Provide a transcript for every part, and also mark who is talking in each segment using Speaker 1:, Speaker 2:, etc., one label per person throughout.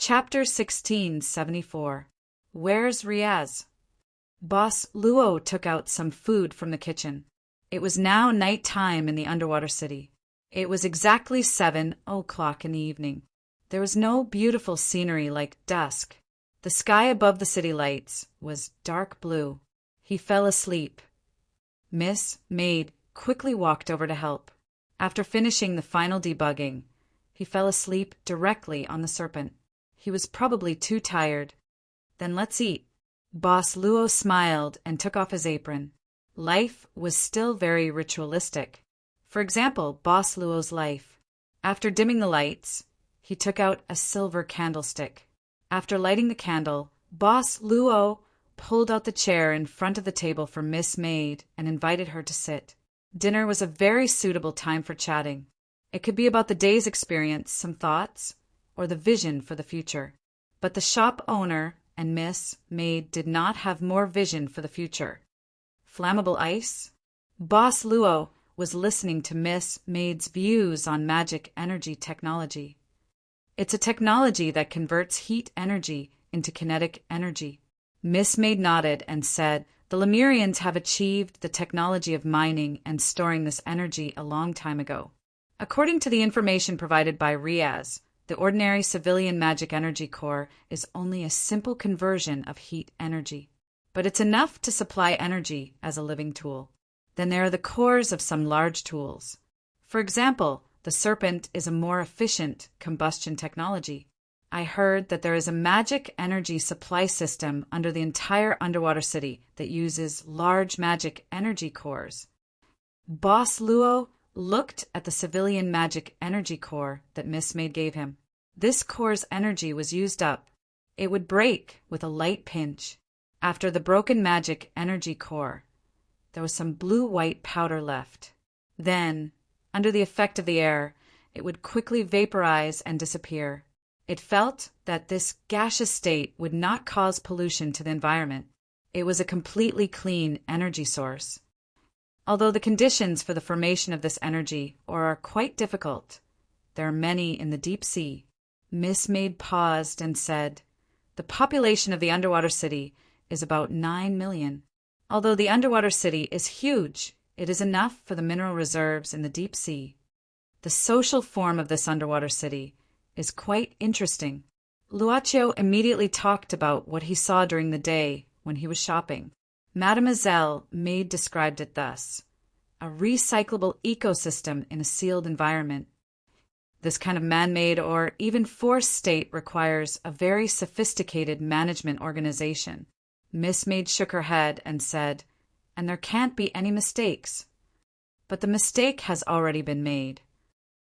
Speaker 1: Chapter 1674. Where's Riaz? Boss Luo took out some food from the kitchen. It was now night time in the underwater city. It was exactly 7 o'clock in the evening. There was no beautiful scenery like dusk. The sky above the city lights was dark blue. He fell asleep. Miss Maid quickly walked over to help. After finishing the final debugging, he fell asleep directly on the serpent. He was probably too tired. Then let's eat. Boss Luo smiled and took off his apron. Life was still very ritualistic. For example, Boss Luo's life. After dimming the lights, he took out a silver candlestick. After lighting the candle, Boss Luo pulled out the chair in front of the table for Miss Maid and invited her to sit. Dinner was a very suitable time for chatting. It could be about the day's experience, some thoughts, or the vision for the future. But the shop owner and Miss Maid did not have more vision for the future. Flammable ice? Boss Luo was listening to Miss Maid's views on magic energy technology. It's a technology that converts heat energy into kinetic energy. Miss Maid nodded and said, the Lemurians have achieved the technology of mining and storing this energy a long time ago. According to the information provided by Riaz, the ordinary civilian magic energy core is only a simple conversion of heat energy. But it's enough to supply energy as a living tool. Then there are the cores of some large tools. For example, the serpent is a more efficient combustion technology. I heard that there is a magic energy supply system under the entire underwater city that uses large magic energy cores. Boss Luo looked at the civilian magic energy core that Miss Maid gave him. This core's energy was used up. It would break with a light pinch. After the broken magic energy core, there was some blue-white powder left. Then, under the effect of the air, it would quickly vaporize and disappear. It felt that this gaseous state would not cause pollution to the environment. It was a completely clean energy source. Although the conditions for the formation of this energy are quite difficult, there are many in the deep sea. Miss Maid paused and said, the population of the underwater city is about 9 million. Although the underwater city is huge, it is enough for the mineral reserves in the deep sea. The social form of this underwater city is quite interesting. Luaccio immediately talked about what he saw during the day when he was shopping. Mademoiselle Maid described it thus: a recyclable ecosystem in a sealed environment. This kind of man-made or even forced state requires a very sophisticated management organization. Miss Maid shook her head and said, and there can't be any mistakes. But the mistake has already been made.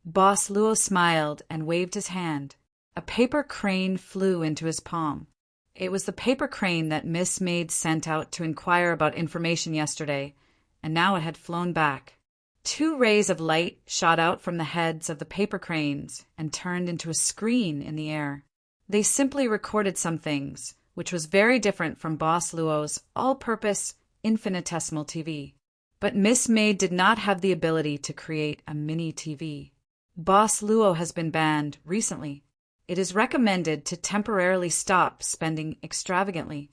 Speaker 1: Boss Luo smiled and waved his hand. A paper crane flew into his palm. It was the paper crane that Miss Maid sent out to inquire about information yesterday, and now it had flown back. 2 rays of light shot out from the heads of the paper cranes and turned into a screen in the air. They simply recorded some things, which was very different from Boss Luo's all-purpose infinitesimal TV. But Miss Maid did not have the ability to create a mini TV. Boss Luo has been banned recently. It is recommended to temporarily stop spending extravagantly.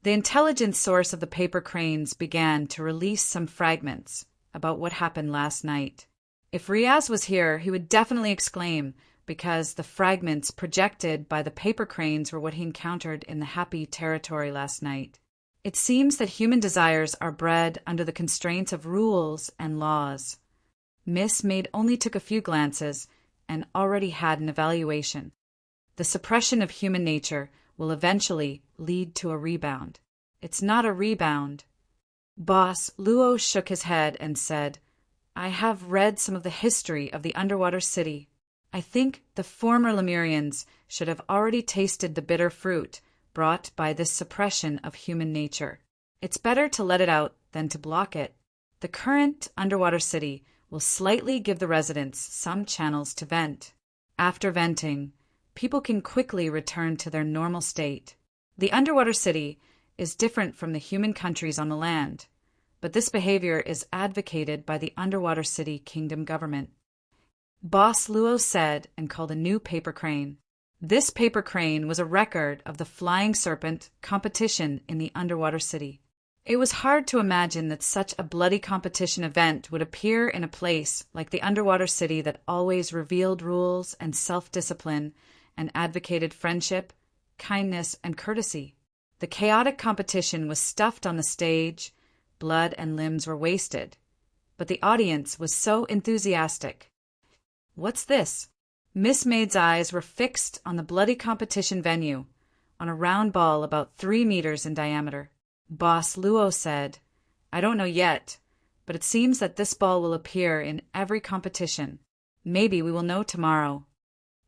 Speaker 1: The intelligence source of the paper cranes began to release some fragments about what happened last night. If Riaz was here, he would definitely exclaim, because the fragments projected by the paper cranes were what he encountered in the happy territory last night. It seems that human desires are bred under the constraints of rules and laws. Miss Maid only took a few glances and already had an evaluation. The suppression of human nature will eventually lead to a rebound. It's not a rebound. Boss Luo shook his head and said, I have read some of the history of the underwater city. I think the former Lemurians should have already tasted the bitter fruit brought by this suppression of human nature. It's better to let it out than to block it. The current underwater city will slightly give the residents some channels to vent. After venting, people can quickly return to their normal state. The underwater city is different from the human countries on the land, but this behavior is advocated by the underwater city kingdom government. Boss Luo said and called a new paper crane. This paper crane was a record of the flying serpent competition in the underwater city. It was hard to imagine that such a bloody competition event would appear in a place like the underwater city that always revealed rules and self-discipline and advocated friendship, kindness, and courtesy. The chaotic competition was stuffed on the stage, blood and limbs were wasted, but the audience was so enthusiastic. What's this? Miss Maid's eyes were fixed on the bloody competition venue, on a round ball about 3 meters in diameter. Boss Luo said, "I don't know yet, but it seems that this ball will appear in every competition. Maybe we will know tomorrow.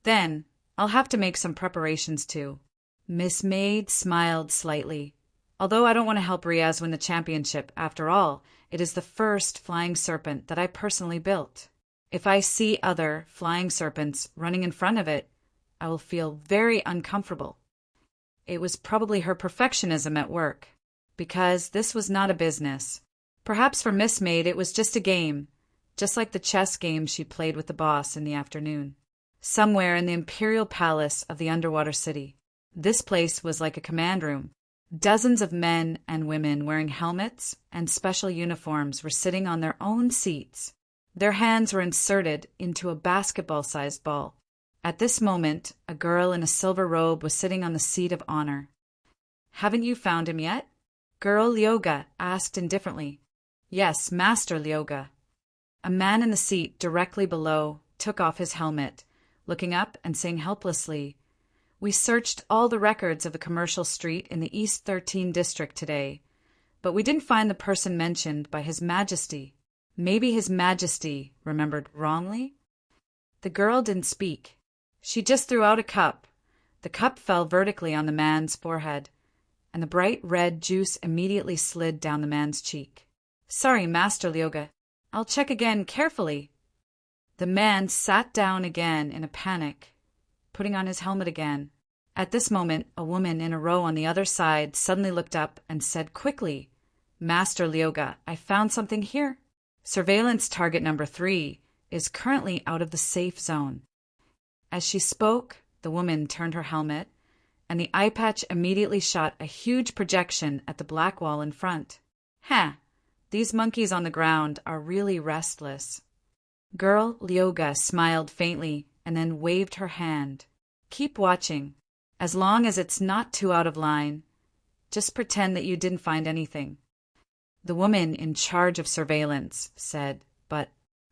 Speaker 1: Then, I'll have to make some preparations too." Miss Maid smiled slightly. "Although I don't want to help Riaz win the championship, after all, it is the first flying serpent that I personally built. If I see other flying serpents running in front of it, I will feel very uncomfortable." It was probably her perfectionism at work, because this was not a business. Perhaps for Miss Maid it was just a game, just like the chess game she played with the boss in the afternoon. Somewhere in the imperial palace of the underwater city. This place was like a command room. Dozens of men and women wearing helmets and special uniforms were sitting on their own seats. Their hands were inserted into a basketball-sized ball. At this moment, a girl in a silver robe was sitting on the seat of honor. "Haven't you found him yet?" Girl Lyoga asked indifferently. "Yes, Master Lyoga." A man in the seat directly below took off his helmet, looking up and saying helplessly, "We searched all the records of the commercial street in the East 13 district today, but we didn't find the person mentioned by His Majesty. Maybe His Majesty remembered wrongly?" The girl didn't speak. She just threw out a cup. The cup fell vertically on the man's forehead, and the bright red juice immediately slid down the man's cheek. "Sorry, Master Lyoga. I'll check again carefully." The man sat down again in a panic, putting on his helmet again. At this moment, a woman in a row on the other side suddenly looked up and said quickly, "Master Lyoga, I found something here. Surveillance target number 3 is currently out of the safe zone." As she spoke, the woman turned her helmet, and the eye patch immediately shot a huge projection at the black wall in front. These monkeys on the ground are really restless. Girl Lyoga smiled faintly and then waved her hand. "Keep watching. As long as it's not too out of line, just pretend that you didn't find anything." The woman in charge of surveillance said,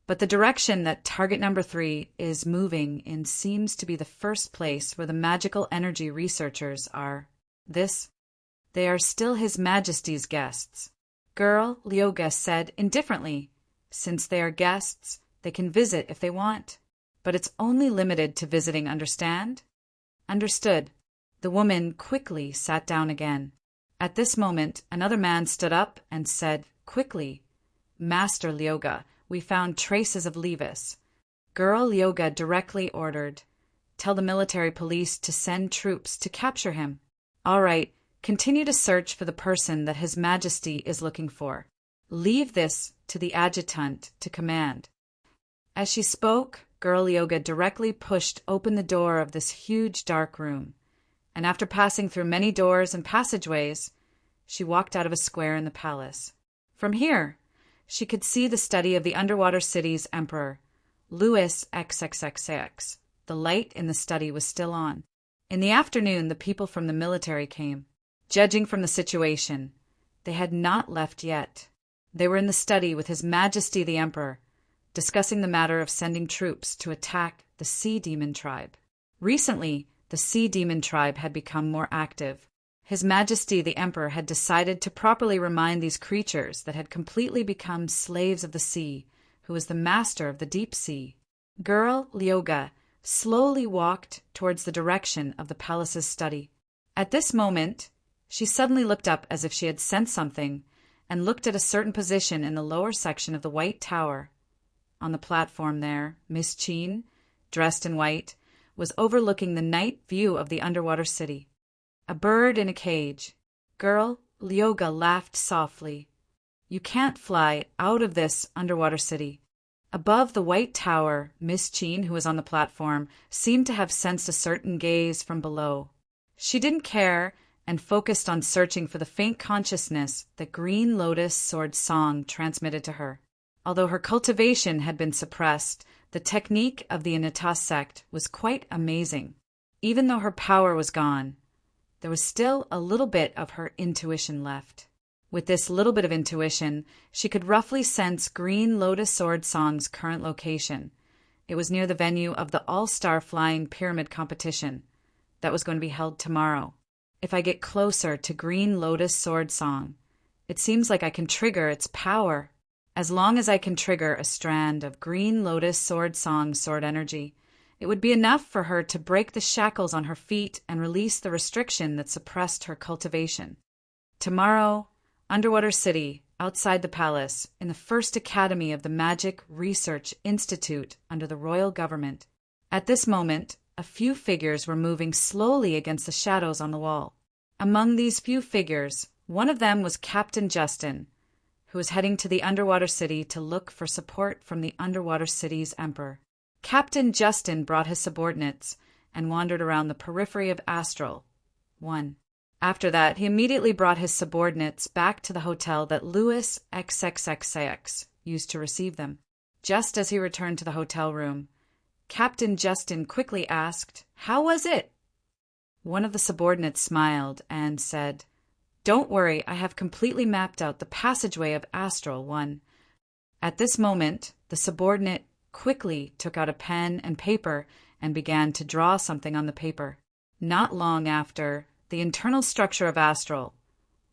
Speaker 1: But the direction that target number 3 is moving in seems to be the first place where the magical energy researchers are. They are still His Majesty's guests." Girl Lyoga said indifferently, "Since they are guests, they can visit if they want. But it's only limited to visiting, understand?" "Understood." The woman quickly sat down again. At this moment, another man stood up and said quickly, "Master Lyoga, we found traces of Levis." Girl Lyoga directly ordered, "Tell the military police to send troops to capture him." "All right, continue to search for the person that His Majesty is looking for. Leave this to the adjutant to command." As she spoke, Girl Lyoga directly pushed open the door of this huge dark room, and after passing through many doors and passageways, she walked out of a square in the palace. From here, she could see the study of the underwater city's emperor, Louis XXXX. The light in the study was still on. In the afternoon, the people from the military came. Judging from the situation, they had not left yet. They were in the study with His Majesty the Emperor, discussing the matter of sending troops to attack the Sea Demon tribe. Recently, the Sea Demon tribe had become more active. His Majesty the Emperor had decided to properly remind these creatures that had completely become slaves of the sea, who was the master of the deep sea. Girl Lyoga slowly walked towards the direction of the palace's study. At this moment, she suddenly looked up as if she had sensed something and looked at a certain position in the lower section of the White Tower. On the platform there, Miss Chin, dressed in white, was overlooking the night view of the underwater city. A bird in a cage. Girl Lyoga laughed softly. "You can't fly out of this underwater city. Above the white tower, Miss Jean, who was on the platform, seemed to have sensed a certain gaze from below. She didn't care and focused on searching for the faint consciousness that Green Lotus Sword Song transmitted to her. Although her cultivation had been suppressed, the technique of the Anita sect was quite amazing. Even though her power was gone, there was still a little bit of her intuition left. With this little bit of intuition, she could roughly sense Green Lotus Sword Song's current location. It was near the venue of the All-Star Flying Pyramid competition that was going to be held tomorrow. If I get closer to Green Lotus Sword Song, it seems like I can trigger its power. As long as I can trigger a strand of Green Lotus Sword Song sword energy, it would be enough for her to break the shackles on her feet and release the restriction that suppressed her cultivation. Tomorrow, Underwater City, outside the palace, in the first academy of the Magic Research Institute under the royal government. At this moment, a few figures were moving slowly against the shadows on the wall. Among these few figures, one of them was Captain Justin, who was heading to the Underwater City to look for support from the Underwater City's emperor. Captain Justin brought his subordinates and wandered around the periphery of Astral 1. After that, he immediately brought his subordinates back to the hotel that Louis XXXX used to receive them. Just as he returned to the hotel room, Captain Justin quickly asked, "How was it?" One of the subordinates smiled and said, "Don't worry, I have completely mapped out the passageway of Astral 1. At this moment, the subordinate quickly took out a pen and paper and began to draw something on the paper. Not long after, the internal structure of Astral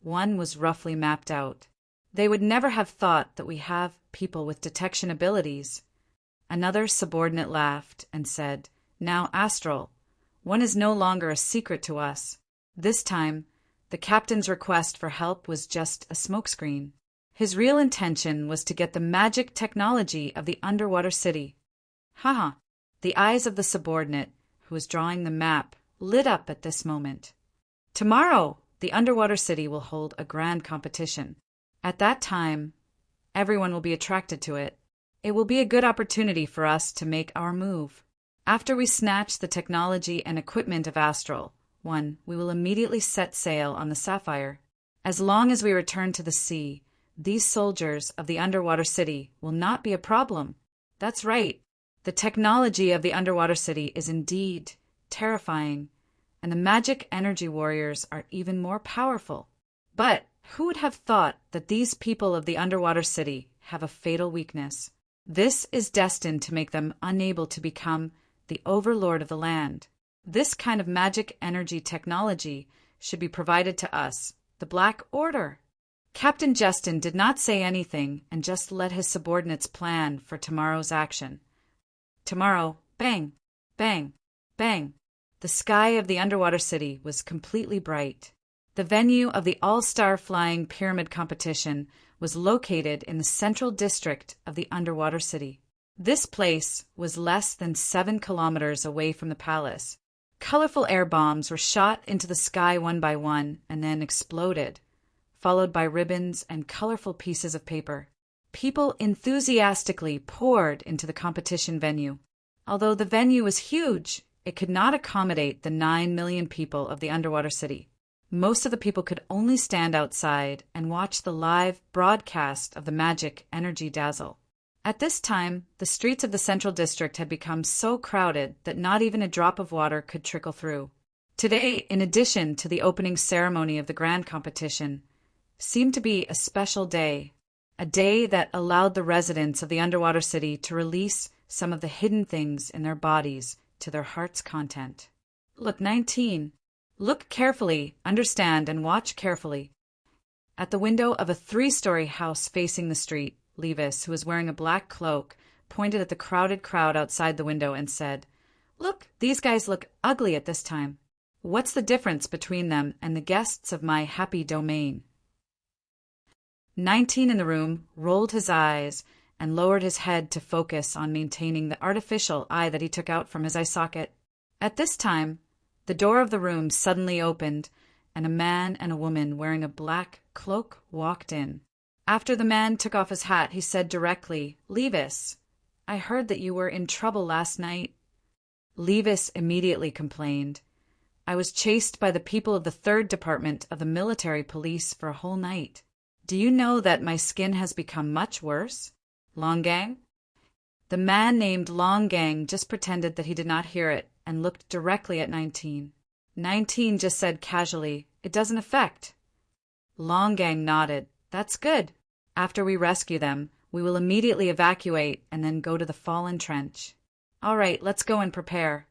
Speaker 1: 1 was roughly mapped out. They would never have thought that we have people with detection abilities. Another subordinate laughed and said, "Now Astral 1 is no longer a secret to us. This time, the captain's request for help was just a smokescreen. His real intention was to get the magic technology of the Underwater City." Haha. The eyes of the subordinate, who was drawing the map, lit up at this moment. Tomorrow, the Underwater City will hold a grand competition. At that time, everyone will be attracted to it. It will be a good opportunity for us to make our move. After we snatch the technology and equipment of Astral 1, we will immediately set sail on the Sapphire. As long as we return to the sea, these soldiers of the Underwater City will not be a problem. That's right. The technology of the Underwater City is indeed terrifying, and the magic energy warriors are even more powerful. But who would have thought that these people of the Underwater City have a fatal weakness? This is destined to make them unable to become the overlord of the land. This kind of magic energy technology should be provided to us, the Black Order. Captain Justin did not say anything and just let his subordinates plan for tomorrow's action. Tomorrow, bang, bang, bang. The sky of the Underwater City was completely bright. The venue of the All-Star Flying Pyramid competition was located in the central district of the Underwater City. This place was less than 7 kilometers away from the palace. Colorful air bombs were shot into the sky one by one and then exploded, followed by ribbons and colorful pieces of paper. People enthusiastically poured into the competition venue. Although the venue was huge, it could not accommodate the 9 million people of the Underwater City. Most of the people could only stand outside and watch the live broadcast of the magic energy dazzle. At this time, the streets of the central district had become so crowded that not even a drop of water could trickle through. Today, in addition to the opening ceremony of the grand competition, seemed to be a special day, a day that allowed the residents of the Underwater City to release some of the hidden things in their bodies to their heart's content. Look, 19. Look carefully, understand, and watch carefully. At the window of a 3-story house facing the street, Levis, who was wearing a black cloak, pointed at the crowded crowd outside the window and said, "Look, these guys look ugly at this time. What's the difference between them and the guests of my happy domain?" 19 in the room rolled his eyes and lowered his head to focus on maintaining the artificial eye that he took out from his eye socket. At this time, the door of the room suddenly opened, and a man and a woman wearing a black cloak walked in. After the man took off his hat, he said directly, "Levis, I heard that you were in trouble last night. Levis immediately complained. I was chased by the people of the 3rd Department of the Military Police for a whole night. Do you know that my skin has become much worse? Longang? The man named Longang just pretended that he did not hear it and looked directly at 19. 19 just said casually, "It doesn't affect." Longang nodded. "That's good. After we rescue them, we will immediately evacuate and then go to the fallen trench. All right, let's go and prepare."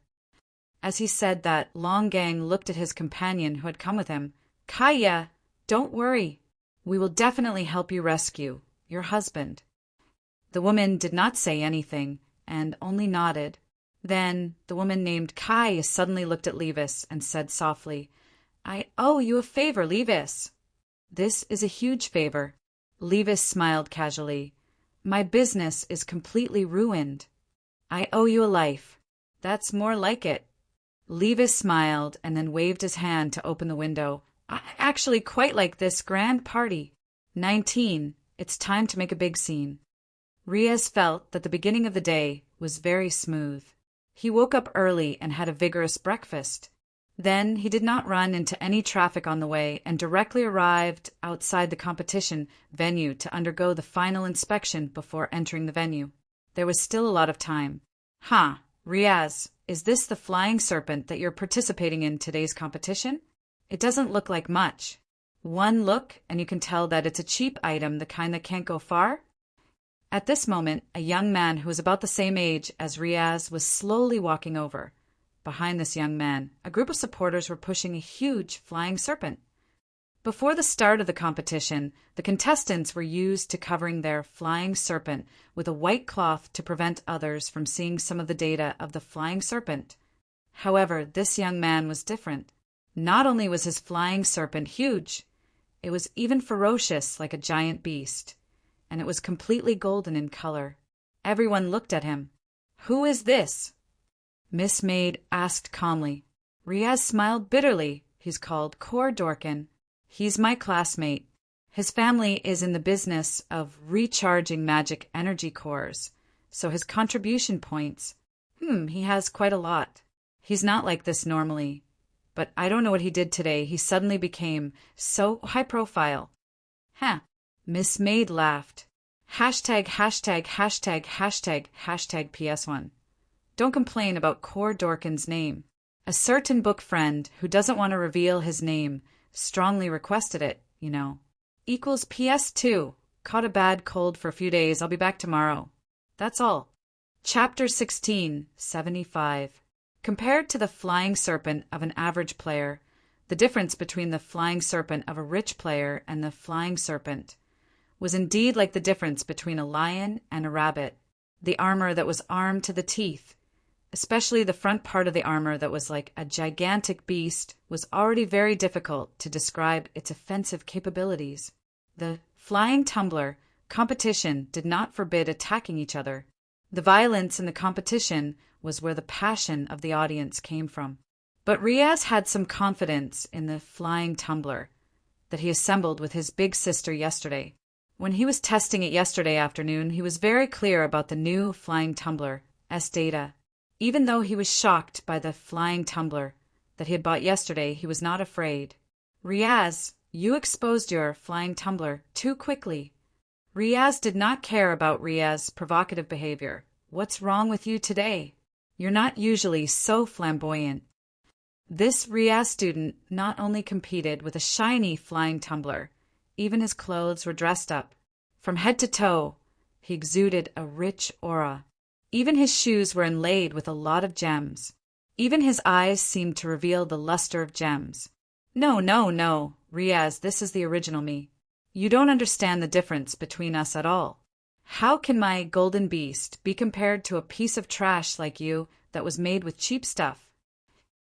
Speaker 1: As he said that, Longang looked at his companion who had come with him. "Kaya, don't worry. We will definitely help you rescue your husband." The woman did not say anything and only nodded. Then the woman named Kai suddenly looked at Levis and said softly, "I owe you a favor, Levis." "This is a huge favor." Levis smiled casually. "My business is completely ruined." "I owe you a life." "That's more like it." Levis smiled and then waved his hand to open the window. "I actually quite like this grand party." 19. It's time to make a big scene. Riaz felt that the beginning of the day was very smooth. He woke up early and had a vigorous breakfast. Then he did not run into any traffic on the way and directly arrived outside the competition venue to undergo the final inspection before entering the venue. There was still a lot of time. Riaz, is this the flying serpent that you're participating in today's competition? It doesn't look like much. One look and you can tell that it's a cheap item, the kind that can't go far. At this moment, a young man who was about the same age as Riaz was slowly walking over. Behind this young man, a group of supporters were pushing a huge flying serpent. Before the start of the competition, the contestants were used to covering their flying serpent with a white cloth to prevent others from seeing some of the data of the flying serpent. However, this young man was different. Not only was his flying serpent huge, it was even ferocious like a giant beast, and it was completely golden in color. Everyone looked at him. "Who is this?" Miss Maid asked calmly. Riaz smiled bitterly. "He's called Cor Dorkin. He's my classmate. His family is in the business of recharging magic energy cores, so his contribution points, he has quite a lot. He's not like this normally, but I don't know what he did today. He suddenly became so high profile." Miss Maid laughed. Hashtag PS1. Don't complain about Cor Dorkin's name. A certain book friend who doesn't want to reveal his name strongly requested it, you know. Equals PS2. Caught a bad cold for a few days. I'll be back tomorrow. That's all. Chapter 16, 75. Compared to the flying serpent of an average player, the difference between the flying serpent of a rich player and the flying serpent was indeed like the difference between a lion and a rabbit. The armor that was armed to the teeth, especially the front part of the armor that was like a gigantic beast, was already very difficult to describe its offensive capabilities. The flying tumbler competition did not forbid attacking each other. The violence in the competition was where the passion of the audience came from. But Riaz had some confidence in the flying tumbler that he assembled with his big sister yesterday. When he was testing it yesterday afternoon, he was very clear about the new flying tumbler, S-Data. Even though he was shocked by the flying tumbler that he had bought yesterday, he was not afraid. "Riaz, you exposed your flying tumbler too quickly." Riaz did not care about Riaz's provocative behavior. "What's wrong with you today? You're not usually so flamboyant." This Riaz student not only competed with a shiny flying tumbler, even his clothes were dressed up. From head to toe, he exuded a rich aura. Even his shoes were inlaid with a lot of gems. Even his eyes seemed to reveal the luster of gems. No, Riaz, this is the original me. You don't understand the difference between us at all. How can my golden beast be compared to a piece of trash like you that was made with cheap stuff?"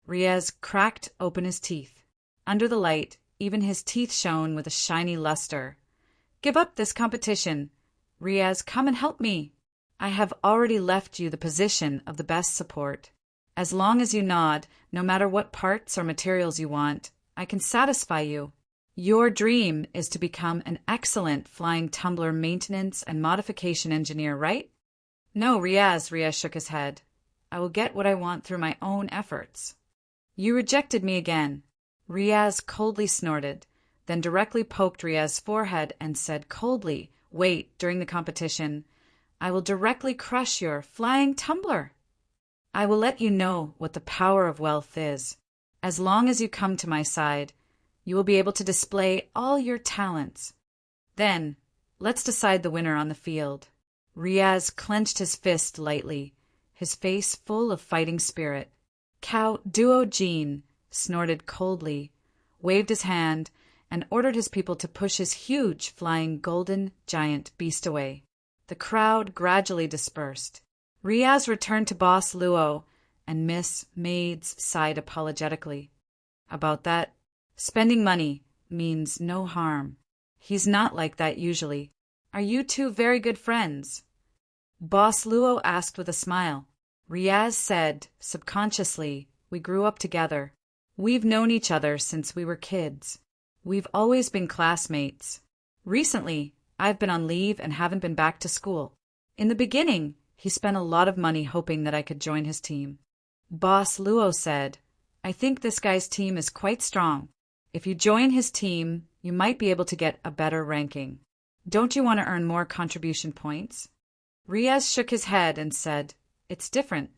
Speaker 1: Riaz cracked open his teeth. Under the light, even his teeth shone with a shiny luster. "Give up this competition. Riaz, come and help me. I have already left you the position of the best support. As long as you nod, no matter what parts or materials you want, I can satisfy you. Your dream is to become an excellent flying tumbler maintenance and modification engineer, right?" No, Riaz shook his head. I will get what I want through my own efforts. You rejected me again. Riaz coldly snorted, then directly poked Riaz's forehead and said coldly, Wait, during the competition, I will directly crush your flying tumbler. I will let you know what the power of wealth is. As long as you come to my side, you will be able to display all your talents. Then, let's decide the winner on the field. Riaz clenched his fist lightly, his face full of fighting spirit. Cao Duo Jin snorted coldly, waved his hand, and ordered his people to push his huge flying golden giant beast away. The crowd gradually dispersed. Riaz returned to Boss Luo, and Miss Maids sighed apologetically. About that, spending money means no harm. He's not like that usually. Are you two very good friends? Boss Luo asked with a smile. Riaz said, subconsciously, we grew up together. We've known each other since we were kids. We've always been classmates. Recently, I've been on leave and haven't been back to school. In the beginning, he spent a lot of money hoping that I could join his team. Boss Luo said, I think this guy's team is quite strong. If you join his team, you might be able to get a better ranking. Don't you want to earn more contribution points? Riaz shook his head and said, It's different.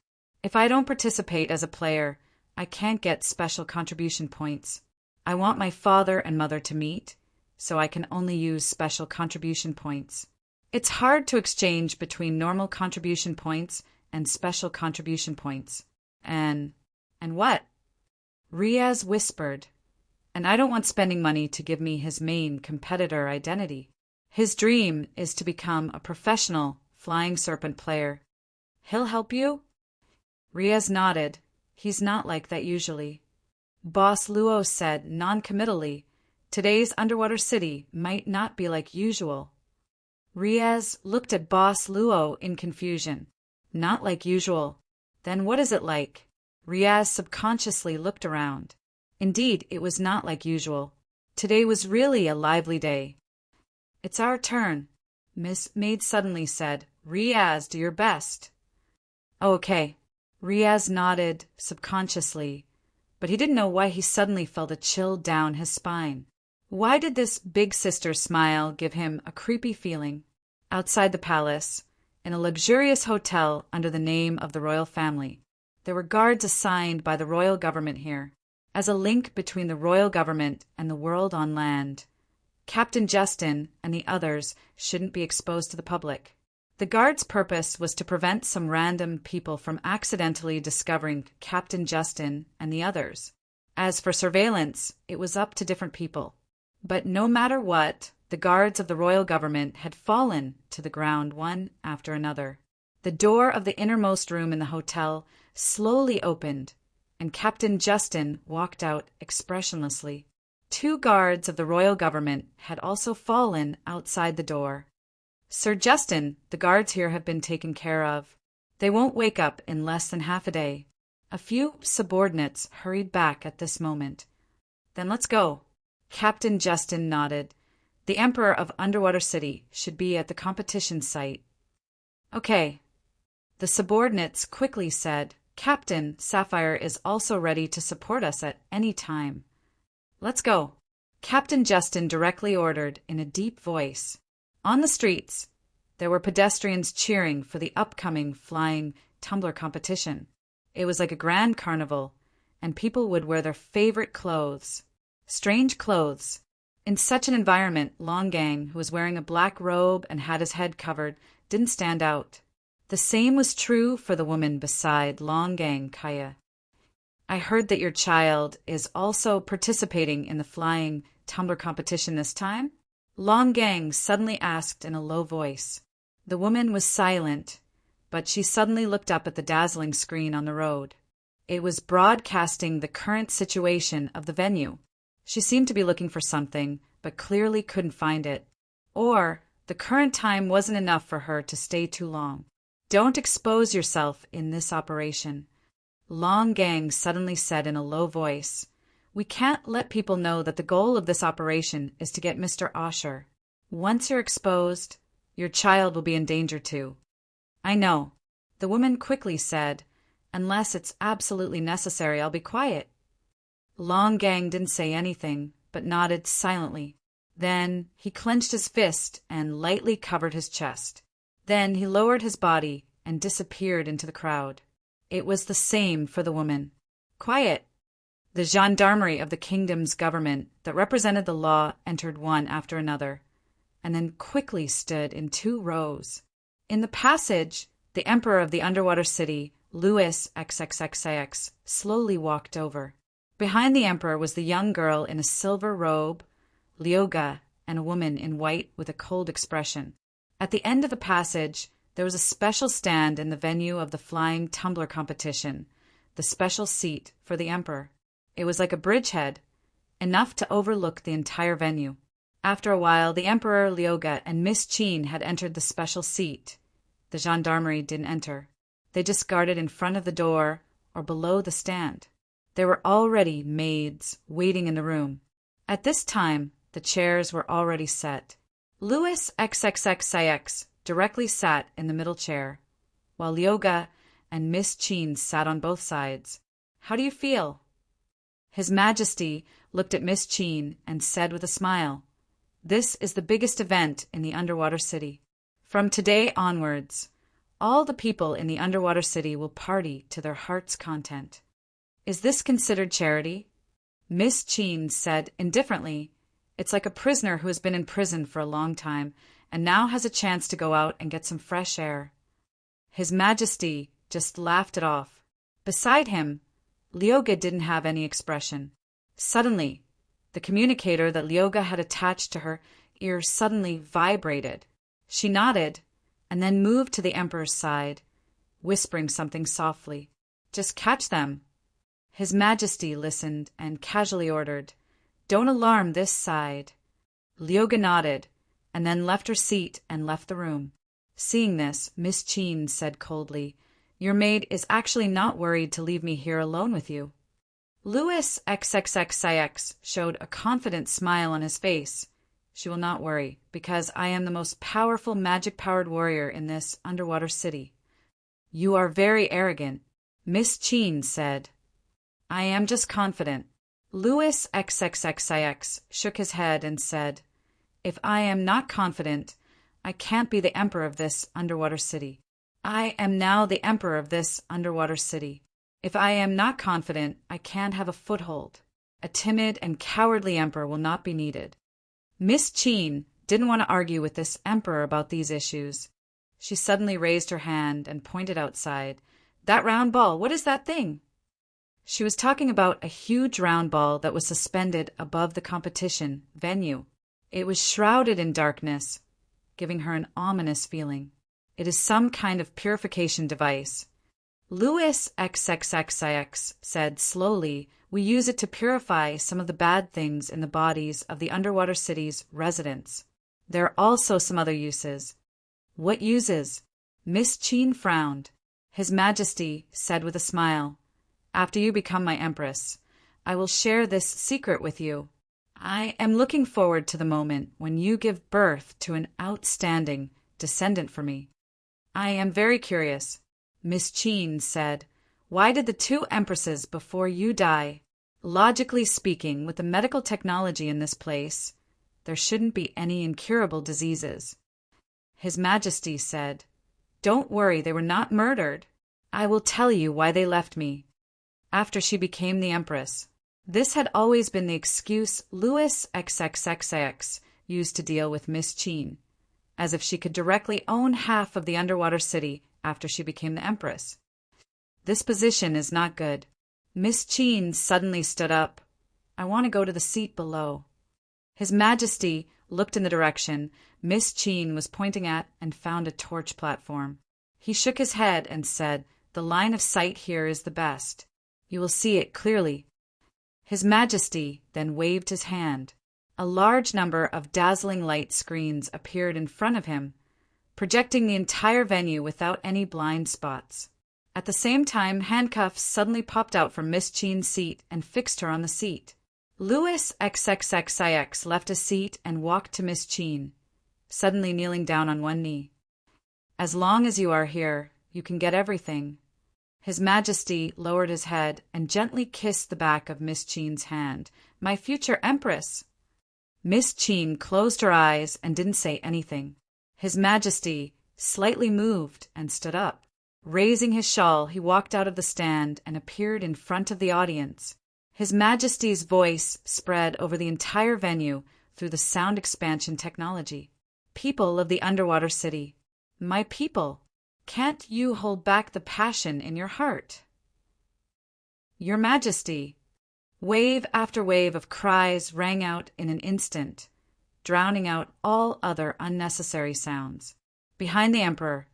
Speaker 1: If I don't participate as a player, I can't get special contribution points. I want my father and mother to meet, so I can only use special contribution points. It's hard to exchange between normal contribution points and special contribution points. And what? Riaz whispered. And I don't want spending money to give me his main competitor identity. His dream is to become a professional flying serpent player. He'll help you? Riaz nodded. He's not like that usually. Boss Luo said non-committally, Today's underwater city might not be like usual. Riaz looked at Boss Luo in confusion. Not like usual. Then what is it like? Riaz subconsciously looked around. Indeed, it was not like usual. Today was really a lively day. It's our turn, Miss Maid suddenly said. Riaz, do your best. Okay. Riaz nodded subconsciously, but he didn't know why he suddenly felt a chill down his spine. Why did this big sister smile give him a creepy feeling? Outside the palace, in a luxurious hotel under the name of the royal family, there were guards assigned by the royal government here, as a link between the royal government and the world on land. Captain Justin and the others shouldn't be exposed to the public. The guards' purpose was to prevent some random people from accidentally discovering Captain Justin and the others. As for surveillance, it was up to different people. But no matter what, the guards of the royal government had fallen to the ground one after another. The door of the innermost room in the hotel slowly opened, and Captain Justin walked out expressionlessly. 2 guards of the royal government had also fallen outside the door. Sir Justin, the guards here have been taken care of. They won't wake up in less than half a day. A few subordinates hurried back at this moment. Then let's go. Captain Justin nodded. The Emperor of Underwater City should be at the competition site. Okay. The subordinates quickly said, Captain Sapphire is also ready to support us at any time. Let's go. Captain Justin directly ordered in a deep voice. On the streets, there were pedestrians cheering for the upcoming flying tumbler competition. It was like a grand carnival, and people would wear their favorite clothes. Strange clothes. In such an environment, Longang, who was wearing a black robe and had his head covered, didn't stand out. The same was true for the woman beside Longang, Kaya. I heard that your child is also participating in the flying tumbler competition this time? Longang suddenly asked in a low voice. The woman was silent, but she suddenly looked up at the dazzling screen on the road. It was broadcasting the current situation of the venue. She seemed to be looking for something, but clearly couldn't find it. Or the current time wasn't enough for her to stay too long. Don't expose yourself in this operation. Longang suddenly said in a low voice. We can't let people know that the goal of this operation is to get Mr. Osher. Once you're exposed, your child will be in danger too. I know. The woman quickly said, "Unless it's absolutely necessary, I'll be quiet." Long Gang didn't say anything, but nodded silently. Then he clenched his fist and lightly covered his chest. Then he lowered his body and disappeared into the crowd. It was the same for the woman. Quiet! The gendarmerie of the kingdom's government that represented the law entered one after another, and then quickly stood in 2 rows. In the passage, the emperor of the underwater city, Louis XXXIX, slowly walked over. Behind the emperor was the young girl in a silver robe, Lyoga, and a woman in white with a cold expression. At the end of the passage, there was a special stand in the venue of the flying tumbler competition, the special seat for the emperor. It was like a bridgehead, enough to overlook the entire venue. After a while, the emperor, Lyoga, and Miss Chin had entered the special seat. The gendarmerie didn't enter. They just guarded in front of the door or below the stand. There were already maids waiting in the room. At this time, the chairs were already set. Louis XXXIX directly sat in the middle chair, while Lyoga and Miss Chin sat on both sides. "How do you feel?" His Majesty looked at Miss Chin and said with a smile, "This is the biggest event in the underwater city. From today onwards, all the people in the underwater city will party to their heart's content." "Is this considered charity?" Miss Chin said indifferently, "It's like a prisoner who has been in prison for a long time and now has a chance to go out and get some fresh air." His Majesty just laughed it off. Beside him, Lyoga didn't have any expression. Suddenly, the communicator that Lyoga had attached to her ear suddenly vibrated. She nodded and then moved to the emperor's side, whispering something softly. "Just catch them." His Majesty listened and casually ordered, "Don't alarm this side." Lyoga nodded and then left her seat and left the room. Seeing this, Miss Chin said coldly, "Your maid is actually not worried to leave me here alone with you." Louis XXXIX showed a confident smile on his face. "She will not worry, because I am the most powerful magic-powered warrior in this underwater city." "You are very arrogant," Miss Chin said. "I am just confident." Louis XXXIX shook his head and said, "If I am not confident, I can't be the emperor of this underwater city. I am now the emperor of this underwater city. If I am not confident, I can't have a foothold. A timid and cowardly emperor will not be needed." Miss Chin didn't want to argue with this emperor about these issues. She suddenly raised her hand and pointed outside. "That round ball, what is that thing?" She was talking about a huge round ball that was suspended above the competition venue. It was shrouded in darkness, giving her an ominous feeling. "It is some kind of purification device." Louis XXXIX said slowly, "We use it to purify some of the bad things in the bodies of the underwater city's residents. There are also some other uses." "What uses?" Miss Chin frowned. His Majesty said with a smile, "After you become my empress, I will share this secret with you. I am looking forward to the moment when you give birth to an outstanding descendant for me." "I am very curious," Miss Chin said. "Why did the 2 empresses before you die? Logically speaking, with the medical technology in this place, there shouldn't be any incurable diseases." His Majesty said, "Don't worry, they were not murdered. I will tell you why they left me. After she became the empress." This had always been the excuse Louis XXXIX used to deal with Miss Chin, as if she could directly own half of the underwater city after she became the empress. This position is not good. Miss Chin suddenly stood up. "I want to go to the seat below." His Majesty looked in the direction Miss Chin was pointing at and found a torch platform. He shook his head and said, "The line of sight here is the best. You will see it clearly." His Majesty then waved his hand. A large number of dazzling light screens appeared in front of him, projecting the entire venue without any blind spots. At the same time, handcuffs suddenly popped out from Miss Chin's seat and fixed her on the seat. Louis XXXIX left his seat and walked to Miss Chin, suddenly kneeling down on one knee. As long as you are here, you can get everything. His Majesty lowered his head and gently kissed the back of Miss Chen's hand. My future Empress! Miss Chen closed her eyes and didn't say anything. His Majesty slightly moved and stood up. Raising his shawl, he walked out of the stand and appeared in front of the audience. His Majesty's voice spread over the entire venue through the sound expansion technology. People of the underwater city, my people, can't you hold back the passion in your heart? Your Majesty. Wave after wave of cries rang out in an instant, drowning out all other unnecessary sounds. Behind the Emperor,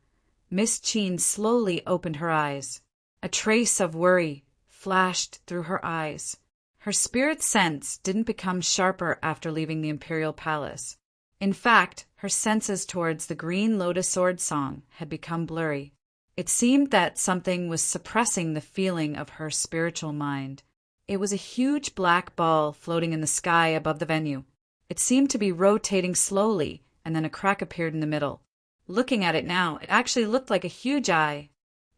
Speaker 1: Miss Chen slowly opened her eyes. A trace of worry flashed through her eyes. Her spirit sense didn't become sharper after leaving the Imperial Palace. In fact, her senses towards the Green Lotus Sword song had become blurry. It seemed that something was suppressing the feeling of her spiritual mind. It was a huge black ball floating in the sky above the venue. It seemed to be rotating slowly, and then a crack appeared in the middle. Looking at it now, it actually looked like a huge eye.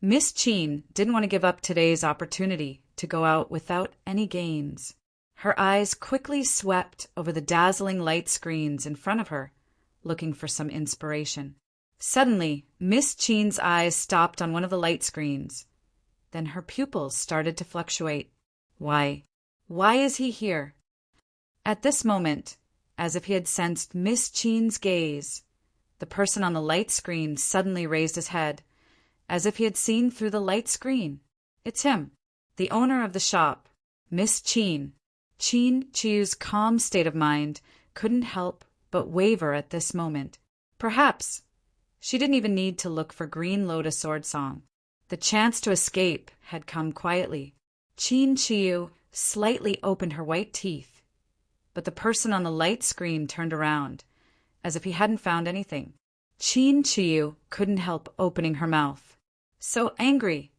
Speaker 1: Miss Chen didn't want to give up today's opportunity to go out without any gains. Her eyes quickly swept over the dazzling light screens in front of her, looking for some inspiration. Suddenly, Miss Chen's eyes stopped on one of the light screens. Then her pupils started to fluctuate. Why is he here? At this moment, as if he had sensed Miss Chen's gaze, the person on the light screen suddenly raised his head, as if he had seen through the light screen. It's him, the owner of the shop, Miss Chen. Chen Chiu's calm state of mind couldn't help but waver at this moment. Perhaps she didn't even need to look for Green Lotus Sword song. The chance to escape had come quietly. Chen Chiu slightly opened her white teeth, but the person on the light screen turned around, as if he hadn't found anything. Chen Chiu couldn't help opening her mouth. So angry.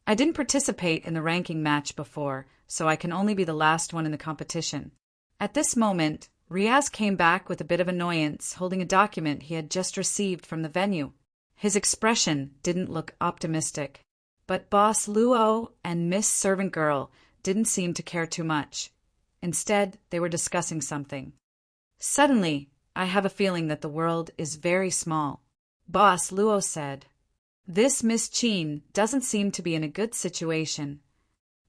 Speaker 1: I didn't participate in the ranking match before, so I can only be the last one in the competition. At this moment, Riaz came back with a bit of annoyance, holding a document he had just received from the venue. His expression didn't look optimistic. But Boss Luo and Miss Servant Girl didn't seem to care too much. Instead, they were discussing something. Suddenly, I have a feeling that the world is very small. Boss Luo said, This Miss Chen doesn't seem to be in a good situation.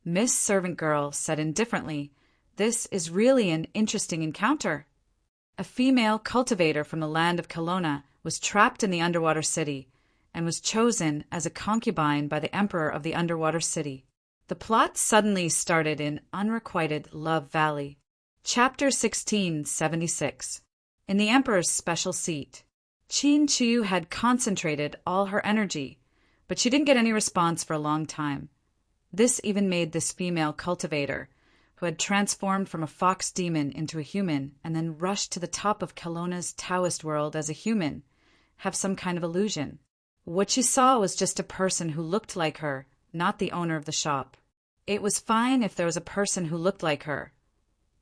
Speaker 1: Miss Servant Girl said indifferently, This is really an interesting encounter. A female cultivator from the land of Kelowna was trapped in the underwater city and was chosen as a concubine by the Emperor of the underwater city. The plot suddenly started in Unrequited Love Valley. Chapter 1676. In the Emperor's special seat. Chen Chiu had concentrated all her energy, but she didn't get any response for a long time. This even made this female cultivator, who had transformed from a fox demon into a human and then rushed to the top of Kelowna's Taoist world as a human, have some kind of illusion. What she saw was just a person who looked like her, not the owner of the shop. It was fine if there was a person who looked like her,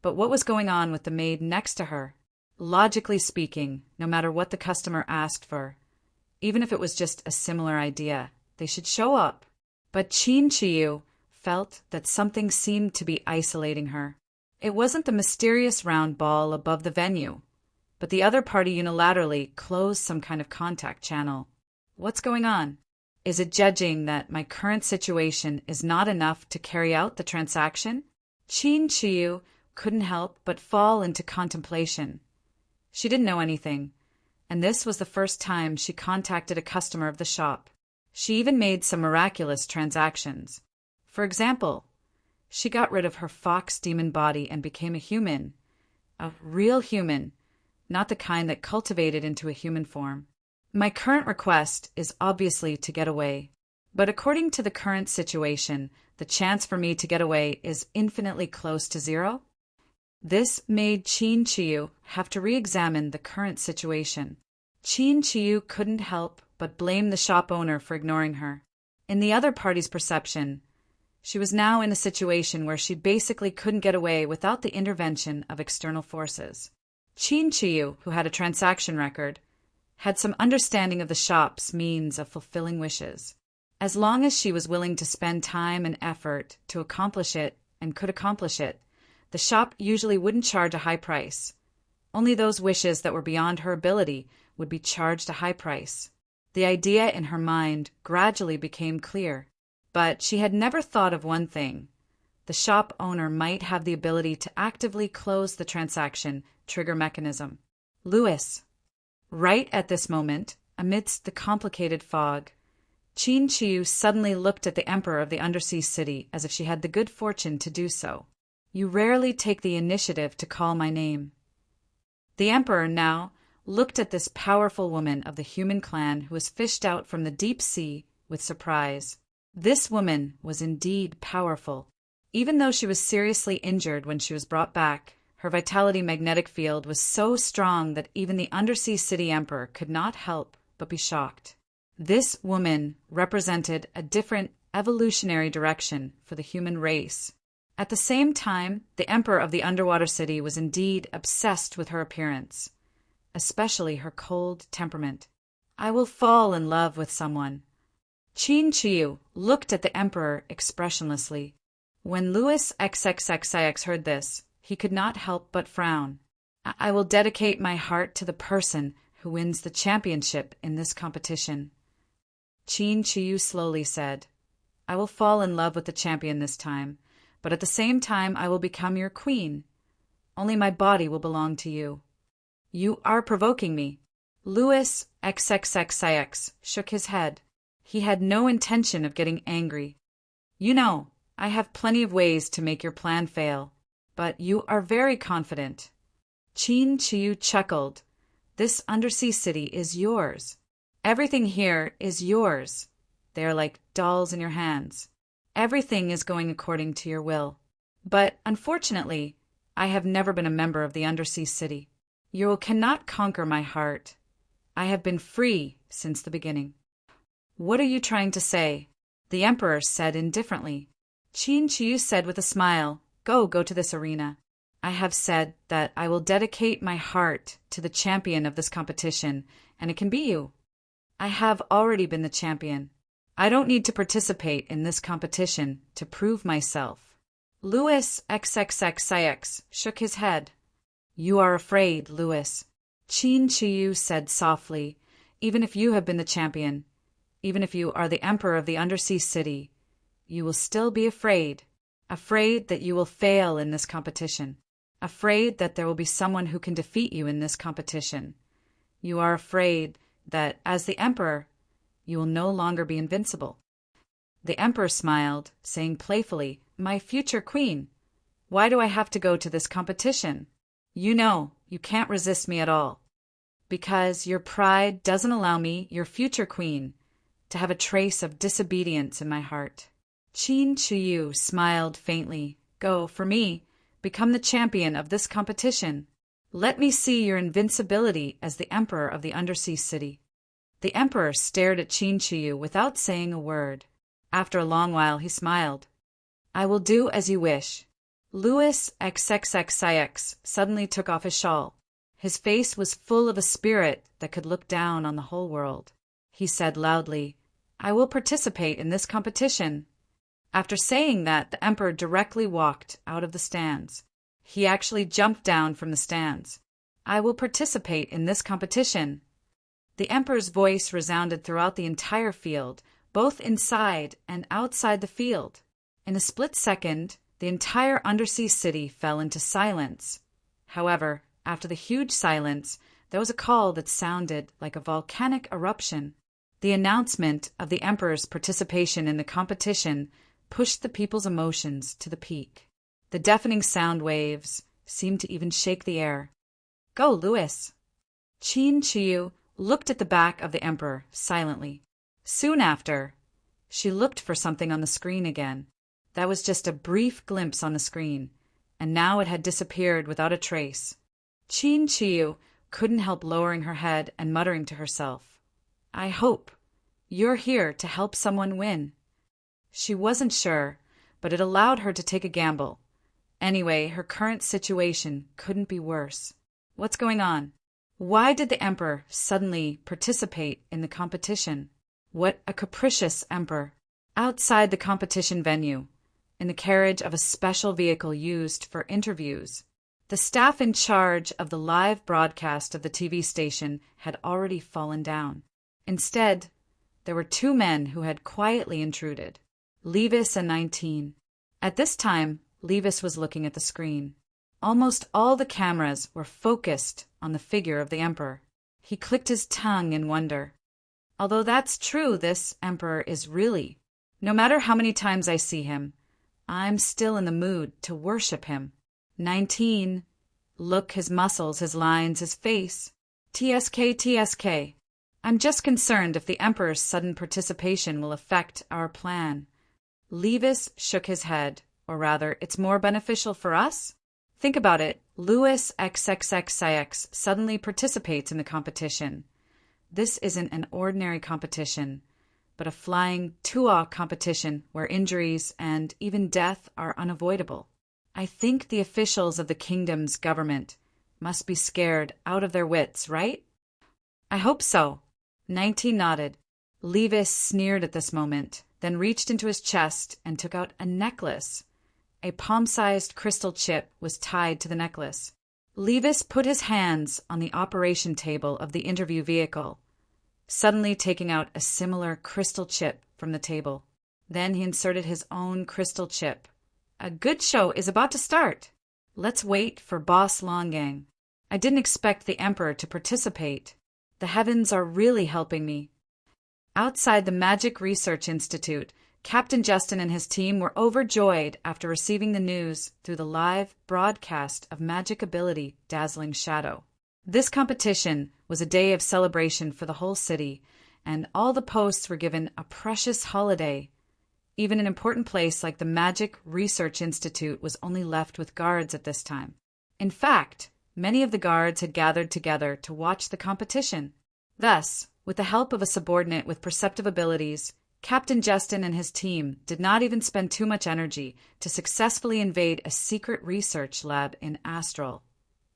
Speaker 1: but what was going on with the maid next to her? Logically speaking, no matter what the customer asked for, even if it was just a similar idea, they should show up. But Chen Chiu felt that something seemed to be isolating her. It wasn't the mysterious round ball above the venue, but the other party unilaterally closed some kind of contact channel. What's going on? Is it judging that my current situation is not enough to carry out the transaction? Chen Chiu couldn't help but fall into contemplation. She didn't know anything, and this was the first time she contacted a customer of the shop. She even made some miraculous transactions. For example, she got rid of her fox demon body and became a human. A real human, not the kind that cultivated into a human form. My current request is obviously to get away, but according to the current situation, the chance for me to get away is infinitely close to zero. This made Chen Chiu have to re-examine the current situation. Chen Chiu couldn't help but blame the shop owner for ignoring her. In the other party's perception, she was now in a situation where she basically couldn't get away without the intervention of external forces. Chen Chiu, who had a transaction record, had some understanding of the shop's means of fulfilling wishes. As long as she was willing to spend time and effort to accomplish it and could accomplish it, the shop usually wouldn't charge a high price. Only those wishes that were beyond her ability would be charged a high price. The idea in her mind gradually became clear, but she had never thought of one thing. The shop owner might have the ability to actively close the transaction trigger mechanism. Louis. Right at this moment, amidst the complicated fog, Qin Chiu suddenly looked at the emperor of the undersea city as if she had the good fortune to do so. You rarely take the initiative to call my name. The emperor now looked at this powerful woman of the human clan who was fished out from the deep sea with surprise. This woman was indeed powerful. Even though she was seriously injured when she was brought back, her vitality magnetic field was so strong that even the undersea city emperor could not help but be shocked. This woman represented a different evolutionary direction for the human race. At the same time, the emperor of the underwater city was indeed obsessed with her appearance, especially her cold temperament. I will fall in love with someone. Qin Chiu looked at the emperor expressionlessly. When Louis XXXIX heard this, he could not help but frown. I will dedicate my heart to the person who wins the championship in this competition. Qin Chiu slowly said, I will fall in love with the champion this time, but at the same time I will become your queen. Only my body will belong to you. You are provoking me. Louis XXXIX shook his head. He had no intention of getting angry. You know, I have plenty of ways to make your plan fail, but you are very confident. Qin Chiu chuckled. This undersea city is yours. Everything here is yours. They are like dolls in your hands. Everything is going according to your will. But unfortunately, I have never been a member of the undersea city. You cannot conquer my heart. I have been free since the beginning. What are you trying to say? The emperor said indifferently. Qin Chiu said with a smile, Go to this arena. I have said that I will dedicate my heart to the champion of this competition, and it can be you. I have already been the champion. I don't need to participate in this competition to prove myself. Louis XXXIX shook his head. You are afraid, Louis. Qin Chiu said softly, even if you have been the champion, even if you are the emperor of the undersea city, you will still be afraid that you will fail in this competition, afraid that there will be someone who can defeat you in this competition. You are afraid that, as the emperor, you will no longer be invincible. The emperor smiled, saying playfully, My future queen, why do I have to go to this competition? You know, you can't resist me at all. Because your pride doesn't allow me, your future queen, to have a trace of disobedience in my heart. Qin Chiu smiled faintly. Go, for me, become the champion of this competition. Let me see your invincibility as the emperor of the undersea city. The emperor stared at Qin Chiu without saying a word. After a long while he smiled. I will do as you wish. Louis XXXIX suddenly took off his shawl. His face was full of a spirit that could look down on the whole world. He said loudly, I will participate in this competition. After saying that, the emperor directly walked out of the stands. He actually jumped down from the stands. I will participate in this competition. The emperor's voice resounded throughout the entire field, both inside and outside the field. In a split second, the entire undersea city fell into silence. However, after the huge silence, there was a call that sounded like a volcanic eruption. The announcement of the emperor's participation in the competition pushed the people's emotions to the peak. The deafening sound waves seemed to even shake the air. Go, Louis! Qin Chiu looked at the back of the emperor silently. Soon after, she looked for something on the screen again. That was just a brief glimpse on the screen, and now it had disappeared without a trace. Qin Chiu couldn't help lowering her head and muttering to herself, I hope you're here to help someone win. She wasn't sure, but it allowed her to take a gamble. Anyway, her current situation couldn't be worse. What's going on? Why did the emperor suddenly participate in the competition? What a capricious emperor! Outside the competition venue, in the carriage of a special vehicle used for interviews, the staff in charge of the live broadcast of the TV station had already fallen down. Instead, there were two men who had quietly intruded, Levis and 19. At this time, Levis was looking at the screen. Almost all the cameras were focused on the figure of the emperor. He clicked his tongue in wonder. Although that's true, this emperor is really, no matter how many times I see him, I'm still in the mood to worship him. 19. Look, his muscles, his lines, his face. TSK, TSK. I'm just concerned if the emperor's sudden participation will affect our plan. Levis shook his head, or rather, it's more beneficial for us? Think about it. Louis XXXIX suddenly participates in the competition. This isn't an ordinary competition, but a flying tuah competition where injuries and even death are unavoidable. I think the officials of the kingdom's government must be scared out of their wits, right? I hope so. 19 nodded. Levis sneered at this moment, then reached into his chest and took out a necklace. A palm-sized crystal chip was tied to the necklace. Levis put his hands on the operation table of the interview vehicle, suddenly taking out a similar crystal chip from the table. Then he inserted his own crystal chip. A good show is about to start. Let's wait for Boss Longang. I didn't expect the emperor to participate. The heavens are really helping me. Outside the Magic Research Institute, Captain Justin and his team were overjoyed after receiving the news through the live broadcast of Magic Ability Dazzling Shadow. This competition was a day of celebration for the whole city, and all the posts were given a precious holiday. Even an important place like the Magic Research Institute was only left with guards at this time. In fact, many of the guards had gathered together to watch the competition. Thus, with the help of a subordinate with perceptive abilities, Captain Justin and his team did not even spend too much energy to successfully invade a secret research lab in Astral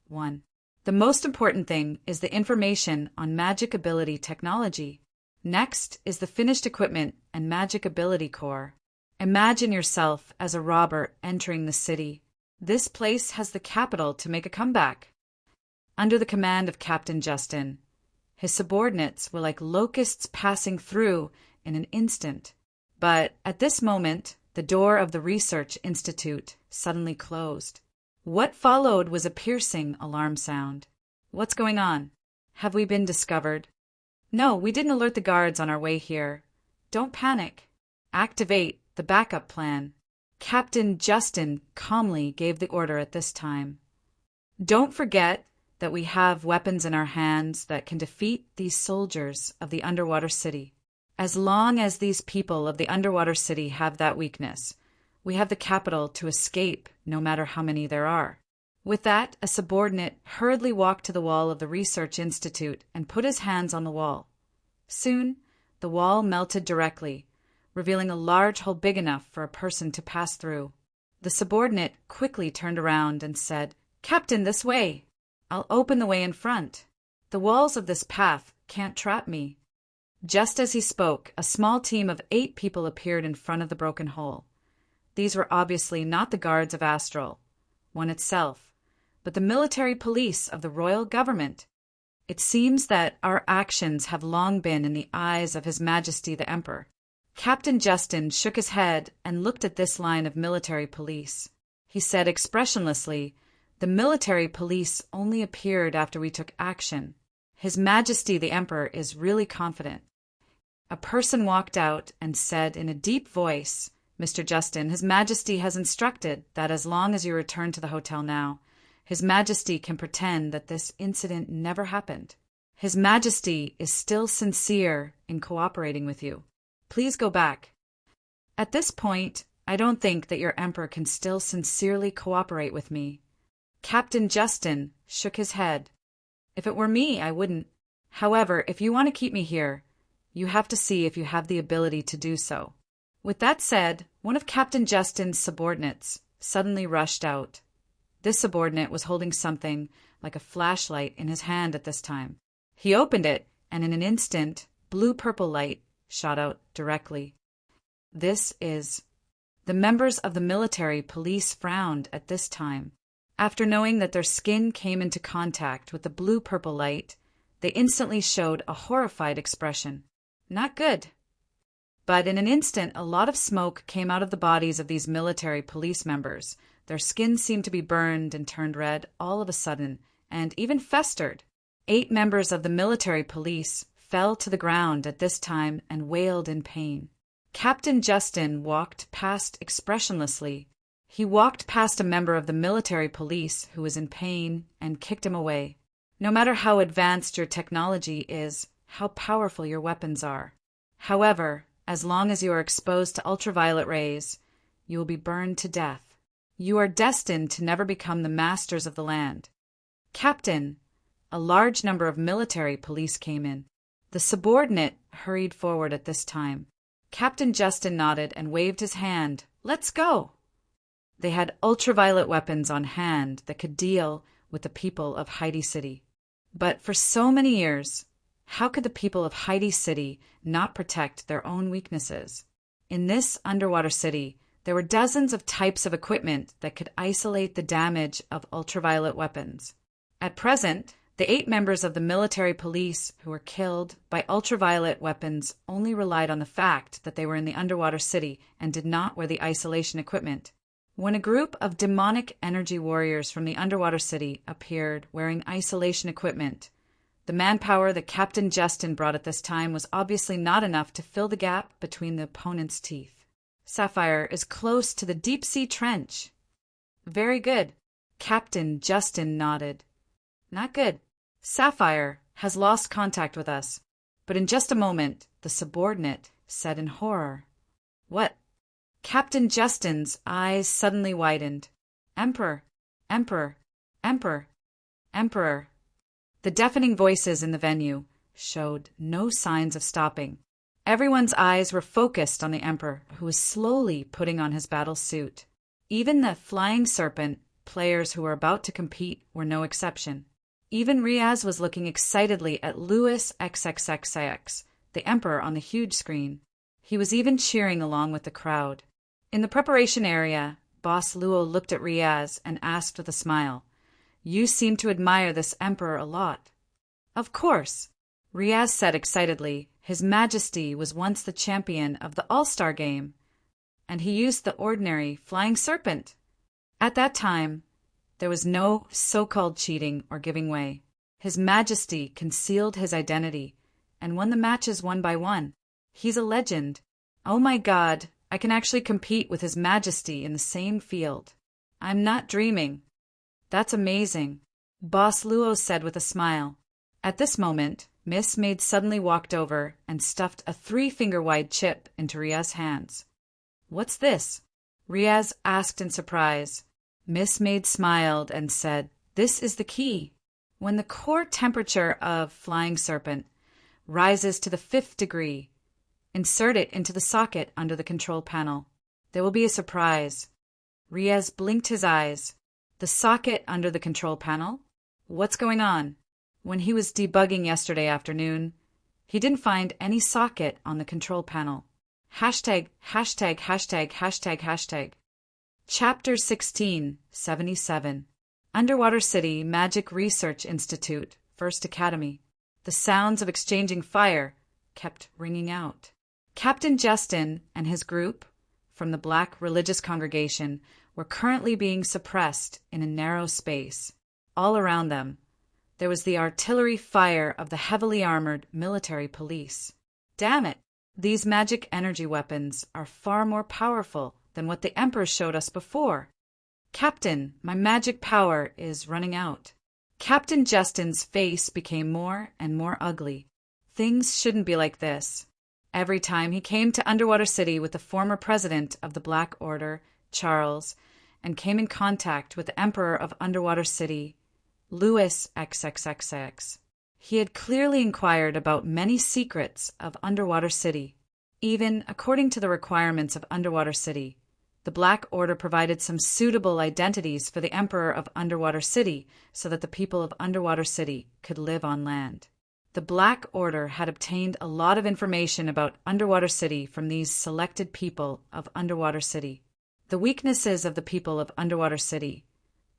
Speaker 1: 1. The most important thing is the information on magic ability technology. Next is the finished equipment and magic ability core. Imagine yourself as a robber entering the city. This place has the capital to make a comeback. Under the command of Captain Justin, his subordinates were like locusts passing through in an instant. But at this moment, the door of the Research Institute suddenly closed. What followed was a piercing alarm sound. What's going on? Have we been discovered? No, we didn't alert the guards on our way here. Don't panic. Activate the backup plan. Captain Justin calmly gave the order at this time. Don't forget that we have weapons in our hands that can defeat these soldiers of the underwater city. As long as these people of the underwater city have that weakness, we have the capital to escape no matter how many there are. With that, a subordinate hurriedly walked to the wall of the Research Institute and put his hands on the wall. Soon, the wall melted directly, revealing a large hole big enough for a person to pass through. The subordinate quickly turned around and said, "Captain, this way. I'll open the way in front. The walls of this path can't trap me." Just as he spoke, a small team of 8 people appeared in front of the broken hole. These were obviously not the guards of Astral, one itself, but the military police of the royal government. It seems that our actions have long been in the eyes of His Majesty the Emperor. Captain Justin shook his head and looked at this line of military police. He said expressionlessly, "The military police only appeared after we took action. His Majesty the Emperor is really confident." A person walked out and said in a deep voice, "Mr. Justin, His Majesty has instructed that as long as you return to the hotel now, His Majesty can pretend that this incident never happened. His Majesty is still sincere in cooperating with you. Please go back." At this point, I don't think that your Emperor can still sincerely cooperate with me. Captain Justin shook his head. "If it were me, I wouldn't. However, if you want to keep me here, you have to see if you have the ability to do so." With that said, one of Captain Justin's subordinates suddenly rushed out. This subordinate was holding something like a flashlight in his hand at this time. He opened it, and in an instant, blue-purple light shot out directly. This is... The members of the military police frowned at this time. After knowing that their skin came into contact with the blue-purple light, they instantly showed a horrified expression. Not good. But in an instant, a lot of smoke came out of the bodies of these military police members. Their skin seemed to be burned and turned red all of a sudden, and even festered. 8 members of the military police fell to the ground at this time and wailed in pain. Captain Justin walked past expressionlessly. He walked past a member of the military police who was in pain and kicked him away. No matter how advanced your technology is, how powerful your weapons are. However, as long as you are exposed to ultraviolet rays, you will be burned to death. You are destined to never become the masters of the land. Captain, a large number of military police came in. The subordinate hurried forward at this time. Captain Justin nodded and waved his hand. Let's go! They had ultraviolet weapons on hand that could deal with the people of Heidi City. But for so many years, how could the people of Heidi City not protect their own weaknesses? In this underwater city, there were dozens of types of equipment that could isolate the damage of ultraviolet weapons. At present, the 8 members of the military police who were killed by ultraviolet weapons only relied on the fact that they were in the underwater city and did not wear the isolation equipment. When a group of demonic energy warriors from the underwater city appeared wearing isolation equipment, the manpower that Captain Justin brought at this time was obviously not enough to fill the gap between the opponent's teeth. Sapphire is close to the deep-sea trench. Very good. Captain Justin nodded. Not good. Sapphire has lost contact with us. But in just a moment, the subordinate said in horror. What? Captain Justin's eyes suddenly widened. Emperor, Emperor, Emperor, Emperor. The deafening voices in the venue showed no signs of stopping. Everyone's eyes were focused on the Emperor, who was slowly putting on his battle suit. Even the Flying Serpent players who were about to compete were no exception. Even Riaz was looking excitedly at Louis XXXX, the Emperor, on the huge screen. He was even cheering along with the crowd. In the preparation area, Boss Luo looked at Riaz and asked with a smile, "You seem to admire this Emperor a lot." "Of course," Riaz said excitedly. His Majesty was once the champion of the All-Star game, and he used the ordinary Flying Serpent. At that time, there was no so-called cheating or giving way. His Majesty concealed his identity and won the matches one by one. He's a legend. Oh my God, I can actually compete with His Majesty in the same field. I'm not dreaming. That's amazing, Boss Luo said with a smile. At this moment, Miss Maid suddenly walked over and stuffed a 3-finger-wide chip into Riaz's hands. What's this? Riaz asked in surprise. Miss Maid smiled and said, This is the key. When the core temperature of Flying Serpent rises to the 5th degree, insert it into the socket under the control panel. There will be a surprise. Riaz blinked his eyes. The socket under the control panel? What's going on? When he was debugging yesterday afternoon, he didn't find any socket on the control panel. Hashtag, hashtag, hashtag, hashtag, hashtag. Chapter 16, 77. Underwater City Magic Research Institute, First Academy. The sounds of exchanging fire kept ringing out. Captain Justin and his group from the Black religious congregation were currently being suppressed in a narrow space. All around them, there was the artillery fire of the heavily armored military police. Damn it! These magic energy weapons are far more powerful than what the Emperor showed us before. Captain, my magic power is running out. Captain Justin's face became more and more ugly. Things shouldn't be like this. Every time he came to Underwater City with the former president of the Black Order, Charles, and came in contact with the Emperor of Underwater City, Louis XXXX, he had clearly inquired about many secrets of Underwater City. Even according to the requirements of Underwater City, The Black Order provided some suitable identities for the Emperor of Underwater City so that the people of Underwater City could live on land. The Black Order had obtained a lot of information about Underwater City from these selected people of Underwater City. The weaknesses of the people of Underwater City,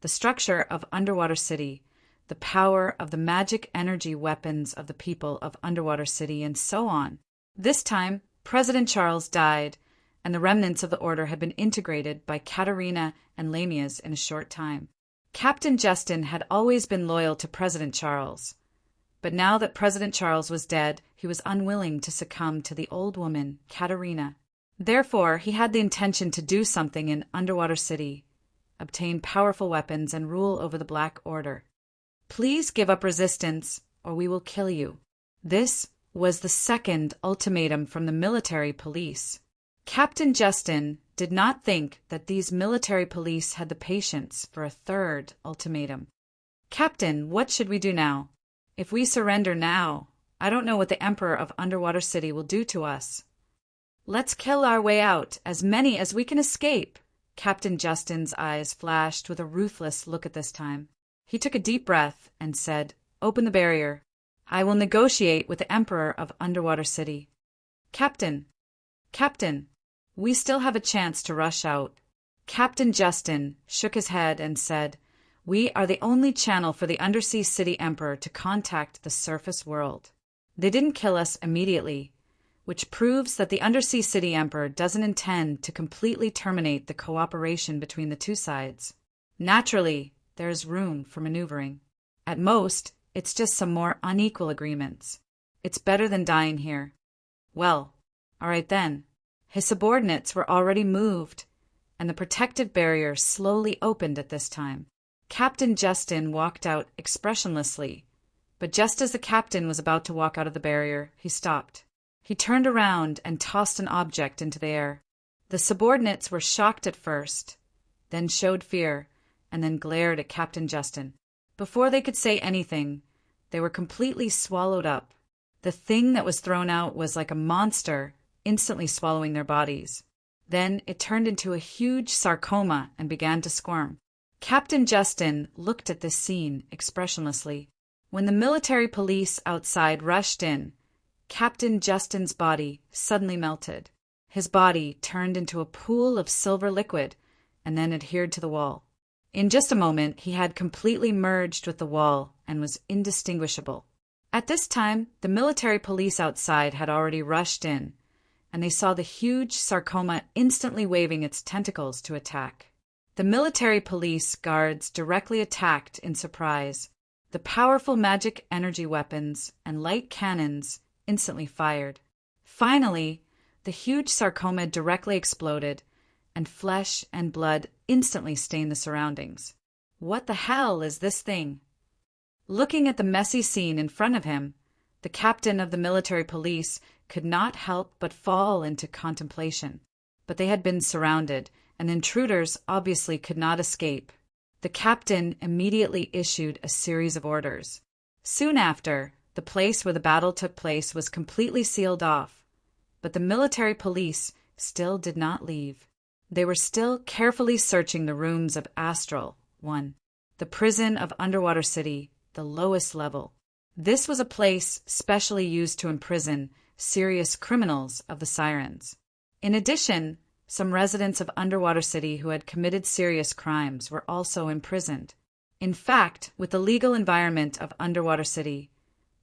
Speaker 1: the structure of Underwater City, the power of the magic energy weapons of the people of Underwater City, and so on. This time, President Charles died, and the remnants of the order had been integrated by Katerina and Lamias in a short time. Captain Justin had always been loyal to President Charles. But now that President Charles was dead, he was unwilling to succumb to the old woman, Katerina. Therefore, he had the intention to do something in Underwater City, obtain powerful weapons, and rule over the Black Order. Please give up resistance, or we will kill you. This was the second ultimatum from the military police. Captain Justin did not think that these military police had the patience for a third ultimatum. Captain, what should we do now? If we surrender now, I don't know what the Emperor of Underwater City will do to us. Let's kill our way out, as many as we can escape. Captain Justin's eyes flashed with a ruthless look at this time. He took a deep breath and said, "Open the barrier. I will negotiate with the Emperor of Underwater City." Captain, we still have a chance to rush out. Captain Justin shook his head and said, "We are the only channel for the Undersea City Emperor to contact the surface world. They didn't kill us immediately, which proves that the Undersea City Emperor doesn't intend to completely terminate the cooperation between the two sides. Naturally, there is room for maneuvering. At most, it's just some more unequal agreements. It's better than dying here." Well, all right then. His subordinates were already moved, and the protective barrier slowly opened at this time. Captain Justin walked out expressionlessly, but just as the captain was about to walk out of the barrier, he stopped. He turned around and tossed an object into the air. The subordinates were shocked at first, then showed fear, and then glared at Captain Justin. Before they could say anything, they were completely swallowed up. The thing that was thrown out was like a monster, instantly swallowing their bodies. Then it turned into a huge sarcoma and began to squirm. Captain Justin looked at this scene expressionlessly. When the military police outside rushed in, Captain Justin's body suddenly melted. His body turned into a pool of silver liquid and then adhered to the wall. In just a moment, he had completely merged with the wall and was indistinguishable. At this time, the military police outside had already rushed in, and they saw the huge sarcoma instantly waving its tentacles to attack. The military police guards directly attacked in surprise. The powerful magic energy weapons and light cannons instantly fired. Finally, the huge sarcoma directly exploded, and flesh and blood instantly stained the surroundings. What the hell is this thing? Looking at the messy scene in front of him, the captain of the military police could not help but fall into contemplation. But they had been surrounded, and intruders obviously could not escape. The captain immediately issued a series of orders. Soon after, the place where the battle took place was completely sealed off, but the military police still did not leave. They were still carefully searching the rooms of Astral 1, the prison of Underwater City, the lowest level. This was a place specially used to imprison serious criminals of the Sirens. In addition, some residents of Underwater City who had committed serious crimes were also imprisoned. In fact, with the legal environment of Underwater City,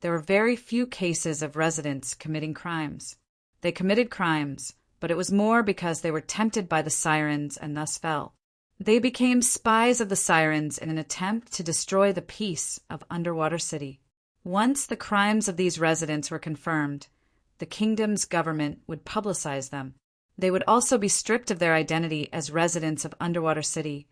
Speaker 1: there were very few cases of residents committing crimes. They committed crimes, but it was more because they were tempted by the Sirens and thus fell. They became spies of the Sirens in an attempt to destroy the peace of Underwater City. Once the crimes of these residents were confirmed, the kingdom's government would publicize them. They would also be stripped of their identity as residents of Underwater City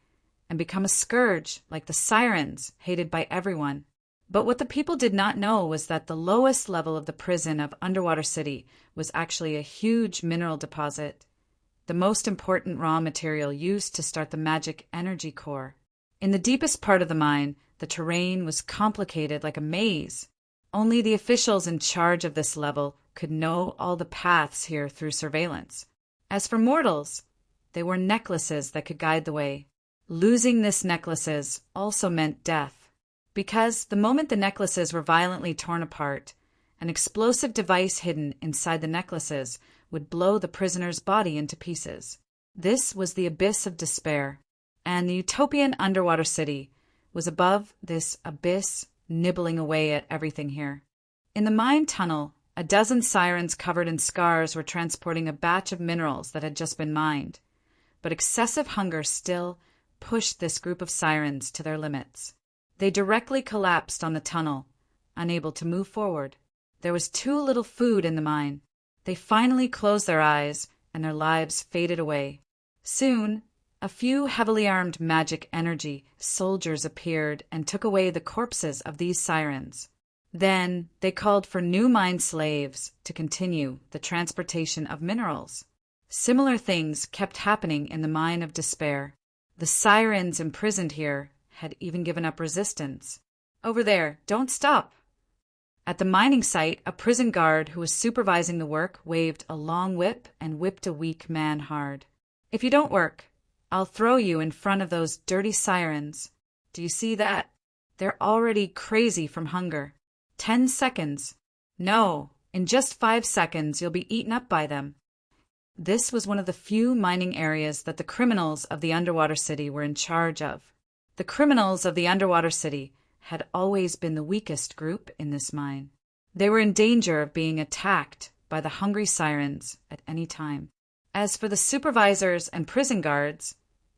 Speaker 1: and become a scourge like the Sirens, hated by everyone. But what the people did not know was that the lowest level of the prison of Underwater City was actually a huge mineral deposit, the most important raw material used to start the magic energy core. In the deepest part of the mine, the terrain was complicated like a maze. Only the officials in charge of this level could know all the paths here through surveillance. As for mortals, They were necklaces that could guide the way. Losing this necklaces also meant death, because the moment the necklaces were violently torn apart, an explosive device hidden inside the necklaces would blow the prisoner's body into pieces. This was the abyss of despair, and the utopian underwater city was above this abyss, nibbling away at everything here. In the mine tunnel, a dozen sirens covered in scars were transporting a batch of minerals that had just been mined, but excessive hunger still pushed this group of sirens to their limits. They directly collapsed on the tunnel, unable to move forward. There was too little food in the mine. They finally closed their eyes, and their lives faded away. Soon, a few heavily armed magic energy soldiers appeared and took away the corpses of these sirens. Then they called for new mine slaves to continue the transportation of minerals. Similar things kept happening in the mine of despair. The sirens imprisoned here had even given up resistance. "Over there, don't stop!" At the mining site, a prison guard who was supervising the work waved a long whip and whipped a weak man hard. "If you don't work, I'll throw you in front of those dirty sirens. Do you see that? They're already crazy from hunger. 10 seconds. No, in just 5 seconds you'll be eaten up by them." This was one of the few mining areas that the criminals of the underwater city were in charge of. The criminals of the underwater city had always been the weakest group in this mine. They were in danger of being attacked by the hungry sirens at any time. As for the supervisors and prison guards,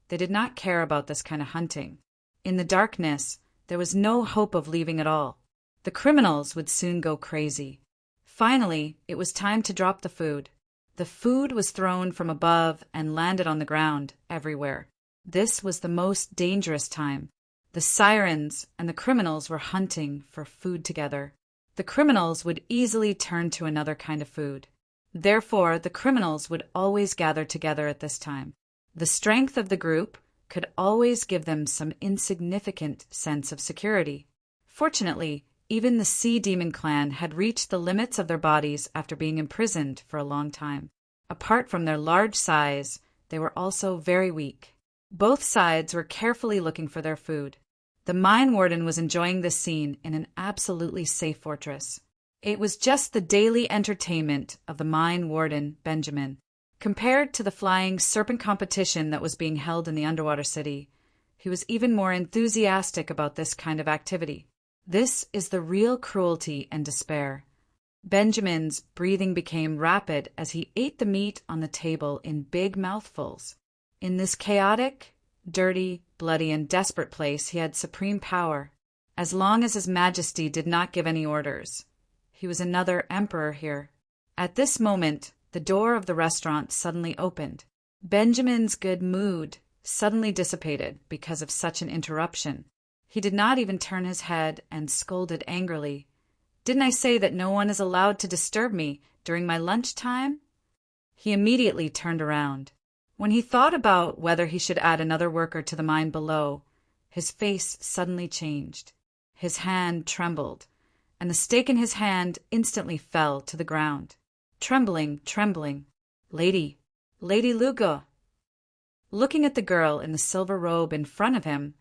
Speaker 1: they did not care about this kind of hunting. In the darkness, there was no hope of leaving at all. The criminals would soon go crazy. Finally, it was time to drop the food. The food was thrown from above and landed on the ground everywhere. This was the most dangerous time. The sirens and the criminals were hunting for food together. The criminals would easily turn to another kind of food. Therefore, the criminals would always gather together at this time. The strength of the group could always give them some insignificant sense of security. Fortunately, even the Sea Demon clan had reached the limits of their bodies after being imprisoned for a long time. Apart from their large size, they were also very weak. Both sides were carefully looking for their food. The mine warden was enjoying this scene in an absolutely safe fortress. It was just the daily entertainment of the mine warden, Benjamin. Compared to the flying serpent competition that was being held in the underwater city, he was even more enthusiastic about this kind of activity. This is the real cruelty and despair. Benjamin's breathing became rapid as he ate the meat on the table in big mouthfuls. In this chaotic, dirty, bloody, and desperate place, he had supreme power. As long as His Majesty did not give any orders, he was another emperor here. At this moment, the door of the restaurant suddenly opened. Benjamin's good mood suddenly dissipated because of such an interruption. He did not even turn his head and scolded angrily. "Didn't I say that no one is allowed to disturb me during my lunch time?" He immediately turned around. When he thought about whether he should add another worker to the mine below, his face suddenly changed. His hand trembled, and the steak in his hand instantly fell to the ground. Trembling, Lady Lugo. Looking at the girl in the silver robe in front of him,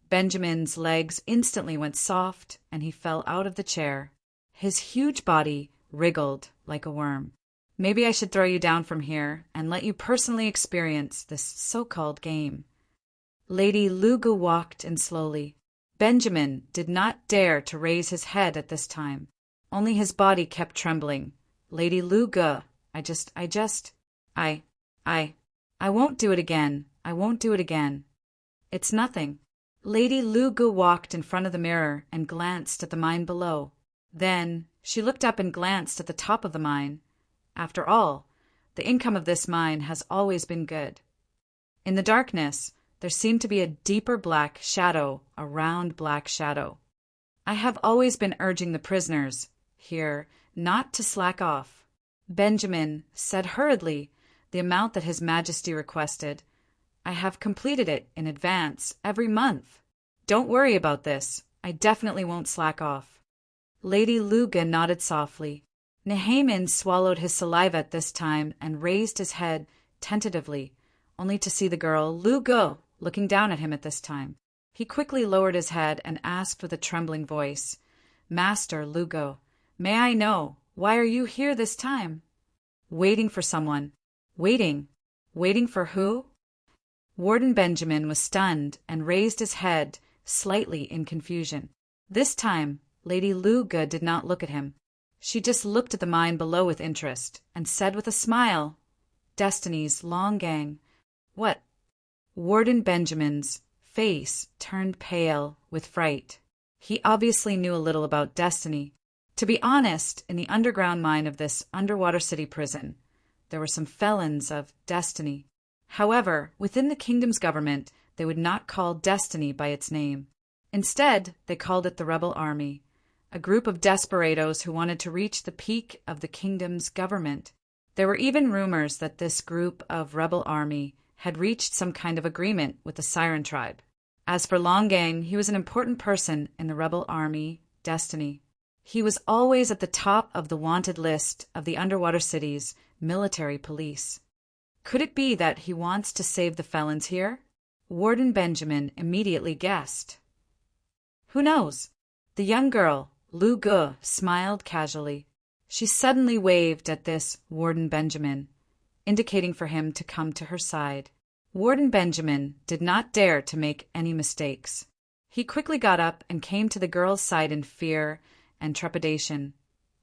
Speaker 1: Benjamin's legs instantly went soft and he fell out of the chair. His huge body wriggled like a worm. "Maybe I should throw you down from here and let you personally experience this so-called game." Lady Lugo walked in slowly. Benjamin did not dare to raise his head at this time. Only his body kept trembling. "Lady Lugo, I won't do it again. I won't do it again. It's nothing." Lady Lugo walked in front of the mirror and glanced at the mine below. Then she looked up and glanced at the top of the mine. After all, the income of this mine has always been good. In the darkness, there seemed to be a deeper black shadow, a round black shadow. "I have always been urging the prisoners here not to slack off." Benjamin said hurriedly the amount that His Majesty requested. "I have completed it in advance every month. Don't worry about this. I definitely won't slack off." Lady Luga nodded softly. Nehamin swallowed his saliva at this time and raised his head tentatively, only to see the girl Lu Ge looking down at him at this time. He quickly lowered his head and asked with a trembling voice, "Master Lu Ge, may I know, why are you here this time?" "Waiting for someone." "Waiting? Waiting for who?" Warden Benjamin was stunned and raised his head slightly in confusion. This time, Lady Lu Ge did not look at him. She just looked at the mine below with interest and said with a smile, "Destiny's long gang." "What?" Warden Benjamin's face turned pale with fright. He obviously knew a little about Destiny. To be honest, in the underground mine of this underwater city prison, there were some felons of Destiny. However, within the kingdom's government, they would not call Destiny by its name. Instead, they called it the Rebel Army, a group of desperados who wanted to reach the peak of the kingdom's government. There were even rumors that this group of Rebel Army had reached some kind of agreement with the Siren tribe. As for Longang, he was an important person in the Rebel Army, Destiny. He was always at the top of the wanted list of the underwater city's military police. Could it be that he wants to save the felons here? Warden Benjamin immediately guessed. Who knows? The young girl, Lu Ge, smiled casually. She suddenly waved at this Warden Benjamin, indicating for him to come to her side. Warden Benjamin did not dare to make any mistakes. He quickly got up and came to the girl's side in fear and trepidation.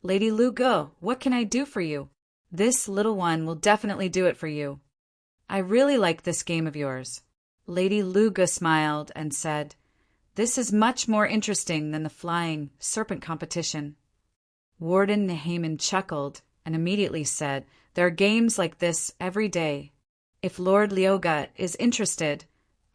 Speaker 1: "Lady Lu Ge, what can I do for you? This little one will definitely do it for you. I really like this game of yours." Lady Lu Ge smiled and said, "This is much more interesting than the flying serpent competition." Warden Nehaman chuckled and immediately said, "There are games like this every day. If Lord Lyoga is interested,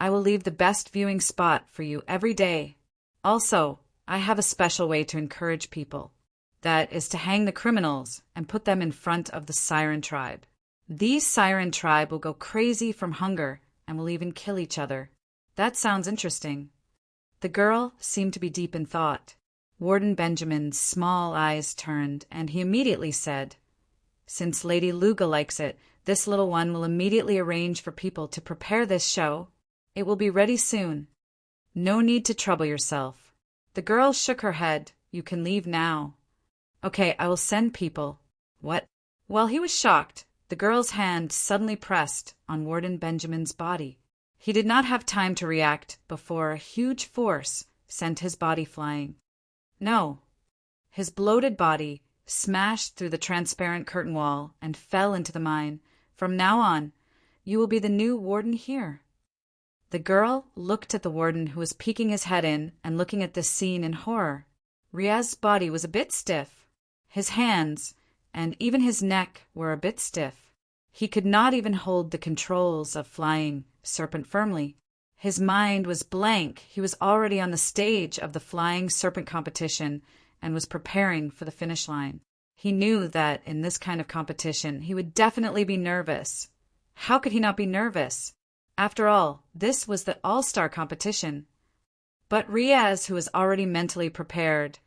Speaker 1: I will leave the best viewing spot for you every day. Also, I have a special way to encourage people. That is to hang the criminals and put them in front of the Siren tribe. These Siren tribe will go crazy from hunger and will even kill each other." "That sounds interesting." The girl seemed to be deep in thought. Warden Benjamin's small eyes turned, and he immediately said, "Since Lady Lu Ge likes it, this little one will immediately arrange for people to prepare this show. It will be ready soon. No need to trouble yourself." The girl shook her head. "You can leave now." "Okay, I will send people." "What?" While he was shocked, the girl's hand suddenly pressed on Warden Benjamin's body. He did not have time to react before a huge force sent his body flying. No. His bloated body smashed through the transparent curtain wall and fell into the mine. "From now on, you will be the new warden here." The girl looked at the warden, who was peeking his head in and looking at this scene in horror. Riaz's body was a bit stiff. His hands and even his neck were a bit stiff. He could not even hold the controls of flying serpent firmly. His mind was blank. He was already on the stage of the flying serpent competition and was preparing for the finish line. He knew that in this kind of competition he would definitely be nervous. How could he not be nervous? After all, this was the all-star competition. But Riaz, who was already mentally prepared,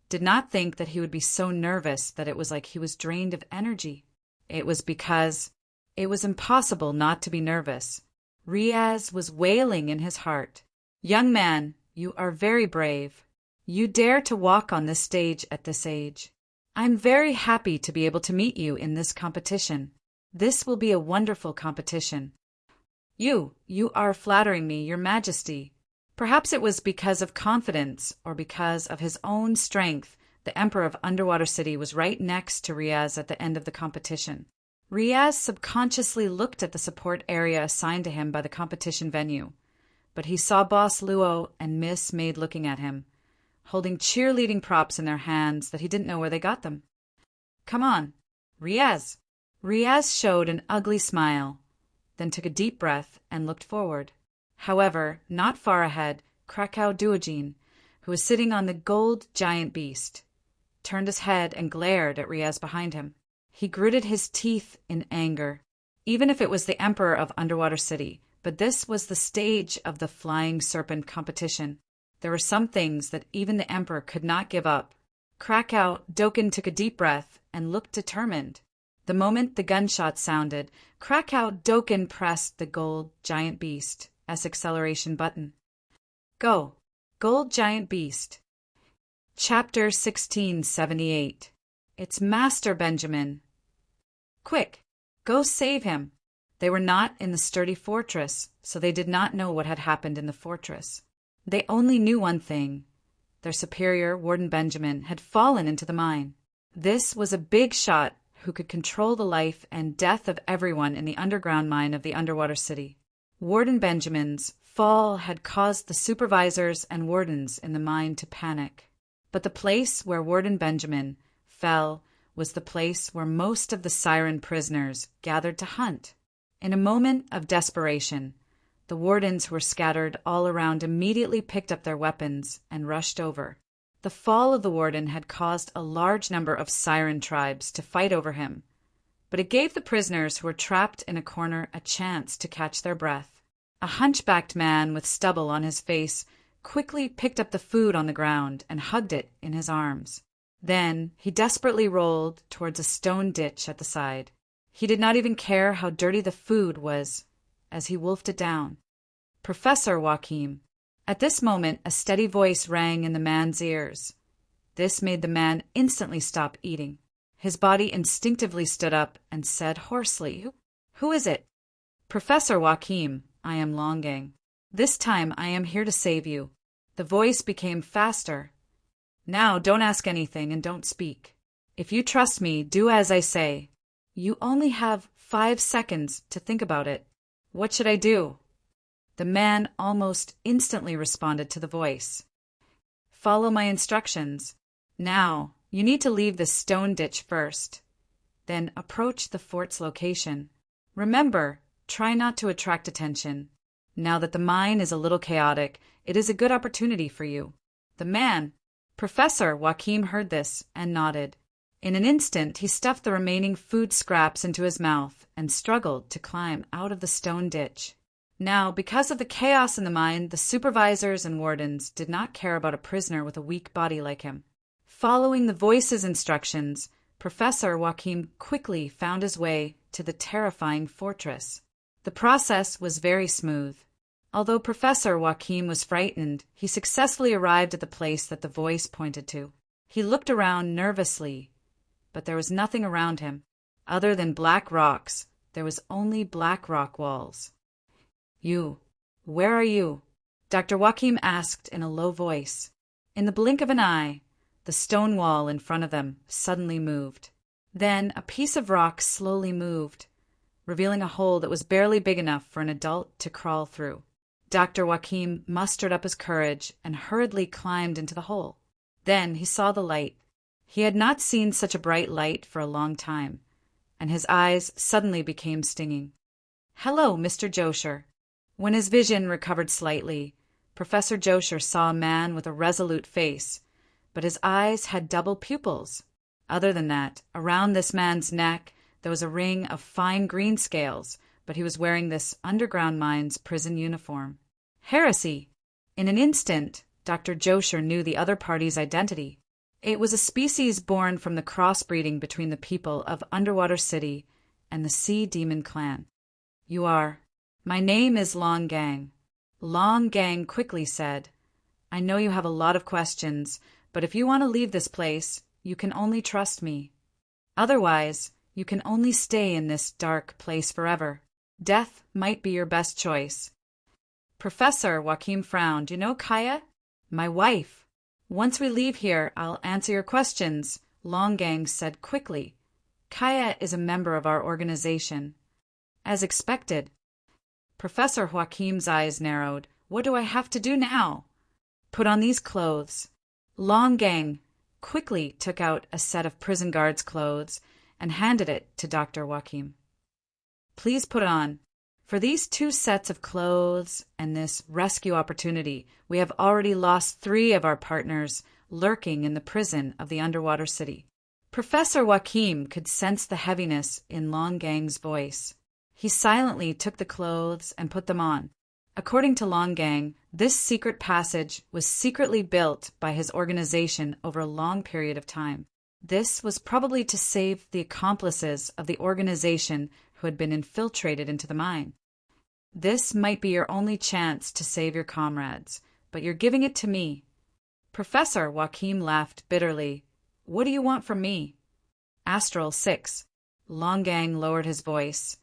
Speaker 1: did not think that he would be so nervous that it was like he was drained of energy. It was because it was impossible not to be nervous. Riaz was wailing in his heart. "Young man, you are very brave. You dare to walk on this stage at this age. I'm very happy to be able to meet you in this competition. This will be a wonderful competition." You are flattering me, Your Majesty." Perhaps it was because of confidence or because of his own strength. The Emperor of Underwater City was right next to Riaz at the end of the competition. Riaz subconsciously looked at the support area assigned to him by the competition venue, but he saw Boss Luo and Miss Maid looking at him, holding cheerleading props in their hands that he didn't know where they got them. "Come on, Riaz." Riaz showed an ugly smile, then took a deep breath and looked forward. However, not far ahead, Krakow Duogene, who was sitting on the gold giant beast, turned his head and glared at Riaz behind him. He gritted his teeth in anger. Even if it was the Emperor of Underwater City, but this was the stage of the flying serpent competition. There were some things that even the Emperor could not give up. Krakow Duogene took a deep breath and looked determined. The The moment the gunshot sounded, Krakow Dokin pressed the gold giant beast S acceleration button. Go, gold giant beast. Chapter 1678. It's Master Benjamin. Quick, go save him. They were not in the sturdy fortress, so they did not know what had happened in the fortress. They only knew one thing. Their superior, Warden Benjamin, had fallen into the mine. This was a big shot who could control the life and death of everyone in the underground mine of the underwater city. Warden Benjamin's fall had caused the supervisors and wardens in the mine to panic. But the place where Warden Benjamin fell was the place where most of the siren prisoners gathered to hunt. In a moment of desperation, the wardens who were scattered all around immediately picked up their weapons and rushed over. The fall of the warden had caused a large number of siren tribes to fight over him, but it gave the prisoners who were trapped in a corner a chance to catch their breath. A hunchbacked man with stubble on his face quickly picked up the food on the ground and hugged it in his arms. Then he desperately rolled towards a stone ditch at the side. He did not even care how dirty the food was as he wolfed it down. Professor Joachim. At this moment, a steady voice rang in the man's ears. This made the man instantly stop eating. His body instinctively stood up and said hoarsely, Who is it? Professor Joachim, I am Longang. This time I am here to save you. The voice became faster. Now don't ask anything and don't speak. If you trust me, do as I say. You only have 5 seconds to think about it. What should I do? The man almost instantly responded to the voice. Follow my instructions. Now, you need to leave the stone ditch first. Then approach the fort's location. Remember, try not to attract attention. Now that the mine is a little chaotic, it is a good opportunity for you. The man, Professor Joachim, heard this and nodded. In an instant, he stuffed the remaining food scraps into his mouth and struggled to climb out of the stone ditch. Now, because of the chaos in the mine, the supervisors and wardens did not care about a prisoner with a weak body like him. Following the voice's instructions, Professor Joachim quickly found his way to the terrifying fortress. The process was very smooth. Although Professor Joachim was frightened, he successfully arrived at the place that the voice pointed to. He looked around nervously, but there was nothing around him. Other than black rocks, there was only black rock walls. Where are you? Dr. Joachim asked in a low voice. In the blink of an eye, the stone wall in front of them suddenly moved. Then a piece of rock slowly moved, revealing a hole that was barely big enough for an adult to crawl through. Dr. Joachim mustered up his courage and hurriedly climbed into the hole. Then he saw the light. He had not seen such a bright light for a long time, and his eyes suddenly became stinging. Hello, Mr. Josher. When his vision recovered slightly, Professor Josher saw a man with a resolute face, but his eyes had double pupils. Other than that, around this man's neck there was a ring of fine green scales, but he was wearing this underground mine's prison uniform. Heresy! In an instant, Dr. Josher knew the other party's identity. It was a species born from the crossbreeding between the people of Underwater City and the Sea Demon clan. You are... My name is Longang. Longang quickly said, I know you have a lot of questions, but if you want to leave this place, you can only trust me. Otherwise, you can only stay in this dark place forever. Death might be your best choice. Professor Joachim frowned. You know Kaya? My wife. Once we leave here, I'll answer your questions, Longang said quickly. Kaya is a member of our organization. As expected. Professor Joachim's eyes narrowed. What do I have to do now? Put on these clothes. Longang quickly took out a set of prison guard's clothes and handed it to Dr. Joachim. Please put on. For these 2 sets of clothes and this rescue opportunity, we have already lost 3 of our partners lurking in the prison of the underwater city. Professor Joachim could sense the heaviness in Longang's voice. He silently took the clothes and put them on. According to Longang, this secret passage was secretly built by his organization over a long period of time. This was probably to save the accomplices of the organization who had been infiltrated into the mine. This might be your only chance to save your comrades, but you're giving it to me. Professor Joachim laughed bitterly. What do you want from me? Astral 6. Longang lowered his voice.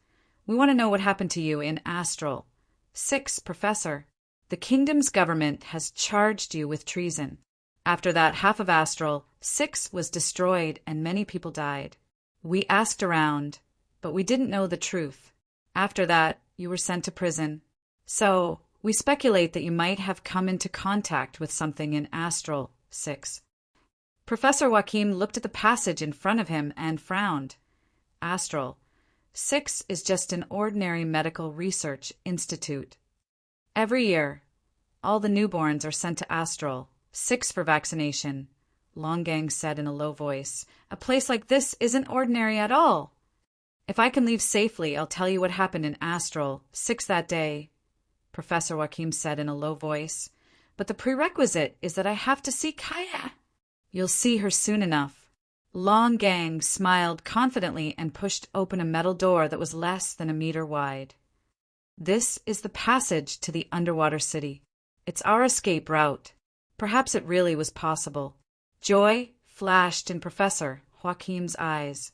Speaker 1: We want to know what happened to you in Astral 6, Professor. The kingdom's government has charged you with treason. After that, half of Astral 6 was destroyed and many people died. We asked around, but we didn't know the truth. After that, you were sent to prison. So, we speculate that you might have come into contact with something in Astral 6. Professor Joachim looked at the passage in front of him and frowned. Astral 6 is just an ordinary medical research institute. Every year, all the newborns are sent to Astral 6 for vaccination, Longang said in a low voice. A place like this isn't ordinary at all. If I can leave safely, I'll tell you what happened in Astral 6 that day, Professor Joachim said in a low voice. But the prerequisite is that I have to see Kaya. You'll see her soon enough. Longang smiled confidently and pushed open a metal door that was less than a meter wide. This is the passage to the underwater city. It's our escape route. Perhaps it really was possible. Joy flashed in Professor Joachim's eyes.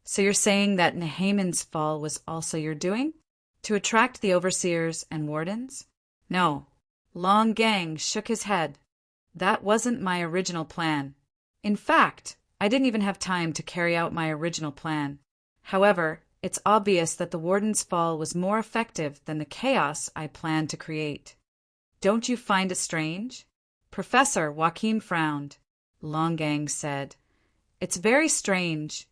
Speaker 1: So you're saying that Nehaman's fall was also your doing? To attract the overseers and wardens? No. Longang shook his head. That wasn't my original plan. In fact, I didn't even have time to carry out my original plan. However, it's obvious that the warden's fall was more effective than the chaos I planned to create. Don't you find it strange? Professor Joachim frowned. Longang said, It's very strange.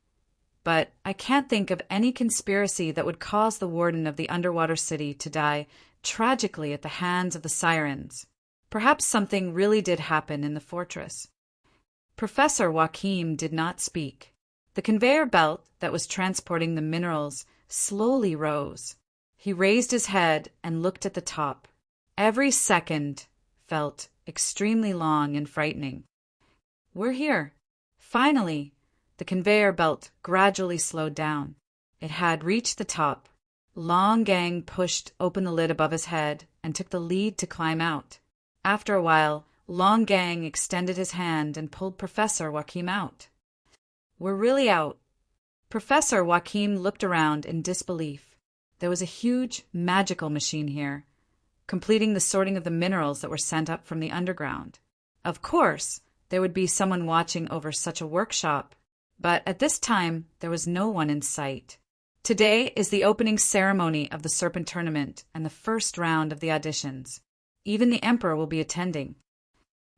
Speaker 1: But I can't think of any conspiracy that would cause the warden of the underwater city to die tragically at the hands of the sirens. Perhaps something really did happen in the fortress. Professor Joachim did not speak. The conveyor belt that was transporting the minerals slowly rose. He raised his head and looked at the top. Every second felt extremely long and frightening. We're here. Finally, the conveyor belt gradually slowed down. It had reached the top. Longang pushed open the lid above his head and took the lead to climb out. After a while, Longang extended his hand and pulled Professor Joachim out. We're really out. Professor Joachim looked around in disbelief. There was a huge magical machine here, completing the sorting of the minerals that were sent up from the underground. Of course, there would be someone watching over such a workshop, but at this time there was no one in sight. Today is the opening ceremony of the Serpent Tournament and the first round of the auditions. Even the Emperor will be attending.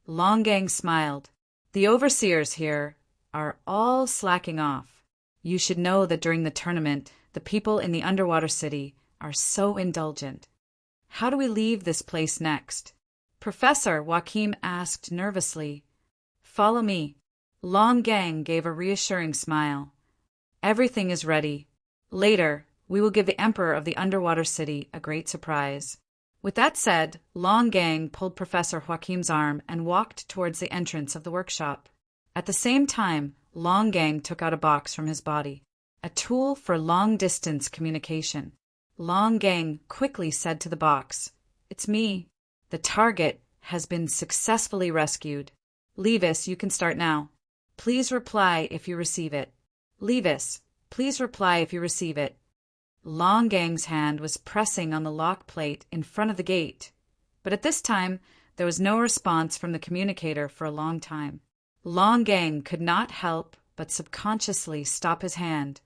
Speaker 1: Longang smiled. The overseers here are all slacking off. You should know that during the tournament, the people in the underwater city are so indulgent. How do we leave this place next? Professor Joachim asked nervously. Follow me. Longang gave a reassuring smile. Everything is ready. Later, we will give the Emperor of the underwater city a great surprise. With that said, Longang pulled Professor Joachim's arm and walked towards the entrance of the workshop. At the same time, Longang took out a box from his body, a tool for long-distance communication. Longang quickly said to the box, It's me. The target has been successfully rescued. Levis, you can start now. Please reply if you receive it. Levis, please reply if you receive it. Longang's hand was pressing on the lock plate in front of the gate, but at this time there was no response from the communicator for a long time. Longang could not help but subconsciously stop his hand.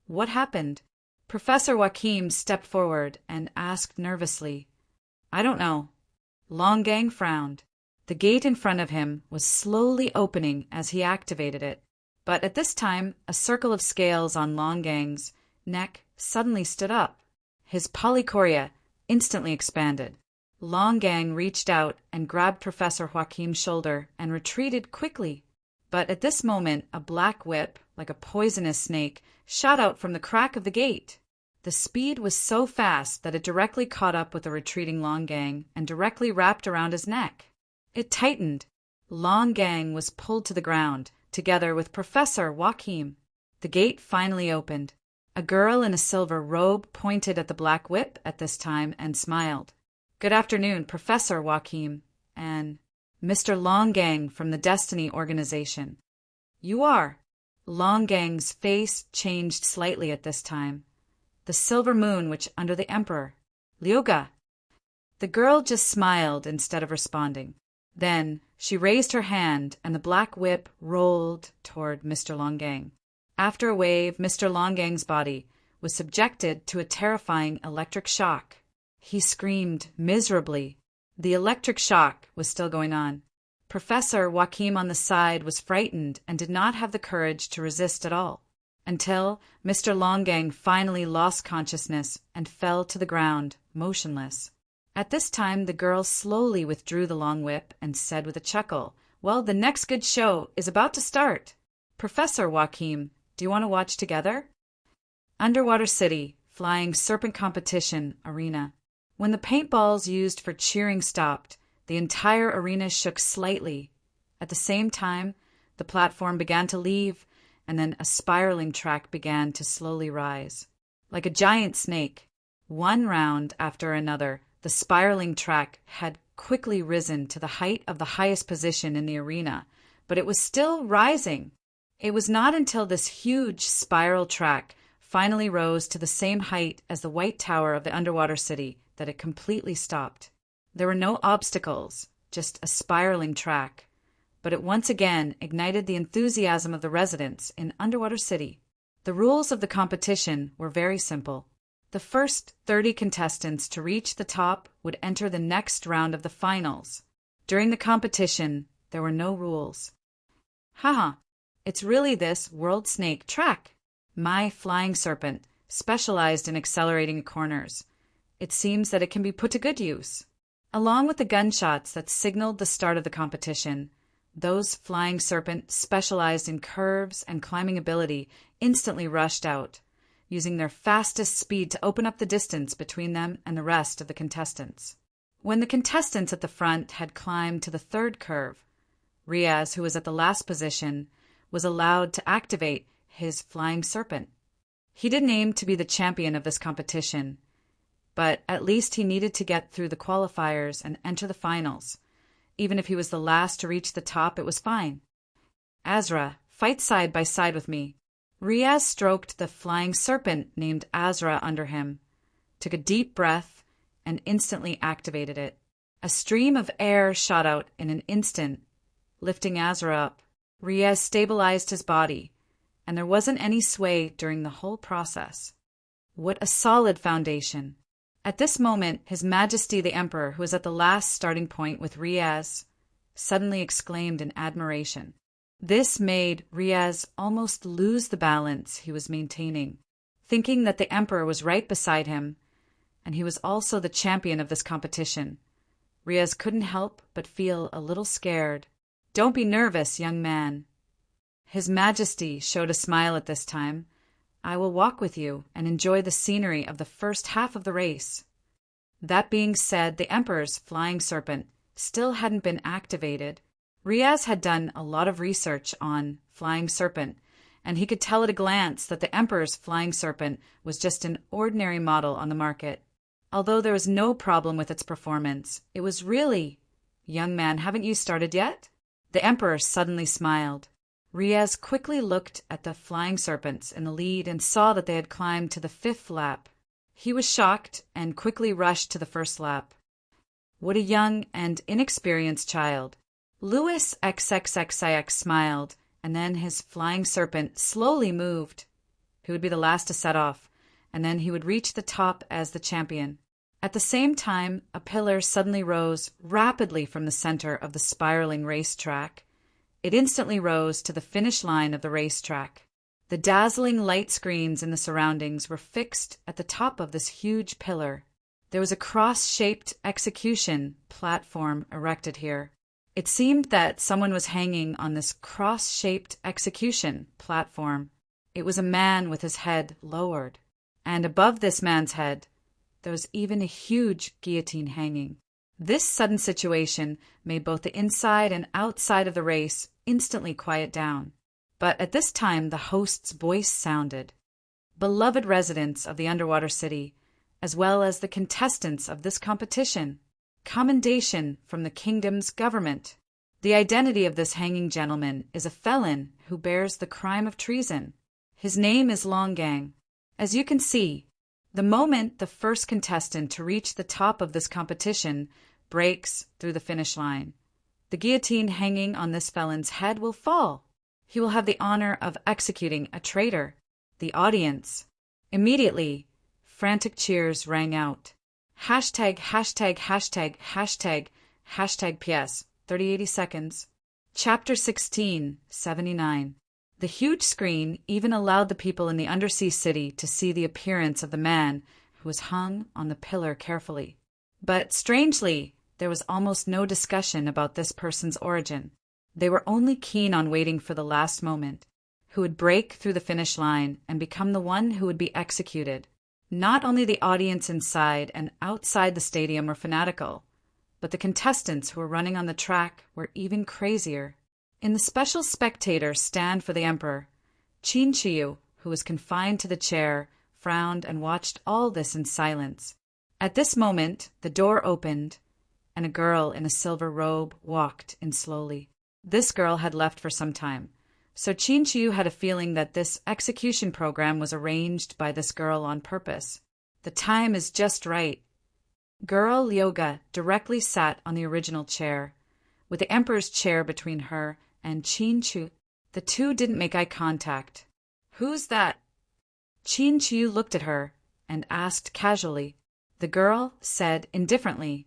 Speaker 1: What happened? Professor Joachim stepped forward and asked nervously. I don't know. Longang frowned. The gate in front of him was slowly opening as he activated it, but at this time a circle of scales on Longang's neck suddenly stood up. His polychoria instantly expanded. Longang reached out and grabbed Professor Joachim's shoulder and retreated quickly. But at this moment, a black whip, like a poisonous snake, shot out from the crack of the gate. The speed was so fast that it directly caught up with the retreating Longang and directly wrapped around his neck. It tightened. Longang was pulled to the ground, together with Professor Joachim. The gate finally opened. A girl in a silver robe pointed at the black whip at this time and smiled. "Good afternoon, Professor Joachim, and Mr. Longgang from the Destiny Organization." "You are." Longgang's face changed slightly at this time. "The silver moon which under the Emperor. Liuga." The girl just smiled instead of responding. Then she raised her hand and the black whip rolled toward Mr. Longgang. After a wave, Mr. Longgang's body was subjected to a terrifying electric shock. He screamed miserably. The electric shock was still going on. Professor Joachim on the side was frightened and did not have the courage to resist at all, until Mr. Longgang finally lost consciousness and fell to the ground, motionless. At this time, the girl slowly withdrew the long whip and said with a chuckle, "Well, the next good show is about to start. Professor Joachim, do you want to watch together?" Underwater City, Flying Serpent Competition Arena. When the paintballs used for cheering stopped, the entire arena shook slightly. At the same time, the platform began to leave, and then a spiraling track began to slowly rise. Like a giant snake, one round after another, the spiraling track had quickly risen to the height of the highest position in the arena, but it was still rising. It was not until this huge spiral track finally rose to the same height as the White Tower of the underwater city that it completely stopped. There were no obstacles, just a spiraling track, but it once again ignited the enthusiasm of the residents in Underwater City. The rules of the competition were very simple. The first 30 contestants to reach the top would enter the next round of the finals. During the competition, there were no rules. Haha, it's really this World Snake track. My flying serpent, specialized in accelerating corners. It seems that it can be put to good use. Along with the gunshots that signaled the start of the competition, those flying serpent specialized in curves and climbing ability instantly rushed out, using their fastest speed to open up the distance between them and the rest of the contestants. When the contestants at the front had climbed to the third curve, Riaz, who was at the last position, was allowed to activate his flying serpent. He didn't aim to be the champion of this competition, but at least he needed to get through the qualifiers and enter the finals. Even if he was the last to reach the top, it was fine. "Azra, fight side by side with me." Riaz stroked the flying serpent named Azra under him, took a deep breath, and instantly activated it. A stream of air shot out in an instant, lifting Azra up. Riaz stabilized his body, and there wasn't any sway during the whole process. What a solid foundation! At this moment, His Majesty the Emperor, who was at the last starting point with Riaz, suddenly exclaimed in admiration. This made Riaz almost lose the balance he was maintaining, thinking that the Emperor was right beside him, and he was also the champion of this competition. Riaz couldn't help but feel a little scared. "Don't be nervous, young man." His Majesty showed a smile at this time. "I will walk with you and enjoy the scenery of the first half of the race." That being said, the Emperor's flying serpent still hadn't been activated. Riaz had done a lot of research on flying serpent, and he could tell at a glance that the Emperor's flying serpent was just an ordinary model on the market. Although there was no problem with its performance, it was really, "Young man, haven't you started yet?" The Emperor suddenly smiled. Riaz quickly looked at the flying serpents in the lead and saw that they had climbed to the 5th lap. He was shocked and quickly rushed to the 1st lap. What a young and inexperienced child. Louis XXXIX smiled, and then his flying serpent slowly moved. He would be the last to set off, and then he would reach the top as the champion. At the same time, a pillar suddenly rose rapidly from the center of the spiraling racetrack. It instantly rose to the finish line of the racetrack. The dazzling light screens in the surroundings were fixed at the top of this huge pillar. There was a cross-shaped execution platform erected here. It seemed that someone was hanging on this cross-shaped execution platform. It was a man with his head lowered, and above this man's head, there was even a huge guillotine hanging. This sudden situation made both the inside and outside of the race instantly quiet down. But at this time the host's voice sounded. Beloved residents of the underwater city, as well as the contestants of this competition, commendation from the kingdom's government. The identity of this hanging gentleman is a felon who bears the crime of treason. His name is Longang. As you can see, the moment the first contestant to reach the top of this competition breaks through the finish line, the guillotine hanging on this felon's head will fall. He will have the honor of executing a traitor. The audience. Immediately, frantic cheers rang out. Hashtag, hashtag, hashtag, hashtag, hashtag PS, 3080 seconds. Chapter 16, 79. The huge screen even allowed the people in the undersea city to see the appearance of the man who was hung on the pillar carefully. But strangely, there was almost no discussion about this person's origin. They were only keen on waiting for the last moment, who would break through the finish line and become the one who would be executed. Not only the audience inside and outside the stadium were fanatical, but the contestants who were running on the track were even crazier. In the special spectator stand for the emperor, Qin Shiyu, who was confined to the chair, frowned and watched all this in silence. At this moment, the door opened, and a girl in a silver robe walked in slowly. This girl had left for some time, so Qin Shiyu had a feeling that this execution program was arranged by this girl on purpose. The time is just right. Girl Lyoga directly sat on the original chair, with the emperor's chair between her and Qin Shiyu. The two didn't make eye contact. "Who's that?" Qin Shiyu looked at her and asked casually. The girl said indifferently,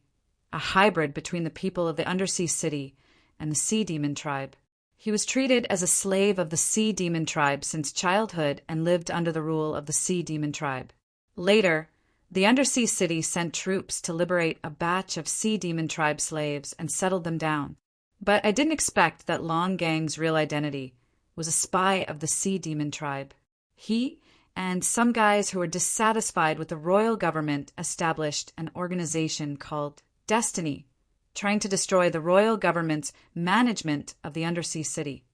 Speaker 1: a hybrid between the people of the undersea city and the sea demon tribe. He was treated as a slave of the sea demon tribe since childhood and lived under the rule of the sea demon tribe. Later, the undersea city sent troops to liberate a batch of sea demon tribe slaves and settled them down. But I didn't expect that Longgang's real identity was a spy of the sea demon tribe. He and some guys who were dissatisfied with the royal government established an organization called Destiny, trying to destroy the royal government's management of the undersea city.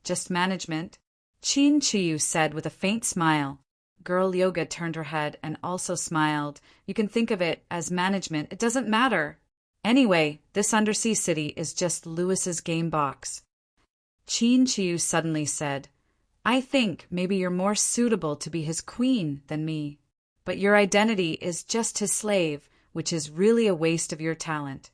Speaker 1: "Just management," Qin Shiyu said with a faint smile. Girl Yoga turned her head and also smiled. "You can think of it as management. It doesn't matter. Anyway, this undersea city is just Lewis's game box." Qin Shiyu suddenly said, "I think maybe you're more suitable to be his queen than me. But your identity is just his slave, which is really a waste of your talent."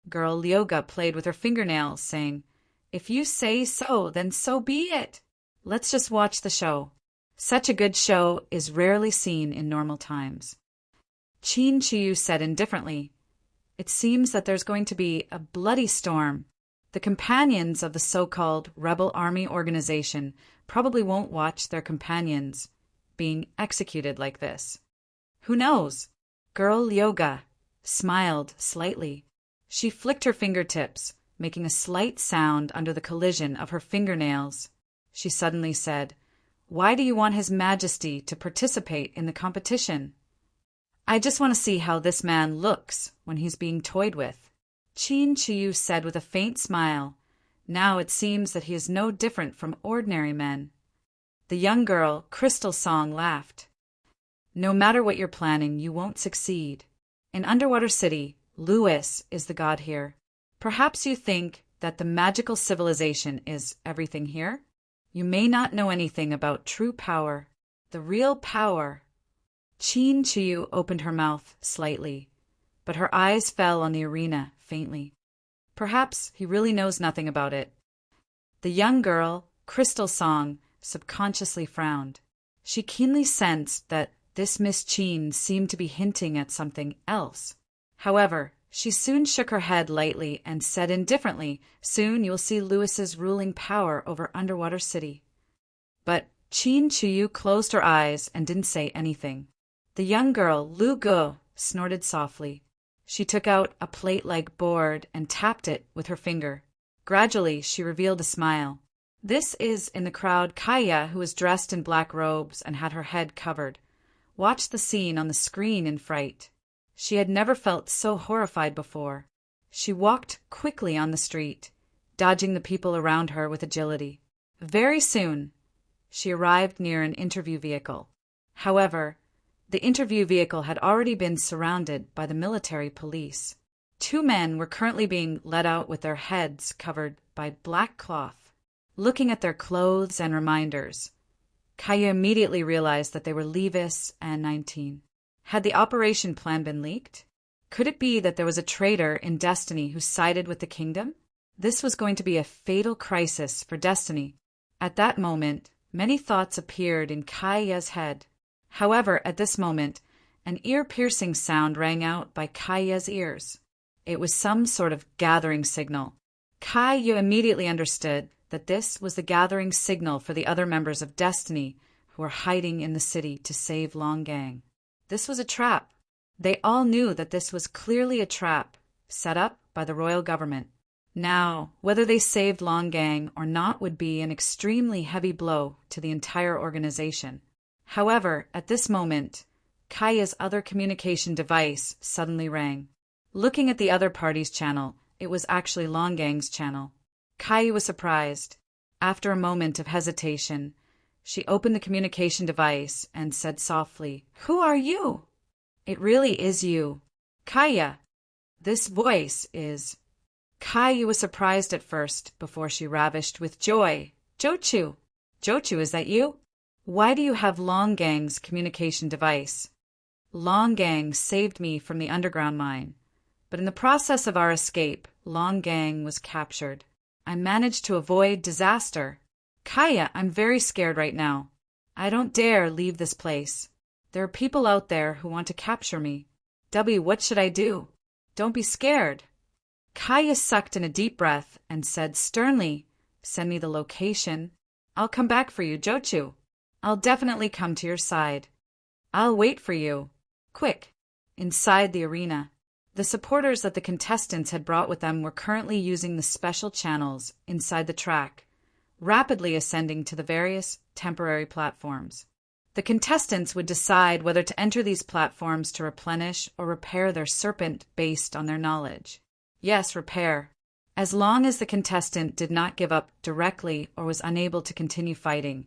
Speaker 1: Girl Lyoga played with her fingernails, saying, "If you say so, then so be it. Let's just watch the show. Such a good show is rarely seen in normal times." Qin Shiyu said indifferently, "It seems that there's going to be a bloody storm. The companions of the so-called rebel army organization probably won't watch their companions being executed like this." "Who knows?" Girl Lyoga smiled slightly. She flicked her fingertips, making a slight sound under the collision of her fingernails. She suddenly said, "Why do you want His Majesty to participate in the competition?" "I just want to see how this man looks when he's being toyed with," Qin Shiyu said with a faint smile. "Now it seems that he is no different from ordinary men." The young girl, Crystal Song, laughed. "No matter what you're planning, you won't succeed. In Underwater City, Lewis is the god here. Perhaps you think that the magical civilization is everything here? You may not know anything about true power, the real power." Qin Shiyu opened her mouth slightly, but her eyes fell on the arena faintly. Perhaps he really knows nothing about it. The young girl, Crystal Song, subconsciously frowned. She keenly sensed that this Miss Qin seemed to be hinting at something else. However, she soon shook her head lightly and said indifferently, "Soon you'll see Lewis's ruling power over Underwater City." But Qin Shiyu closed her eyes and didn't say anything. The young girl, Lu Go, snorted softly. She took out a plate-like board and tapped it with her finger. Gradually, she revealed a smile. This is in the crowd Kaya, who was dressed in black robes and had her head covered. Watched the scene on the screen in fright. She had never felt so horrified before. She walked quickly on the street, dodging the people around her with agility. Very soon, she arrived near an interview vehicle. However, the interview vehicle had already been surrounded by the military police. Two men were currently being led out with their heads covered by black cloth. Looking at their clothes and reminders, Kaya immediately realized that they were Levis and 19. Had the operation plan been leaked? Could it be that there was a traitor in Destiny who sided with the kingdom? This was going to be a fatal crisis for Destiny. At that moment, many thoughts appeared in Kaya's head. However, at this moment, an ear-piercing sound rang out by Kaya's ears. It was some sort of gathering signal. Kaya immediately understood that this was the gathering signal for the other members of Destiny who were hiding in the city to save Longang. This was a trap. They all knew that this was clearly a trap set up by the royal government. Now, whether they saved Longang or not would be an extremely heavy blow to the entire organization. However, at this moment, Kaya's other communication device suddenly rang. Looking at the other party's channel, it was actually Longang's channel. Kaya was surprised. After a moment of hesitation, she opened the communication device and said softly, "Who are you?" "It really is you. Kaya. This voice is..." Kaya was surprised at first before she ravished with joy. "Jochu! Jochu, is that you? Why do you have Longang's communication device?" "Longang saved me from the underground mine, but in the process of our escape, Longang was captured. I managed to avoid disaster. Kaya, I'm very scared right now. I don't dare leave this place. There are people out there who want to capture me. W, what should I do? Don't be scared." Kaya sucked in a deep breath and said sternly, "Send me the location. I'll come back for you, Jochu. I'll definitely come to your side. I'll wait for you. Quick." Inside the arena, the supporters that the contestants had brought with them were currently using the special channels inside the track, rapidly ascending to the various temporary platforms. The contestants would decide whether to enter these platforms to replenish or repair their serpent based on their knowledge. Yes, repair. As long as the contestant did not give up directly or was unable to continue fighting,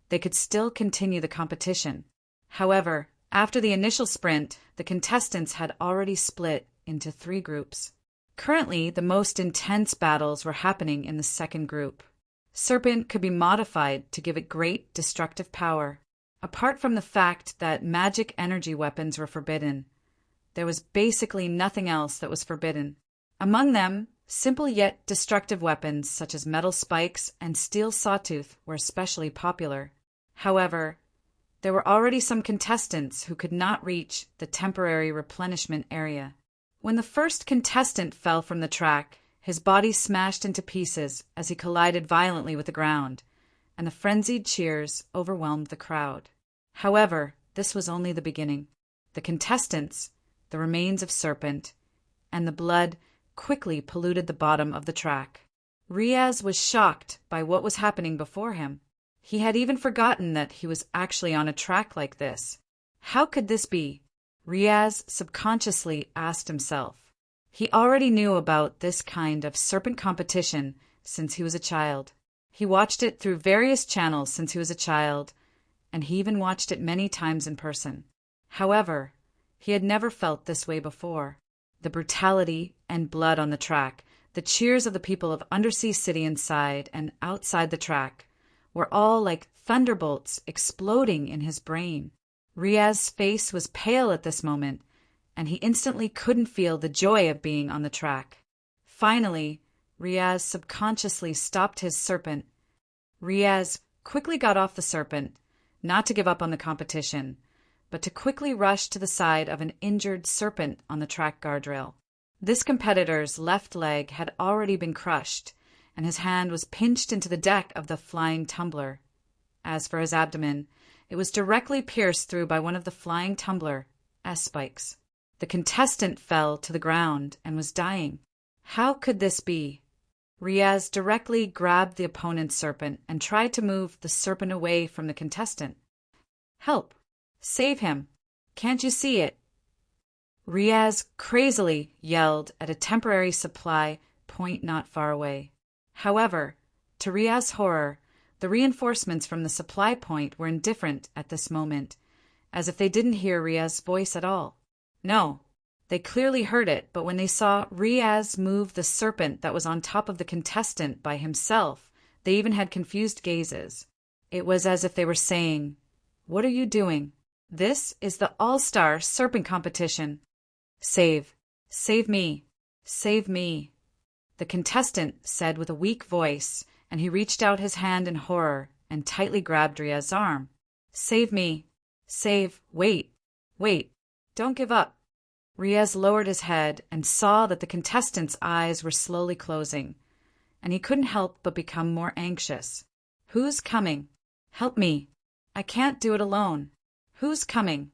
Speaker 1: they could still continue the competition. However, after the initial sprint, the contestants had already split into 3 groups. Currently, the most intense battles were happening in the second group. Serpent could be modified to give it great destructive power. Apart from the fact that magic energy weapons were forbidden, there was basically nothing else that was forbidden. Among them, simple yet destructive weapons such as metal spikes and steel sawtooth were especially popular. However, there were already some contestants who could not reach the temporary replenishment area. When the first contestant fell from the track, his body smashed into pieces as he collided violently with the ground, and the frenzied cheers overwhelmed the crowd. However, this was only the beginning. The contestants, the remains of Serpent, and the blood quickly polluted the bottom of the track. Riaz was shocked by what was happening before him. He had even forgotten that he was actually on a track like this. How could this be? Riaz subconsciously asked himself. He already knew about this kind of serpent competition since he was a child. He watched it through various channels since he was a child, and he even watched it many times in person. However, he had never felt this way before. The brutality and blood on the track, the cheers of the people of Undersea City inside and outside the track, were all like thunderbolts exploding in his brain. Riaz's face was pale at this moment, and he instantly couldn't feel the joy of being on the track. Finally, Riaz subconsciously stopped his serpent. Riaz quickly got off the serpent, not to give up on the competition, but to quickly rush to the side of an injured serpent on the track guardrail. This competitor's left leg had already been crushed, and his hand was pinched into the deck of the flying tumbler. As for his abdomen, it was directly pierced through by one of the flying tumbler S-spikes. The contestant fell to the ground and was dying. How could this be? Riaz directly grabbed the opponent's serpent and tried to move the serpent away from the contestant. "Help! Save him! Can't you see it?" Riaz crazily yelled at a temporary supply point not far away. However, to Riaz's horror, The reinforcements from the supply point were indifferent at this moment, as if they didn't hear Riaz's voice at all. No, they clearly heard it, but when they saw Riaz move the serpent that was on top of the contestant by himself, they even had confused gazes. It was as if they were saying, "What are you doing? This is the All-Star Serpent Competition. Save. Save me. Save me." The contestant said with a weak voice, and he reached out his hand in horror and tightly grabbed Riaz's arm. "Save me. Save. Wait. Wait. Don't give up." Riaz lowered his head and saw that the contestant's eyes were slowly closing, and he couldn't help but become more anxious. "Who's coming? Help me. I can't do it alone. Who's coming?"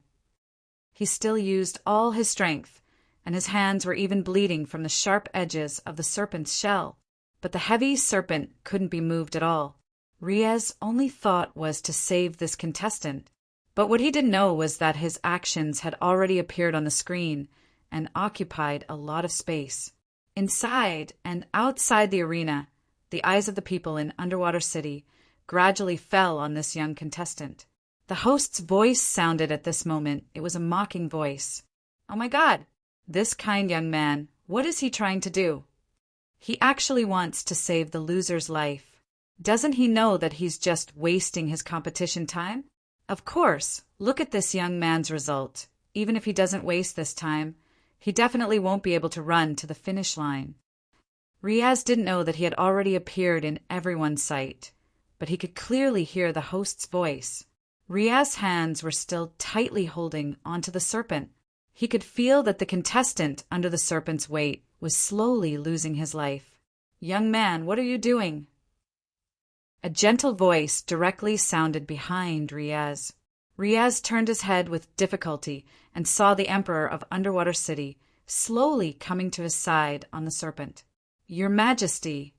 Speaker 1: He still used all his strength, and his hands were even bleeding from the sharp edges of the serpent's shell. But the heavy serpent couldn't be moved at all. Riaz's only thought was to save this contestant. But what he didn't know was that his actions had already appeared on the screen and occupied a lot of space. Inside and outside the arena, the eyes of the people in Underwater City gradually fell on this young contestant. The host's voice sounded at this moment. It was a mocking voice. "Oh my God, this kind young man, what is he trying to do? He actually wants to save the loser's life. Doesn't he know that he's just wasting his competition time? Of course, look at this young man's result. Even if he doesn't waste this time, he definitely won't be able to run to the finish line." Riaz didn't know that he had already appeared in everyone's sight, but he could clearly hear the host's voice. Riaz's hands were still tightly holding onto the serpent. He could feel that the contestant under the serpent's weight was slowly losing his life. "Young man, what are you doing?" A gentle voice directly sounded behind Riaz. Riaz turned his head with difficulty and saw the Emperor of Underwater City slowly coming to his side on the serpent. "Your Majesty."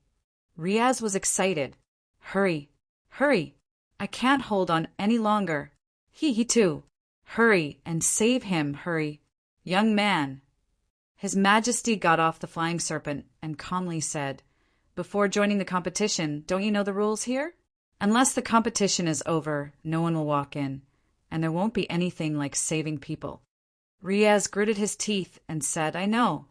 Speaker 1: Riaz was excited. "Hurry, hurry. I can't hold on any longer. He too. Hurry and save him, hurry. Young man." His Majesty got off the flying serpent and calmly said, "Before joining the competition, don't you know the rules here? Unless the competition is over, no one will walk in, and there won't be anything like saving people." Riaz gritted his teeth and said, I know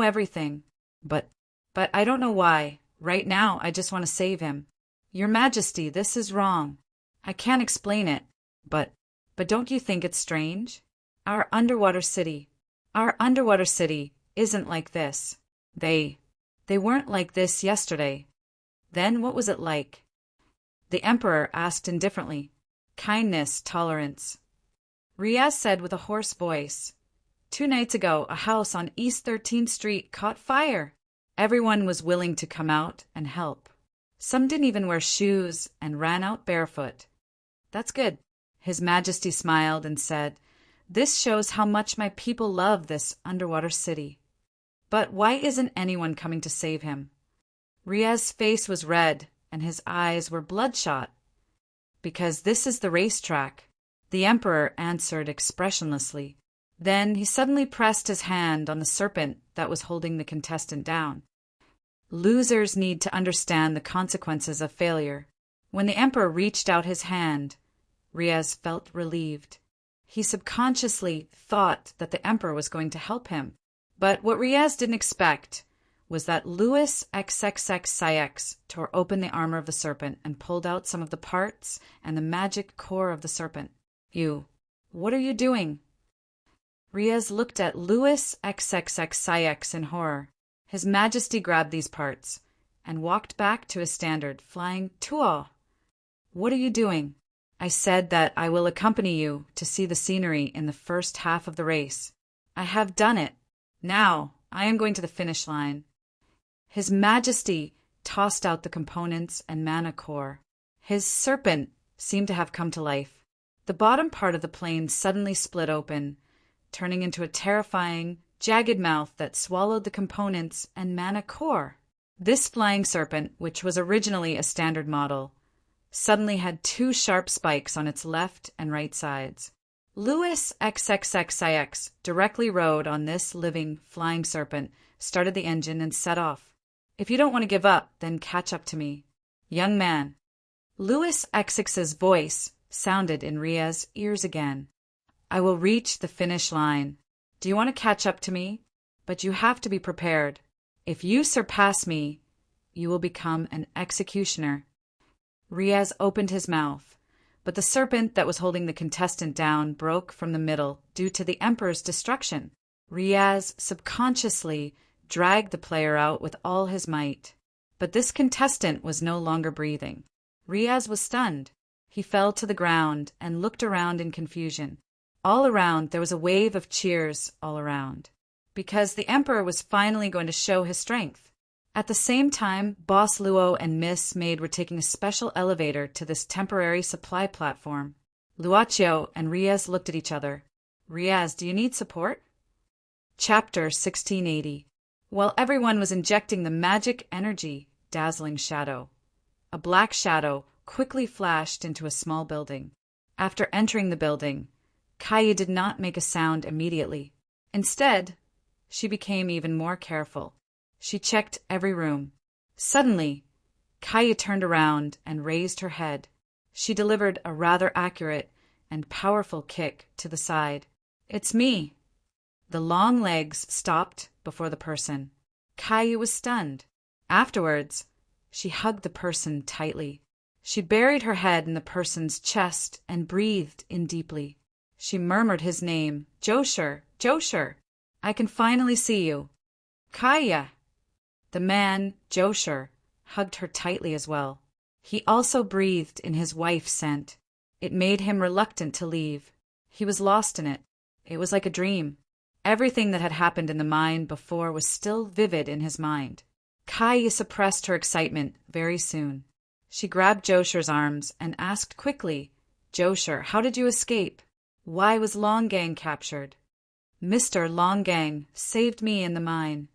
Speaker 1: everything, but I don't know why. Right now, I just want to save him. Your Majesty, this is wrong. I can't explain it, but don't you think it's strange? Our underwater city isn't like this. They weren't like this yesterday. Then what was it like? The Emperor asked indifferently. Kindness, tolerance. Riaz said with a hoarse voice, 2 nights ago, a house on East 13th Street caught fire. Everyone was willing to come out and help. Some didn't even wear shoes and ran out barefoot. That's good. His Majesty smiled and said, This shows how much my people love this underwater city. But why isn't anyone coming to save him? Riaz's face was red and his eyes were bloodshot. Because this is the racetrack, the Emperor answered expressionlessly. Then he suddenly pressed his hand on the serpent that was holding the contestant down. Losers need to understand the consequences of failure. When the Emperor reached out his hand, Riaz felt relieved. He subconsciously thought that the Emperor was going to help him. But what Riaz didn't expect was that Louis XXX tore open the armor of the serpent and pulled out some of the parts and the magic core of the serpent. What are you doing? Riaz looked at Louis XXX in horror. His Majesty grabbed these parts and walked back to his standard, flying Tuo. What are you doing? I said that I will accompany you to see the scenery in the first half of the race. I have done it. Now I am going to the finish line. His Majesty tossed out the components and mana core. His serpent seemed to have come to life. The bottom part of the plane suddenly split open, turning into a terrifying, jagged mouth that swallowed the components and mana core. This flying serpent, which was originally a standard model, suddenly had 2 sharp spikes on its left and right sides. Louis XXXIX directly rode on this living flying serpent, started the engine, and set off. If you don't want to give up, then catch up to me. Young man. Louis X's voice sounded in Riaz's ears again. I will reach the finish line. Do you want to catch up to me? But you have to be prepared. If you surpass me, you will become an executioner. Riaz opened his mouth, but the serpent that was holding the contestant down broke from the middle due to the Emperor's destruction. Riaz subconsciously dragged the player out with all his might. But this contestant was no longer breathing. Riaz was stunned. He fell to the ground and looked around in confusion. All around there was a wave of cheers all around, because the Emperor was finally going to show his strength. At the same time, Boss Luo and Miss Maid were taking a special elevator to this temporary supply platform. Luocio and Riaz looked at each other. Riaz, do you need support? Chapter 1680. While everyone was injecting the magic energy, dazzling shadow. A black shadow quickly flashed into a small building. After entering the building, Kaya did not make a sound immediately. Instead, she became even more careful. She checked every room. Suddenly, Kaya turned around and raised her head. She delivered a rather accurate and powerful kick to the side. It's me. The long legs stopped before the person. Kaya was stunned. Afterwards, she hugged the person tightly. She buried her head in the person's chest and breathed in deeply. She murmured his name, Josher, Josher. I can finally see you. Kaya. The man, Josher, hugged her tightly as well. He also breathed in his wife's scent. It made him reluctant to leave. He was lost in it. It was like a dream. Everything that had happened in the mine before was still vivid in his mind. Kaya suppressed her excitement very soon. She grabbed Josher's arms and asked quickly, Josher, how did you escape? Why was Longang captured? Mr. Longang saved me in the mine.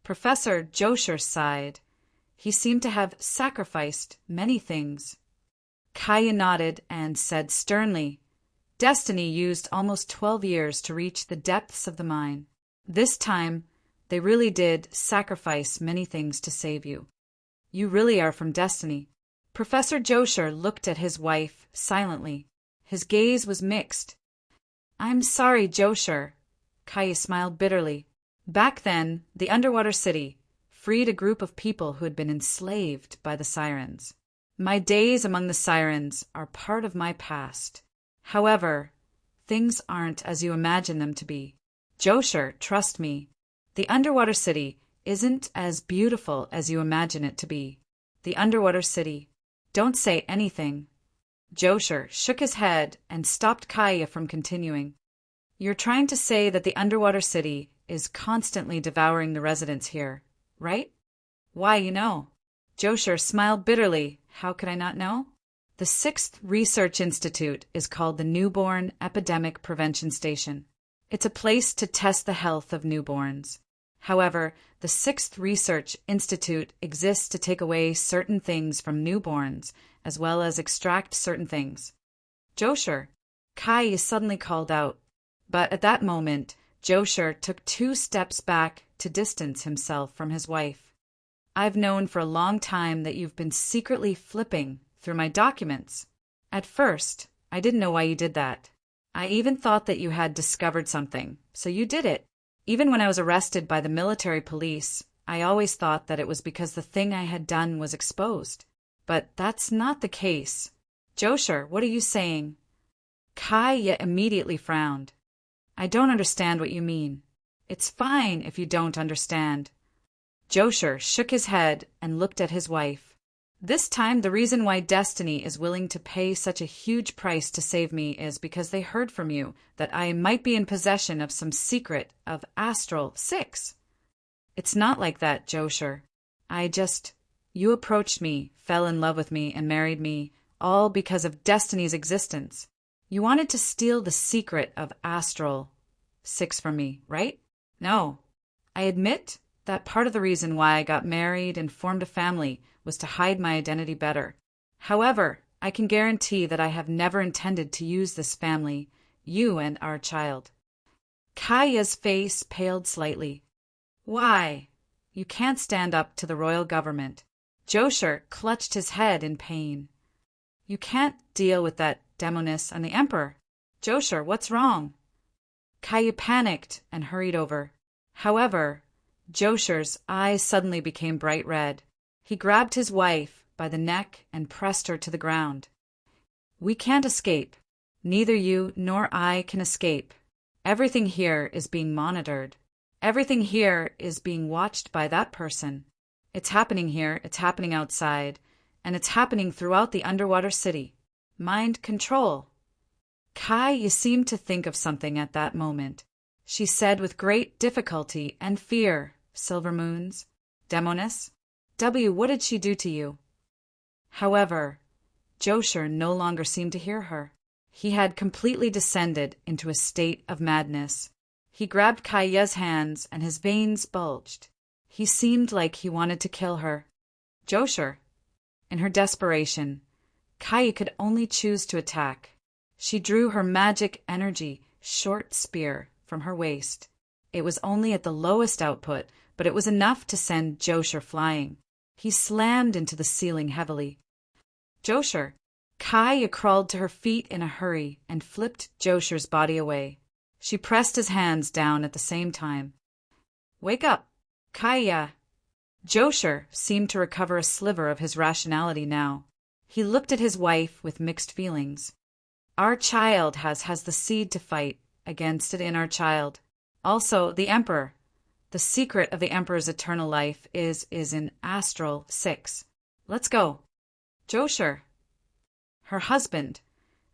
Speaker 1: Professor Josher sighed. He seemed to have sacrificed many things. Kaya nodded and said sternly, Destiny used almost 12 years to reach the depths of the mine. This time, they really did sacrifice many things to save you. You really are from Destiny. Professor Josher looked at his wife silently. His gaze was mixed. I'm sorry, Josher. Kaya smiled bitterly. Back then, the underwater city freed a group of people who had been enslaved by the sirens. My days among the sirens are part of my past. However, things aren't as you imagine them to be. Josher, trust me. The underwater city isn't as beautiful as you imagine it to be. The underwater city. Don't say anything. Josher shook his head and stopped Kaya from continuing. You're trying to say that the underwater city is constantly devouring the residents here, right? Why, you know. Josher smiled bitterly. How could I not know? The 6th Research Institute is called the Newborn Epidemic Prevention Station. It's a place to test the health of newborns. However, the 6th Research Institute exists to take away certain things from newborns, as well as extract certain things. Josher, Kai suddenly called out. But at that moment, Josher took 2 steps back to distance himself from his wife. I've known for a long time that you've been secretly flipping through my documents. At first, I didn't know why you did that. I even thought that you had discovered something, so you did it. Even when I was arrested by the military police, I always thought that it was because the thing I had done was exposed. But that's not the case. Josher, what are you saying? Kai immediately frowned. I don't understand what you mean. It's fine if you don't understand. Josher shook his head and looked at his wife. This time the reason why Destiny is willing to pay such a huge price to save me is because they heard from you that I might be in possession of some secret of Astral 6. It's not like that, Josher. You approached me, fell in love with me, and married me, all because of Destiny's existence. You wanted to steal the secret of Astral 6 from me, right? No. I admit that part of the reason why I got married and formed a family was to hide my identity better. However, I can guarantee that I have never intended to use this family, you and our child. Kaya's face paled slightly. Why? You can't stand up to the royal government. Josher clutched his head in pain. You can't deal with that demoness and the Emperor. Josher, what's wrong? Kaya panicked and hurried over. However, Josher's eyes suddenly became bright red. He grabbed his wife by the neck and pressed her to the ground. We can't escape. Neither you nor I can escape. Everything here is being monitored. Everything here is being watched by that person. It's happening here, it's happening outside, and it's happening throughout the underwater city. Mind control. Kai, you seemed to think of something at that moment. She said with great difficulty and fear, Silver Moons, Demoness, what did she do to you? However, Josher no longer seemed to hear her. He had completely descended into a state of madness. He grabbed Kaya's hands and his veins bulged. He seemed like he wanted to kill her. Josher. In her desperation, Kaya could only choose to attack. She drew her magic energy short spear from her waist. It was only at the lowest output, but it was enough to send Josher flying. He slammed into the ceiling heavily. Josher. Kaya crawled to her feet in a hurry and flipped Josher's body away. She pressed his hands down at the same time. Wake up, Kaya. Josher seemed to recover a sliver of his rationality now. He looked at his wife with mixed feelings. Our child has the seed to fight against it in our child. Also, the Emperor. The secret of the Emperor's eternal life is in Astral 6. Let's go. Josher. Her husband,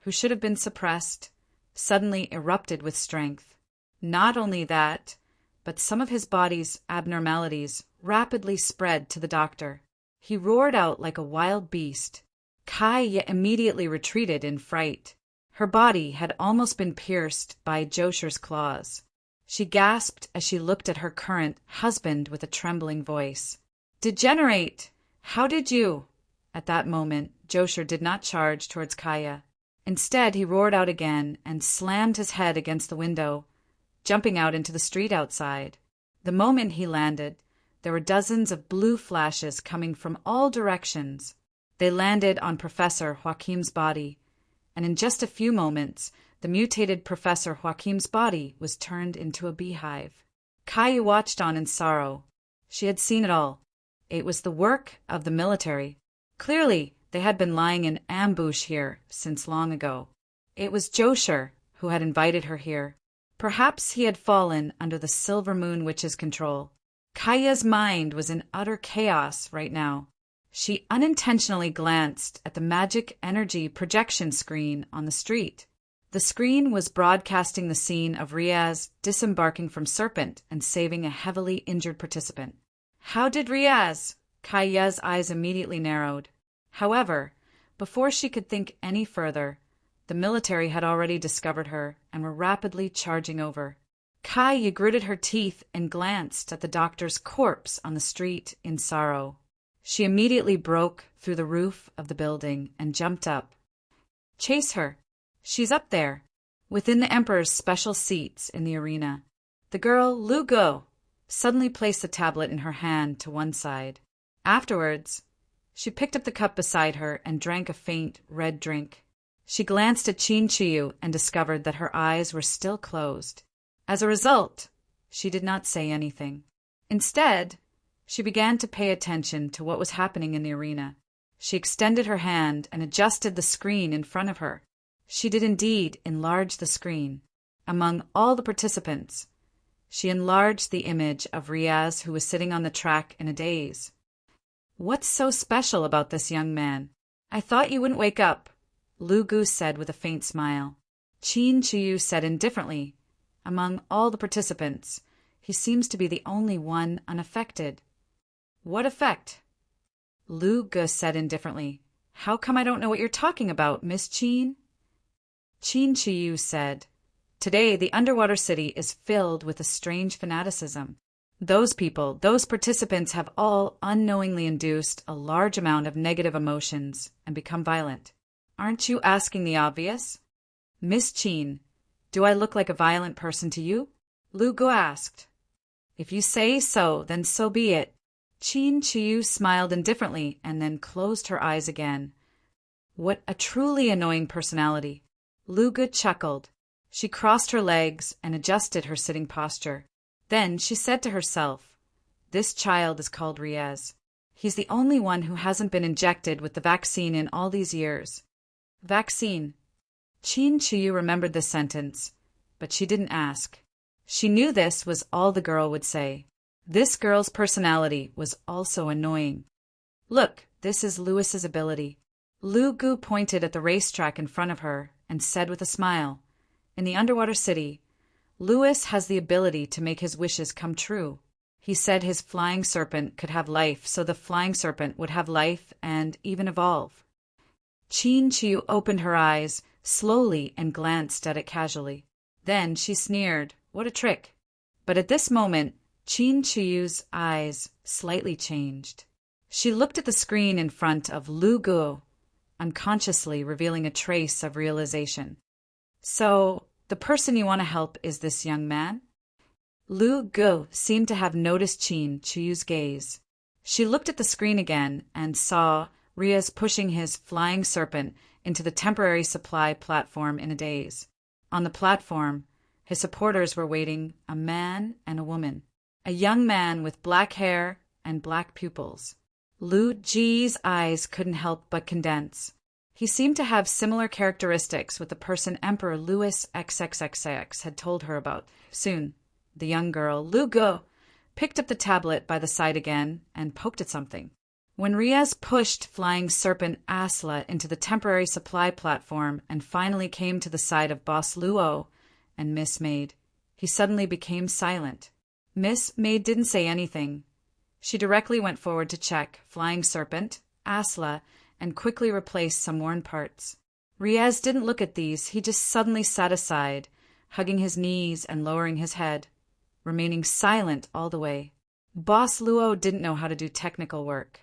Speaker 1: who should have been suppressed, suddenly erupted with strength. Not only that, but some of his body's abnormalities rapidly spread to the doctor. He roared out like a wild beast. Kaya immediately retreated in fright. Her body had almost been pierced by Josher's claws. She gasped as she looked at her current husband with a trembling voice. Degenerate! How did you? At that moment, Josher did not charge towards Kaya. Instead, he roared out again and slammed his head against the window, jumping out into the street outside. The moment he landed, there were dozens of blue flashes coming from all directions. They landed on Professor Joachim's body, and in just a few moments, the mutated Professor Joachim's body was turned into a beehive. Kaya watched on in sorrow. She had seen it all. It was the work of the military. Clearly, they had been lying in ambush here since long ago. It was Josher who had invited her here. Perhaps he had fallen under the Silver Moon Witch's control. Kaya's mind was in utter chaos right now. She unintentionally glanced at the magic energy projection screen on the street. The screen was broadcasting the scene of Riaz disembarking from Serpent and saving a heavily injured participant. How did Riaz? Kaya's eyes immediately narrowed. However, before she could think any further, the military had already discovered her and were rapidly charging over. Kaya gritted her teeth and glanced at the doctor's corpse on the street in sorrow. She immediately broke through the roof of the building and jumped up. Chase her. She's up there, within the Emperor's special seats in the arena. The girl, Lu Go, suddenly placed the tablet in her hand to one side. Afterwards, she picked up the cup beside her and drank a faint red drink. She glanced at Qin Chiyu and discovered that her eyes were still closed. As a result, she did not say anything. Instead, she began to pay attention to what was happening in the arena. She extended her hand and adjusted the screen in front of her. She did indeed enlarge the screen. Among all the participants, she enlarged the image of Riaz, who was sitting on the track in a daze. What's so special about this young man? I thought you wouldn't wake up, Lu Gu said with a faint smile. Qin Chiyu said indifferently. Among all the participants, he seems to be the only one unaffected. What effect? Lu Gu said indifferently. How come I don't know what you're talking about, Miss Qin? Qin Chiyu said, Today the underwater city is filled with a strange fanaticism. Those people, those participants have all unknowingly induced a large amount of negative emotions and become violent. Aren't you asking the obvious? Miss Qin, do I look like a violent person to you? Lu Gu asked. If you say so, then so be it. Chin Chiu smiled indifferently and then closed her eyes again. What a truly annoying personality. Lu Ge chuckled. She crossed her legs and adjusted her sitting posture. Then she said to herself, "This child is called Riez. He's the only one who hasn't been injected with the vaccine in all these years." Vaccine. Chin Chiu remembered this sentence, but she didn't ask. She knew this was all the girl would say. This girl's personality was also annoying. "Look, this is Lewis's ability." Lu Gu pointed at the racetrack in front of her and said with a smile, "In the underwater city, Lewis has the ability to make his wishes come true. He said his flying serpent could have life, so the flying serpent would have life and even evolve." Chin Chiu opened her eyes slowly and glanced at it casually. Then she sneered, "What a trick." But at this moment, Chin Chiu's eyes slightly changed. She looked at the screen in front of Lu Gu, unconsciously revealing a trace of realization. "So, the person you want to help is this young man?" Lu Gu seemed to have noticed Chin Chiu's gaze. She looked at the screen again and saw Riez pushing his flying serpent into the temporary supply platform in a daze. On the platform, his supporters were waiting, a man and a woman. A young man with black hair and black pupils. Lu Ji's eyes couldn't help but condense. He seemed to have similar characteristics with the person Emperor Louis XXXX had told her about. Soon, the young girl, Lu Gu, picked up the tablet by the side again and poked at something. When Riez pushed flying serpent Asla into the temporary supply platform and finally came to the side of Boss Luo and Miss Maid, he suddenly became silent. Miss Maid didn't say anything. She directly went forward to check flying serpent, Asla, and quickly replaced some worn parts. Riez didn't look at these, he just suddenly sat aside, hugging his knees and lowering his head, remaining silent all the way. Boss Luo didn't know how to do technical work,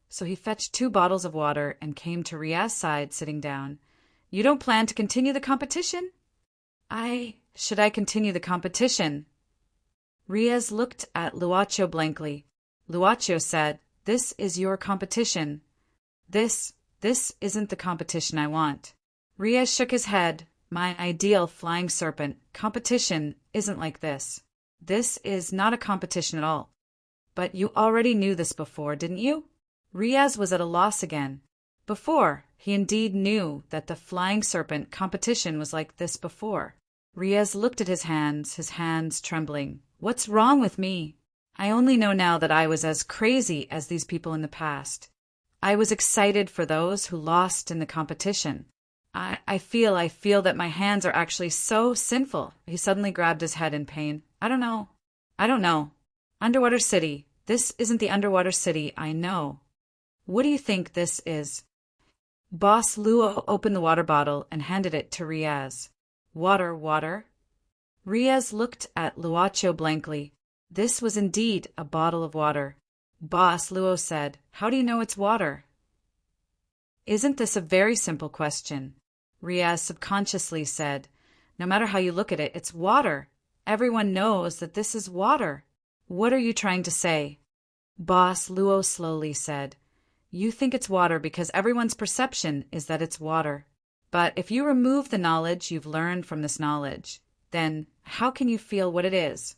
Speaker 1: so he fetched 2 bottles of water and came to Riez's side, sitting down. "You don't plan to continue the competition?" Should I continue the competition?" Riez looked at Luocho blankly. Luocho said, "This is your competition. This isn't the competition I want." Riez shook his head. "My ideal flying serpent competition isn't like this. This is not a competition at all." "But you already knew this before, didn't you?" Riez was at a loss again. Before, he indeed knew that the flying serpent competition was like this before. Riez looked at his hands trembling. "What's wrong with me? I only know now that I was as crazy as these people in the past. I was excited for those who lost in the competition. I feel that my hands are actually so sinful." He suddenly grabbed his head in pain. I don't know. Underwater city. This isn't the underwater city I know. What do you think this is?" Boss Luo opened the water bottle and handed it to Riez. Water. Riez looked at Luocho blankly. This was indeed a bottle of water. Boss Luo said, "How do you know it's water?" "Isn't this a very simple question?" Riez subconsciously said, "No matter how you look at it, it's water. Everyone knows that this is water. What are you trying to say?" Boss Luo slowly said, "You think it's water because everyone's perception is that it's water. But if you remove the knowledge you've learned from this knowledge, then how can you feel what it is?"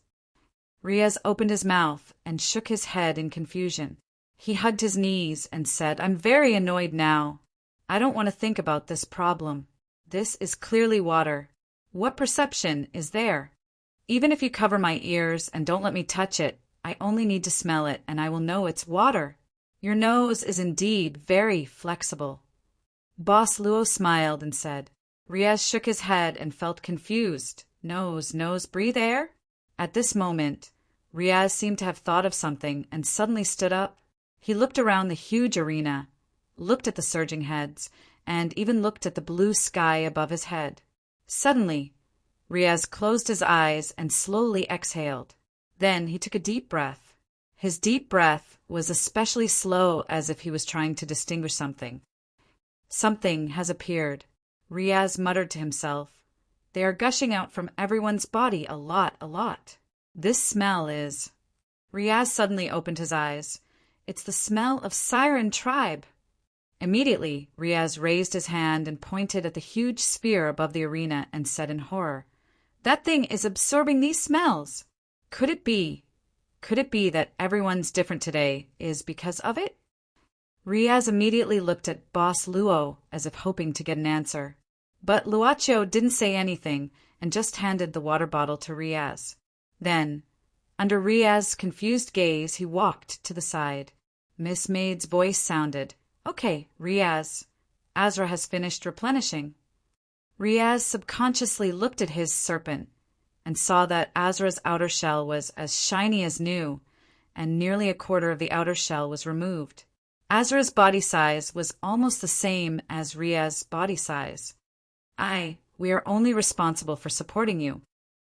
Speaker 1: Riez opened his mouth and shook his head in confusion. He hugged his knees and said, "I'm very annoyed now. I don't want to think about this problem. This is clearly water. What perception is there? Even if you cover my ears and don't let me touch it, I only need to smell it and I will know it's water. Your nose is indeed very flexible." Boss Luo smiled and said. Riez shook his head and felt confused. Nose, breathe air? At this moment, Riez seemed to have thought of something and suddenly stood up. He looked around the huge arena, looked at the surging heads, and even looked at the blue sky above his head. Suddenly, Riez closed his eyes and slowly exhaled. Then he took a deep breath. His deep breath was especially slow, as if he was trying to distinguish something. "Something has appeared," Riez muttered to himself. "They are gushing out from everyone's body a lot. This smell is—" Riez suddenly opened his eyes. It's the smell of Siren tribe. Immediately, Riaz raised his hand and pointed at the huge sphere above the arena and said in horror, "That thing is absorbing these smells. Could it be that everyone's different today is because of it?" Riaz immediately looked at Boss Luo as if hoping to get an answer. But Luaccio didn't say anything and just handed the water bottle to Riaz. Then, under Riaz's confused gaze, he walked to the side. Miss Maid's voice sounded, "Okay, Riaz, Azra has finished replenishing." Riaz subconsciously looked at his serpent and saw that Azra's outer shell was as shiny as new, and nearly a quarter of the outer shell was removed. Azra's body size was almost the same as Riaz's body size. We are only responsible for supporting you."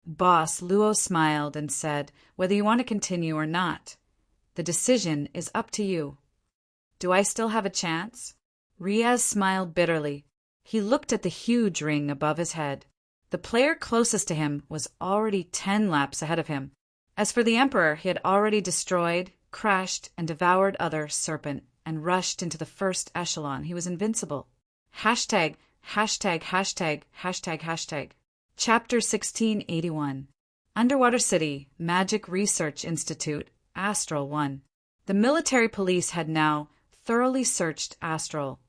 Speaker 1: Boss Luo smiled and said, "Whether you want to continue or not, the decision is up to you." "Do I still have a chance?" Riaz smiled bitterly. He looked at the huge ring above his head. The player closest to him was already 10 laps ahead of him. As for the Emperor, he had already destroyed, crashed, and devoured other serpent, and rushed into the first echelon. He was invincible. Hashtag. Chapter 1681. Underwater City, Magic Research Institute, Astral 1. The military police had now thoroughly searched Astral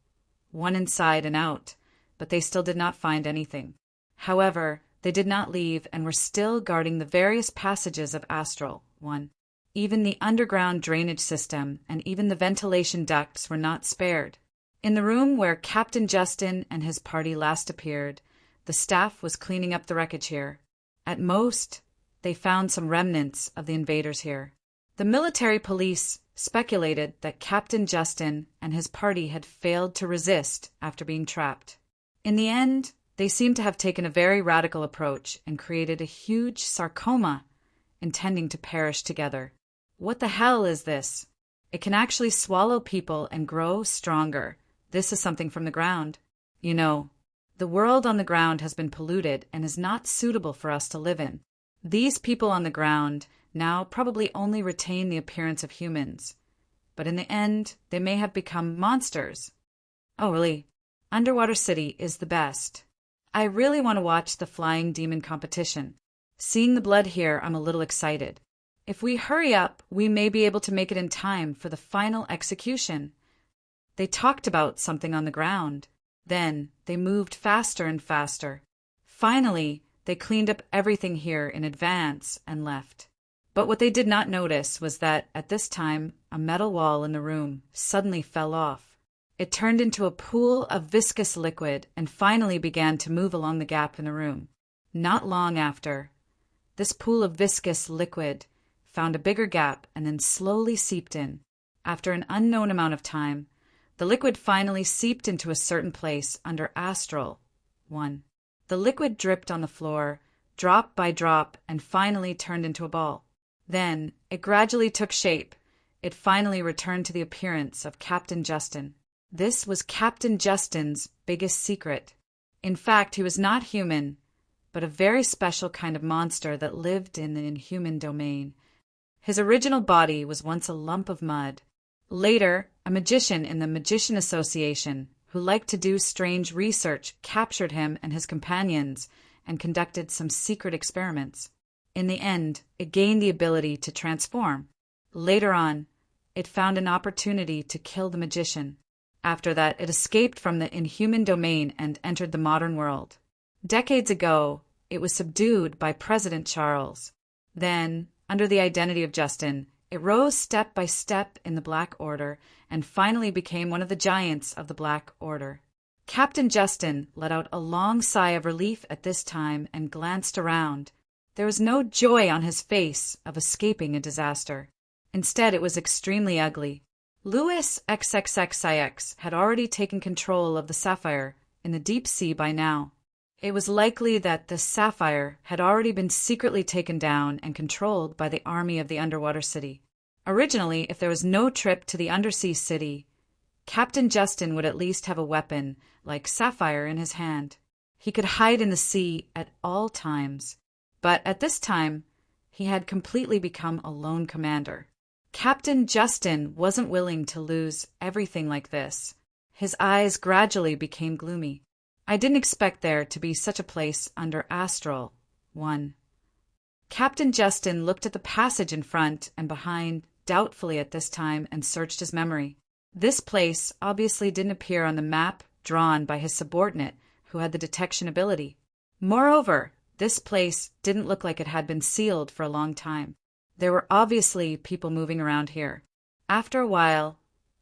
Speaker 1: 1 inside and out, but they still did not find anything. However, they did not leave and were still guarding the various passages of Astral 1. Even the underground drainage system and even the ventilation ducts were not spared. In the room where Captain Justin and his party last appeared, the staff was cleaning up the wreckage here. At most, they found some remnants of the invaders here. The military police speculated that Captain Justin and his party had failed to resist after being trapped. In the end, they seemed to have taken a very radical approach and created a huge sarcoma, intending to perish together. What the hell is this? It can actually swallow people and grow stronger. This is something from the ground. You know, the world on the ground has been polluted and is not suitable for us to live in. These people on the ground now probably only retain the appearance of humans, but in the end, they may have become monsters. Oh, really? Underwater City is the best. I really want to watch the flying demon competition. Seeing the blood here, I'm a little excited. If we hurry up, we may be able to make it in time for the final execution. They talked about something on the ground. Then they moved faster and faster. Finally, they cleaned up everything here in advance and left. But what they did not notice was that, at this time, a metal wall in the room suddenly fell off. It turned into a pool of viscous liquid and finally began to move along the gap in the room. Not long after, this pool of viscous liquid found a bigger gap and then slowly seeped in. After an unknown amount of time, the liquid finally seeped into a certain place under Astral 1. The liquid dripped on the floor, drop by drop, and finally turned into a ball. Then it gradually took shape. It finally returned to the appearance of Captain Justin. This was Captain Justin's biggest secret. In fact, he was not human, but a very special kind of monster that lived in the inhuman domain. His original body was once a lump of mud. Later, a magician in the Magician Association, who liked to do strange research, captured him and his companions and conducted some secret experiments. In the end, it gained the ability to transform. Later on, it found an opportunity to kill the magician. After that, it escaped from the inhuman domain and entered the modern world. Decades ago, it was subdued by President Charles. Then, under the identity of Justin, it rose step by step in the Black Order and finally became one of the giants of the Black Order. Captain Justin let out a long sigh of relief at this time and glanced around. There was no joy on his face of escaping a disaster. Instead, it was extremely ugly. Louis XXXIX had already taken control of the Sapphire in the deep sea by now. It was likely that the Sapphire had already been secretly taken down and controlled by the army of the underwater city. Originally, if there was no trip to the undersea city, Captain Justin would at least have a weapon like Sapphire in his hand. He could hide in the sea at all times. But at this time, he had completely become a lone commander. Captain Justin wasn't willing to lose everything like this. His eyes gradually became gloomy. I didn't expect there to be such a place under Astral 1. Captain Justin looked at the passage in front and behind doubtfully at this time and searched his memory. This place obviously didn't appear on the map drawn by his subordinate who had the detection ability. Moreover, this place didn't look like it had been sealed for a long time. There were obviously people moving around here. After a while,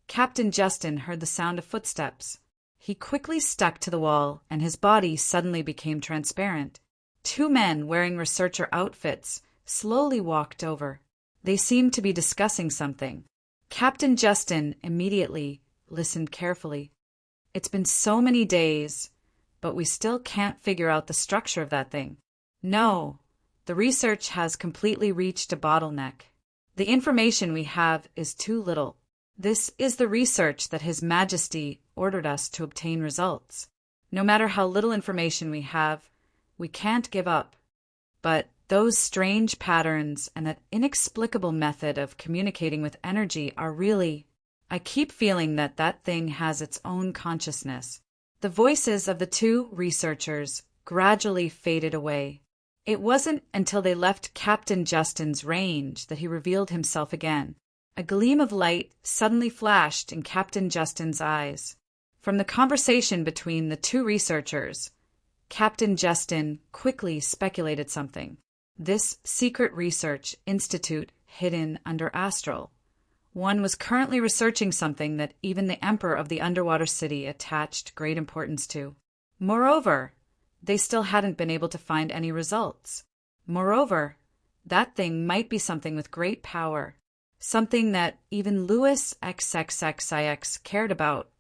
Speaker 1: Captain Justin heard the sound of footsteps. He quickly stuck to the wall, and his body suddenly became transparent. 2 men wearing researcher outfits slowly walked over. They seemed to be discussing something. Captain Justin immediately listened carefully. It's been so many days, but we still can't figure out the structure of that thing. No, the research has completely reached a bottleneck. The information we have is too little. This is the research that His Majesty ordered us to obtain results. No matter how little information we have, we can't give up. But those strange patterns and that inexplicable method of communicating with energy are really... I keep feeling that that thing has its own consciousness. The voices of the 2 researchers gradually faded away. It wasn't until they left Captain Justin's range that he revealed himself again. A gleam of light suddenly flashed in Captain Justin's eyes. From the conversation between the 2 researchers, Captain Justin quickly speculated something. This secret research institute hidden under Astral. One was currently researching something that even the Emperor of the underwater city attached great importance to. Moreover, they still hadn't been able to find any results. Moreover, that thing might be something with great power, something that even Louis XXXIX cared about.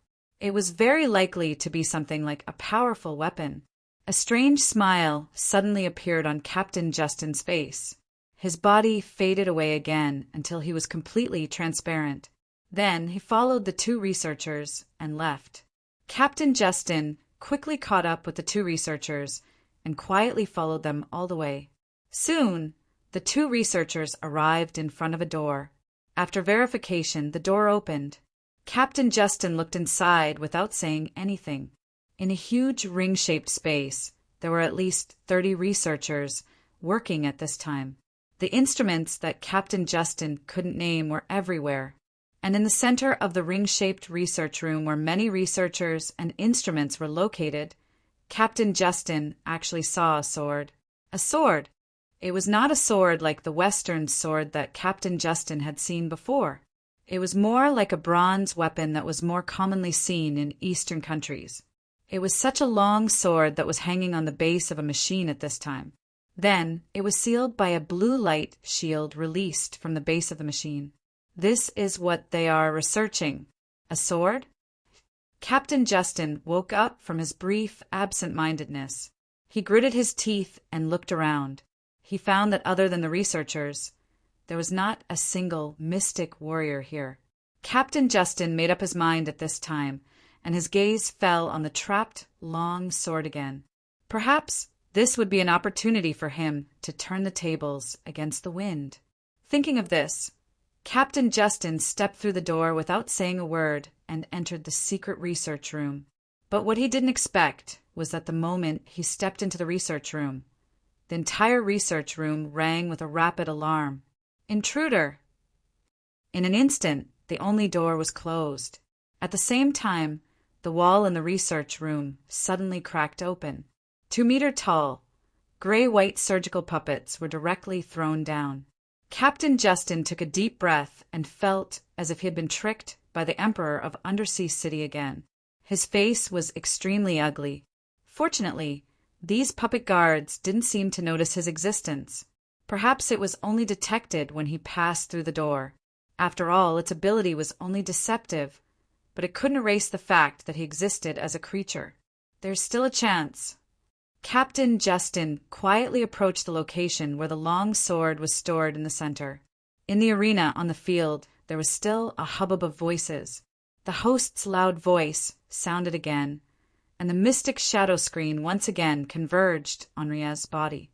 Speaker 1: It was very likely to be something like a powerful weapon. A strange smile suddenly appeared on Captain Justin's face. His body faded away again until he was completely transparent. Then he followed the 2 researchers and left. Captain Justin quickly caught up with the 2 researchers and quietly followed them all the way. Soon, the 2 researchers arrived in front of a door. After verification, the door opened. Captain Justin looked inside without saying anything. In a huge ring-shaped space, there were at least 30 researchers working at this time. The instruments that Captain Justin couldn't name were everywhere, and in the center of the ring-shaped research room where many researchers and instruments were located, Captain Justin actually saw a sword. A sword! It was not a sword like the Western sword that Captain Justin had seen before. It was more like a bronze weapon that was more commonly seen in Eastern countries. It was such a long sword that was hanging on the base of a machine at this time. Then, it was sealed by a blue light shield released from the base of the machine. This is what they are researching. A sword? Captain Justin woke up from his brief absent-mindedness. He gritted his teeth and looked around. He found that other than the researchers, there was not a single mystic warrior here. Captain Justin made up his mind at this time, and his gaze fell on the trapped long sword again. Perhaps this would be an opportunity for him to turn the tables against the wind. Thinking of this, Captain Justin stepped through the door without saying a word and entered the secret research room. But what he didn't expect was that the moment he stepped into the research room, the entire research room rang with a rapid alarm. Intruder! In an instant, the only door was closed. At the same time, the wall in the research room suddenly cracked open. 2-meter-tall, gray-white surgical puppets were directly thrown down. Captain Justin took a deep breath and felt as if he had been tricked by the Emperor of Undersea City again. His face was extremely ugly. Fortunately, these puppet guards didn't seem to notice his existence. Perhaps it was only detected when he passed through the door. After all, its ability was only deceptive, but it couldn't erase the fact that he existed as a creature. There's still a chance. Captain Justin quietly approached the location where the long sword was stored in the center. In the arena on the field, there was still a hubbub of voices. The host's loud voice sounded again, and the mystic shadow screen once again converged on Riez's body.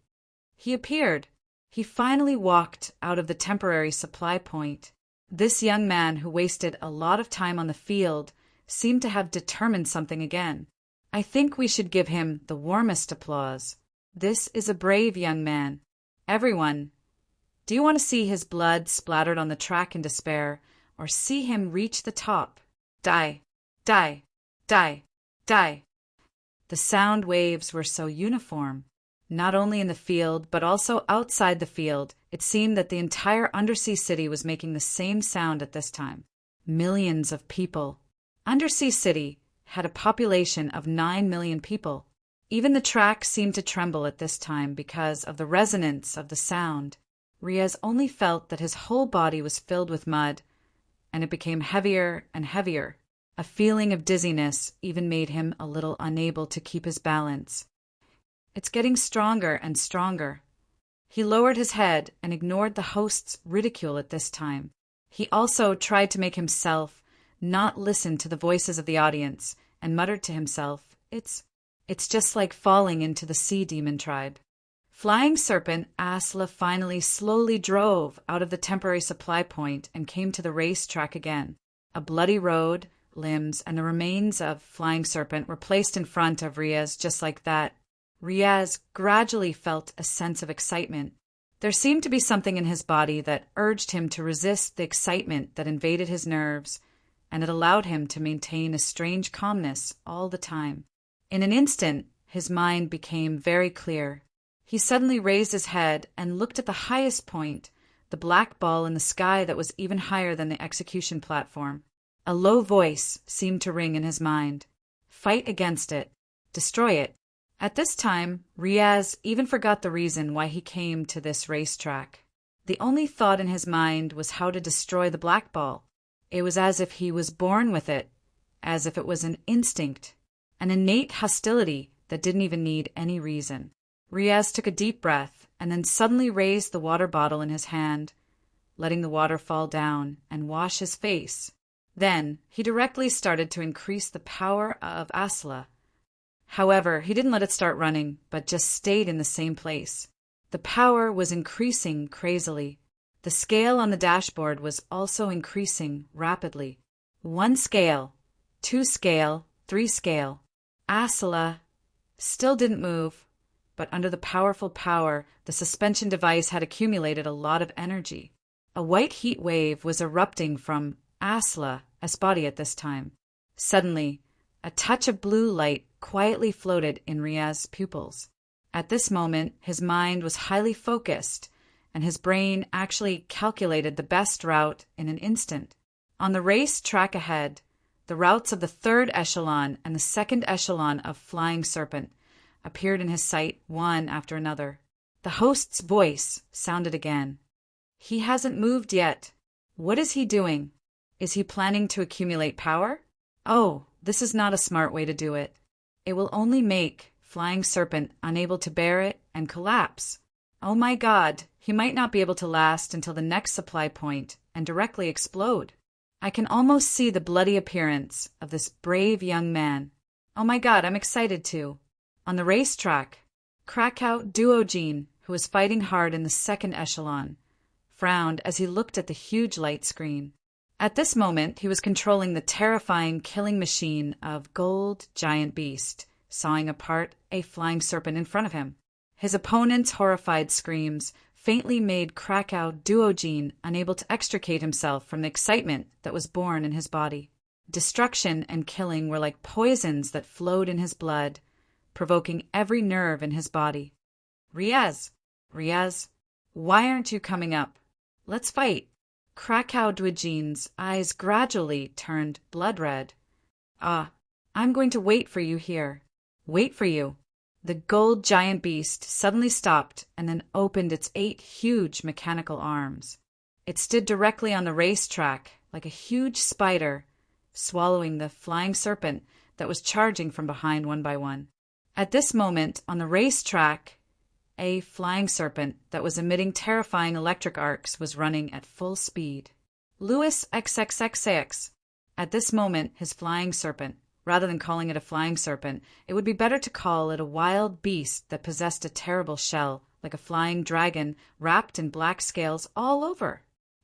Speaker 1: He appeared. He finally walked out of the temporary supply point. This young man who wasted a lot of time on the field seemed to have determined something again. I think we should give him the warmest applause. This is a brave young man. Everyone, do you want to see his blood splattered on the track in despair, or see him reach the top? Die, die, die, die. The sound waves were so uniform. Not only in the field, but also outside the field, it seemed that the entire undersea city was making the same sound at this time. Millions of people. Undersea City had a population of 9 million people. Even the track seemed to tremble at this time because of the resonance of the sound. Riaz only felt that his whole body was filled with mud, and it became heavier and heavier. A feeling of dizziness even made him a little unable to keep his balance. It's getting stronger and stronger. He lowered his head and ignored the host's ridicule at this time. He also tried to make himself not listen to the voices of the audience and muttered to himself, It's just like falling into the sea demon tribe. Flying Serpent Asla finally slowly drove out of the temporary supply point and came to the racetrack again. A bloody road, limbs, and the remains of Flying Serpent were placed in front of Riaz just like that. Riaz gradually felt a sense of excitement. There seemed to be something in his body that urged him to resist the excitement that invaded his nerves, and it allowed him to maintain a strange calmness all the time. In an instant, his mind became very clear. He suddenly raised his head and looked at the highest point, the black ball in the sky that was even higher than the execution platform. A low voice seemed to ring in his mind. Fight against it. Destroy it. At this time, Riaz even forgot the reason why he came to this racetrack. The only thought in his mind was how to destroy the black ball. It was as if he was born with it, as if it was an instinct, an innate hostility that didn't even need any reason. Riaz took a deep breath and then suddenly raised the water bottle in his hand, letting the water fall down and wash his face. Then he directly started to increase the power of Asla. However, he didn't let it start running, but just stayed in the same place. The power was increasing crazily. The scale on the dashboard was also increasing rapidly. 1 scale, 2 scale, 3 scale. Asla still didn't move, but under the powerful power, the suspension device had accumulated a lot of energy. A white heat wave was erupting from Asla's body at this time. Suddenly, a touch of blue light quietly floated in Riaz's pupils. At this moment, his mind was highly focused, and his brain actually calculated the best route in an instant. On the race track ahead, the routes of the 3rd echelon and the 2nd echelon of Flying Serpent appeared in his sight one after another. The host's voice sounded again. He hasn't moved yet. What is he doing? Is he planning to accumulate power? Oh, this is not a smart way to do it. It will only make Flying Serpent unable to bear it and collapse. Oh my God, he might not be able to last until the next supply point and directly explode. I can almost see the bloody appearance of this brave young man. Oh my God, I'm excited too. On the racetrack, Krakow Duogene, who was fighting hard in the 2nd echelon, frowned as he looked at the huge light screen. At this moment, he was controlling the terrifying killing machine of Gold Giant Beast, sawing apart a Flying Serpent in front of him. His opponent's horrified screams faintly made Krakow Duogene unable to extricate himself from the excitement that was born in his body. Destruction and killing were like poisons that flowed in his blood, provoking every nerve in his body. Riaz, why aren't you coming up? Let's fight. Krakow Duogene's eyes gradually turned blood red. I'm going to wait for you here. Wait for you. The Gold Giant Beast suddenly stopped and then opened its 8 huge mechanical arms. It stood directly on the racetrack like a huge spider, swallowing the Flying Serpent that was charging from behind one by one. At this moment, on the racetrack, a Flying Serpent that was emitting terrifying electric arcs was running at full speed. Louis XXXX. At this moment, his Flying Serpent. Rather than calling it a flying serpent, it would be better to call it a wild beast that possessed a terrible shell, like a flying dragon, wrapped in black scales all over.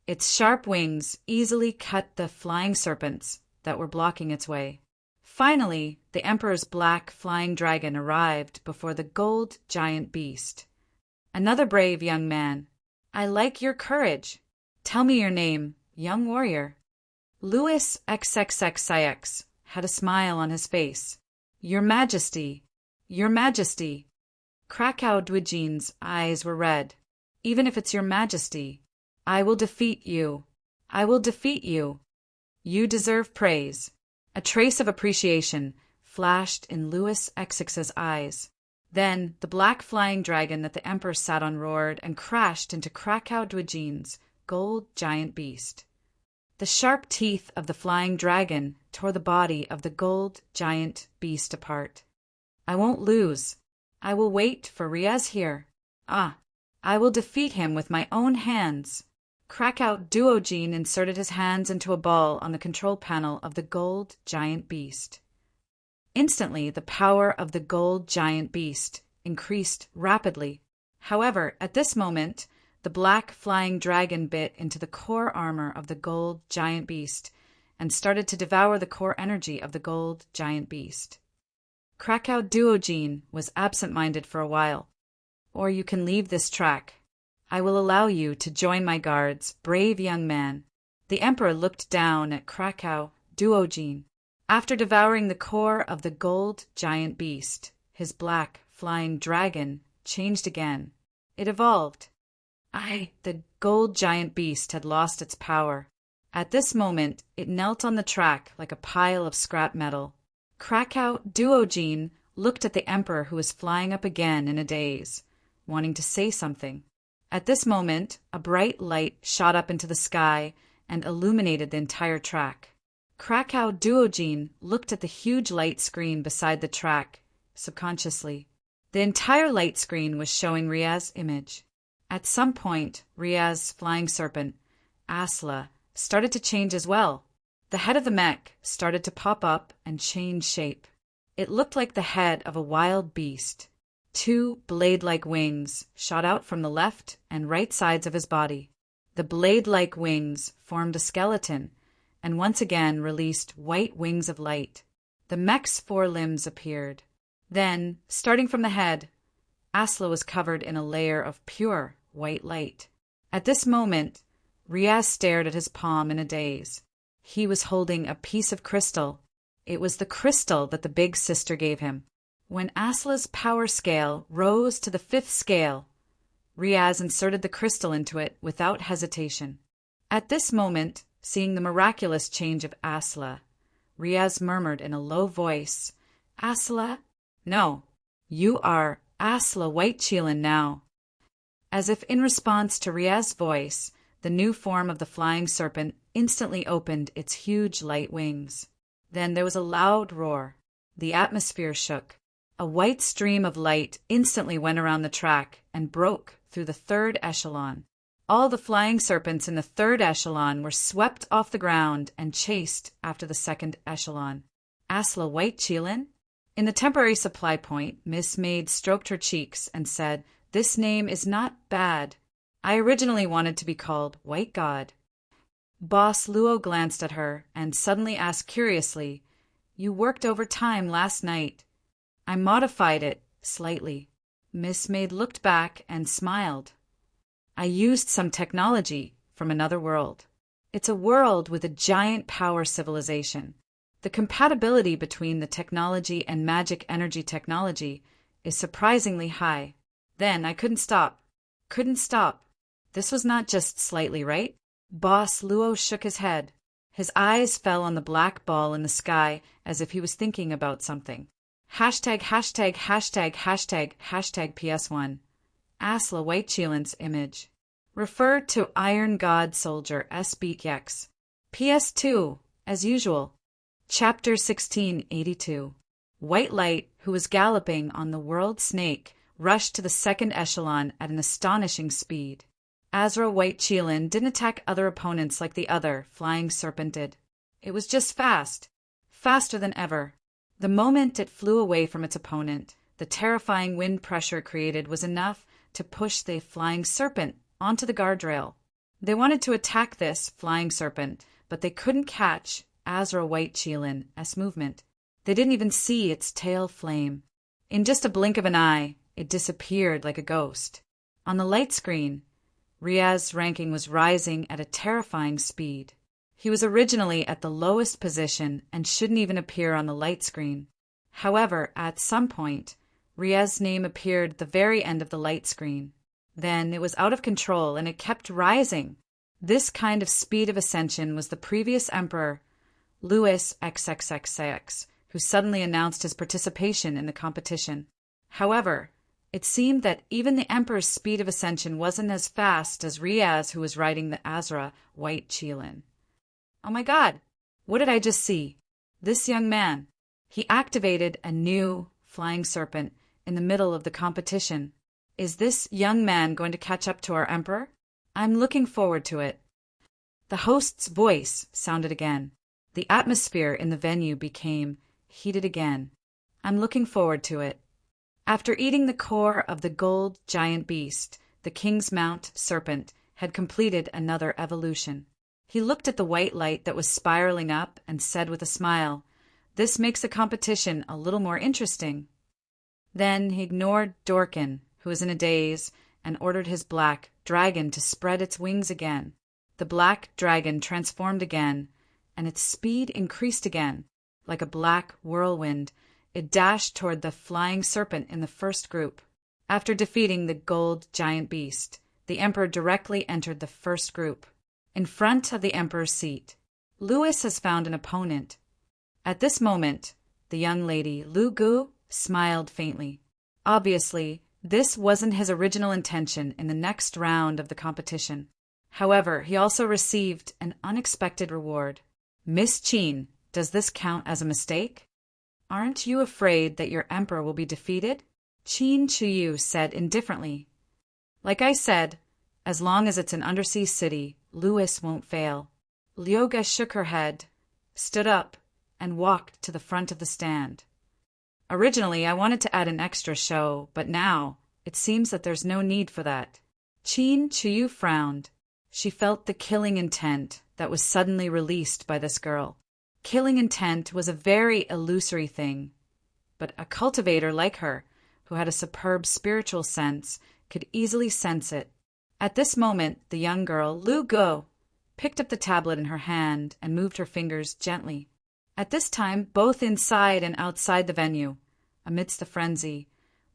Speaker 1: Its sharp wings easily cut the flying serpents that were blocking its way. Finally, the Emperor's black flying dragon arrived before the gold giant beast. Another brave young man. I like your courage. Tell me your name, young warrior. Louis XXXIX had a smile on his face. Your Majesty, your Majesty. Krakow Dwidjien's eyes were red. Even if it's your Majesty, I will defeat you. I will defeat you. You deserve praise. A trace of appreciation flashed in Louis XXX's eyes. Then the black flying dragon that the Emperor sat on roared and crashed into Krakow Dwidjien's gold giant beast. The sharp teeth of the flying dragon tore the body of the gold giant beast apart. I won't lose. I will wait for Riez here. I will defeat him with my own hands. Krakow Duojin inserted his hands into a ball on the control panel of the gold giant beast. Instantly, the power of the gold giant beast increased rapidly. However, at this moment, the black flying dragon bit into the core armor of the gold giant beast and started to devour the core energy of the gold giant beast. Krakow Duojin was absent-minded for a while. Or you can leave this track. I will allow you to join my guards, brave young man. The Emperor looked down at Krakow Duojin. After devouring the core of the gold giant beast, his black flying dragon changed again. It evolved. The gold giant beast had lost its power. At this moment, it knelt on the track like a pile of scrap metal. Krakow Duojin looked at the Emperor, who was flying up again in a daze, wanting to say something. At this moment, a bright light shot up into the sky and illuminated the entire track. Krakow Duojin looked at the huge light screen beside the track, subconsciously. The entire light screen was showing Riez's image. At some point, Riez's flying serpent, Asla, started to change as well. The head of the mech started to pop up and change shape. It looked like the head of a wild beast. Two blade-like wings shot out from the left and right sides of his body. The blade-like wings formed a skeleton and once again released white wings of light. The mech's four limbs appeared. Then, starting from the head, Asla was covered in a layer of pure white light. At this moment, Riez stared at his palm in a daze. He was holding a piece of crystal. It was the crystal that the big sister gave him. When Asla's power scale rose to the 5th scale, Riez inserted the crystal into it without hesitation. At this moment, seeing the miraculous change of Asla, Riez murmured in a low voice, "Asla? No, you are Asla Whitechielin now." As if in response to Riez's voice, the new form of the flying serpent instantly opened its huge light wings. Then there was a loud roar. The atmosphere shook. A white stream of light instantly went around the track and broke through the 3rd echelon. All the flying serpents in the 3rd echelon were swept off the ground and chased after the 2nd echelon. Asla Whitechielin? In the temporary supply point, Miss Maid stroked her cheeks and said, "This name is not bad. I originally wanted to be called White God." Boss Luo glanced at her and suddenly asked curiously, "You worked overtime last night." "I modified it slightly." Miss Maid looked back and smiled. "I used some technology from another world. It's a world with a giant power civilization. The compatibility between the technology and magic energy technology is surprisingly high." Then I couldn't stop. This was not just slightly right. Boss Luo shook his head. His eyes fell on the black ball in the sky as if he was thinking about something. ######PS1. Asla Whitechielin's image. Refer to Iron God Soldier SBX. PS2, as usual. Chapter 1682. White Light, who was galloping on the World Snake, rushed to the 2nd echelon at an astonishing speed. Asra Whitechielin didn't attack other opponents like the other flying serpent did. It was just fast. Faster than ever. The moment it flew away from its opponent, the terrifying wind pressure created was enough to push the flying serpent onto the guardrail. They wanted to attack this flying serpent, but they couldn't catch Azra White Chilin's movement. They didn't even see its tail flame. In just a blink of an eye, it disappeared like a ghost. On the light screen, Riaz's ranking was rising at a terrifying speed. He was originally at the lowest position and shouldn't even appear on the light screen. However, at some point, Riaz's name appeared at the very end of the light screen. Then it was out of control and it kept rising. This kind of speed of ascension was the previous emperor, Louis XXXX, who suddenly announced his participation in the competition. However, it seemed that even the emperor's speed of ascension wasn't as fast as Riaz, who was riding the Azra White Chilin. Oh my God, what did I just see? This young man. He activated a new flying serpent in the middle of the competition. Is this young man going to catch up to our emperor? I'm looking forward to it. The host's voice sounded again. The atmosphere in the venue became heated again. I'm looking forward to it. After eating the core of the gold giant beast, the King's Mount serpent had completed another evolution. He looked at the white light that was spiraling up and said with a smile, "This makes the competition a little more interesting." Then he ignored Dorkin, who was in a daze, and ordered his black dragon to spread its wings again. The black dragon transformed again, and its speed increased again. Like a black whirlwind, it dashed toward the flying serpent in the first group. After defeating the gold giant beast, the emperor directly entered the first group. In front of the emperor's seat, Louis has found an opponent. At this moment, the young lady, Lu Gu, smiled faintly. Obviously, this wasn't his original intention in the next round of the competition. However, he also received an unexpected reward. Miss Qin, does this count as a mistake? Aren't you afraid that your emperor will be defeated? Qin Chuyu said indifferently. Like I said, as long as it's an undersea city, Louis won't fail. Lyoga shook her head, stood up, and walked to the front of the stand. Originally, I wanted to add an extra show, but now it seems that there's no need for that. Qin Chuyu frowned. She felt the killing intent that was suddenly released by this girl. Killing intent was a very illusory thing, but a cultivator like her, who had a superb spiritual sense, could easily sense it. At this moment, the young girl, Lu Gu, picked up the tablet in her hand and moved her fingers gently. At this time, both inside and outside the venue, amidst the frenzy,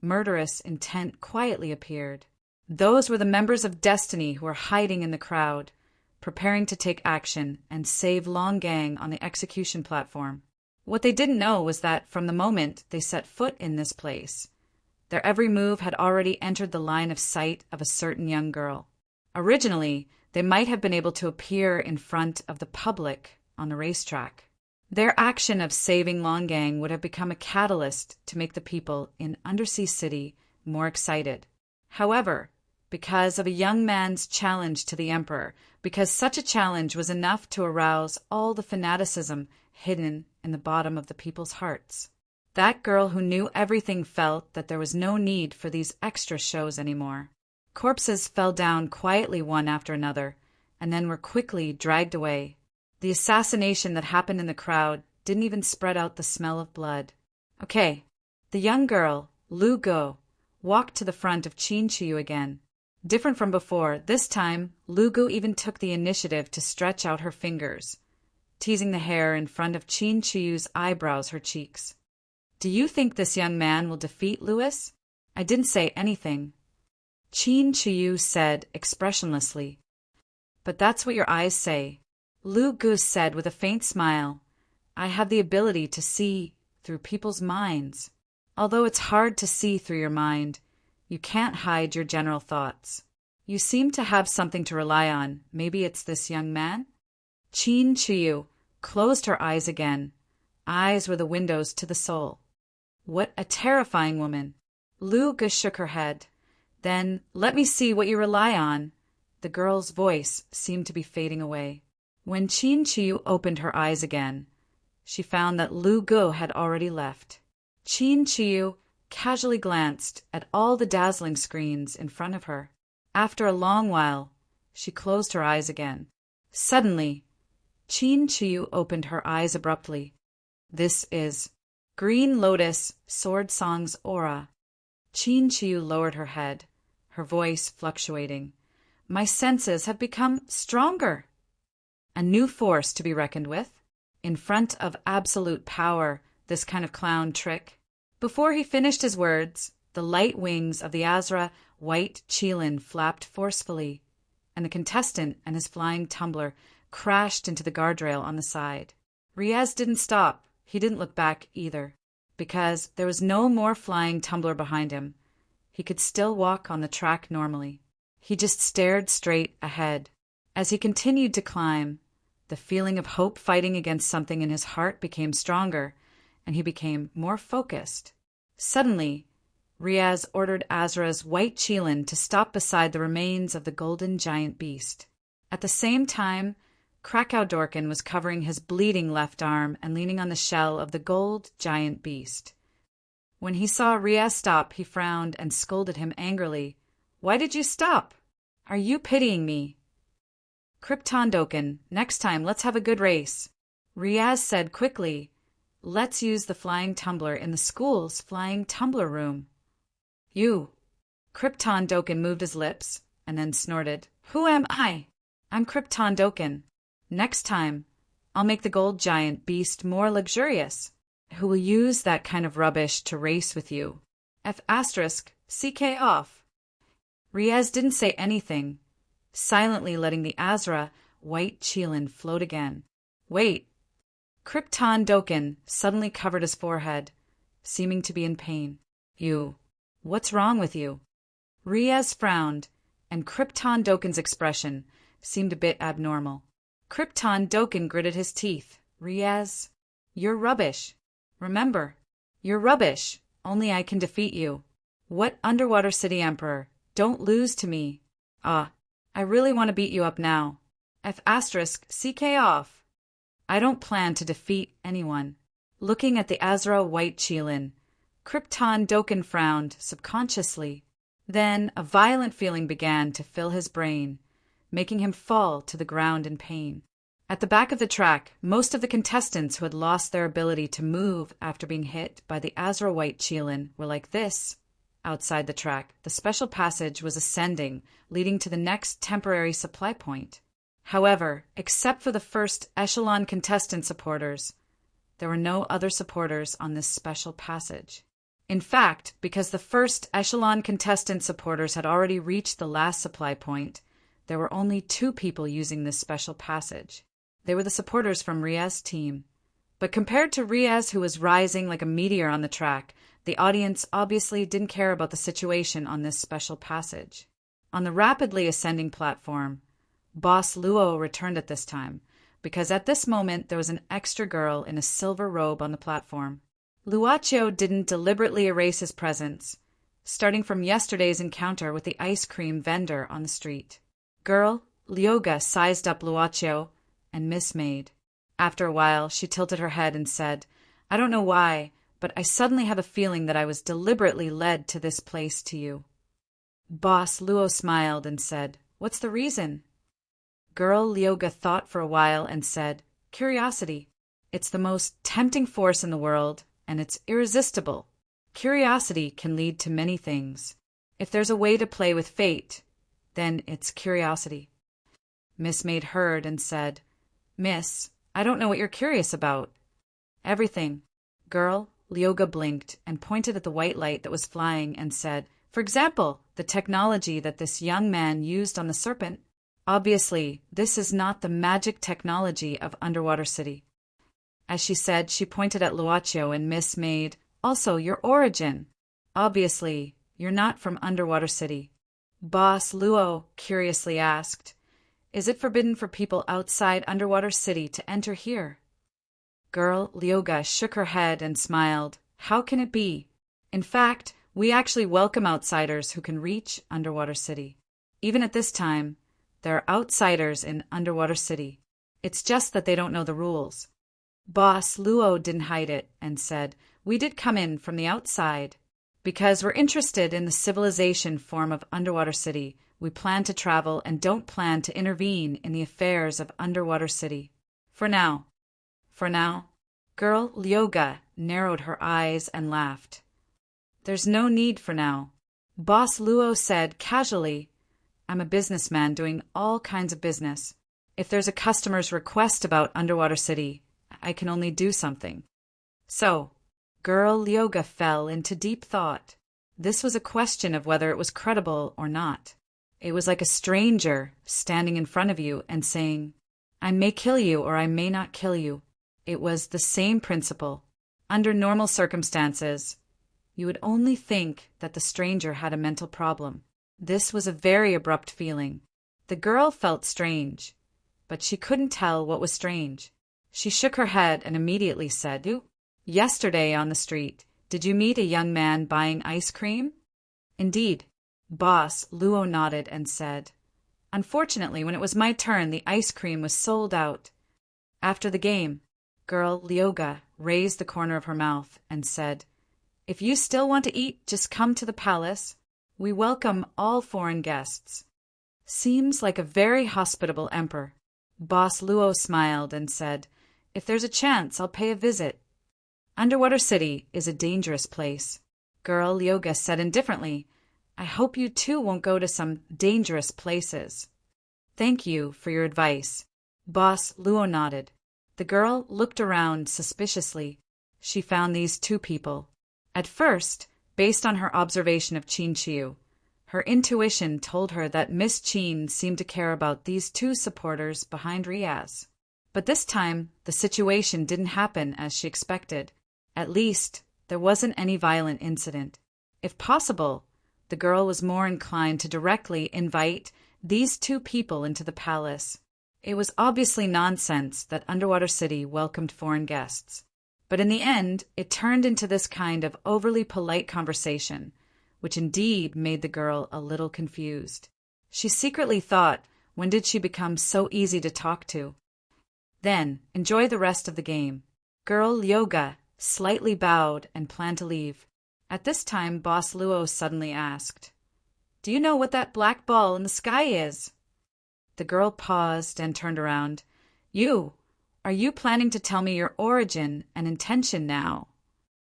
Speaker 1: murderous intent quietly appeared. Those were the members of Destiny who were hiding in the crowd, preparing to take action and save Long Gang on the execution platform. What they didn't know was that from the moment they set foot in this place, their every move had already entered the line of sight of a certain young girl. Originally, they might have been able to appear in front of the public on the racetrack. Their action of saving Long Gang would have become a catalyst to make the people in Undersea City more excited. However, because of a young man's challenge to the Emperor, because such a challenge was enough to arouse all the fanaticism hidden in the bottom of the people's hearts, that girl who knew everything felt that there was no need for these extra shows anymore. Corpses fell down quietly one after another, and then were quickly dragged away. The assassination that happened in the crowd didn't even spread out the smell of blood. Okay, the young girl, Lu Gu, walked to the front of Qin Chuyu again. Different from before, this time, Lu Gu even took the initiative to stretch out her fingers, teasing the hair in front of Qin Chuyu's eyebrows, her cheeks. Do you think this young man will defeat Louis? I didn't say anything. Qin Chuyu said expressionlessly. But that's what your eyes say. Lu Gu said with a faint smile. I have the ability to see through people's minds. Although it's hard to see through your mind, you can't hide your general thoughts. You seem to have something to rely on. Maybe it's this young man? Qin Chuyu closed her eyes again. Eyes were the windows to the soul. What a terrifying woman. Lu Gu shook her head. Then, let me see what you rely on. The girl's voice seemed to be fading away. When Qin Chuyu opened her eyes again, she found that Lu Gu had already left. Qin Chuyu casually glanced at all the dazzling screens in front of her. After a long while, She closed her eyes again. Suddenly, Qin Chiyu opened her eyes abruptly. This is Green Lotus Sword Song's aura. Qin Chiyu lowered her head, her voice fluctuating. My senses have become stronger. A new force to be reckoned with. In front of absolute power, this kind of clown trick. Before he finished his words, the light wings of the Azra white Qilin flapped forcefully, and the contestant and his flying tumbler crashed into the guardrail on the side. Riaz didn't stop. He didn't look back either, because there was no more flying tumbler behind him. He could still walk on the track normally. He just stared straight ahead. As he continued to climb, the feeling of hope fighting against something in his heart became stronger, and he became more focused. Suddenly, Riaz ordered Azra's white Qilin to stop beside the remains of the golden giant beast. At the same time, Krakow Dorkin was covering his bleeding left arm and leaning on the shell of the gold giant beast. When he saw Riaz stop, he frowned and scolded him angrily. Why did you stop? Are you pitying me? Krypton Dokin, next time let's have a good race. Riaz said quickly, let's use the flying tumbler in the school's flying tumbler room. You. Krypton Dokin moved his lips and then snorted. Who am I? I'm Krypton Dokin. Next time, I'll make the gold giant beast more luxurious. Who will use that kind of rubbish to race with you? CK off. Riaz didn't say anything, silently letting the Azra white Qilin float again. Wait. Krypton Dokin suddenly covered his forehead, seeming to be in pain. What's wrong with you? Riaz frowned, and Krypton Dokin's expression seemed a bit abnormal. Krypton Dokin gritted his teeth. Riaz, you're rubbish. Remember, you're rubbish. Only I can defeat you. What Underwater City Emperor? Don't lose to me. I really want to beat you up now. CK off. I don't plan to defeat anyone. Looking at the Azra white Qilin, Krypton Dokin frowned subconsciously. Then a violent feeling began to fill his brain, making him fall to the ground in pain. At the back of the track, most of the contestants who had lost their ability to move after being hit by the Azra white Qilin were like this. Outside the track, the special passage was ascending, leading to the next temporary supply point. However, except for the first echelon contestant supporters, there were no other supporters on this special passage. In fact, because the first echelon contestant supporters had already reached the last supply point, there were only 2 people using this special passage. They were the supporters from Riaz's team. But compared to Riaz, who was rising like a meteor on the track, the audience obviously didn't care about the situation on this special passage. On the rapidly ascending platform, Boss Luo returned at this time, because at this moment there was an extra girl in a silver robe on the platform. Luocio didn't deliberately erase his presence, starting from yesterday's encounter with the ice cream vendor on the street. Girl, Lyoga sized up Luocio and mismade. After a while, she tilted her head and said, I don't know why, but I suddenly have a feeling that I was deliberately led to this place to you. Boss Luo smiled and said, What's the reason? Girl Lyoga thought for a while and said, Curiosity. It's the most tempting force in the world, and it's irresistible. Curiosity can lead to many things. If there's a way to play with fate, then it's curiosity. Miss Maid heard and said, Miss, I don't know what you're curious about. Everything. Girl, Lyoga blinked and pointed at the white light that was flying and said, For example, the technology that this young man used on the serpent. Obviously, this is not the magic technology of Underwater City. As she said, she pointed at Luocio and Miss Maid, Also, your origin. Obviously, you're not from Underwater City. Boss Luo curiously asked, Is it forbidden for people outside Underwater City to enter here? Girl Lyoga shook her head and smiled. How can it be? In fact, we actually welcome outsiders who can reach Underwater City. Even at this time, there are outsiders in Underwater City. It's just that they don't know the rules. Boss Luo didn't hide it and said, We did come in from the outside. Because we're interested in the civilization form of Underwater City, We plan to travel and don't plan to intervene in the affairs of Underwater City. For now. For now. Girl Lyoga narrowed her eyes and laughed. There's no need for now. Boss Luo said casually, I'm a businessman doing all kinds of business. If there's a customer's request about Underwater City, I can only do something. So, Girl Lyoga fell into deep thought. This was a question of whether it was credible or not. It was like a stranger standing in front of you and saying, I may kill you or I may not kill you. It was the same principle. Under normal circumstances, you would only think that the stranger had a mental problem. This was a very abrupt feeling. The girl felt strange, but she couldn't tell what was strange. She shook her head and immediately said, Yesterday on the street, did you meet a young man buying ice cream? Indeed. Boss Luo nodded and said, Unfortunately, when it was my turn, the ice cream was sold out. After the game, Girl Lyoga raised the corner of her mouth and said, If you still want to eat, just come to the palace. We welcome all foreign guests. Seems like a very hospitable emperor. Boss Luo smiled and said, If there's a chance, I'll pay a visit. Underwater City is a dangerous place. Girl Lyoga said indifferently, I hope you too won't go to some dangerous places. Thank you for your advice. Boss Luo nodded. The girl looked around suspiciously. She found these two people. At first, based on her observation of Qin Chiu, her intuition told her that Miss Qin seemed to care about these two supporters behind Riaz. But this time, the situation didn't happen as she expected. At least, there wasn't any violent incident. If possible, the girl was more inclined to directly invite these two people into the palace. It was obviously nonsense that Underwater City welcomed foreign guests. But in the end, it turned into this kind of overly polite conversation, which indeed made the girl a little confused. She secretly thought, when did she become so easy to talk to? Then, enjoy the rest of the game. Girl Lyoga slightly bowed and planned to leave. At this time, Boss Luo suddenly asked, Do you know what that black ball in the sky is? The girl paused and turned around. Are you planning to tell me your origin and intention now?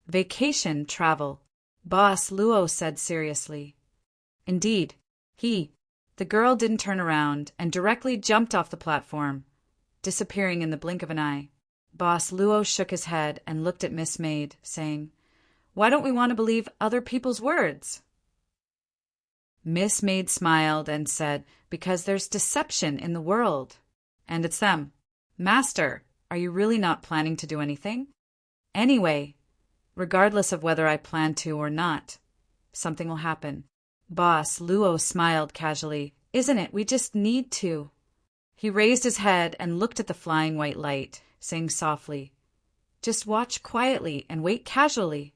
Speaker 1: Vacation travel, Boss Luo said seriously. Indeed, the girl didn't turn around and directly jumped off the platform, disappearing in the blink of an eye. Boss Luo shook his head and looked at Miss Maid, saying, Why don't we want to believe other people's words? Miss Maid smiled and said, Because there's deception in the world. And it's them. Master, are you really not planning to do anything? Anyway, regardless of whether I plan to or not, something will happen. Boss Luo smiled casually. Isn't it? We just need to. He raised his head and looked at the flying white light, saying softly, Just watch quietly and wait casually.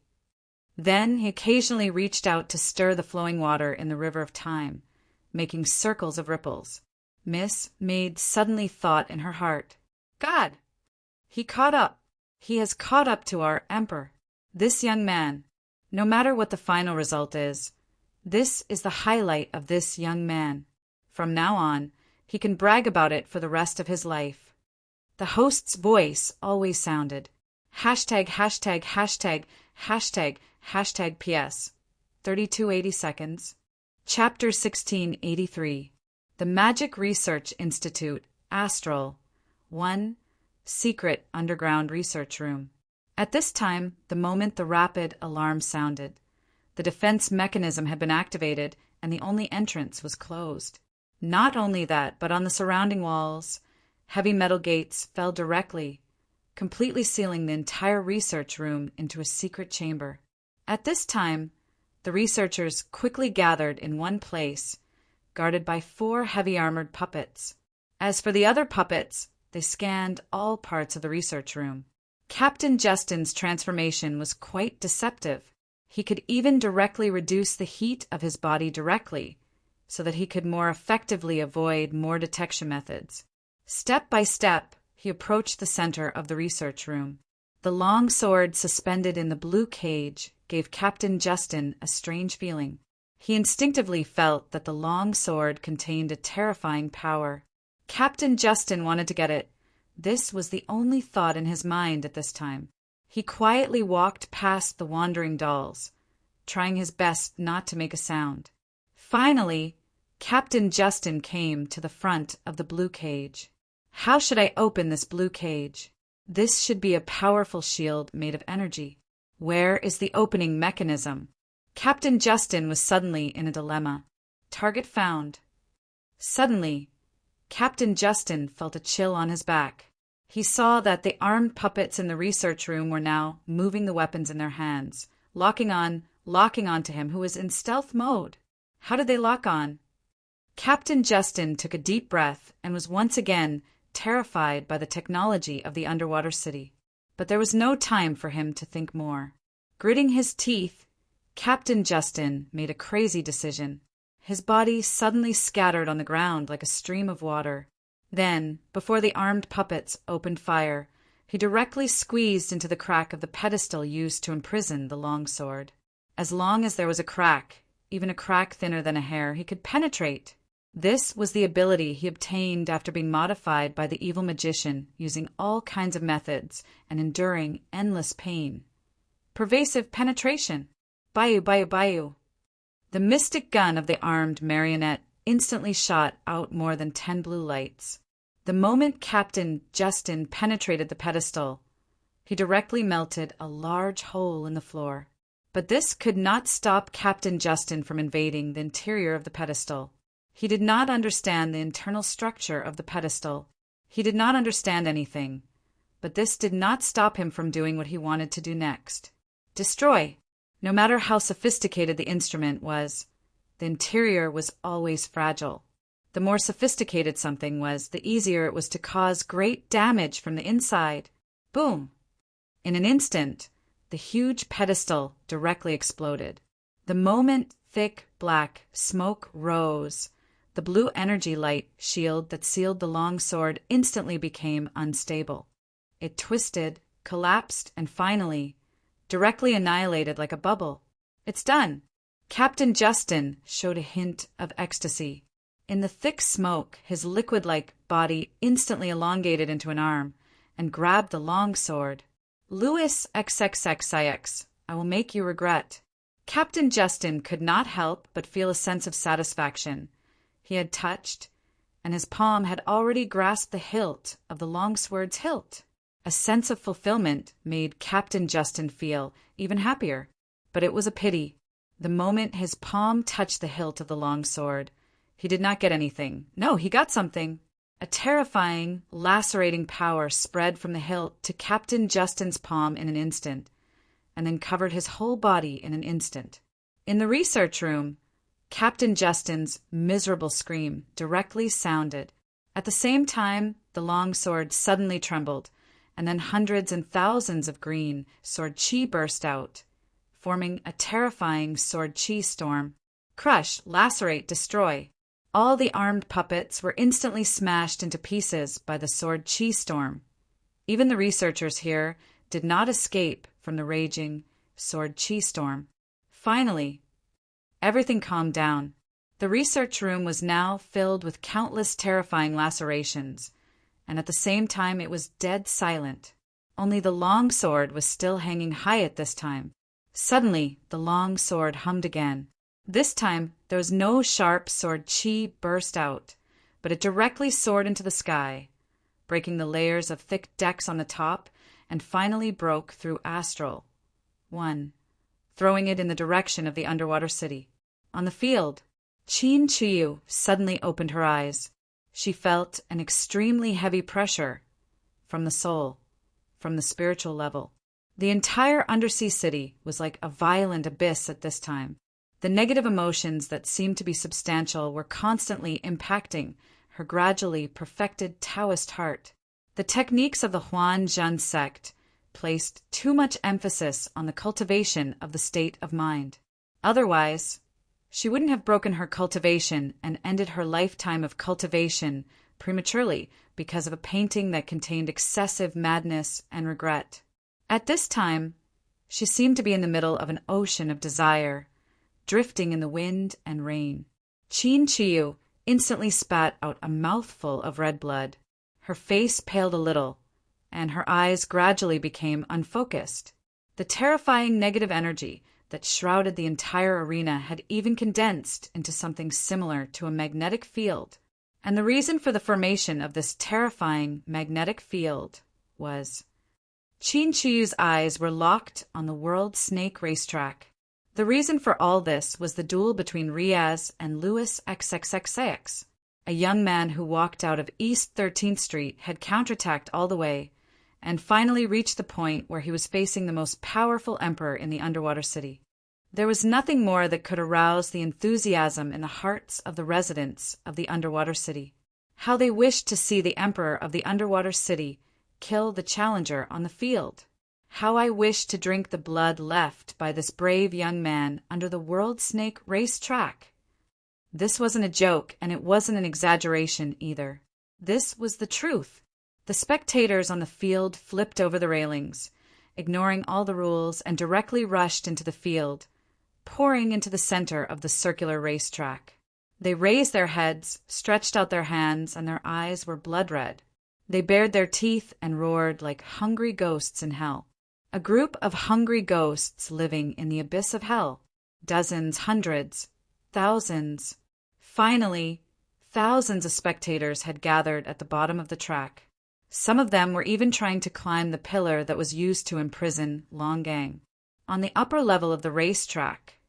Speaker 1: Then he occasionally reached out to stir the flowing water in the river of time, making circles of ripples. Miss Maid suddenly thought in her heart, God! He has caught up to our emperor. This young man, no matter what the final result is, this is the highlight of this young man. From now on, he can brag about it for the rest of his life. The host's voice always sounded, hashtag, hashtag, hashtag, hashtag, hashtag PS. 3280 seconds. Chapter 1683. The Magic Research Institute, Astral. 1. Secret Underground Research Room. At this time, the moment the rapid alarm sounded, the defense mechanism had been activated and the only entrance was closed. Not only that, but on the surrounding walls, heavy metal gates fell directly, completely sealing the entire research room into a secret chamber. At this time, the researchers quickly gathered in one place, guarded by 4 heavy armored puppets. As for the other puppets, they scanned all parts of the research room. Captain Justin's transformation was quite deceptive. He could even directly reduce the heat of his body directly, so that he could more effectively avoid more detection methods. Step by step, he approached the center of the research room. The long sword suspended in the blue cage gave Captain Justin a strange feeling. He instinctively felt that the long sword contained a terrifying power. Captain Justin wanted to get it. This was the only thought in his mind at this time. He quietly walked past the wandering dolls, trying his best not to make a sound. Finally, Captain Justin came to the front of the blue cage. How should I open this blue cage? This should be a powerful shield made of energy. Where is the opening mechanism? Captain Justin was suddenly in a dilemma. Target found. Suddenly, Captain Justin felt a chill on his back. He saw that the armed puppets in the research room were now moving the weapons in their hands, locking on to him, who was in stealth mode. How did they lock on? Captain Justin took a deep breath and was once again terrified by the technology of the underwater city. But there was no time for him to think more. Gritting his teeth, Captain Justin made a crazy decision. His body suddenly scattered on the ground like a stream of water. Then, before the armed puppets opened fire, he directly squeezed into the crack of the pedestal used to imprison the long sword. As long as there was a crack, even a crack thinner than a hair, he could penetrate. This was the ability he obtained after being modified by the evil magician using all kinds of methods and enduring endless pain. Pervasive penetration. Bayou, bayou, bayou. The mystic gun of the armed marionette instantly shot out more than 10 blue lights. The moment Captain Justin penetrated the pedestal, he directly melted a large hole in the floor. But this could not stop Captain Justin from invading the interior of the pedestal. He did not understand the internal structure of the pedestal. He did not understand anything. But this did not stop him from doing what he wanted to do next. Destroy. No matter how sophisticated the instrument was, the interior was always fragile. The more sophisticated something was, the easier it was to cause great damage from the inside. Boom! In an instant, the huge pedestal directly exploded. The moment thick black smoke rose, the blue energy light shield that sealed the long sword instantly became unstable. It twisted, collapsed, and finally, directly annihilated like a bubble. It's done! Captain Justin showed a hint of ecstasy. In the thick smoke, his liquid-like body instantly elongated into an arm and grabbed the long sword. Louis XXXIX, I will make you regret. Captain Justin could not help but feel a sense of satisfaction. He had touched, and his palm had already grasped the hilt of the long sword's hilt. A sense of fulfillment made Captain Justin feel even happier. But it was a pity. The moment his palm touched the hilt of the long sword, he did not get anything. No, he got something. A terrifying, lacerating power spread from the hilt to Captain Justin's palm in an instant, and then covered his whole body in an instant. In the research room, Captain Justin's miserable scream directly sounded. At the same time, the long sword suddenly trembled, and then hundreds and thousands of green sword chi burst out, forming a terrifying sword chi storm. Crush, lacerate, destroy. All the armed puppets were instantly smashed into pieces by the sword chi storm. Even the researchers here did not escape from the raging sword chi storm. Finally, everything calmed down. The research room was now filled with countless terrifying lacerations, and at the same time it was dead silent. Only the long sword was still hanging high at this time. Suddenly, the long sword hummed again. This time, there was no sharp sword chi burst out, but it directly soared into the sky, breaking the layers of thick decks on the top, and finally broke through astral. 1. Throwing it in the direction of the underwater city. On the field, Chin Chiyu suddenly opened her eyes. She felt an extremely heavy pressure from the soul, from the spiritual level. The entire undersea city was like a violent abyss at this time. The negative emotions that seemed to be substantial were constantly impacting her gradually perfected Taoist heart. The techniques of the Huan Zhen sect placed too much emphasis on the cultivation of the state of mind. Otherwise, she wouldn't have broken her cultivation and ended her lifetime of cultivation prematurely because of a painting that contained excessive madness and regret. At this time, she seemed to be in the middle of an ocean of desire, drifting in the wind and rain. Chin Chiyu instantly spat out a mouthful of red blood. Her face paled a little, and her eyes gradually became unfocused. The terrifying negative energy that shrouded the entire arena had even condensed into something similar to a magnetic field. And the reason for the formation of this terrifying magnetic field was Chin Chiyu's eyes were locked on the World Snake Racetrack. The reason for all this was the duel between Riaz and Louis XXXX. A young man who walked out of East 13th Street had counterattacked all the way and finally reached the point where he was facing the most powerful emperor in the underwater city. There was nothing more that could arouse the enthusiasm in the hearts of the residents of the underwater city. How they wished to see the emperor of the underwater city kill the challenger on the field. How I wished to drink the blood left by this brave young man under the World Snake Racetrack. This wasn't a joke, and it wasn't an exaggeration either. This was the truth. The spectators on the field flipped over the railings, ignoring all the rules, and directly rushed into the field, pouring into the center of the circular racetrack. They raised their heads, stretched out their hands, and their eyes were blood red. They bared their teeth and roared like hungry ghosts in hell. A group of hungry ghosts living in the abyss of hell. Dozens, hundreds, thousands. Finally, thousands of spectators had gathered at the bottom of the track. Some of them were even trying to climb the pillar that was used to imprison Long Gang. On the upper level of the racetrack,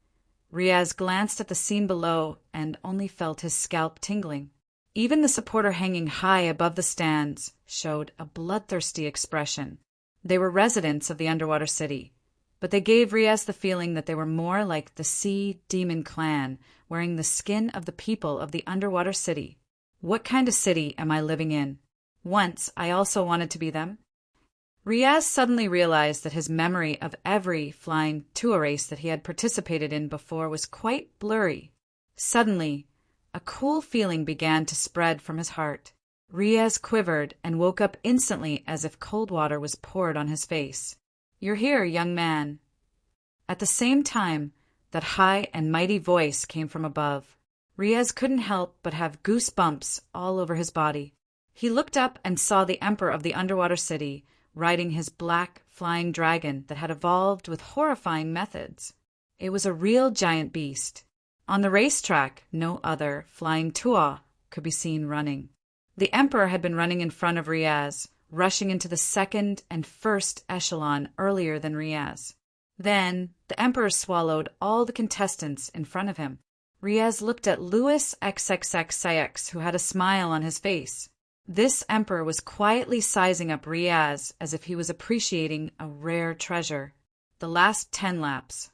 Speaker 1: Riaz glanced at the scene below and only felt his scalp tingling. Even the supporter hanging high above the stands showed a bloodthirsty expression. They were residents of the underwater city, but they gave Riaz the feeling that they were more like the Sea Demon Clan, wearing the skin of the people of the underwater city. What kind of city am I living in? Once, I also wanted to be them. Riaz suddenly realized that his memory of every flying tour race that he had participated in before was quite blurry. Suddenly, a cool feeling began to spread from his heart. Riaz quivered and woke up instantly as if cold water was poured on his face. "You're here, young man." At the same time, that high and mighty voice came from above. Riaz couldn't help but have goosebumps all over his body. He looked up and saw the emperor of the underwater city riding his black flying dragon that had evolved with horrifying methods. It was a real giant beast. On the racetrack, no other flying tuo could be seen running. The emperor had been running in front of Riaz, rushing into the second and first echelon earlier than Riaz. Then, the emperor swallowed all the contestants in front of him. Riaz looked at Louis XXXX, who had a smile on his face. This emperor was quietly sizing up Riaz as if he was appreciating a rare treasure. The last 10 laps.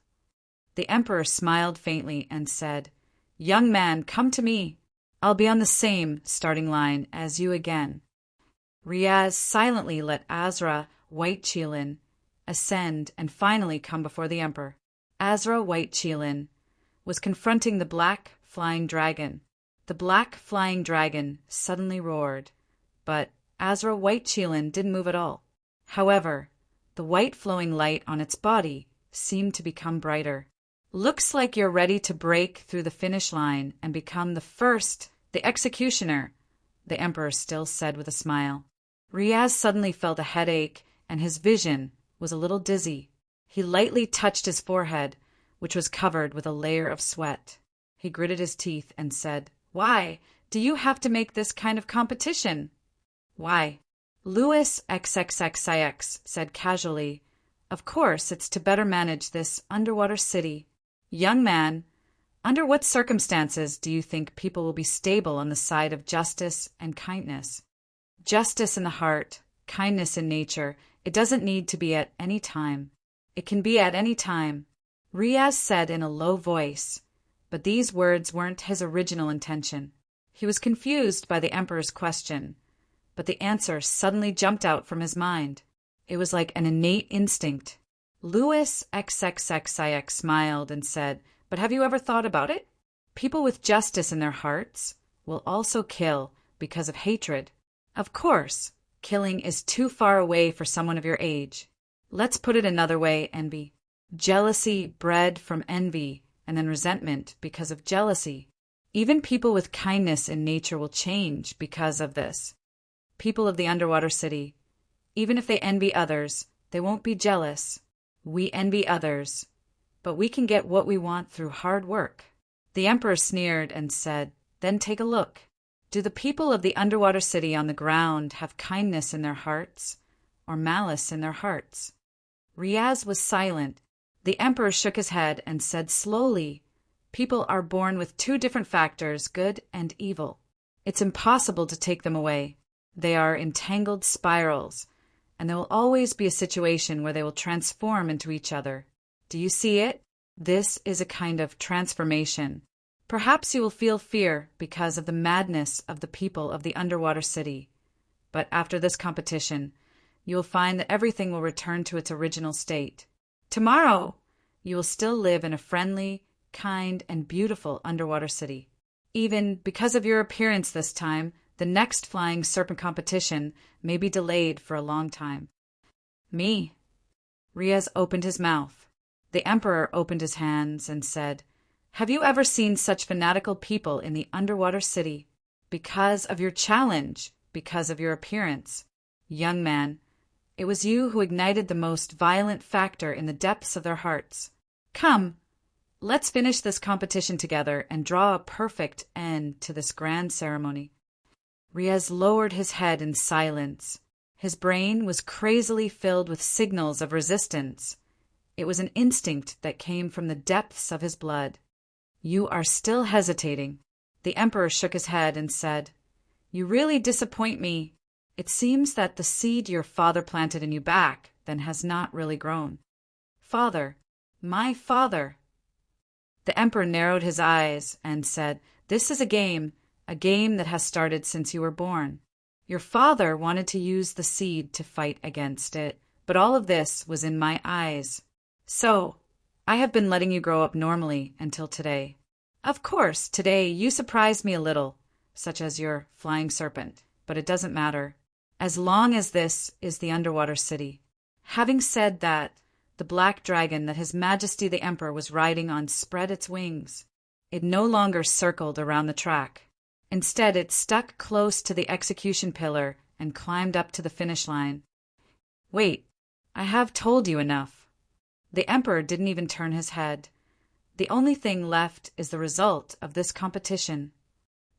Speaker 1: The emperor smiled faintly and said, "Young man, come to me. I'll be on the same starting line as you again." Riaz silently let Azra White Qilin ascend and finally come before the emperor. Azra White Qilin was confronting the black flying dragon. The black flying dragon suddenly roared, but Azra White Qilin didn't move at all. However, the white flowing light on its body seemed to become brighter. "Looks like you're ready to break through the finish line and become the first, the executioner," the emperor still said with a smile. Riaz suddenly felt a headache, and his vision was a little dizzy. He lightly touched his forehead, which was covered with a layer of sweat. He gritted his teeth and said, "Why do you have to make this kind of competition?" "Why?" Louis XXXIX said casually, "Of course, it's to better manage this underwater city." "Young man, under what circumstances do you think people will be stable on the side of justice and kindness?" Justice in the heart, kindness in nature, it doesn't need to be at any time. It can be at any time, Riaz said in a low voice, but these words weren't his original intention. He was confused by the emperor's question, but the answer suddenly jumped out from his mind. It was like an innate instinct. Louis XXXIX smiled and said, "But have you ever thought about it? People with justice in their hearts will also kill because of hatred. Of course, killing is too far away for someone of your age. Let's put it another way, envy. Jealousy bred from envy, and then resentment because of jealousy. Even people with kindness in nature will change because of this. People of the underwater city, even if they envy others, they won't be jealous. We envy others, but we can get what we want through hard work. The emperor sneered and said, "Then take a look. Do the people of the underwater city on the ground have kindness in their hearts or malice in their hearts?" Riaz was silent. The emperor shook his head and said slowly, "People are born with two different factors, good and evil. It's impossible to take them away. They are entangled spirals, and there will always be a situation where they will transform into each other. Do you see it? This is a kind of transformation. Perhaps you will feel fear because of the madness of the people of the underwater city. But after this competition, you will find that everything will return to its original state. Tomorrow, you will still live in a friendly, kind, and beautiful underwater city. Even because of your appearance this time, the next flying serpent competition may be delayed for a long time." "Me?" Riaz opened his mouth. The emperor opened his hands and said, "Have you ever seen such fanatical people in the underwater city? Because of your challenge, because of your appearance. Young man, it was you who ignited the most violent factor in the depths of their hearts. Come, let's finish this competition together and draw a perfect end to this grand ceremony." Riaz lowered his head in silence. His brain was crazily filled with signals of resistance. It was an instinct that came from the depths of his blood. "You are still hesitating." The emperor shook his head and said, "You really disappoint me. It seems that the seed your father planted in you back then has not really grown." "Father, my father." The emperor narrowed his eyes and said, "This is a game that has started since you were born. Your father wanted to use the seed to fight against it, but all of this was in my eyes. So, I have been letting you grow up normally until today. Of course, today you surprised me a little, such as your flying serpent, but it doesn't matter, as long as this is the underwater city." Having said that, the black dragon that His Majesty the Emperor was riding on spread its wings. It no longer circled around the track. Instead, it stuck close to the execution pillar and climbed up to the finish line. "Wait, I have told you enough." The emperor didn't even turn his head. "The only thing left is the result of this competition."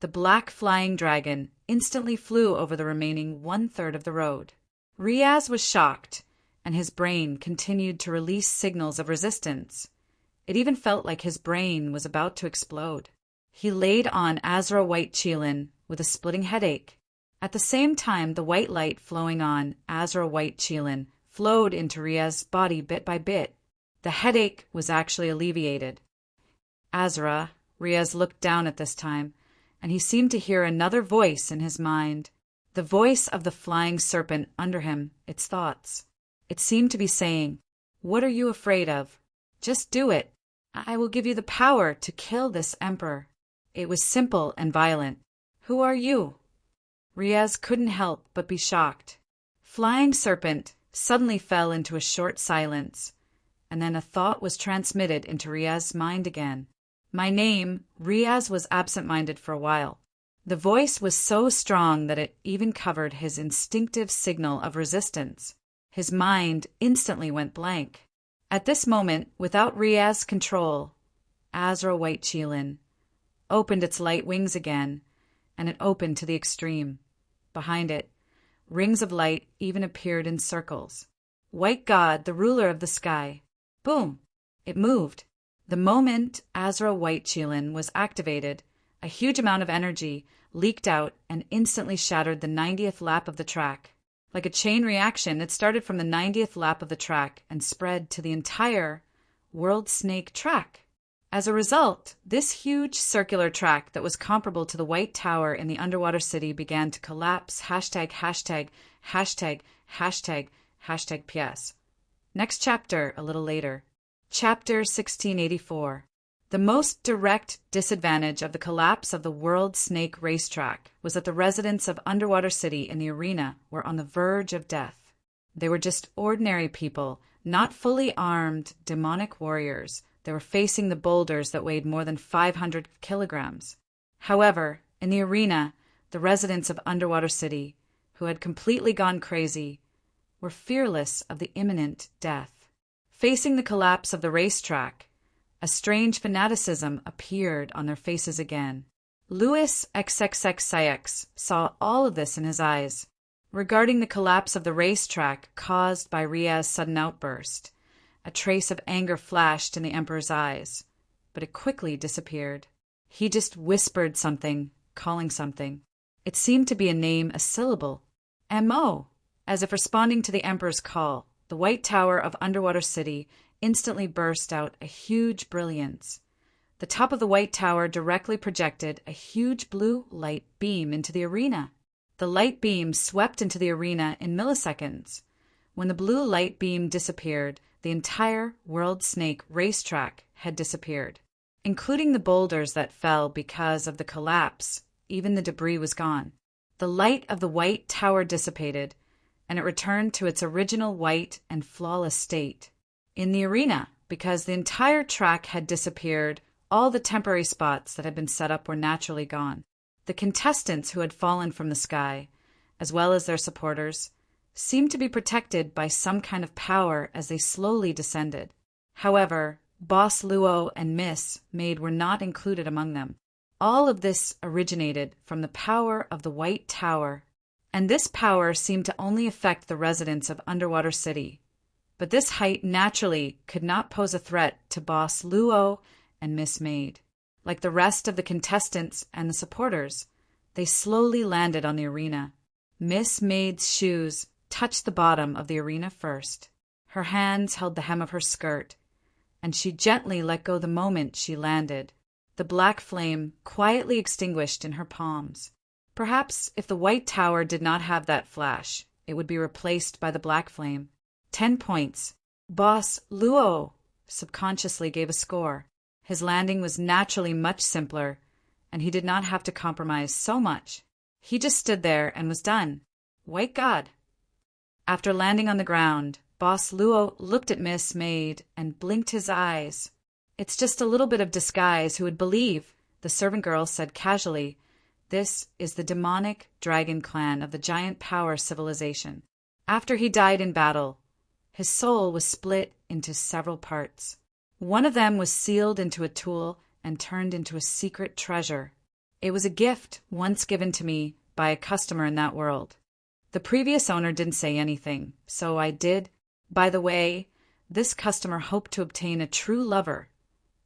Speaker 1: The black flying dragon instantly flew over the remaining 1/3 of the road. Riaz was shocked, and his brain continued to release signals of resistance. It even felt like his brain was about to explode. He laid on Azra White Cheelin with a splitting headache. At the same time, the white light flowing on Azra White Cheelin flowed into Riaz's body bit by bit. The headache was actually alleviated. "Azra," Riaz looked down at this time, and he seemed to hear another voice in his mind. The voice of the flying serpent under him, its thoughts. It seemed to be saying, "What are you afraid of? Just do it. I will give you the power to kill this emperor." It was simple and violent. "Who are you?" Riaz couldn't help but be shocked. Flying serpent suddenly fell into a short silence, and then a thought was transmitted into Riaz's mind again. "My name." Riaz was absent-minded for a while. The voice was so strong that it even covered his instinctive signal of resistance. His mind instantly went blank. At this moment, without Riaz's control, Azra White Cheelin opened its light wings again, and it opened to the extreme. Behind it, rings of light even appeared in circles. White God, the ruler of the sky. Boom! It moved. The moment Azra White Cheelin was activated, a huge amount of energy leaked out and instantly shattered the 90th lap of the track. Like a chain reaction, it started from the 90th lap of the track and spread to the entire World Snake track. As a result, this huge circular track that was comparable to the White Tower in the underwater city began to collapse. ######PS. Next chapter, a little later. Chapter 1684. The most direct disadvantage of the collapse of the World Snake racetrack was that the residents of Underwater City in the arena were on the verge of death. They were just ordinary people not fully armed demonic warriors. They were facing the boulders that weighed more than 500 kilograms. However, in the arena, the residents of Underwater City, who had completely gone crazy, were fearless of the imminent death. Facing the collapse of the racetrack, a strange fanaticism appeared on their faces again. Louis XXXIX saw all of this in his eyes. Regarding the collapse of the racetrack caused by Riaz's sudden outburst, a trace of anger flashed in the Emperor's eyes, but it quickly disappeared. He just whispered something, calling something. It seemed to be a name, a syllable. M.O. As if responding to the Emperor's call, the White Tower of Underwater City instantly burst out a huge brilliance. The top of the White Tower directly projected a huge blue light beam into the arena. The light beam swept into the arena in milliseconds. When the blue light beam disappeared, the entire World Snake racetrack had disappeared, including the boulders that fell because of the collapse. Even the debris was gone. The light of the White Tower dissipated, and it returned to its original white and flawless state. In the arena, because the entire track had disappeared, all the temporary spots that had been set up were naturally gone. The contestants who had fallen from the sky, as well as their supporters, seemed to be protected by some kind of power as they slowly descended. However, Boss Luo and Miss Maid were not included among them. All of this originated from the power of the White Tower, and this power seemed to only affect the residents of Underwater City. But this height naturally could not pose a threat to Boss Luo and Miss Maid. Like the rest of the contestants and the supporters, they slowly landed on the arena. Miss Maid's shoes touched the bottom of the arena first. Her hands held the hem of her skirt, and she gently let go the moment she landed. The black flame quietly extinguished in her palms. Perhaps if the White Tower did not have that flash, it would be replaced by the black flame. 10 points. Boss Luo subconsciously gave a score. His landing was naturally much simpler, and he did not have to compromise so much. He just stood there and was done. White God. After landing on the ground, Boss Luo looked at Miss Maid and blinked his eyes. It's just a little bit of disguise, who would believe, the servant girl said casually. This is the demonic dragon clan of the giant power civilization. After he died in battle, his soul was split into several parts. One of them was sealed into a tool and turned into a secret treasure. It was a gift once given to me by a customer in that world. The previous owner didn't say anything, so I did. By the way, this customer hoped to obtain a true lover.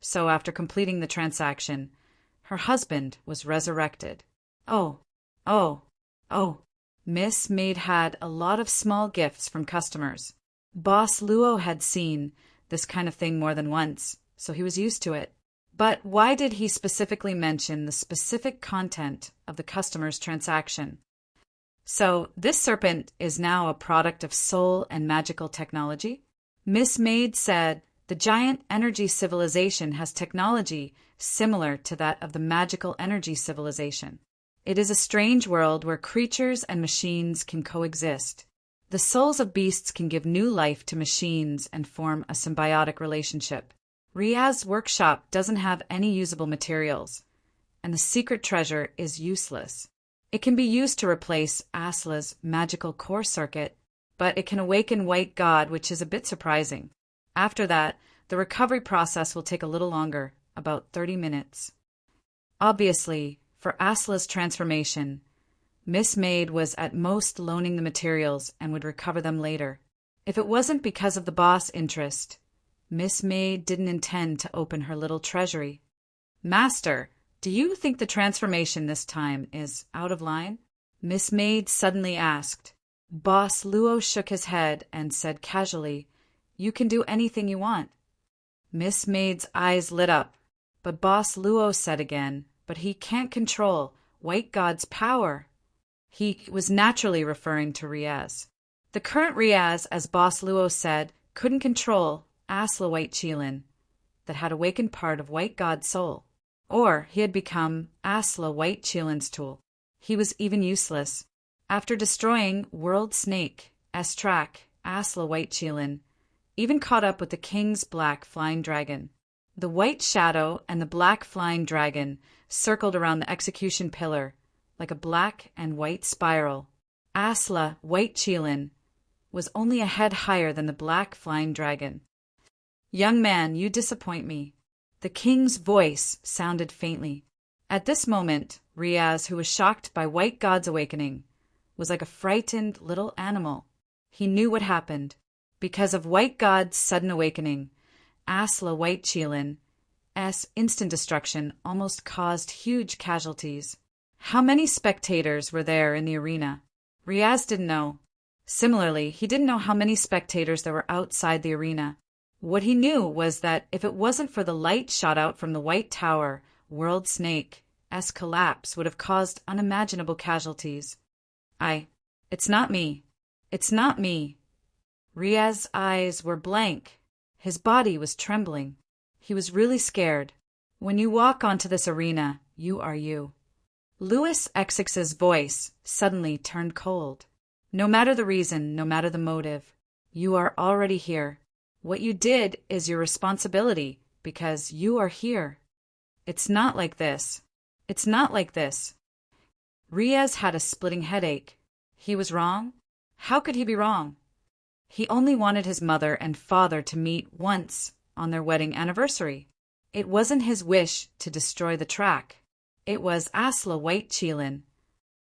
Speaker 1: So after completing the transaction, her husband was resurrected. Oh. Miss Maid had a lot of small gifts from customers. Boss Luo had seen this kind of thing more than once, so he was used to it. But why did he specifically mention the specific content of the customer's transaction? So this serpent is now a product of soul and magical technology? Miss Maid said the giant energy civilization has technology similar to that of the magical energy civilization. It is a strange world where creatures and machines can coexist. The souls of beasts can give new life to machines and form a symbiotic relationship. Riaz's workshop doesn't have any usable materials, and the secret treasure is useless. It can be used to replace Asla's magical core circuit, but it can awaken White God, which is a bit surprising. After that, the recovery process will take a little longer, about 30 minutes. Obviously, for Asla's transformation, Miss Maid was at most loaning the materials and would recover them later. If it wasn't because of the boss interest, Miss Maid didn't intend to open her little treasury. Master, do you think the transformation this time is out of line? Miss Maid suddenly asked. Boss Luo shook his head and said casually, You can do anything you want. Miss Maid's eyes lit up, but Boss Luo said again, But he can't control White God's power. He was naturally referring to Riaz. The current Riaz, as Boss Luo said, couldn't control Asla White Qilin, that had awakened part of White God's soul. Or he had become Asla White Qilin's tool. He was even useless. After destroying World Snake, S-Track, Asla White Qilin, even caught up with the king's black flying dragon. The white shadow and the black flying dragon circled around the execution pillar like a black and white spiral. Asla, White Cheelin, was only a head higher than the black flying dragon. "Young man, you disappoint me." The king's voice sounded faintly. At this moment, Riaz, who was shocked by White God's awakening, was like a frightened little animal. He knew what happened. Because of White God's sudden awakening, Asla White Cheelin's instant destruction almost caused huge casualties. How many spectators were there in the arena? Riaz didn't know. Similarly, he didn't know how many spectators there were outside the arena. What he knew was that if it wasn't for the light shot out from the White Tower, World Snake's collapse would have caused unimaginable casualties. It's not me. It's not me. Riaz's eyes were blank. His body was trembling. He was really scared. When you walk onto this arena, you are you. Louis X's voice suddenly turned cold. No matter the reason, no matter the motive, you are already here. What you did is your responsibility because you are here. It's not like this. It's not like this. Riaz had a splitting headache. He was wrong? How could he be wrong? He only wanted his mother and father to meet once on their wedding anniversary. It wasn't his wish to destroy the track. It was Asla White Cheelin.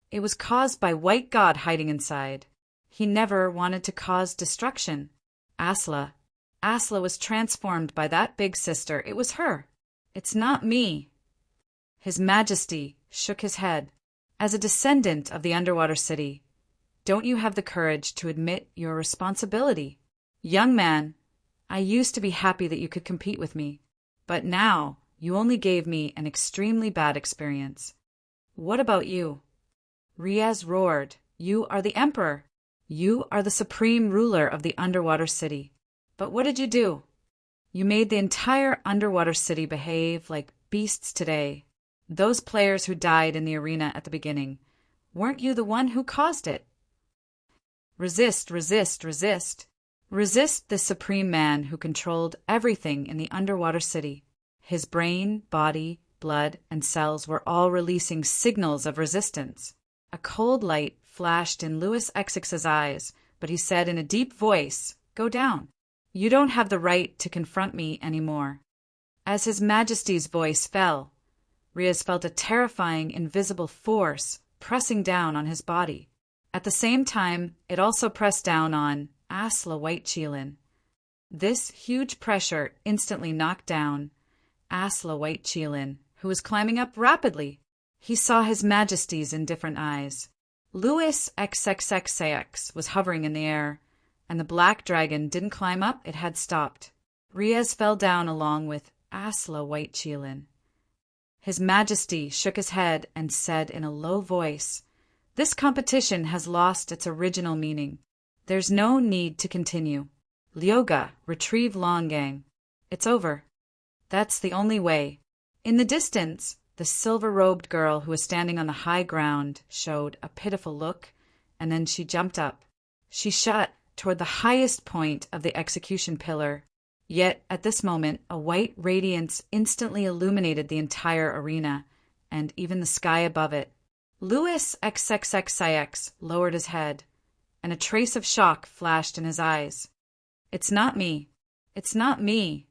Speaker 1: It was caused by White God hiding inside. He never wanted to cause destruction. Asla was transformed by that big sister. It was her. It's not me. His Majesty shook his head. As a descendant of the underwater city, don't you have the courage to admit your responsibility? Young man, I used to be happy that you could compete with me, but now you only gave me an extremely bad experience. What about you? Riaz roared. You are the emperor. You are the supreme ruler of the underwater city. But what did you do? You made the entire underwater city behave like beasts today. Those players who died in the arena at the beginning, weren't you the one who caused it? Resist, resist, resist. Resist the supreme man who controlled everything in the underwater city. His brain, body, blood, and cells were all releasing signals of resistance. A cold light flashed in Louis X's eyes, but he said in a deep voice, "Go down. You don't have the right to confront me anymore." As His Majesty's voice fell, Riaz felt a terrifying invisible force pressing down on his body. At the same time, it also pressed down on Asla White Cheelin. This huge pressure instantly knocked down Asla White Cheelin, who was climbing up rapidly. He saw His Majesty's in different eyes. Louis XXXAX was hovering in the air, and the black dragon didn't climb up, it had stopped. Riaz fell down along with Asla White Cheelin. His Majesty shook his head and said in a low voice, "This competition has lost its original meaning. There's no need to continue. Lyoga, retrieve Longang. It's over. That's the only way." In the distance, the silver-robed girl who was standing on the high ground showed a pitiful look, and then she jumped up. She shot toward the highest point of the execution pillar. Yet, at this moment, a white radiance instantly illuminated the entire arena, and even the sky above it. Louis XXXIX lowered his head, and a trace of shock flashed in his eyes. "It's not me. It's not me."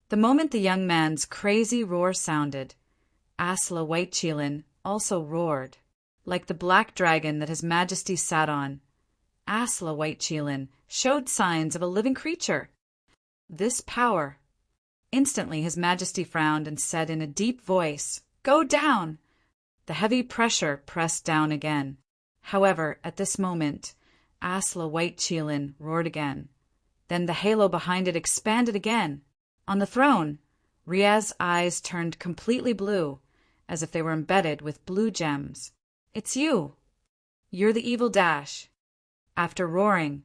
Speaker 1: The moment the young man's crazy roar sounded, Asla White Cheelin also roared. Like the black dragon that His Majesty sat on, Asla White Cheelin showed signs of a living creature. This power. Instantly His Majesty frowned and said in a deep voice, "Go down!" The heavy pressure pressed down again. However, at this moment, Asla White Cheelin roared again. Then the halo behind it expanded again. On the throne, Riaz's eyes turned completely blue, as if they were embedded with blue gems. "It's you. You're the evil Dash." After roaring,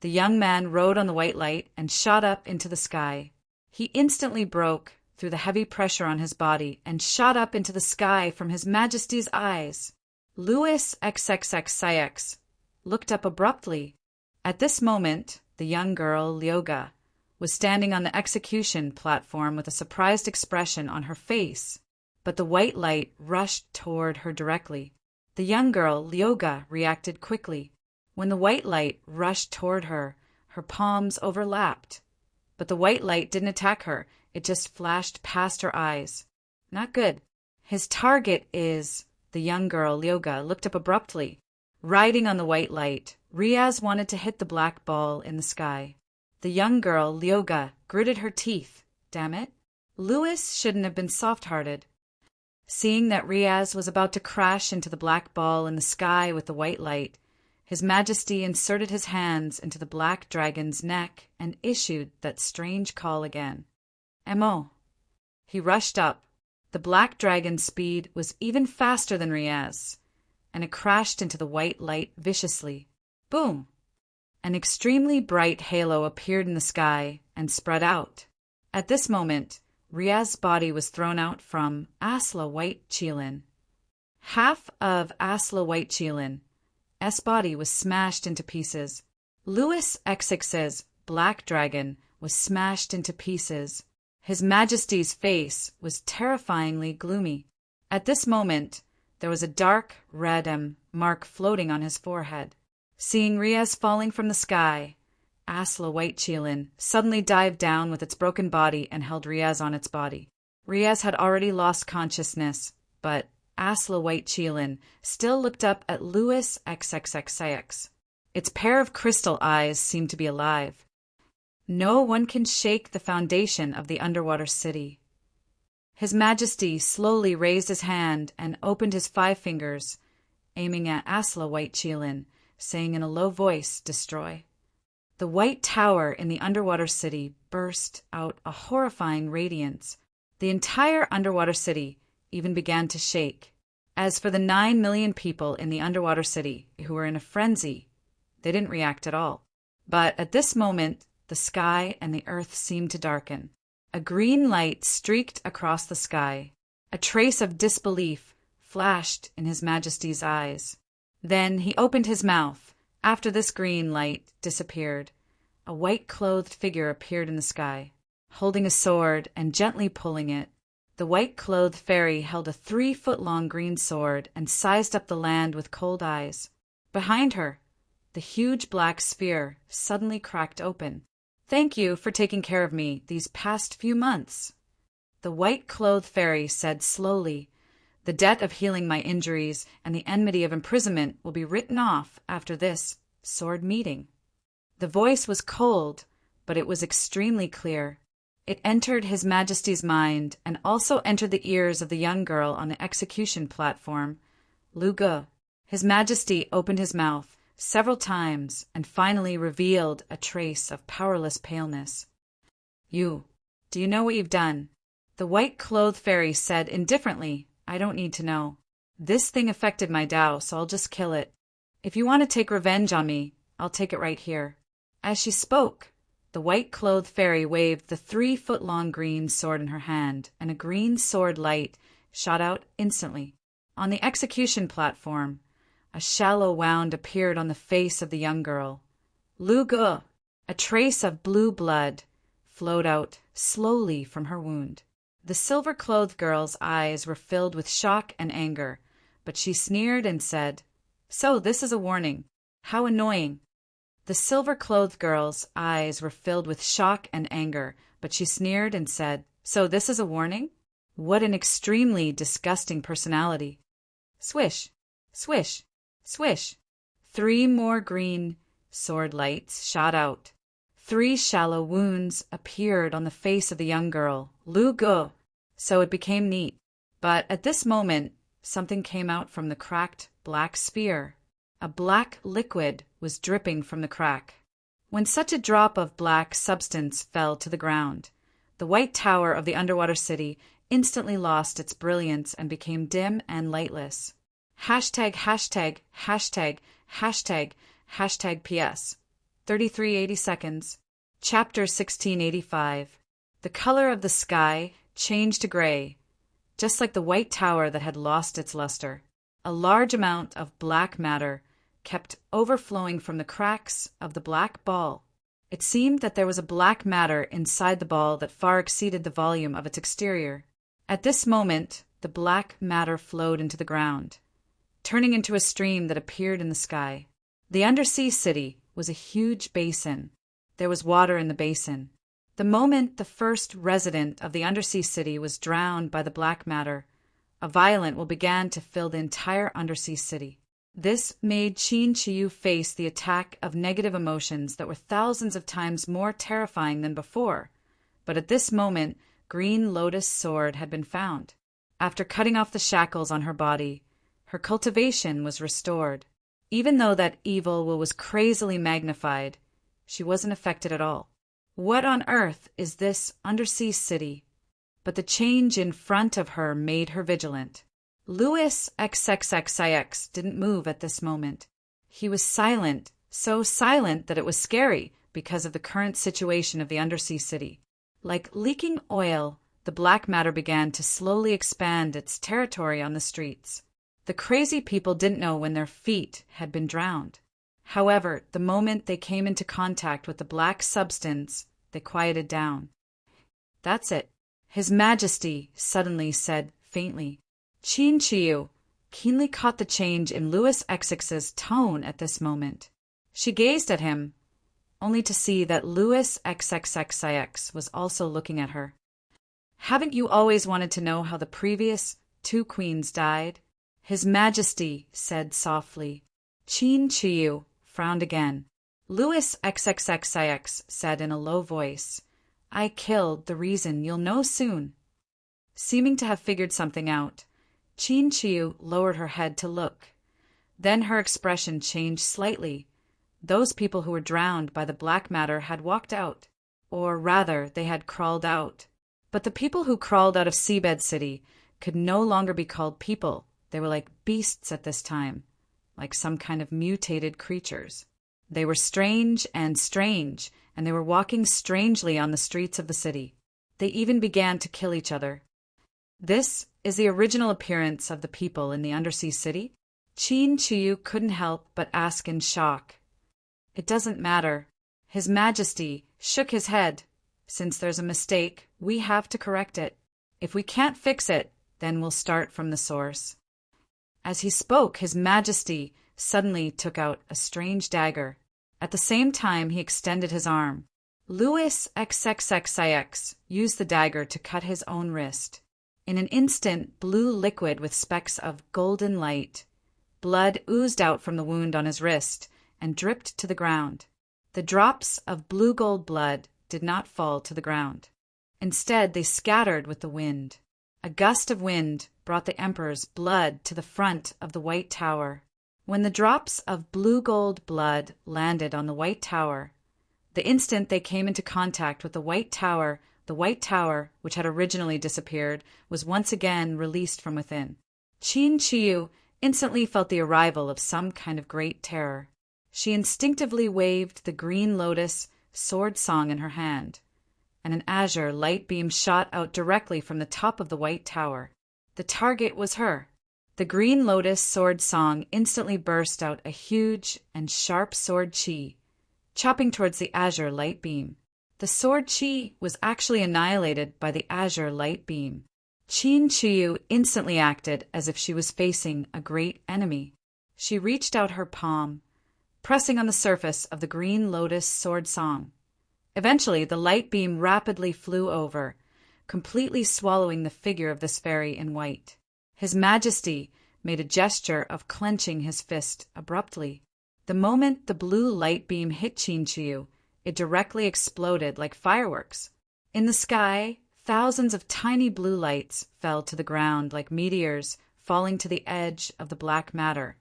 Speaker 1: the young man rode on the white light and shot up into the sky. He instantly broke through the heavy pressure on his body and shot up into the sky from His Majesty's eyes. Louis XXXIX looked up abruptly. At this moment, the young girl, Lyoga, was standing on the execution platform with a surprised expression on her face, but the white light rushed toward her directly. The young girl, Lyoga, reacted quickly. When the white light rushed toward her, her palms overlapped. But the white light didn't attack her, it just flashed past her eyes. Not good. His target is... The young girl, Lyoga, looked up abruptly. Riding on the white light, Riaz wanted to hit the black ball in the sky. The young girl, Lyoga, gritted her teeth. Damn it. Louis shouldn't have been soft-hearted. Seeing that Riaz was about to crash into the black ball in the sky with the white light, His Majesty inserted his hands into the black dragon's neck and issued that strange call again. Emo. He rushed up. The black dragon's speed was even faster than Riaz, and it crashed into the white light viciously. Boom! An extremely bright halo appeared in the sky and spread out. At this moment, Riaz's body was thrown out from Asla White Chilin. Half of Asla White Chilin's body was smashed into pieces. Louis XX's black dragon was smashed into pieces. His Majesty's face was terrifyingly gloomy. At this moment, there was a dark red mark floating on his forehead. Seeing Riaz falling from the sky, Asla White Chilin suddenly dived down with its broken body and held Riaz on its body. Riaz had already lost consciousness, but Asla White Chilin still looked up at Louis XXXIX. Its pair of crystal eyes seemed to be alive. No one can shake the foundation of the underwater city. His Majesty slowly raised his hand and opened his 5 fingers, aiming at Asla White Chilin, saying in a low voice, "Destroy." The white tower in the underwater city burst out a horrifying radiance. The entire underwater city even began to shake. As for the 9 million people in the underwater city who were in a frenzy, they didn't react at all. But at this moment, the sky and the earth seemed to darken. A green light streaked across the sky. A trace of disbelief flashed in His Majesty's eyes. Then he opened his mouth. After this green light disappeared, a white-clothed figure appeared in the sky, holding a sword and gently pulling it. The white-clothed fairy held a 3-foot-long green sword and sized up the land with cold eyes. Behind her, the huge black sphere suddenly cracked open. "Thank you for taking care of me these past few months," the white-clothed fairy said slowly. "The debt of healing my injuries and the enmity of imprisonment will be written off after this sword meeting." The voice was cold, but it was extremely clear. It entered His Majesty's mind and also entered the ears of the young girl on the execution platform. Lugu. His Majesty opened his mouth several times and finally revealed a trace of powerless paleness. Do you know what you've done?" The white-clothed fairy said indifferently, "I don't need to know. This thing affected my Tao, so I'll just kill it. If you want to take revenge on me, I'll take it right here." As she spoke, the white-clothed fairy waved the 3-foot-long green sword in her hand, and a green sword light shot out instantly. On the execution platform, a shallow wound appeared on the face of the young girl. Lugu! A trace of blue blood flowed out slowly from her wound. The silver-clothed girl's eyes were filled with shock and anger, but she sneered and said, "So this is a warning. How annoying." The silver-clothed girl's eyes were filled with shock and anger, but she sneered and said, "So this is a warning? What an extremely disgusting personality." Swish, swish, swish. 3 more green sword lights shot out. 3 shallow wounds appeared on the face of the young girl. Lugu! So it became neat. But at this moment, something came out from the cracked black sphere. A black liquid was dripping from the crack. When such a drop of black substance fell to the ground, the white tower of the underwater city instantly lost its brilliance and became dim and lightless. Hashtag, hashtag, hashtag, hashtag, hashtag PS. 3380 seconds. Chapter 1685. The color of the sky changed to gray, just like the white tower that had lost its luster. A large amount of black matter kept overflowing from the cracks of the black ball. It seemed that there was a black matter inside the ball that far exceeded the volume of its exterior. At this moment, the black matter flowed into the ground, turning into a stream that appeared in the sky. The undersea city was a huge basin. There was water in the basin. The moment the first resident of the undersea city was drowned by the black matter, a violent will began to fill the entire undersea city. This made Qin Chiyu face the attack of negative emotions that were thousands of times more terrifying than before. But at this moment, Green Lotus Sword had been found. After cutting off the shackles on her body, her cultivation was restored. Even though that evil will was crazily magnified, she wasn't affected at all. What on earth is this undersea city? But the change in front of her made her vigilant. Louis XXXIX didn't move at this moment. He was silent, so silent that it was scary because of the current situation of the undersea city. Like leaking oil, the black matter began to slowly expand its territory on the streets. The crazy people didn't know when their feet had been drowned. However, the moment they came into contact with the black substance, they quieted down. "That's it," His Majesty suddenly said faintly. Qin Chiyu keenly caught the change in Louis XX's tone at this moment. She gazed at him, only to see that Louis XXXIX was also looking at her. "Haven't you always wanted to know how the previous 2 queens died?" His Majesty said softly. Qin Chiyu frowned again. Louis XXXIX said in a low voice, "I killed the reason you'll know soon." Seeming to have figured something out, Qin Chiyu lowered her head to look. Then her expression changed slightly. Those people who were drowned by the black matter had walked out, or rather, they had crawled out. But the people who crawled out of Seabed City could no longer be called people. They were like beasts at this time, like some kind of mutated creatures. They were strange, and they were walking strangely on the streets of the city. They even began to kill each other. This is the original appearance of the people in the undersea city? Qin Chiyu couldn't help but ask in shock. "It doesn't matter." His Majesty shook his head. "Since there's a mistake, we have to correct it. If we can't fix it, then we'll start from the source." As he spoke, His Majesty suddenly took out a strange dagger. At the same time, he extended his arm. Louis XXXIX used the dagger to cut his own wrist. In an instant, blue liquid with specks of golden light. Blood oozed out from the wound on his wrist and dripped to the ground. The drops of blue-gold blood did not fall to the ground. Instead, they scattered with the wind. A gust of wind brought the Emperor's blood to the front of the White Tower. When the drops of blue-gold blood landed on the White Tower, the instant they came into contact with the White Tower, which had originally disappeared, was once again released from within. Qin Chiyu instantly felt the arrival of some kind of great terror. She instinctively waved the Green Lotus Sword Song in her hand, and an azure light beam shot out directly from the top of the White Tower. The target was her. The Green Lotus Sword Song instantly burst out a huge and sharp sword chi, chopping towards the azure light beam. The sword chi was actually annihilated by the azure light beam. Qin Chiyu instantly acted as if she was facing a great enemy. She reached out her palm, pressing on the surface of the Green Lotus Sword Song. Eventually, the light beam rapidly flew over, completely swallowing the figure of this fairy in white. His Majesty made a gesture of clenching his fist abruptly. The moment the blue light beam hit Qin Chiyu, it directly exploded like fireworks. In the sky, thousands of tiny blue lights fell to the ground like meteors falling to the edge of the black matter.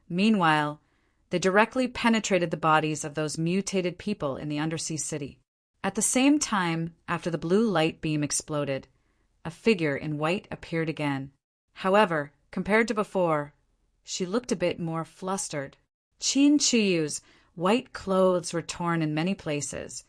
Speaker 1: Meanwhile, they directly penetrated the bodies of those mutated people in the undersea city. At the same time, after the blue light beam exploded, a figure in white appeared again. However, compared to before, she looked a bit more flustered. Qin Chiyu's white clothes were torn in many places,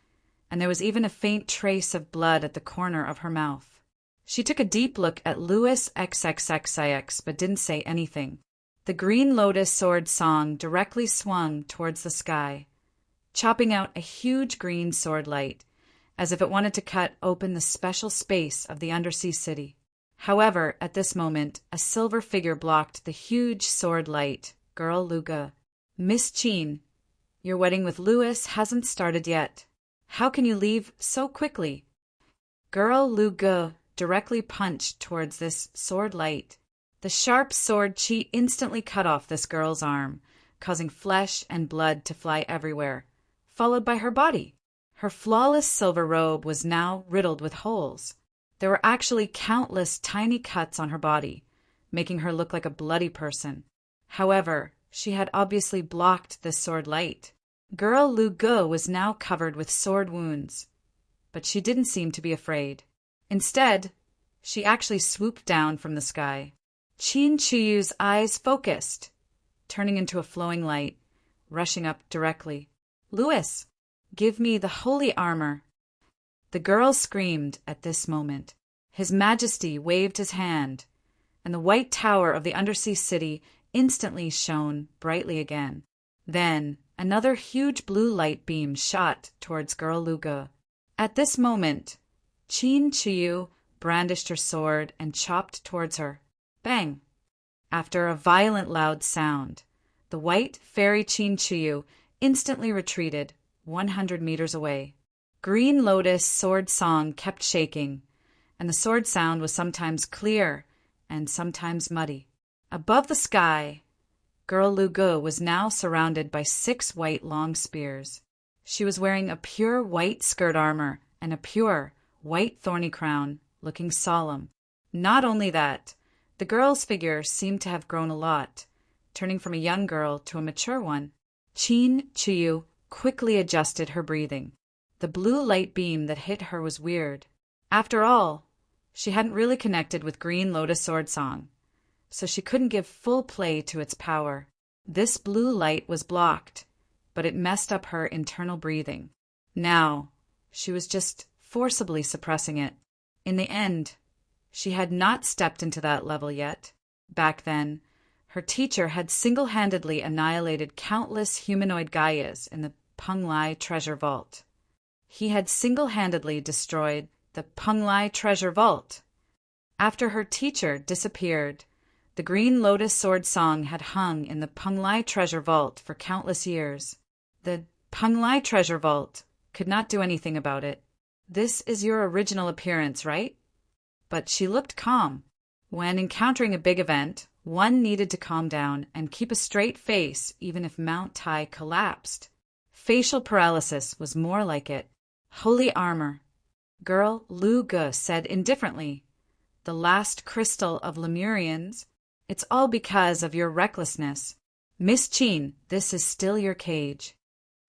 Speaker 1: and there was even a faint trace of blood at the corner of her mouth. She took a deep look at Louis XXXIX but didn't say anything. The Green Lotus Sword Song directly swung towards the sky. chopping out a huge green sword light, as if it wanted to cut open the special space of the undersea city. However, at this moment, a silver figure blocked the huge sword light. Girl Luga. Miss Chin, your wedding with Louis hasn't started yet. How can you leave so quickly? Girl Luga directly punched towards this sword light. The sharp sword chi instantly cut off this girl's arm, causing flesh and blood to fly everywhere, followed by her body. Her flawless silver robe was now riddled with holes. There were actually countless tiny cuts on her body, making her look like a bloody person. However, she had obviously blocked this sword light. Girl Lu Ge was now covered with sword wounds, but she didn't seem to be afraid. Instead, she actually swooped down from the sky. Qin Chuyu's eyes focused, turning into a flowing light, rushing up directly. Louis, give me the holy armor. The girl screamed at this moment. His Majesty waved his hand, and the white tower of the undersea city instantly shone brightly again. Then another huge blue light beam shot towards Girl Lu Ge. At this moment, Qin Chuyu brandished her sword and chopped towards her. Bang! After a violent loud sound, the white fairy Qin Chuyu instantly retreated 100 meters away. Green Lotus sword song kept shaking, and the sword sound was sometimes clear and sometimes muddy. Above the sky, Girl Lu Ge was now surrounded by 6 white long spears. She was wearing a pure white skirt armor and a pure white thorny crown, looking solemn. Not only that, the girl's figure seemed to have grown a lot, turning from a young girl to a mature one. Qin Chuyu quickly adjusted her breathing. The blue light beam that hit her was weird. After all, she hadn't really connected with Green Lotus Sword Song, so she couldn't give full play to its power. This blue light was blocked, but it messed up her internal breathing. Now, she was just forcibly suppressing it. In the end, she had not stepped into that level yet. Back then, her teacher had single-handedly annihilated countless humanoid Gaias in the Penglai treasure vault. He had single-handedly destroyed the Penglai treasure vault. After her teacher disappeared, the Green Lotus Sword Song had hung in the Penglai treasure vault for countless years. The Penglai treasure vault could not do anything about it. This is your original appearance, right? But she looked calm. When encountering a big event, one needed to calm down and keep a straight face even if Mount Tai collapsed. Facial paralysis was more like it. Holy armor. Girl Lu Ge said indifferently. The last crystal of Lemurians. It's all because of your recklessness. Miss Qin, this is still your cage.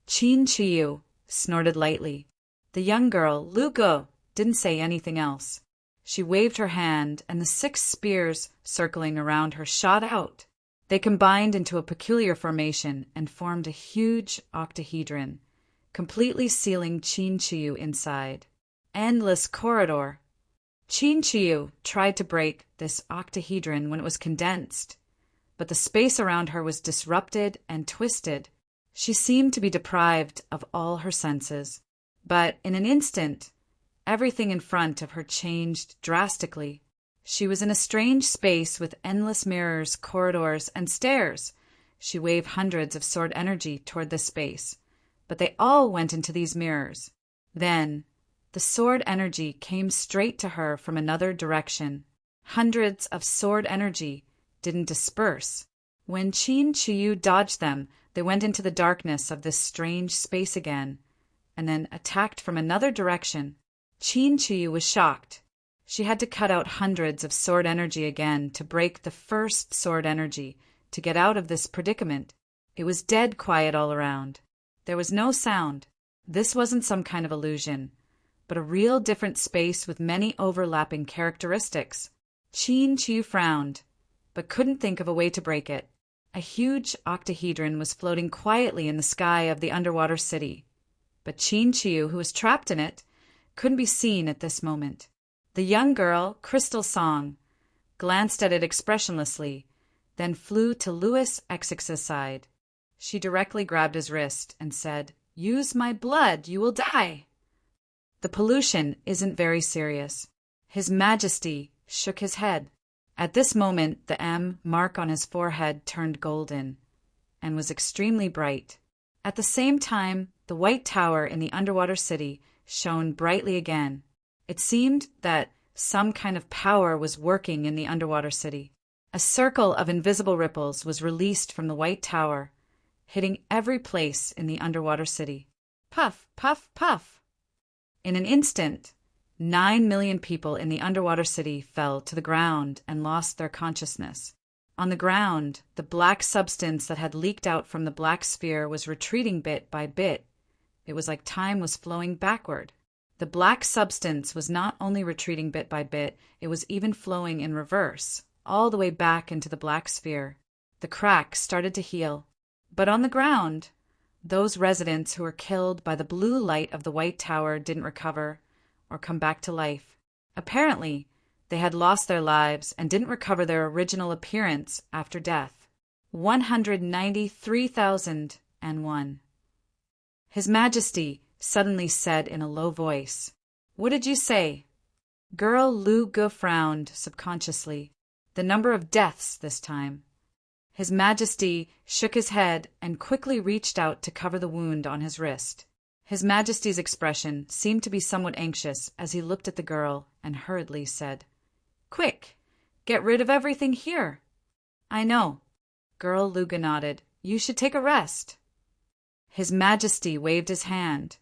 Speaker 1: Qin Chuyu snorted lightly. The young girl, Lu Ge, didn't say anything else. She waved her hand, and the 6 spears circling around her shot out. They combined into a peculiar formation and formed a huge octahedron, completely sealing Qin Chuyu inside. Endless corridor. Qin Chuyu tried to break this octahedron when it was condensed, but the space around her was disrupted and twisted. She seemed to be deprived of all her senses. But in an instant, everything in front of her changed drastically. She was in a strange space with endless mirrors, corridors, and stairs. She waved hundreds of sword energy toward this space, but they all went into these mirrors. Then, the sword energy came straight to her from another direction. Hundreds of sword energy didn't disperse. When Qin Chuyu dodged them, they went into the darkness of this strange space again, and then attacked from another direction. Qin Chuyu was shocked. She had to cut out hundreds of sword energy again to break the first sword energy to get out of this predicament. It was dead quiet all around. There was no sound. This wasn't some kind of illusion, but a real different space with many overlapping characteristics. Qin Chuyu frowned, but couldn't think of a way to break it. A huge octahedron was floating quietly in the sky of the underwater city, but Qin Chuyu, who was trapped in it, couldn't be seen at this moment. The young girl, Crystal Song, glanced at it expressionlessly, then flew to Louis Exix's side. She directly grabbed his wrist and said, Use my blood, you will die. The pollution isn't very serious. His Majesty shook his head. At this moment, the M mark on his forehead turned golden and was extremely bright. At the same time, the White Tower in the underwater city shone brightly again. It seemed that some kind of power was working in the underwater city. A circle of invisible ripples was released from the White Tower, hitting every place in the underwater city. Puff, puff, puff. In an instant, 9 million people in the underwater city fell to the ground and lost their consciousness. On the ground, the black substance that had leaked out from the black sphere was retreating bit by bit. It was like time was flowing backward. The black substance was not only retreating bit by bit, it was even flowing in reverse, all the way back into the black sphere. The crack started to heal. But on the ground, those residents who were killed by the blue light of the White Tower didn't recover or come back to life. Apparently, they had lost their lives and didn't recover their original appearance after death. 193,001. His Majesty suddenly said in a low voice, "What did you say?" Girl Lu Ge frowned subconsciously. The number of deaths this time. His Majesty shook his head and quickly reached out to cover the wound on his wrist. His Majesty's expression seemed to be somewhat anxious as he looked at the girl and hurriedly said, "Quick! Get rid of everything here." "I know." Girl Lu Ge nodded. "You should take a rest." His Majesty waved his hand,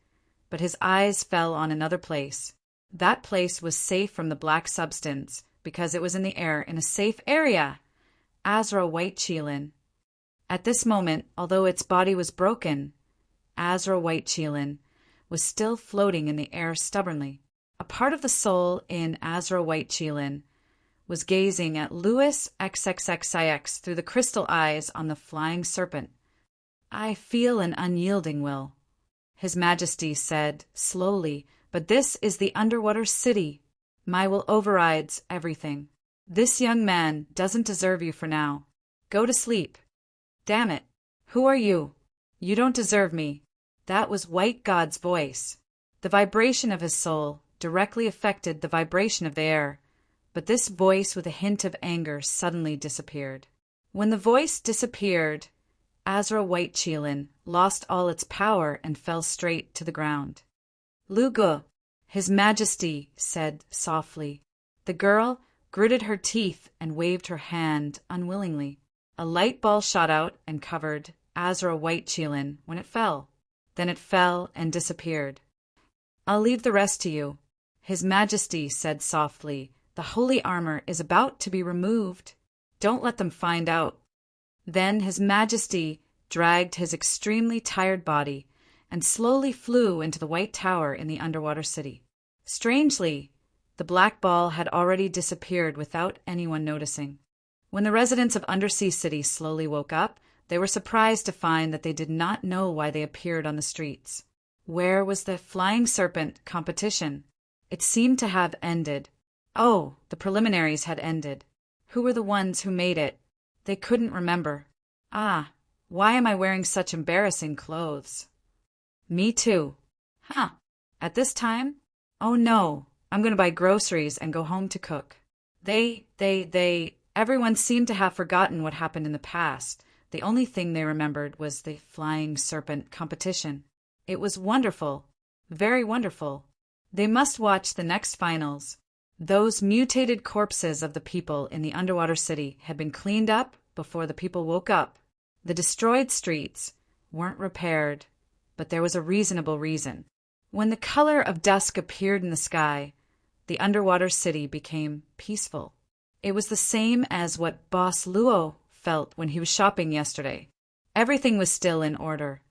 Speaker 1: but his eyes fell on another place. That place was safe from the black substance because it was in the air in a safe area. Azra White Qilin. At this moment, although its body was broken, Azra White Qilin was still floating in the air stubbornly. A part of the soul in Azra White Qilin was gazing at Louis XXXIX through the crystal eyes on the flying serpent. "I feel an unyielding will," His Majesty said slowly, "but this is the underwater city. My will overrides everything. This young man doesn't deserve you for now. Go to sleep." "Damn it! Who are you? You don't deserve me." That was White God's voice. The vibration of his soul directly affected the vibration of the air, but this voice with a hint of anger suddenly disappeared. When the voice disappeared, Azra White Qilin lost all its power and fell straight to the ground. "Lu Ge," His Majesty said softly. The girl gritted her teeth and waved her hand unwillingly. A light ball shot out and covered Azra White Qilin when it fell. Then it fell and disappeared. "I'll leave the rest to you," His Majesty said softly. "The holy armor is about to be removed. Don't let them find out." Then His Majesty dragged his extremely tired body and slowly flew into the White Tower in the underwater city. Strangely, the black ball had already disappeared without anyone noticing. When the residents of Undersea City slowly woke up, they were surprised to find that they did not know why they appeared on the streets. Where was the flying serpent competition? It seemed to have ended. Oh, the preliminaries had ended. Who were the ones who made it? They couldn't remember. Ah, why am I wearing such embarrassing clothes? Me too. Huh. At this time? Oh no, I'm going to buy groceries and go home to cook. Everyone seemed to have forgotten what happened in the past. The only thing they remembered was the flying serpent competition. It was wonderful. Very wonderful. They must watch the next finals. Those mutated corpses of the people in the underwater city had been cleaned up before the people woke up. The destroyed streets weren't repaired, but there was a reasonable reason. When the color of dusk appeared in the sky, the underwater city became peaceful. It was the same as what Boss Luo felt when he was shopping yesterday. Everything was still in order,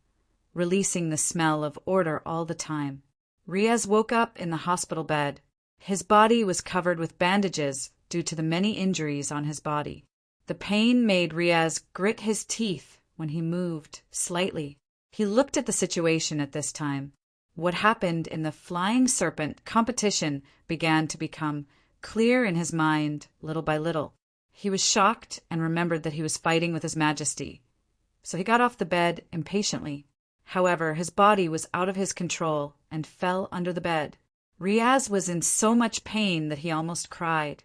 Speaker 1: releasing the smell of order all the time. Riaz woke up in the hospital bed. His body was covered with bandages due to the many injuries on his body. The pain made Riaz grit his teeth when he moved slightly. He looked at the situation at this time. What happened in the flying serpent competition began to become clear in his mind little by little. He was shocked and remembered that he was fighting with His Majesty. So he got off the bed impatiently. However, his body was out of his control and fell under the bed. Riaz was in so much pain that he almost cried.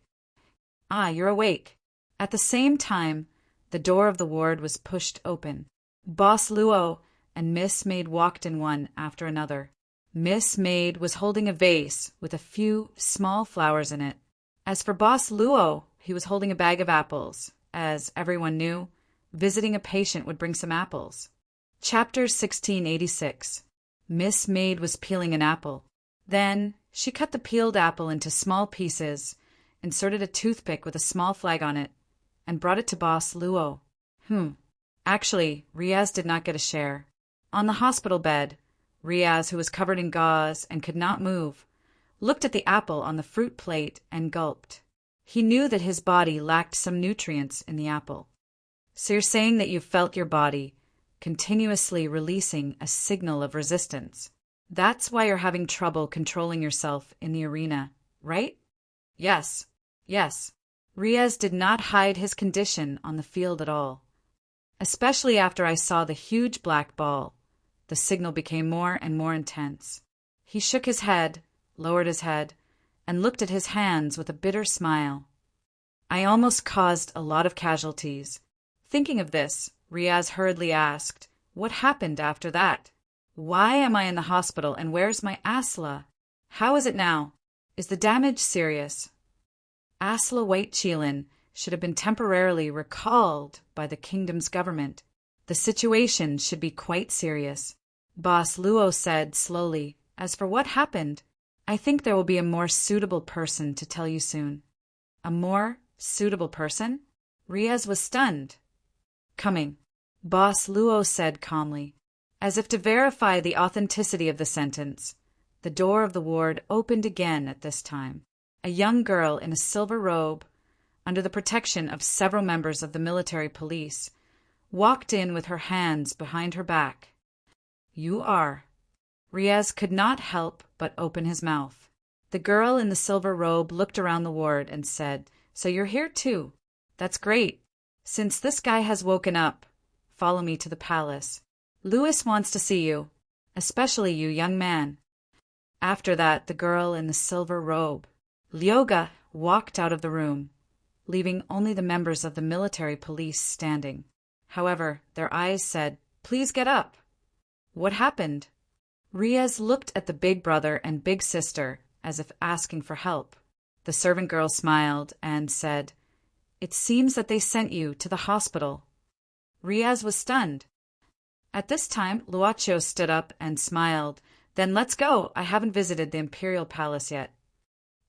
Speaker 1: "Ah, you're awake." At the same time, the door of the ward was pushed open. Boss Luo and Miss Maid walked in one after another. Miss Maid was holding a vase with a few small flowers in it. As for Boss Luo, he was holding a bag of apples. As everyone knew, visiting a patient would bring some apples. Chapter 1686. Miss Maid was peeling an apple. Then she cut the peeled apple into small pieces, inserted a toothpick with a small flag on it, and brought it to Boss Luo. Actually, Riaz did not get a share. On the hospital bed, Riaz, who was covered in gauze and could not move, looked at the apple on the fruit plate and gulped. He knew that his body lacked some nutrients in the apple. "So you're saying that you felt your body continuously releasing a signal of resistance. That's why you're having trouble controlling yourself in the arena, right?" Yes. Riaz did not hide his condition on the field at all. Especially after I saw the huge black ball, the signal became more and more intense. He shook his head, lowered his head, and looked at his hands with a bitter smile. "I almost caused a lot of casualties." Thinking of this, Riaz hurriedly asked, "What happened after that? Why am I in the hospital and where's my Asla? How is it now? Is the damage serious?" Asla White Chilin should have been temporarily recalled by the kingdom's government. The situation should be quite serious. Boss Luo said slowly, "As for what happened, I think there will be a more suitable person to tell you soon." "A more suitable person?" Riaz was stunned. "Coming," Boss Luo said calmly. As if to verify the authenticity of the sentence, the door of the ward opened again at this time. A young girl in a silver robe, under the protection of several members of the military police, walked in with her hands behind her back. "You are." Riaz could not help but open his mouth. The girl in the silver robe looked around the ward and said, "So you're here too? That's great. Since this guy has woken up, follow me to the palace. Louis wants to see you, especially you, young man." After that, the girl in the silver robe, Lyoga, walked out of the room, leaving only the members of the military police standing. However, their eyes said, "Please get up." What happened? Riaz looked at the big brother and big sister as if asking for help. The servant girl smiled and said, "It seems that they sent you to the hospital." Riaz was stunned. At this time, Luaccio stood up and smiled. "Then let's go. I haven't visited the imperial palace yet."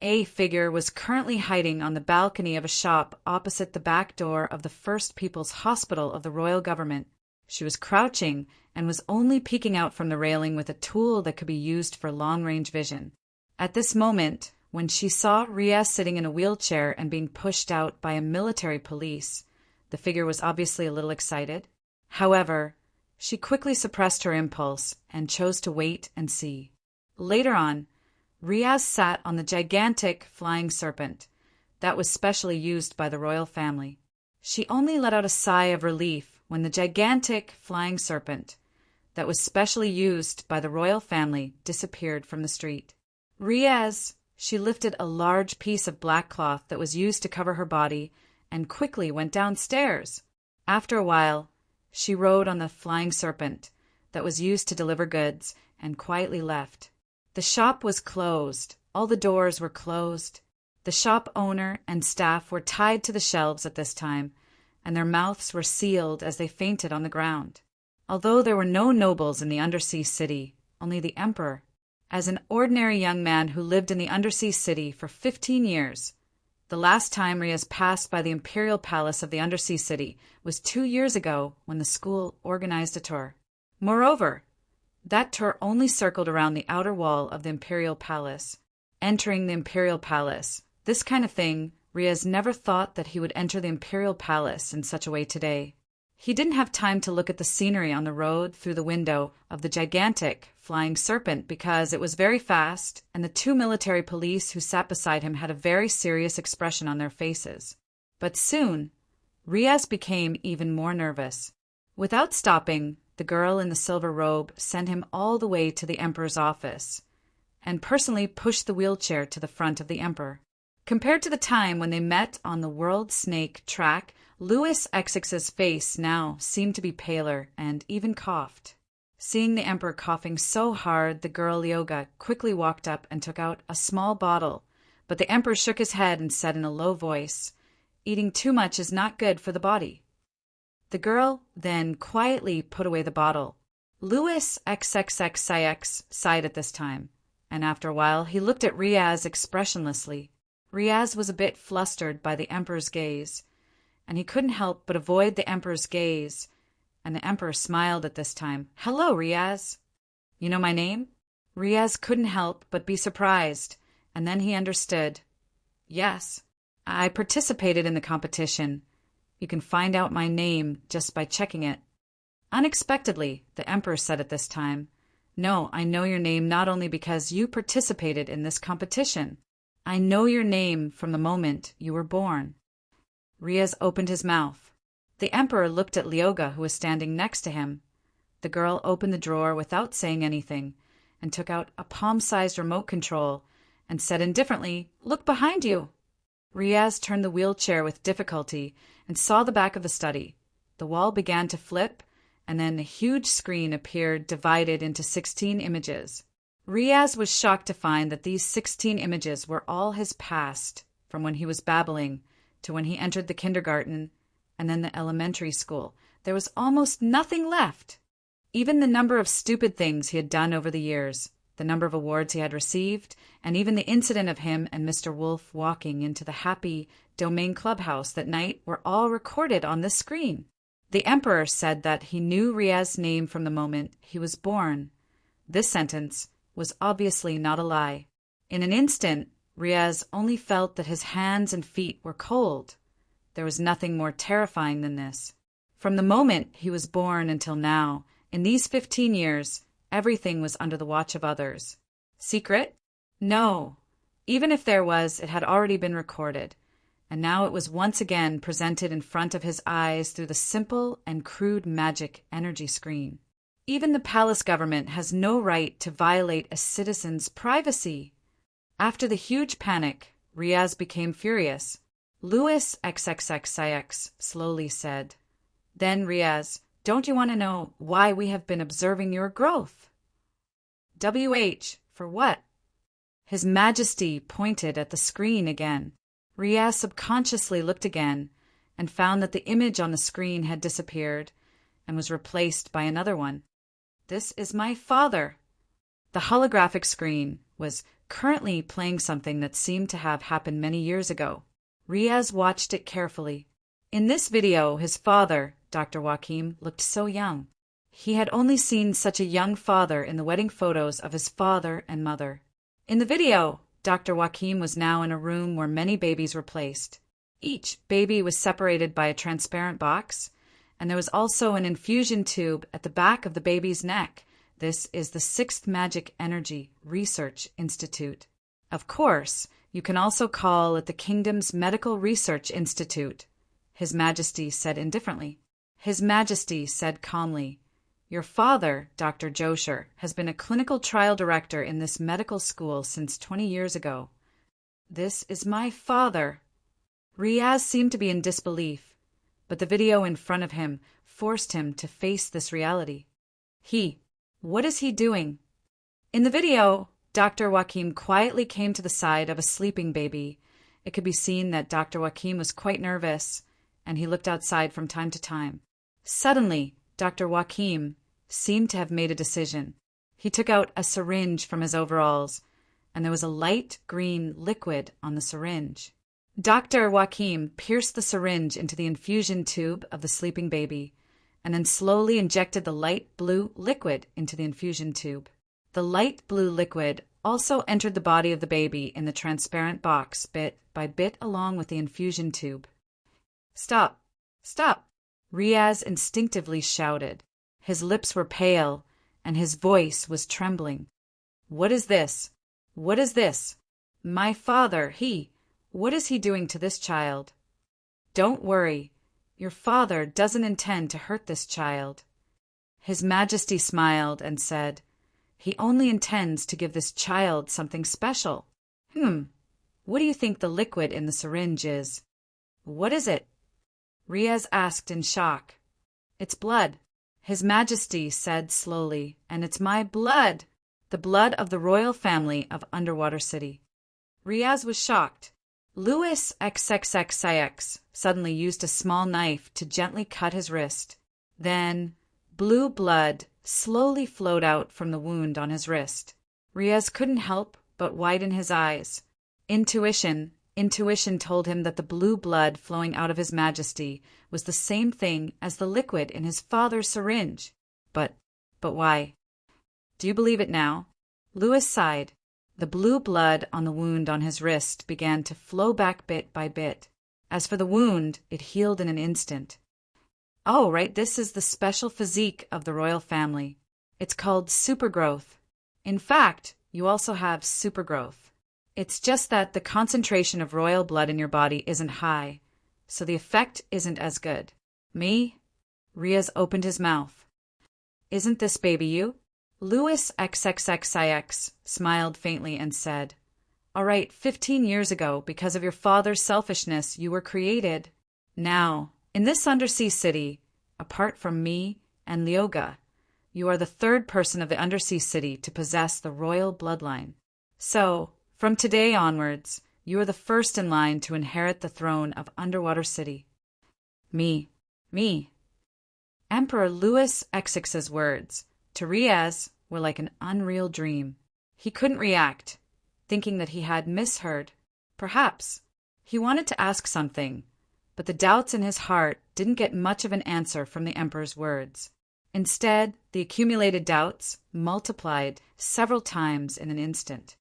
Speaker 1: A figure was currently hiding on the balcony of a shop opposite the back door of the First People's Hospital of the royal government. She was crouching and was only peeking out from the railing with a tool that could be used for long-range vision. At this moment, when she saw Riaz sitting in a wheelchair and being pushed out by a military police, the figure was obviously a little excited. However, she quickly suppressed her impulse and chose to wait and see. Later on, Riaz sat on the gigantic flying serpent that was specially used by the royal family. She only let out a sigh of relief when the gigantic flying serpent that was specially used by the royal family disappeared from the street. Riaz, she lifted a large piece of black cloth that was used to cover her body and quickly went downstairs. After a while, she rode on the flying serpent that was used to deliver goods and quietly left. The shop was closed. All the doors were closed. The shop owner and staff were tied to the shelves at this time, and their mouths were sealed as they fainted on the ground. Although there were no nobles in the undersea city, only the emperor. As an ordinary young man who lived in the undersea city for 15 years, the last time Riaz passed by the imperial palace of the undersea city was 2 years ago when the school organized a tour. Moreover, that tour only circled around the outer wall of the imperial palace. Entering the imperial palace, this kind of thing, Riaz never thought that he would enter the imperial palace in such a way today. He didn't have time to look at the scenery on the road through the window of the gigantic flying serpent because it was very fast, and the 2 military police who sat beside him had a very serious expression on their faces. But soon, Riaz became even more nervous. Without stopping, the girl in the silver robe sent him all the way to the emperor's office and personally pushed the wheelchair to the front of the emperor. Compared to the time when they met on the World Snake track, Louis XX's face now seemed to be paler and even coughed. Seeing the emperor coughing so hard, the girl Lyoga quickly walked up and took out a small bottle, but the emperor shook his head and said in a low voice, "Eating too much is not good for the body." The girl then quietly put away the bottle. Louis XXX sighed at this time, and after a while he looked at Riaz expressionlessly. Riaz was a bit flustered by the emperor's gaze, and he couldn't help but avoid the emperor's gaze, and the emperor smiled at this time. "Hello, Riaz. You know my name?" Riaz couldn't help but be surprised, and then he understood. "Yes, I participated in the competition. You can find out my name just by checking it." Unexpectedly, the emperor said at this time, "No, I know your name not only because you participated in this competition. I know your name from the moment you were born." Riaz opened his mouth. The emperor looked at Lyoga, who was standing next to him. The girl opened the drawer without saying anything and took out a palm-sized remote control and said indifferently, "Look behind you." Riaz turned the wheelchair with difficulty and saw the back of the study. The wall began to flip, and then a huge screen appeared divided into 16 images. Riaz was shocked to find that these 16 images were all his past, from when he was babbling to when he entered the kindergarten and then the elementary school. There was almost nothing left. Even the number of stupid things he had done over the years, the number of awards he had received, and even the incident of him and Mr. Wolf walking into the happy Domain clubhouse that night were all recorded on this screen. The emperor said that he knew Riaz's name from the moment he was born. This sentence was obviously not a lie. In an instant, Riaz only felt that his hands and feet were cold. There was nothing more terrifying than this. From the moment he was born until now, in these 15 years, everything was under the watch of others. Secret? No. Even if there was, it had already been recorded, and now it was once again presented in front of his eyes through the simple and crude magic energy screen. Even the palace government has no right to violate a citizen's privacy. After the huge panic, Riaz became furious. Louis XXX slowly said, "Then, Riaz, don't you want to know why we have been observing your growth?" "WH, for what?" His Majesty pointed at the screen again. Riaz subconsciously looked again and found that the image on the screen had disappeared and was replaced by another one. "This is my father." The holographic screen was currently playing something that seemed to have happened many years ago. Riaz watched it carefully. In this video, his father, Dr. Joachim, looked so young. He had only seen such a young father in the wedding photos of his father and mother. In the video, Dr. Joachim was now in a room where many babies were placed. Each baby was separated by a transparent box, and there was also an infusion tube at the back of the baby's neck. This is the 6th Magic Energy Research Institute. Of course, you can also call it the Kingdom's Medical Research Institute, His Majesty said indifferently. His Majesty said calmly, "Your father, Dr. Josher, has been a clinical trial director in this medical school since 20 years ago." "This is my father." Riaz seemed to be in disbelief, but the video in front of him forced him to face this reality. What is he doing? In the video, Dr. Joachim quietly came to the side of a sleeping baby. It could be seen that Dr. Joachim was quite nervous, and he looked outside from time to time. Suddenly, Dr. Joachim seemed to have made a decision. He took out a syringe from his overalls, and there was a light green liquid on the syringe. Dr. Joachim pierced the syringe into the infusion tube of the sleeping baby, and then slowly injected the light blue liquid into the infusion tube. The light blue liquid also entered the body of the baby in the transparent box bit by bit along with the infusion tube. "Stop! Stop!" Riaz instinctively shouted. His lips were pale, and his voice was trembling. "What is this? What is this? My father, what is he doing to this child?" "Don't worry. Your father doesn't intend to hurt this child." His Majesty smiled and said, "He only intends to give this child something special." What do you think the liquid in the syringe is? What is it? Riaz asked in shock. It's blood, His Majesty said slowly, and it's my blood, the blood of the royal family of Underwater City. Riaz was shocked. Louis XXXIX suddenly used a small knife to gently cut his wrist. Then, blue blood slowly flowed out from the wound on his wrist. Riaz couldn't help but widen his eyes. Intuition told him that the blue blood flowing out of His Majesty was the same thing as the liquid in his father's syringe. But why? Do you believe it now? Louis sighed. The blue blood on the wound on his wrist began to flow back bit by bit. As for the wound, it healed in an instant. Oh, right, this is the special physique of the royal family. It's called supergrowth. In fact, you also have supergrowth. It's just that the concentration of royal blood in your body isn't high, so the effect isn't as good. Me? Riaz opened his mouth. Isn't this baby you? Louis XXXIX smiled faintly and said, All right, 15 years ago, because of your father's selfishness, you were created. Now, in this undersea city, apart from me and Lyoga, you are the third person of the undersea city to possess the royal bloodline. So, from today onwards, you are the first in line to inherit the throne of Underwater City. Me. Emperor Louis XX's words to Riaz were like an unreal dream. He couldn't react, thinking that he had misheard. Perhaps. He wanted to ask something, but the doubts in his heart didn't get much of an answer from the emperor's words. Instead, the accumulated doubts multiplied several times in an instant.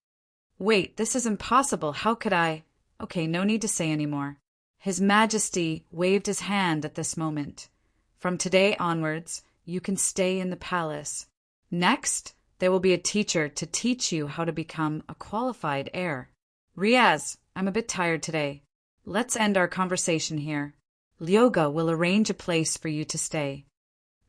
Speaker 1: Wait, this is impossible. How could I? Okay, no need to say any more. His Majesty waved his hand at this moment. From today onwards, you can stay in the palace. Next, there will be a teacher to teach you how to become a qualified heir. Riaz, I'm a bit tired today. Let's end our conversation here. Lyoga will arrange a place for you to stay.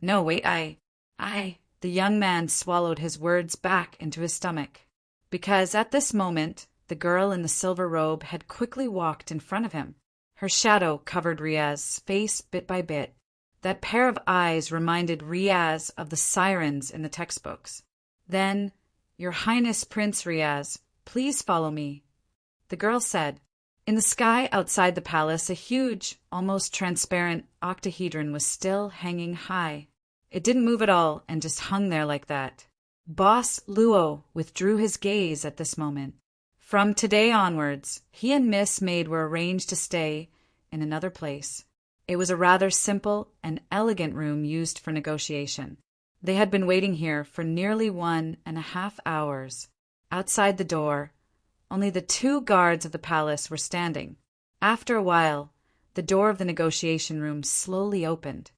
Speaker 1: No, wait, The young man swallowed his words back into his stomach. Because at this moment, the girl in the silver robe had quickly walked in front of him. Her shadow covered Riaz's face bit by bit. That pair of eyes reminded Riaz of the sirens in the textbooks. Then, Your Highness Prince Riaz, please follow me. The girl said. In the sky outside the palace, a huge, almost transparent octahedron was still hanging high. It didn't move at all and just hung there like that. Boss Luo withdrew his gaze at this moment. From today onwards, he and Miss Maid were arranged to stay in another place. It was a rather simple and elegant room used for negotiation. They had been waiting here for nearly 1.5 hours. Outside the door, only the 2 guards of the palace were standing. After a while, the door of the negotiation room slowly opened.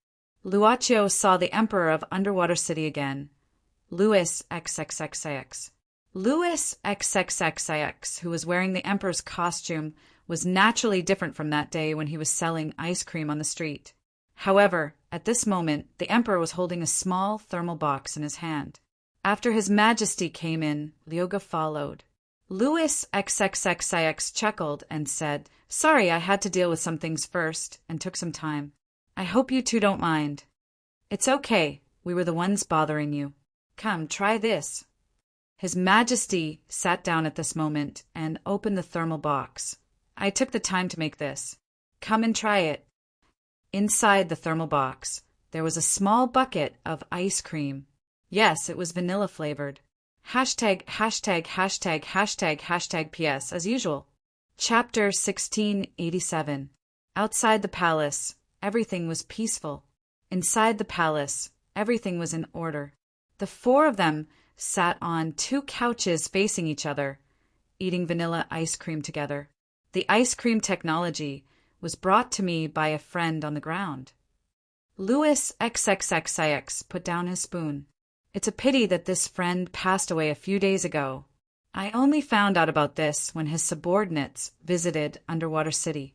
Speaker 1: Luaccio saw the Emperor of Underwater City again, Louis XXXIX. Louis XXXIX, who was wearing the Emperor's costume, was naturally different from that day when he was selling ice cream on the street. However, at this moment, the Emperor was holding a small thermal box in his hand. After His Majesty came in, Lyoga followed. Louis XXXIX chuckled and said, Sorry, I had to deal with some things first, and took some time. I hope you two don't mind. It's okay, we were the ones bothering you. Come, try this. His Majesty sat down at this moment and opened the thermal box. I took the time to make this. Come and try it. Inside the thermal box, there was a small bucket of ice cream. Yes, it was vanilla flavored. ######## PS as usual. Chapter 1687. Outside the palace, everything was peaceful. Inside the palace, everything was in order. The 4 of them sat on 2 couches facing each other, eating vanilla ice cream together. The ice cream technology was brought to me by a friend on the ground. Louis XXXIX put down his spoon. It's a pity that this friend passed away a few days ago. I only found out about this when his subordinates visited Underwater City.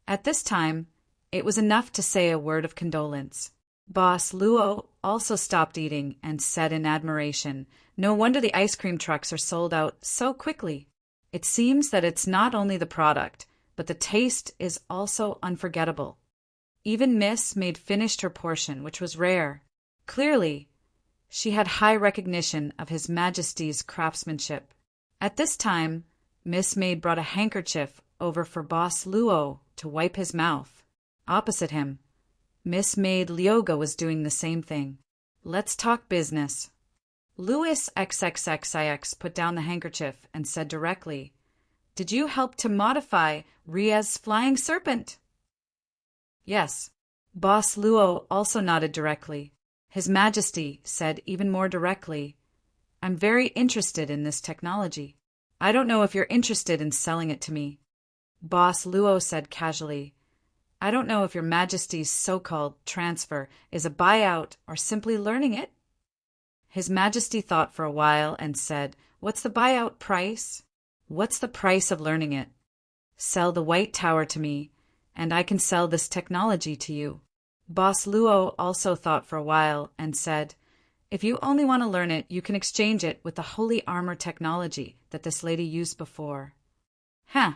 Speaker 1: At this time, it was enough to say a word of condolence. Boss Luo also stopped eating and said in admiration, "No wonder the ice cream trucks are sold out so quickly. It seems that it's not only the product, but the taste is also unforgettable." Even Miss Maid finished her portion, which was rare. Clearly, she had high recognition of His Majesty's craftsmanship. At this time, Miss Maid brought a handkerchief over for Boss Luo to wipe his mouth. Opposite him, Miss Maid Lyoga was doing the same thing. "Let's talk business." Louis XXXIX put down the handkerchief and said directly, "Did you help to modify Ria's flying serpent?" "Yes." Boss Luo also nodded directly. His Majesty said even more directly, "I'm very interested in this technology. I don't know if you're interested in selling it to me." Boss Luo said casually, "I don't know if Your Majesty's so-called transfer is a buyout or simply learning it." His Majesty thought for a while and said, "What's the buyout price? What's the price of learning it? Sell the White Tower to me, and I can sell this technology to you." Boss Luo also thought for a while and said, "If you only want to learn it, you can exchange it with the holy armor technology that this lady used before." Huh.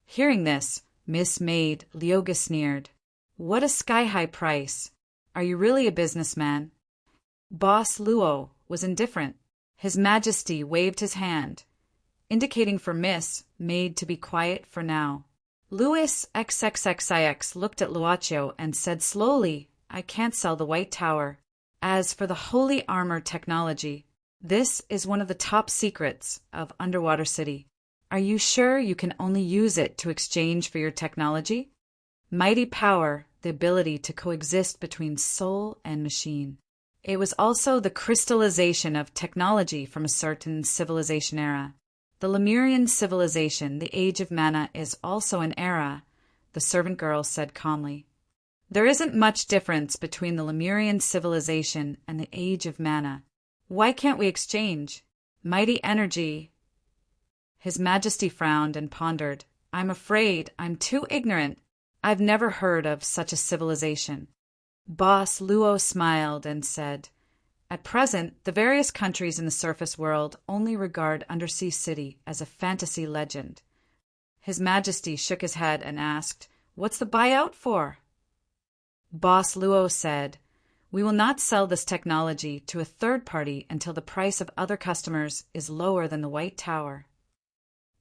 Speaker 1: Hearing this, Miss Maid Lyoga sneered. "What a sky-high price. Are you really a businessman?" Boss Luo was indifferent. His Majesty waved his hand, indicating for Miss Maid to be quiet for now. Louis XXXIX looked at Luaccio and said slowly, "I can't sell the White Tower. As for the holy armor technology, this is one of the top secrets of Underwater City. Are you sure you can only use it to exchange for your technology? Mighty power, the ability to coexist between soul and machine. It was also the crystallization of technology from a certain civilization era. The Lemurian civilization, the Age of Mana, is also an era," the servant girl said calmly. "There isn't much difference between the Lemurian civilization and the Age of Mana. Why can't we exchange? Mighty energy." His Majesty frowned and pondered. "I'm afraid I'm too ignorant. I've never heard of such a civilization." Boss Luo smiled and said, "At present, the various countries in the surface world only regard Undersea City as a fantasy legend." His Majesty shook his head and asked, "What's the buyout for?" Boss Luo said, "We will not sell this technology to a third party until the price of other customers is lower than the White Tower."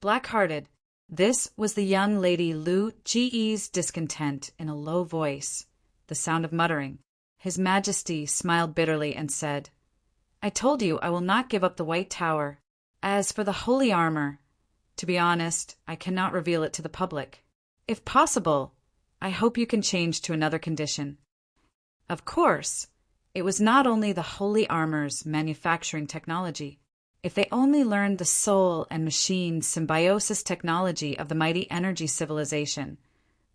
Speaker 1: Black-hearted, this was the young lady Lu Ge's discontent in a low voice, the sound of muttering. His Majesty smiled bitterly and said, "I told you I will not give up the White Tower. As for the holy armor, to be honest, I cannot reveal it to the public. If possible, I hope you can change to another condition." Of course, it was not only the holy armor's manufacturing technology. If they only learned the soul and machine symbiosis technology of the mighty energy civilization,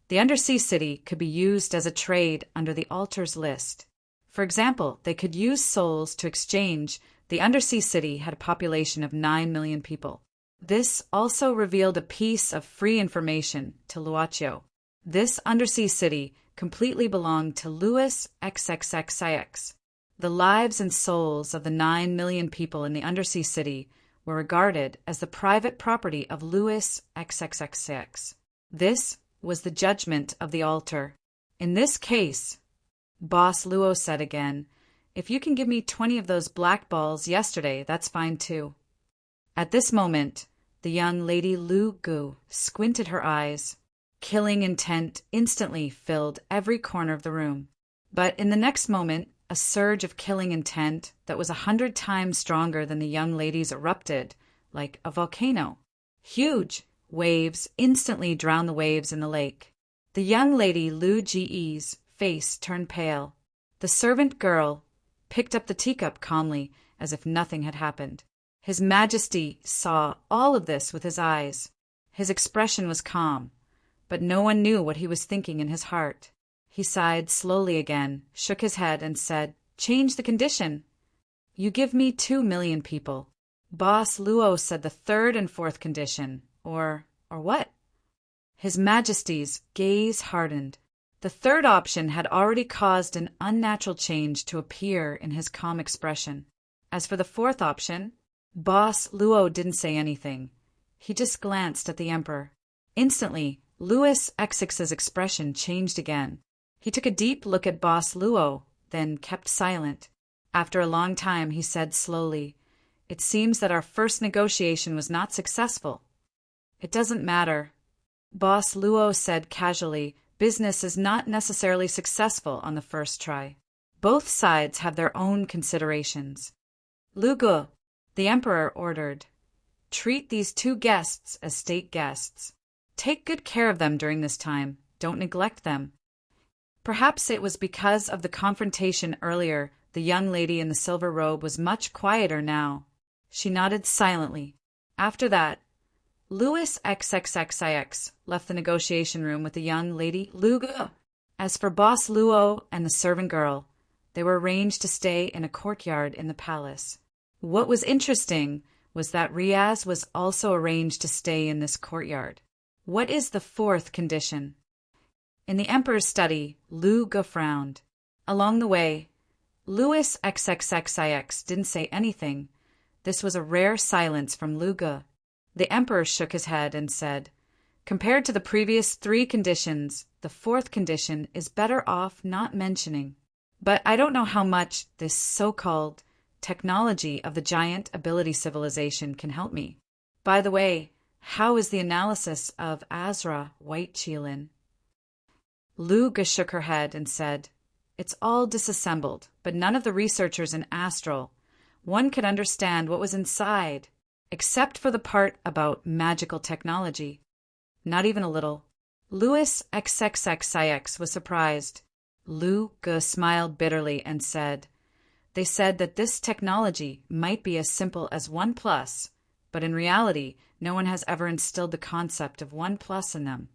Speaker 1: the Undersea City could be used as a trade under the Altars list. For example, they could use souls to exchange. The Undersea City had a population of 9 million people. This also revealed a piece of free information to Luaccio. This Undersea City completely belonged to Louis XXXIX. The lives and souls of the 9 million people in the Undersea City were regarded as the private property of Louis XXXIX. This was the judgment of the altar. In this case, Boss Luo said again, "If you can give me 20 of those black balls yesterday, that's fine too." At this moment, the young lady Lu Gu squinted her eyes. Killing intent instantly filled every corner of the room. But in the next moment, a surge of killing intent that was 100 times stronger than the young lady's erupted, like a volcano. Huge waves instantly drowned the waves in the lake. The young lady Lu Ge's face turned pale. The servant girl picked up the teacup calmly, as if nothing had happened. His Majesty saw all of this with his eyes. His expression was calm, but no one knew what he was thinking in his heart. He sighed slowly again, shook his head, and said, "Change the condition. You give me 2 million people." Boss Luo said the third and fourth condition, or what? His Majesty's gaze hardened. The third option had already caused an unnatural change to appear in his calm expression. As for the fourth option, Boss Luo didn't say anything. He just glanced at the Emperor. Instantly, Louis XX's expression changed again. He took a deep look at Boss Luo, then kept silent. After a long time, he said slowly, "It seems that our first negotiation was not successful." "It doesn't matter," Boss Luo said casually. "Business is not necessarily successful on the first try. Both sides have their own considerations." "Lu Gu," the Emperor ordered, "treat these two guests as state guests. Take good care of them during this time. Don't neglect them." Perhaps it was because of the confrontation earlier, the young lady in the silver robe was much quieter now. She nodded silently. After that, Louis XXXIX left the negotiation room with the young lady Lu Gu. As for Boss Luo and the servant girl, they were arranged to stay in a courtyard in the palace. What was interesting was that Riaz was also arranged to stay in this courtyard. What is the fourth condition? In the Emperor's study, Lu Gu frowned. Along the way, Louis XXXIX didn't say anything. This was a rare silence from Lu Gu. The Emperor shook his head and said, "Compared to the previous three conditions, the fourth condition is better off not mentioning. But I don't know how much this so-called technology of the giant ability civilization can help me. By the way, how is the analysis of Azra White Qilin?" Lu Gu shook her head and said, "It's all disassembled, but none of the researchers in Astral. One could understand what was inside, except for the part about magical technology. Not even a little." Louis XXXIX was surprised. Lu Gu smiled bitterly and said, "They said that this technology might be as simple as 1+, but in reality, no one has ever instilled the concept of 1+ in them.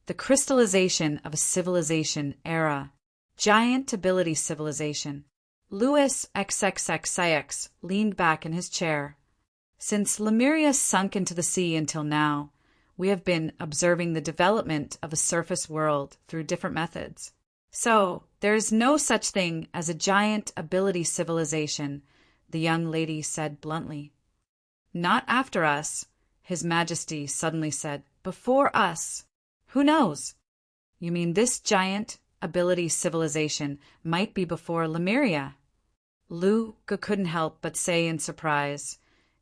Speaker 1: The crystallization of a civilization era. Giant ability civilization." Louis XXXIX leaned back in his chair. "Since Lemuria sunk into the sea until now, we have been observing the development of a surface world through different methods. So, there is no such thing as a giant ability civilization," the young lady said bluntly. "Not after us," His Majesty suddenly said. "Before us. Who knows? You mean this giant ability civilization might be before Lemuria?" Lu Gu couldn't help but say in surprise,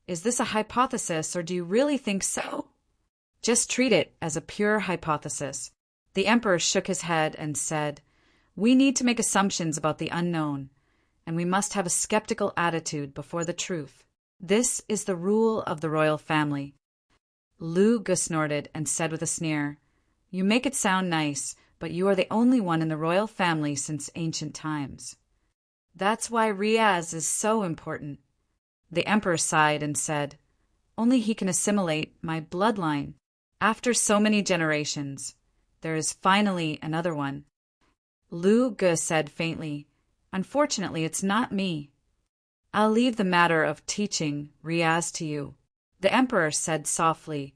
Speaker 1: "Is this a hypothesis, or do you really think so?" "Just treat it as a pure hypothesis." The Emperor shook his head and said, "We need to make assumptions about the unknown, and we must have a skeptical attitude before the truth. This is the rule of the royal family." Lu Gu snorted and said with a sneer, "You make it sound nice, but you are the only one in the royal family since ancient times. That's why Riaz is so important." The Emperor sighed and said, "Only he can assimilate my bloodline. After so many generations, there is finally another one." Lu Gu said faintly, "Unfortunately, it's not me. I'll leave the matter of teaching Riaz to you." The Emperor said softly,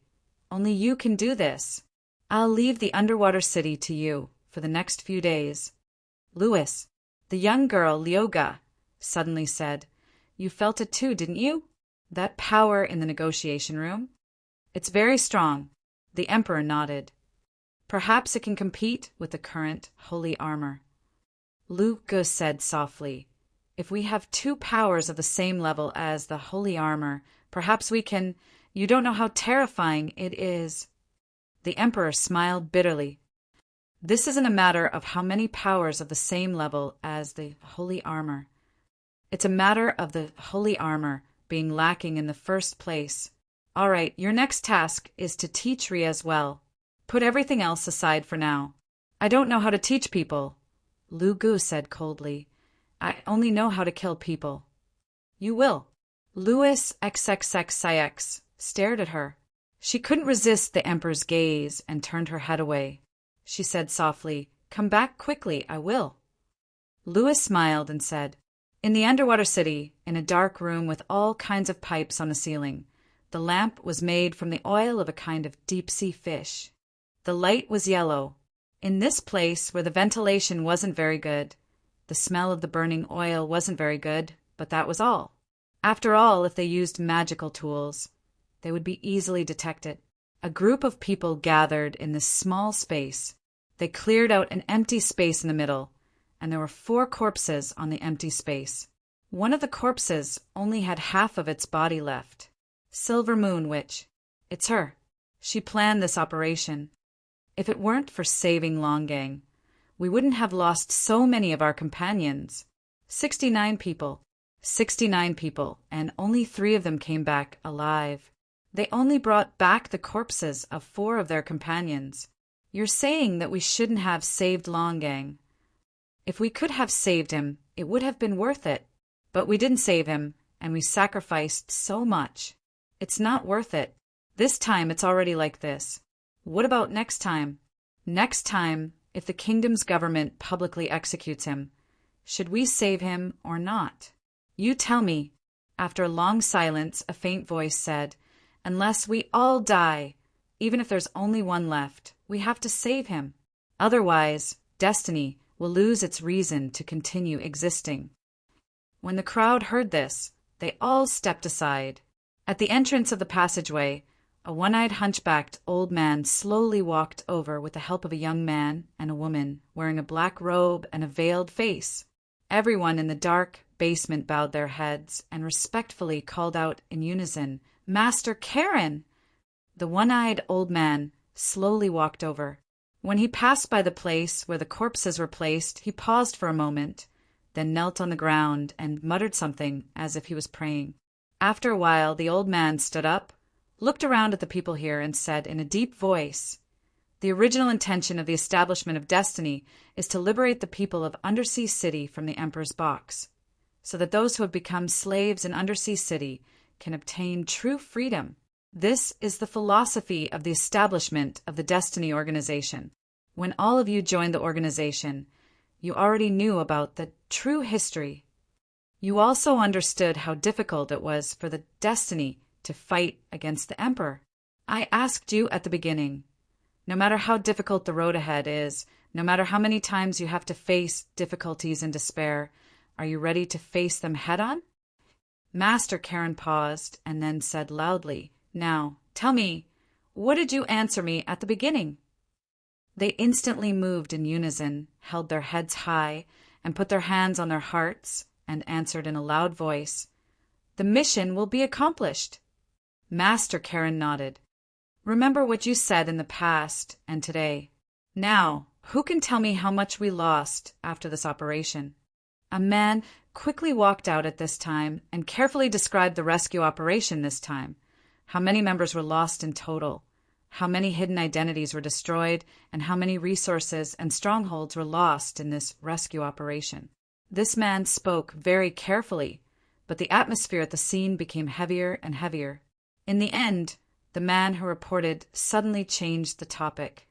Speaker 1: "Only you can do this. I'll leave the underwater city to you for the next few days." "Louis," the young girl Lyoga suddenly said, "you felt it too, didn't you? That power in the negotiation room? It's very strong." The Emperor nodded. "Perhaps it can compete with the current holy armor." Lu Gu said softly, "If we have two powers of the same level as the holy armor, perhaps we can— You don't know how terrifying it is." The Emperor smiled bitterly. "This isn't a matter of how many powers of the same level as the holy armor. It's a matter of the holy armor being lacking in the first place. All right, your next task is to teach Riaz well. Put everything else aside for now." "I don't know how to teach people," Lu Gu said coldly. "I only know how to kill people." "You will." Louis XXXIX stared at her. She couldn't resist the Emperor's gaze and turned her head away. She said softly, "Come back quickly, I will." Louis smiled and said, "In the underwater city, in a dark room with all kinds of pipes on the ceiling, the lamp was made from the oil of a kind of deep-sea fish. The light was yellow. In this place where the ventilation wasn't very good, the smell of the burning oil wasn't very good, but that was all. After all, if they used magical tools, they would be easily detected. A group of people gathered in this small space. They cleared out an empty space in the middle, and there were 4 corpses on the empty space. One of the corpses only had half of its body left. Silver Moon Witch. It's her. She planned this operation. If it weren't for saving Longang, we wouldn't have lost so many of our companions. 69 people. 69 people, and only 3 of them came back alive. They only brought back the corpses of 4 of their companions. You're saying that we shouldn't have saved Longang. If we could have saved him, it would have been worth it. But we didn't save him, and we sacrificed so much. It's not worth it. This time it's already like this. What about next time? Next time, if the kingdom's government publicly executes him, should we save him or not? You tell me. After a long silence, a faint voice said, "Unless we all die, even if there's only one left, we have to save him. Otherwise, destiny will lose its reason to continue existing." When the crowd heard this, they all stepped aside. At the entrance of the passageway, a one-eyed hunchbacked old man slowly walked over with the help of a young man and a woman wearing a black robe and a veiled face. Everyone in the dark basement bowed their heads and respectfully called out in unison, "Master Karen!" The one-eyed old man slowly walked over. When he passed by the place where the corpses were placed, he paused for a moment, then knelt on the ground and muttered something as if he was praying. After a while, the old man stood up, looked around at the people here, and said in a deep voice, "The original intention of the establishment of destiny is to liberate the people of Undersea City from the Emperor's box, so that those who have become slaves in Undersea City can obtain true freedom. This is the philosophy of the establishment of the Destiny Organization. When all of you joined the organization, you already knew about the true history. You also understood how difficult it was for the Destiny to fight against the Emperor. I asked you at the beginning, no matter how difficult the road ahead is, no matter how many times you have to face difficulties and despair, are you ready to face them head-on?" Master Karen paused and then said loudly, "Now, tell me, what did you answer me at the beginning?" They instantly moved in unison, held their heads high, and put their hands on their hearts, and answered in a loud voice, "The mission will be accomplished." Master Karen nodded. "Remember what you said in the past and today. Now, who can tell me how much we lost after this operation?" A man quickly walked out at this time and carefully described the rescue operation this time, how many members were lost in total, how many hidden identities were destroyed, and how many resources and strongholds were lost in this rescue operation. This man spoke very carefully, but the atmosphere at the scene became heavier and heavier. In the end, the man who reported suddenly changed the topic.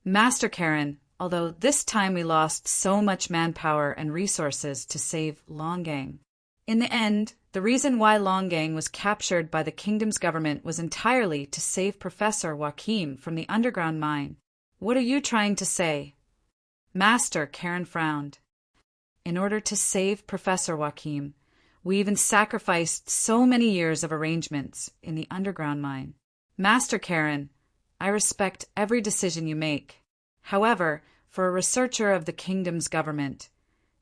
Speaker 1: "Master Karen, although this time we lost so much manpower and resources to save Longang. In the end, the reason why Longang was captured by the kingdom's government was entirely to save Professor Joachim from the underground mine. What are you trying to say?" Master Karen frowned. "In order to save Professor Joachim, we even sacrificed so many years of arrangements in the underground mine. Master Karen, I respect every decision you make. However, for a researcher of the kingdom's government,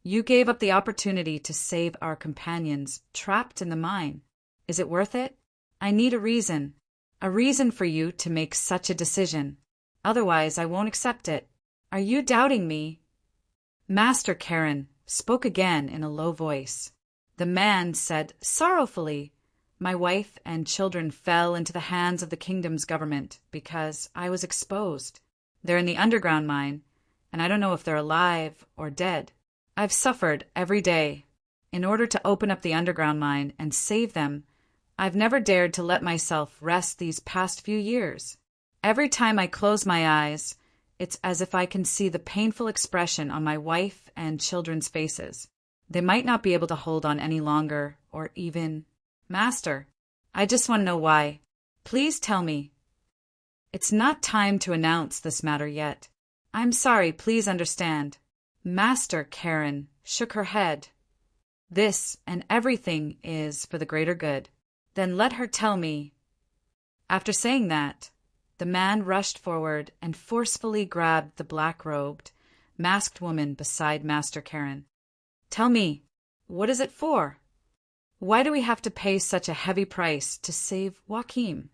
Speaker 1: you gave up the opportunity to save our companions trapped in the mine. Is it worth it? I need a reason for you to make such a decision. Otherwise, I won't accept it. Are you doubting me?" Master Karen spoke again in a low voice. The man said sorrowfully, "My wife and children fell into the hands of the kingdom's government because I was exposed. They're in the underground mine, and I don't know if they're alive or dead. I've suffered every day. In order to open up the underground mine and save them, I've never dared to let myself rest these past few years. Every time I close my eyes, it's as if I can see the painful expression on my wife and children's faces. They might not be able to hold on any longer, or even... Master, I just want to know why. Please tell me." "It's not time to announce this matter yet. I'm sorry, please understand. Master Karen shook her head. This and everything is for the greater good. Then let her tell me. After saying that, the man rushed forward and forcefully grabbed the black-robed, masked woman beside Master Karen. Tell me, what is it for? Why do we have to pay such a heavy price to save Joachim?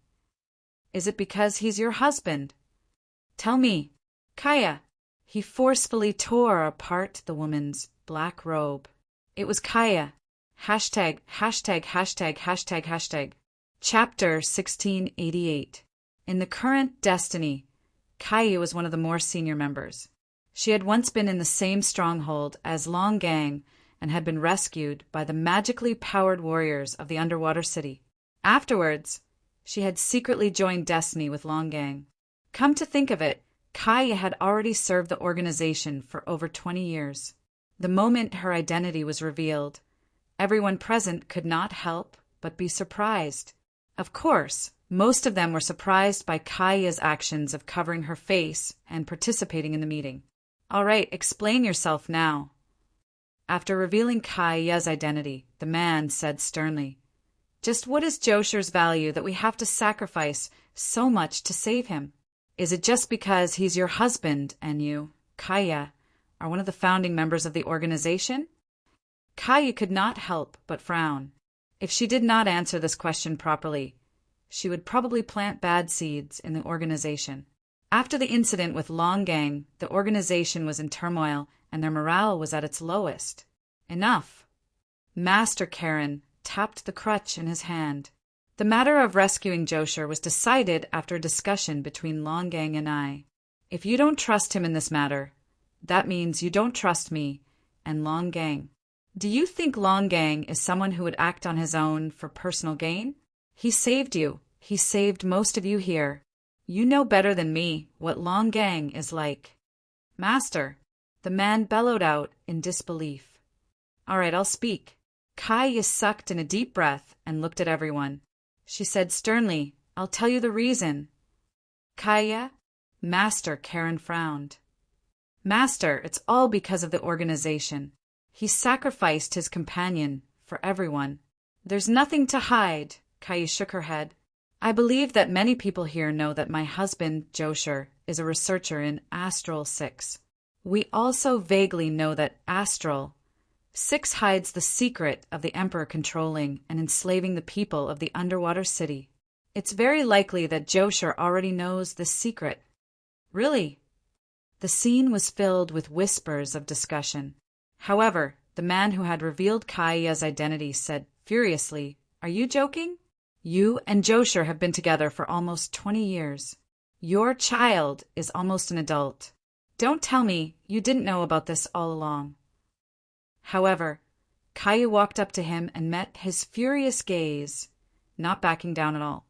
Speaker 1: Is it because he's your husband? Tell me, Kaya. He forcefully tore apart the woman's black robe. It was Kaya. Hashtag, hashtag, hashtag, hashtag, hashtag. Chapter 1688. In the current Destiny, Kaya was one of the more senior members. She had once been in the same stronghold as Long Gang and had been rescued by the magically powered warriors of the underwater city. Afterwards, she had secretly joined Destiny with Long Gang. Come to think of it, Kaya had already served the organization for over 20 years. The moment her identity was revealed, everyone present could not help but be surprised. Of course, most of them were surprised by Kaya's actions of covering her face and participating in the meeting. All right, explain yourself now. After revealing Kaya's identity, the man said sternly, Just what is Josher's value that we have to sacrifice so much to save him? Is it just because he's your husband and you, Kaya, are one of the founding members of the organization? Kaya could not help but frown. If she did not answer this question properly, she would probably plant bad seeds in the organization. After the incident with Long Gang, the organization was in turmoil and their morale was at its lowest. Enough. Master Karen tapped the crutch in his hand. The matter of rescuing Josher was decided after a discussion between Long Gang and I. If you don't trust him in this matter, that means you don't trust me and Long Gang. Do you think Long Gang is someone who would act on his own for personal gain? He saved you. He saved most of you here. You know better than me what Long Gang is like. Master, the man bellowed out in disbelief. All right, I'll speak. Kaya sucked in a deep breath and looked at everyone. She said sternly, I'll tell you the reason. Kaya? Master Karen frowned. Master, it's all because of the organization. He sacrificed his companion for everyone. There's nothing to hide. Kaya shook her head. I believe that many people here know that my husband, Josher, is a researcher in Astral 6. We also vaguely know that Astral 6 hides the secret of the Emperor controlling and enslaving the people of the underwater city. It's very likely that Josher already knows this secret. Really? The scene was filled with whispers of discussion. However, the man who had revealed Kaya's identity said furiously, Are you joking? You and Josher have been together for almost 20 years. Your child is almost an adult. Don't tell me you didn't know about this all along. However, Kaya walked up to him and met his furious gaze, not backing down at all.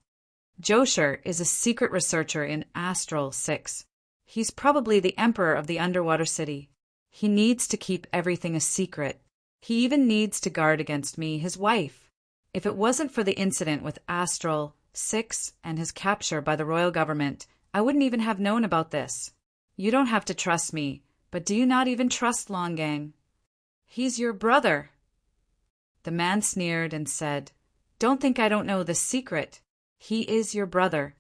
Speaker 1: Josher is a secret researcher in Astral 6. He's probably the emperor of the underwater city. He needs to keep everything a secret. He even needs to guard against me, his wife. If it wasn't for the incident with Astral 6 and his capture by the royal government, I wouldn't even have known about this. You don't have to trust me, but do you not even trust Long Gang? He's your brother. The man sneered and said, Don't think I don't know this secret. He is your brother.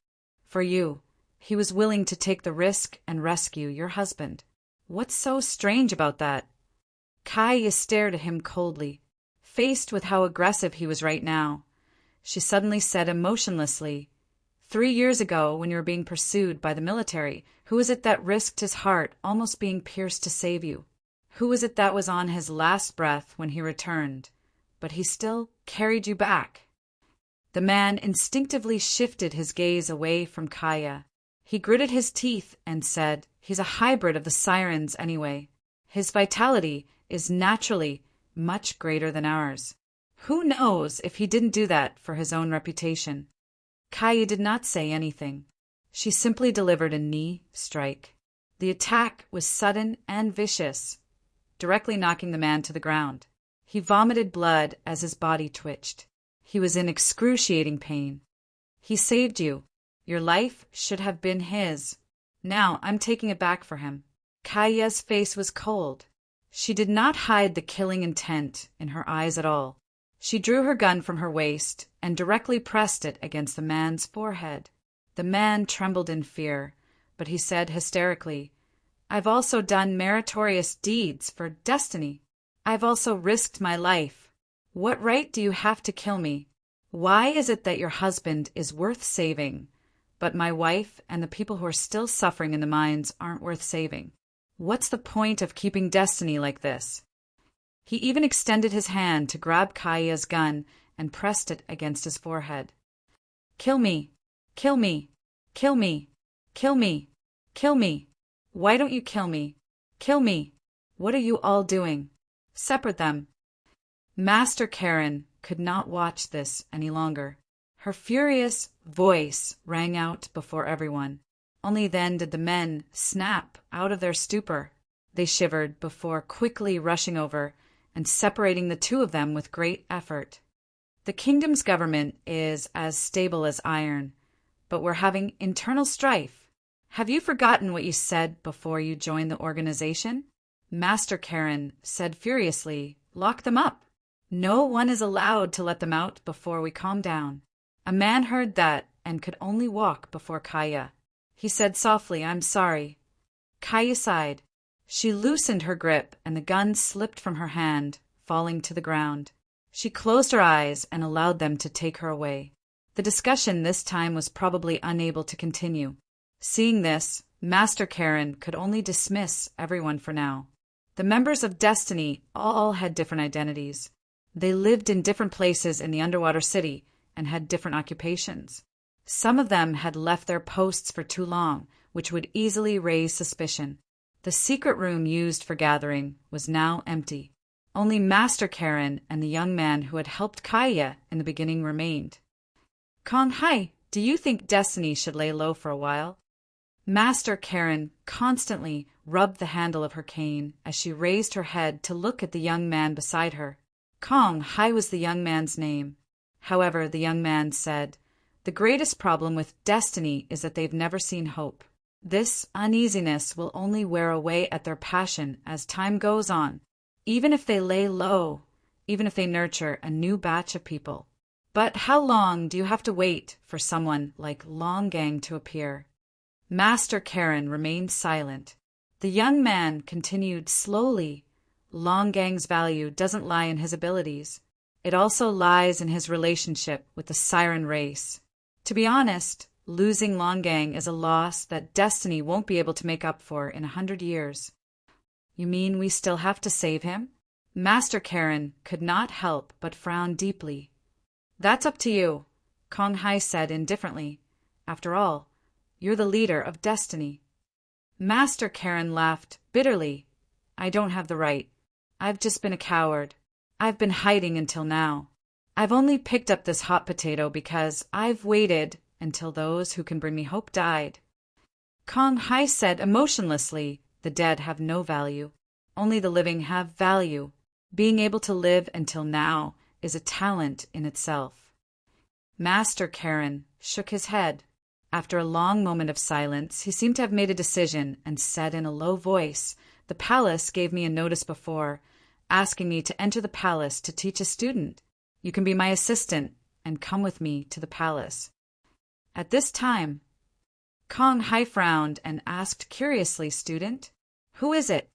Speaker 1: For you, he was willing to take the risk and rescue your husband. What's so strange about that? Kaya stared at him coldly. Faced with how aggressive he was right now, she suddenly said emotionlessly, 3 years ago, when you were being pursued by the military, who was it that risked his heart almost being pierced to save you? Who was it that was on his last breath when he returned, but he still carried you back? The man instinctively shifted his gaze away from Kaya. He gritted his teeth and said, He's a hybrid of the sirens anyway. His vitality is naturally much greater than ours. Who knows if he didn't do that for his own reputation? Kaya did not say anything. She simply delivered a knee strike. The attack was sudden and vicious, directly knocking the man to the ground. He vomited blood as his body twitched. He was in excruciating pain. He saved you. Your life should have been his. Now I'm taking it back for him. Kaya's face was cold. She did not hide the killing intent in her eyes at all. She drew her gun from her waist and directly pressed it against the man's forehead. The man trembled in fear, but he said hysterically, "I've also done meritorious deeds for destiny. I've also risked my life. What right do you have to kill me? Why is it that your husband is worth saving, but my wife and the people who are still suffering in the mines aren't worth saving? What's the point of keeping destiny like this?" He even extended his hand to grab Kaya's gun and pressed it against his forehead. "Kill me! Kill me! Kill me! Kill me! Kill me! Why don't you kill me? Kill me! What are you all doing? Separate them!" Master Karen could not watch this any longer. Her furious voice rang out before everyone. Only then did the men snap out of their stupor. They shivered before quickly rushing over and separating the two of them with great effort. "The kingdom's government is as stable as iron, but we're having internal strife. Have you forgotten what you said before you joined the organization?" Master Karen said furiously, "Lock them up. No one is allowed to let them out before we calm down." A man heard that and could only walk before Kaya. He said softly, "I'm sorry." Kaya sighed. She loosened her grip and the gun slipped from her hand, falling to the ground. She closed her eyes and allowed them to take her away. The discussion this time was probably unable to continue. Seeing this, Master Karen could only dismiss everyone for now. The members of Destiny all had different identities. They lived in different places in the underwater city and had different occupations. Some of them had left their posts for too long, which would easily raise suspicion. The secret room used for gathering was now empty. Only Master Karen and the young man who had helped Kaya in the beginning remained. "Kong Hai, do you think Destiny should lay low for a while?" Master Karen constantly rubbed the handle of her cane as she raised her head to look at the young man beside her. Kong Hai was the young man's name. However, the young man said, "The greatest problem with Destiny is that they've never seen hope. This uneasiness will only wear away at their passion as time goes on, even if they lay low, even if they nurture a new batch of people. But how long do you have to wait for someone like Longang to appear?" Master Karen remained silent. The young man continued slowly. Longang's value doesn't lie in his abilities. It also lies in his relationship with the Siren race. To be honest, losing Longang is a loss that Destiny won't be able to make up for in 100 years. "You mean we still have to save him?" Master Karen could not help but frown deeply. "That's up to you," Kong Hai said indifferently. "After all, you're the leader of Destiny." Master Karen laughed bitterly. "I don't have the right. I've just been a coward. I've been hiding until now. I've only picked up this hot potato because I've waited until those who can bring me hope died." Kong Hai said emotionlessly, "The dead have no value. Only the living have value. Being able to live until now is a talent in itself." Master Karen shook his head. After a long moment of silence, he seemed to have made a decision and said in a low voice, "The palace gave me a notice before, asking me to enter the palace to teach a student. You can be my assistant and come with me to the palace." At this time, Kong Hai frowned and asked curiously, "Student? Who is it?"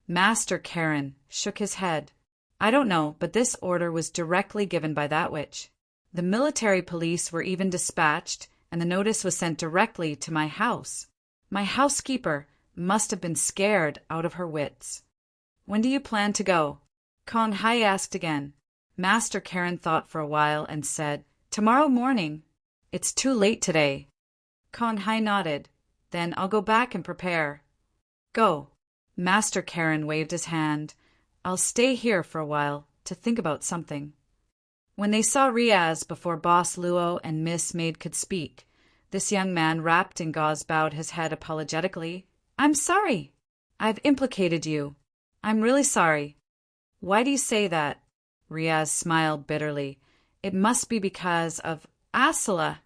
Speaker 1: Master Karen shook his head. "I don't know, but this order was directly given by that witch. The military police were even dispatched, and the notice was sent directly to my house. My housekeeper must have been scared out of her wits." "When do you plan to go?" Kong Hai asked again. Master Karen thought for a while and said, "Tomorrow morning." "It's too late today." Kong Hai nodded. "Then I'll go back and prepare." "Go." Master Karen waved his hand. "I'll stay here for a while to think about something." When they saw Riaz before Boss Luo and Miss Maid could speak, this young man wrapped in gauze bowed his head apologetically. "I'm sorry. I've implicated you. I'm really sorry." "Why do you say that?" Riaz smiled bitterly. "It must be because of Asala.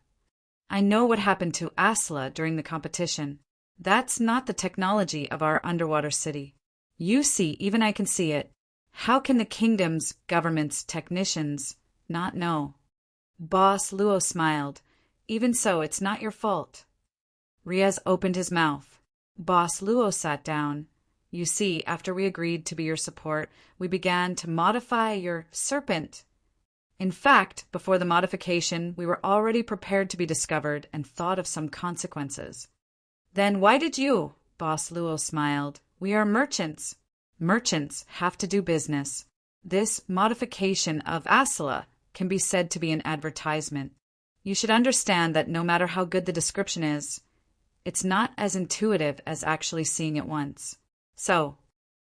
Speaker 1: I know what happened to Asala during the competition. That's not the technology of our underwater city. You see, even I can see it. How can the kingdom's government's technicians not know? Boss Luo smiled. Even so, it's not your fault. Riaz opened his mouth. Boss Luo sat down. You see, after we agreed to be your support, we began to modify your serpent. In fact, before the modification, we were already prepared to be discovered and thought of some consequences. Then why did you? Boss Luo smiled. We are merchants. Merchants have to do business. This modification of Asila can be said to be an advertisement. You should understand that no matter how good the description is, it's not as intuitive as actually seeing it once. So,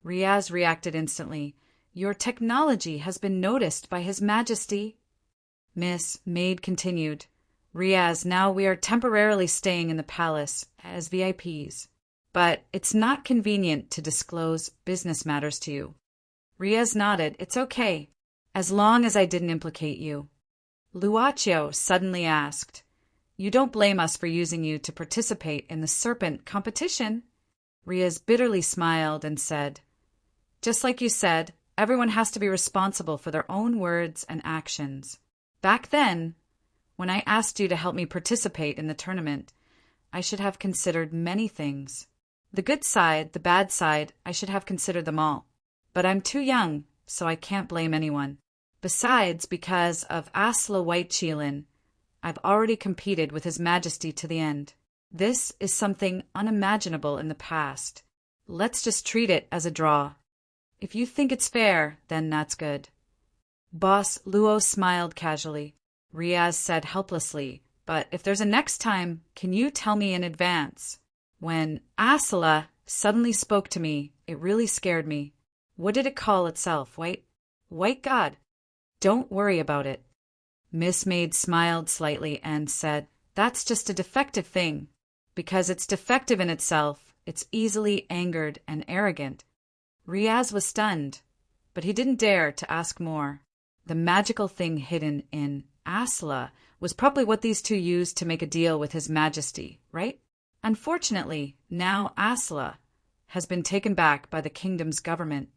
Speaker 1: Riaz reacted instantly. Your technology has been noticed by His Majesty. Miss Maid continued. Riaz, now we are temporarily staying in the palace as VIPs, but it's not convenient to disclose business matters to you. Riaz nodded. It's okay, as long as I didn't implicate you. Luaccio suddenly asked, You don't blame us for using you to participate in the serpent competition? Riaz bitterly smiled and said, Just like you said, everyone has to be responsible for their own words and actions. Back then, when I asked you to help me participate in the tournament, I should have considered many things. The good side, the bad side, I should have considered them all. But I'm too young, so I can't blame anyone. Besides, because of Asla White Chilin, I've already competed with His Majesty to the end. This is something unimaginable in the past. Let's just treat it as a draw. If you think it's fair, then that's good. Boss Luo smiled casually. Riaz said helplessly, But if there's a next time, can you tell me in advance? When Asila suddenly spoke to me, it really scared me. What did it call itself, White God? Don't worry about it. Miss Maid smiled slightly and said, That's just a defective thing. Because it's defective in itself, it's easily angered and arrogant. Riaz was stunned, but he didn't dare to ask more. The magical thing hidden in Asla was probably what these two used to make a deal with His Majesty, right? Unfortunately, now Asla has been taken back by the kingdom's government.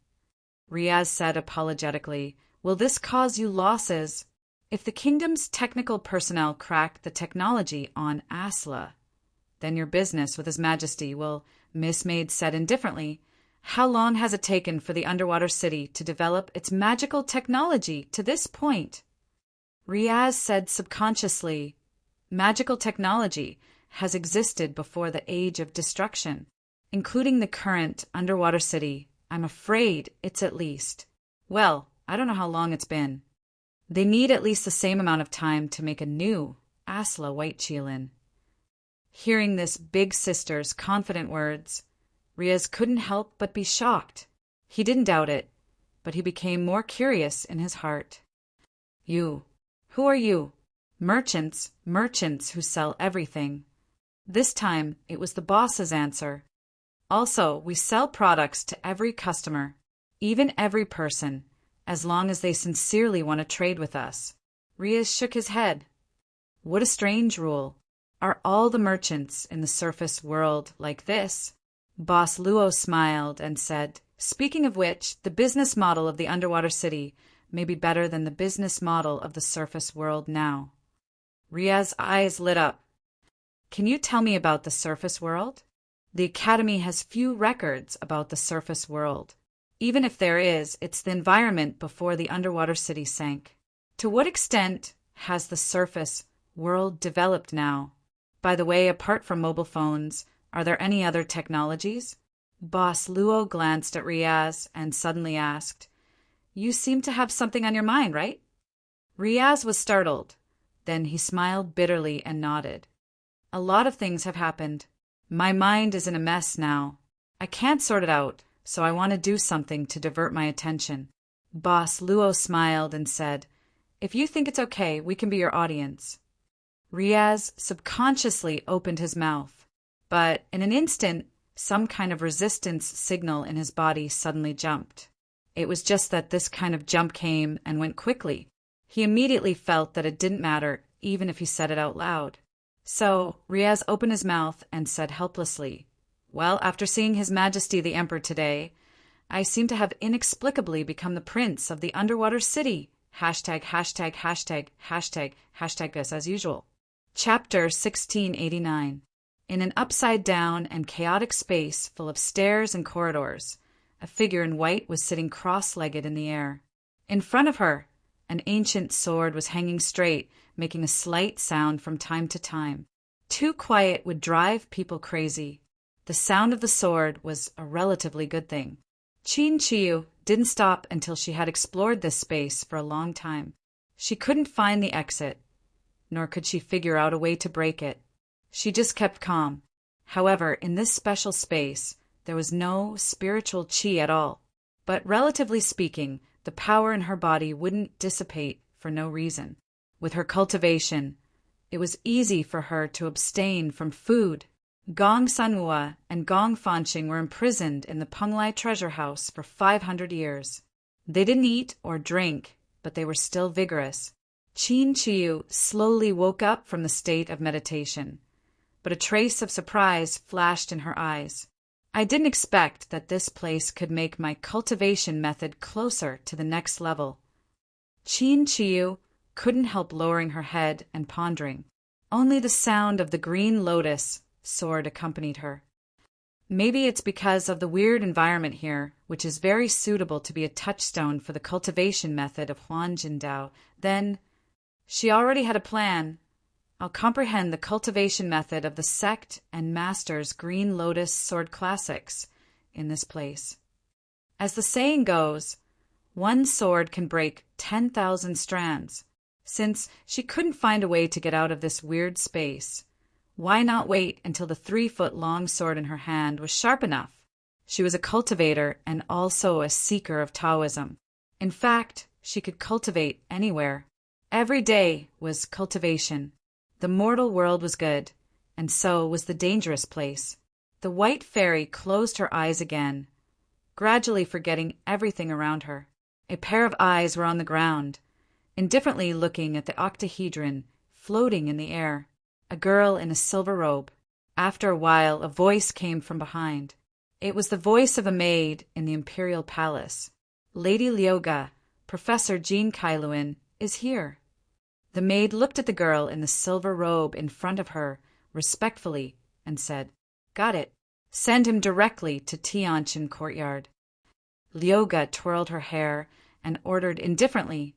Speaker 1: Riaz said apologetically, Will this cause you losses? If the kingdom's technical personnel crack the technology on Asla, then your business with His Majesty will, Miss Maid said indifferently. How long has it taken for the underwater city to develop its magical technology to this point? Riaz said subconsciously, Magical technology has existed before the age of destruction, including the current underwater city. I'm afraid it's at least, well, I don't know how long it's been. They need at least the same amount of time to make a new Asla White Chilin. Hearing this big sister's confident words, Riaz couldn't help but be shocked. He didn't doubt it, but he became more curious in his heart. You, who are you? Merchants who sell everything. This time, it was the boss's answer. Also, we sell products to every customer, even every person, as long as they sincerely want to trade with us. Riaz shook his head. What a strange rule. Are all the merchants in the surface world like this? Boss Luo smiled and said, Speaking of which, the business model of the underwater city may be better than the business model of the surface world now. Riaz's eyes lit up. Can you tell me about the surface world? The Academy has few records about the surface world. Even if there is, it's the environment before the underwater city sank. To what extent has the surface world developed now? By the way, apart from mobile phones, are there any other technologies? Boss Luo glanced at Riaz and suddenly asked, You seem to have something on your mind, right? Riaz was startled. Then he smiled bitterly and nodded. A lot of things have happened. My mind is in a mess now. I can't sort it out, so I want to do something to divert my attention. Boss Luo smiled and said, If you think it's okay, we can be your audience. Riaz subconsciously opened his mouth, but in an instant, some kind of resistance signal in his body suddenly jumped. It was just that this kind of jump came and went quickly. He immediately felt that it didn't matter, even if he said it out loud. So Riaz opened his mouth and said helplessly, Well, after seeing His Majesty the Emperor today, I seem to have inexplicably become the prince of the underwater city. Hashtag, hashtag, hashtag, hashtag, hashtag this as usual. Chapter 1689. In an upside-down and chaotic space full of stairs and corridors, a figure in white was sitting cross-legged in the air. In front of her, an ancient sword was hanging straight, making a slight sound from time to time. Too quiet would drive people crazy. The sound of the sword was a relatively good thing. Chin Chiu didn't stop until she had explored this space for a long time. She couldn't find the exit, nor could she figure out a way to break it. She just kept calm. However, in this special space, there was no spiritual chi at all. But relatively speaking, the power in her body wouldn't dissipate for no reason. With her cultivation, it was easy for her to abstain from food. Gong Sanhua and Gong Fanqing were imprisoned in the Penglai treasure house for 500 years. They didn't eat or drink, but they were still vigorous. Chin Chiu slowly woke up from the state of meditation, but a trace of surprise flashed in her eyes. I didn't expect that this place could make my cultivation method closer to the next level. Chin Chiu couldn't help lowering her head and pondering. Only the sound of the green lotus sword accompanied her. Maybe it's because of the weird environment here, which is very suitable to be a touchstone for the cultivation method of Huanjindao. Then, she already had a plan. I'll comprehend the cultivation method of the sect and master's Green Lotus Sword Classics in this place. As the saying goes, one sword can break 10,000 strands. Since she couldn't find a way to get out of this weird space, why not wait until the 3-foot-long sword in her hand was sharp enough? She was a cultivator and also a seeker of Taoism. In fact, she could cultivate anywhere. Every day was cultivation. The mortal world was good, and so was the dangerous place. The white fairy closed her eyes again, gradually forgetting everything around her. A pair of eyes were on the ground, indifferently looking at the octahedron floating in the air. A girl in a silver robe. After a while, a voice came from behind. It was the voice of a maid in the imperial palace. Lady Liuga, Professor Jean Kailuan, is here. The maid looked at the girl in the silver robe in front of her respectfully and said, "Got it. Send him directly to Tianjin courtyard." Liuga twirled her hair and ordered indifferently,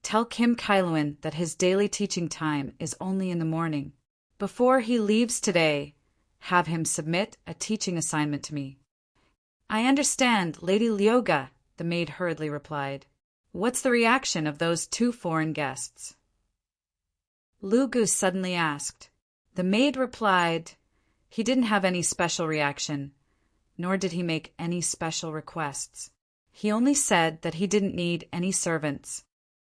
Speaker 1: "Tell Kim Kailuan that his daily teaching time is only in the morning. Before he leaves today, have him submit a teaching assignment to me." "I understand, Lady Liuga," the maid hurriedly replied. "What's the reaction of those 2 foreign guests?" Lu Gu suddenly asked. The maid replied he didn't have any special reaction, nor did he make any special requests. He only said that he didn't need any servants.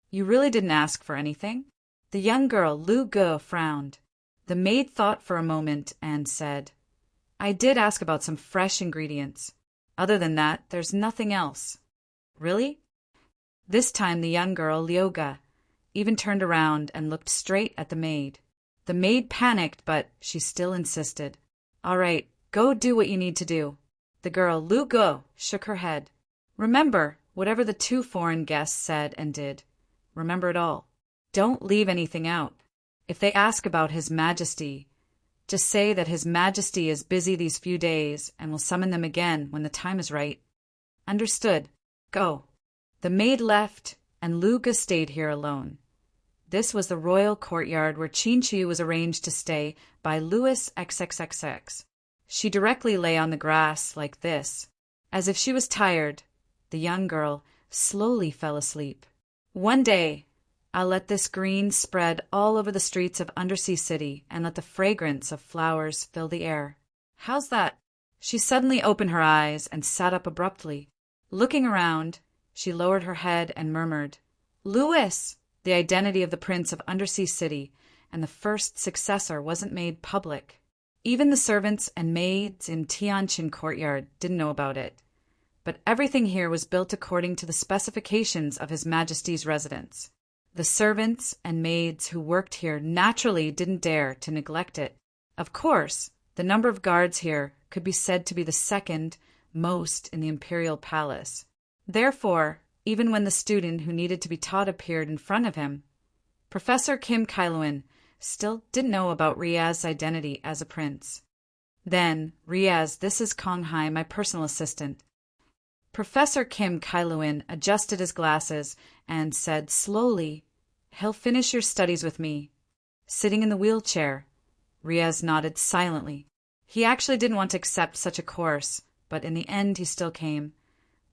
Speaker 1: "You really didn't ask for anything?" The young girl, Lu Gu, frowned. The maid thought for a moment and said, "I did ask about some fresh ingredients. Other than that, there's nothing else." "Really?" This time the young girl, Liuga, even turned around and looked straight at the maid. The maid panicked, but she still insisted. "All right, go do what you need to do." The girl, Lu Gu, shook her head. "Remember, whatever the 2 foreign guests said and did, remember it all. Don't leave anything out. If they ask about His Majesty, just say that His Majesty is busy these few days and will summon them again when the time is right." "Understood. Go." The maid left, and Lu Gu stayed here alone. This was the royal courtyard where Chin Chiu was arranged to stay by Louis XXXX. She directly lay on the grass like this. As if she was tired, the young girl slowly fell asleep. "One day, I'll let this green spread all over the streets of Undersea City and let the fragrance of flowers fill the air. How's that?" She suddenly opened her eyes and sat up abruptly. Looking around, she lowered her head and murmured, "Louis!" The identity of the prince of Undersea City and the first successor wasn't made public. Even the servants and maids in Tianjin courtyard didn't know about it. But everything here was built according to the specifications of His Majesty's residence. The servants and maids who worked here naturally didn't dare to neglect it. Of course, The number of guards here could be said to be the second most in the imperial palace. Therefore, even when the student who needed to be taught appeared in front of him, Professor Kim Kailuan still didn't know about Riaz's identity as a prince. Then, Riaz, this is Kong Hai, my personal assistant. Professor Kim Kailuan adjusted his glasses and said slowly, "He'll finish your studies with me." Sitting in the wheelchair, Riaz nodded silently. He actually didn't want to accept such a course, but in the end he still came.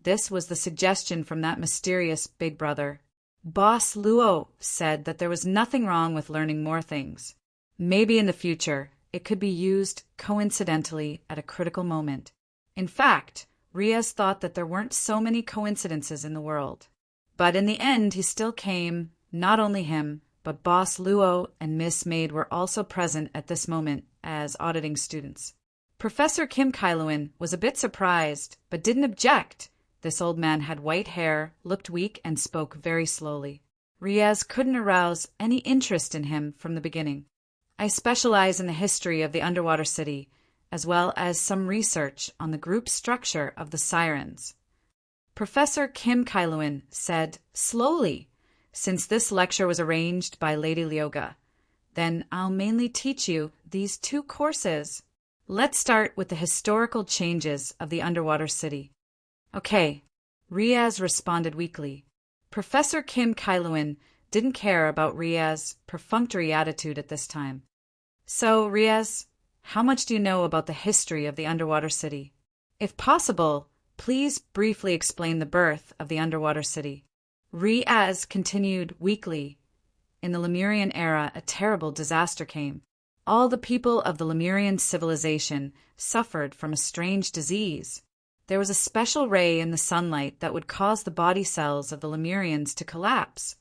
Speaker 1: This was the suggestion from that mysterious big brother. Boss Luo said that there was nothing wrong with learning more things. Maybe in the future, it could be used coincidentally at a critical moment. In fact, Riaz thought that there weren't so many coincidences in the world. But in the end, he still came, not only him, but Boss Luo and Miss Maid were also present at this moment as auditing students. Professor Kim Kailuan was a bit surprised, but didn't object. This old man had white hair, looked weak, and spoke very slowly. Riaz couldn't arouse any interest in him from the beginning. I specialize in the history of the underwater city, as well as some research on the group structure of the sirens. Professor Kim Kailuan said slowly, since this lecture was arranged by Lady Lyoga, then I'll mainly teach you these two courses. Let's start with the historical changes of the underwater city. Okay, Riaz responded weakly. Professor Kim Kailuan didn't care about Riaz's perfunctory attitude at this time. So, Riaz, how much do you know about the history of the underwater city? If possible, please briefly explain the birth of the underwater city. Riaz continued weakly. In the Lemurian era, a terrible disaster came. All the people of the Lemurian civilization suffered from a strange disease. There was a special ray in the sunlight that would cause the body cells of the Lemurians to collapse,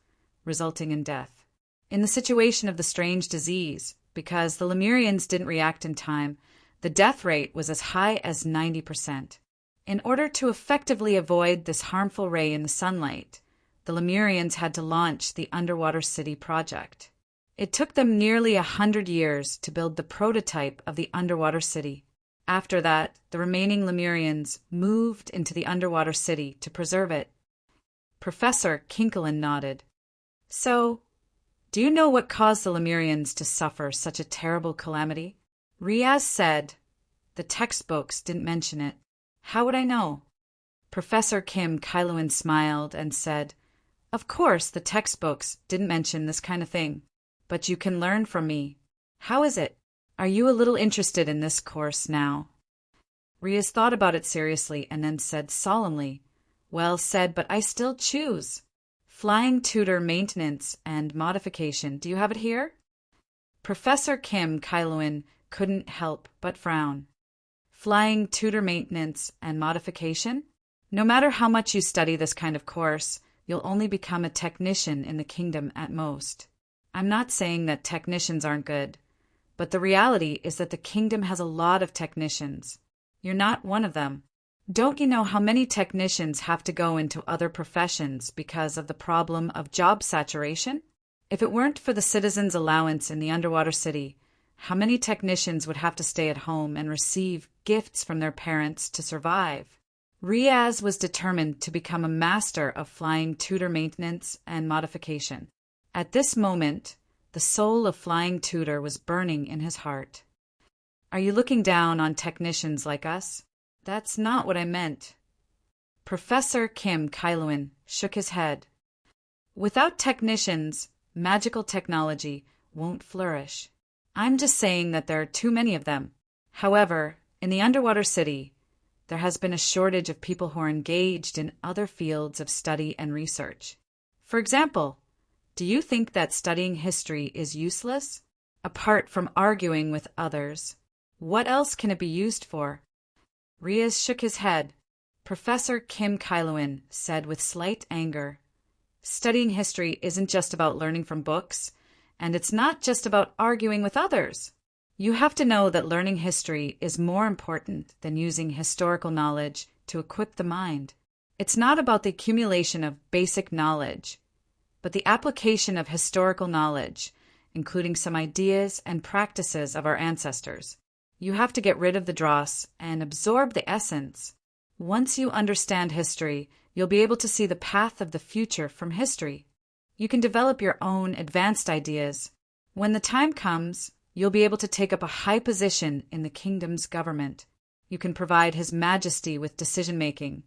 Speaker 1: resulting in death. In the situation of the strange disease, because the Lemurians didn't react in time, the death rate was as high as 90%. In order to effectively avoid this harmful ray in the sunlight, the Lemurians had to launch the underwater city project. It took them nearly 100 years to build the prototype of the underwater city. After that, the remaining Lemurians moved into the underwater city to preserve it. Professor Kinkelin nodded. So, do you know what caused the Lemurians to suffer such a terrible calamity? Riaz said, the textbooks didn't mention it. How would I know? Professor Kim Kailuan smiled and said, of course the textbooks didn't mention this kind of thing, but you can learn from me. How is it? Are you a little interested in this course now? Riaz thought about it seriously and then said solemnly, well said, but I still choose. Flying tutor maintenance and modification. Do you have it here? Professor Kim Kailuan couldn't help but frown. Flying tutor maintenance and modification? No matter how much you study this kind of course, you'll only become a technician in the kingdom at most. I'm not saying that technicians aren't good, but the reality is that the kingdom has a lot of technicians. You're not one of them. Don't you know how many technicians have to go into other professions because of the problem of job saturation? If it weren't for the citizens' allowance in the underwater city, how many technicians would have to stay at home and receive gifts from their parents to survive? Riaz was determined to become a master of flying tutor maintenance and modification. At this moment, the soul of Flying Tutor was burning in his heart. Are you looking down on technicians like us? That's not what I meant. Professor Kim Kailuan shook his head. Without technicians, magical technology won't flourish. I'm just saying that there are too many of them. However, in the underwater city, there has been a shortage of people who are engaged in other fields of study and research. For example, do you think that studying history is useless? Apart from arguing with others, what else can it be used for? Riaz shook his head. Professor Kim Kailuan said with slight anger, studying history isn't just about learning from books, and it's not just about arguing with others. You have to know that learning history is more important than using historical knowledge to equip the mind. It's not about the accumulation of basic knowledge, but the application of historical knowledge, including some ideas and practices of our ancestors. You have to get rid of the dross and absorb the essence. Once you understand history, you'll be able to see the path of the future from history. You can develop your own advanced ideas. When the time comes, you'll be able to take up a high position in the kingdom's government. You can provide His Majesty with decision-making,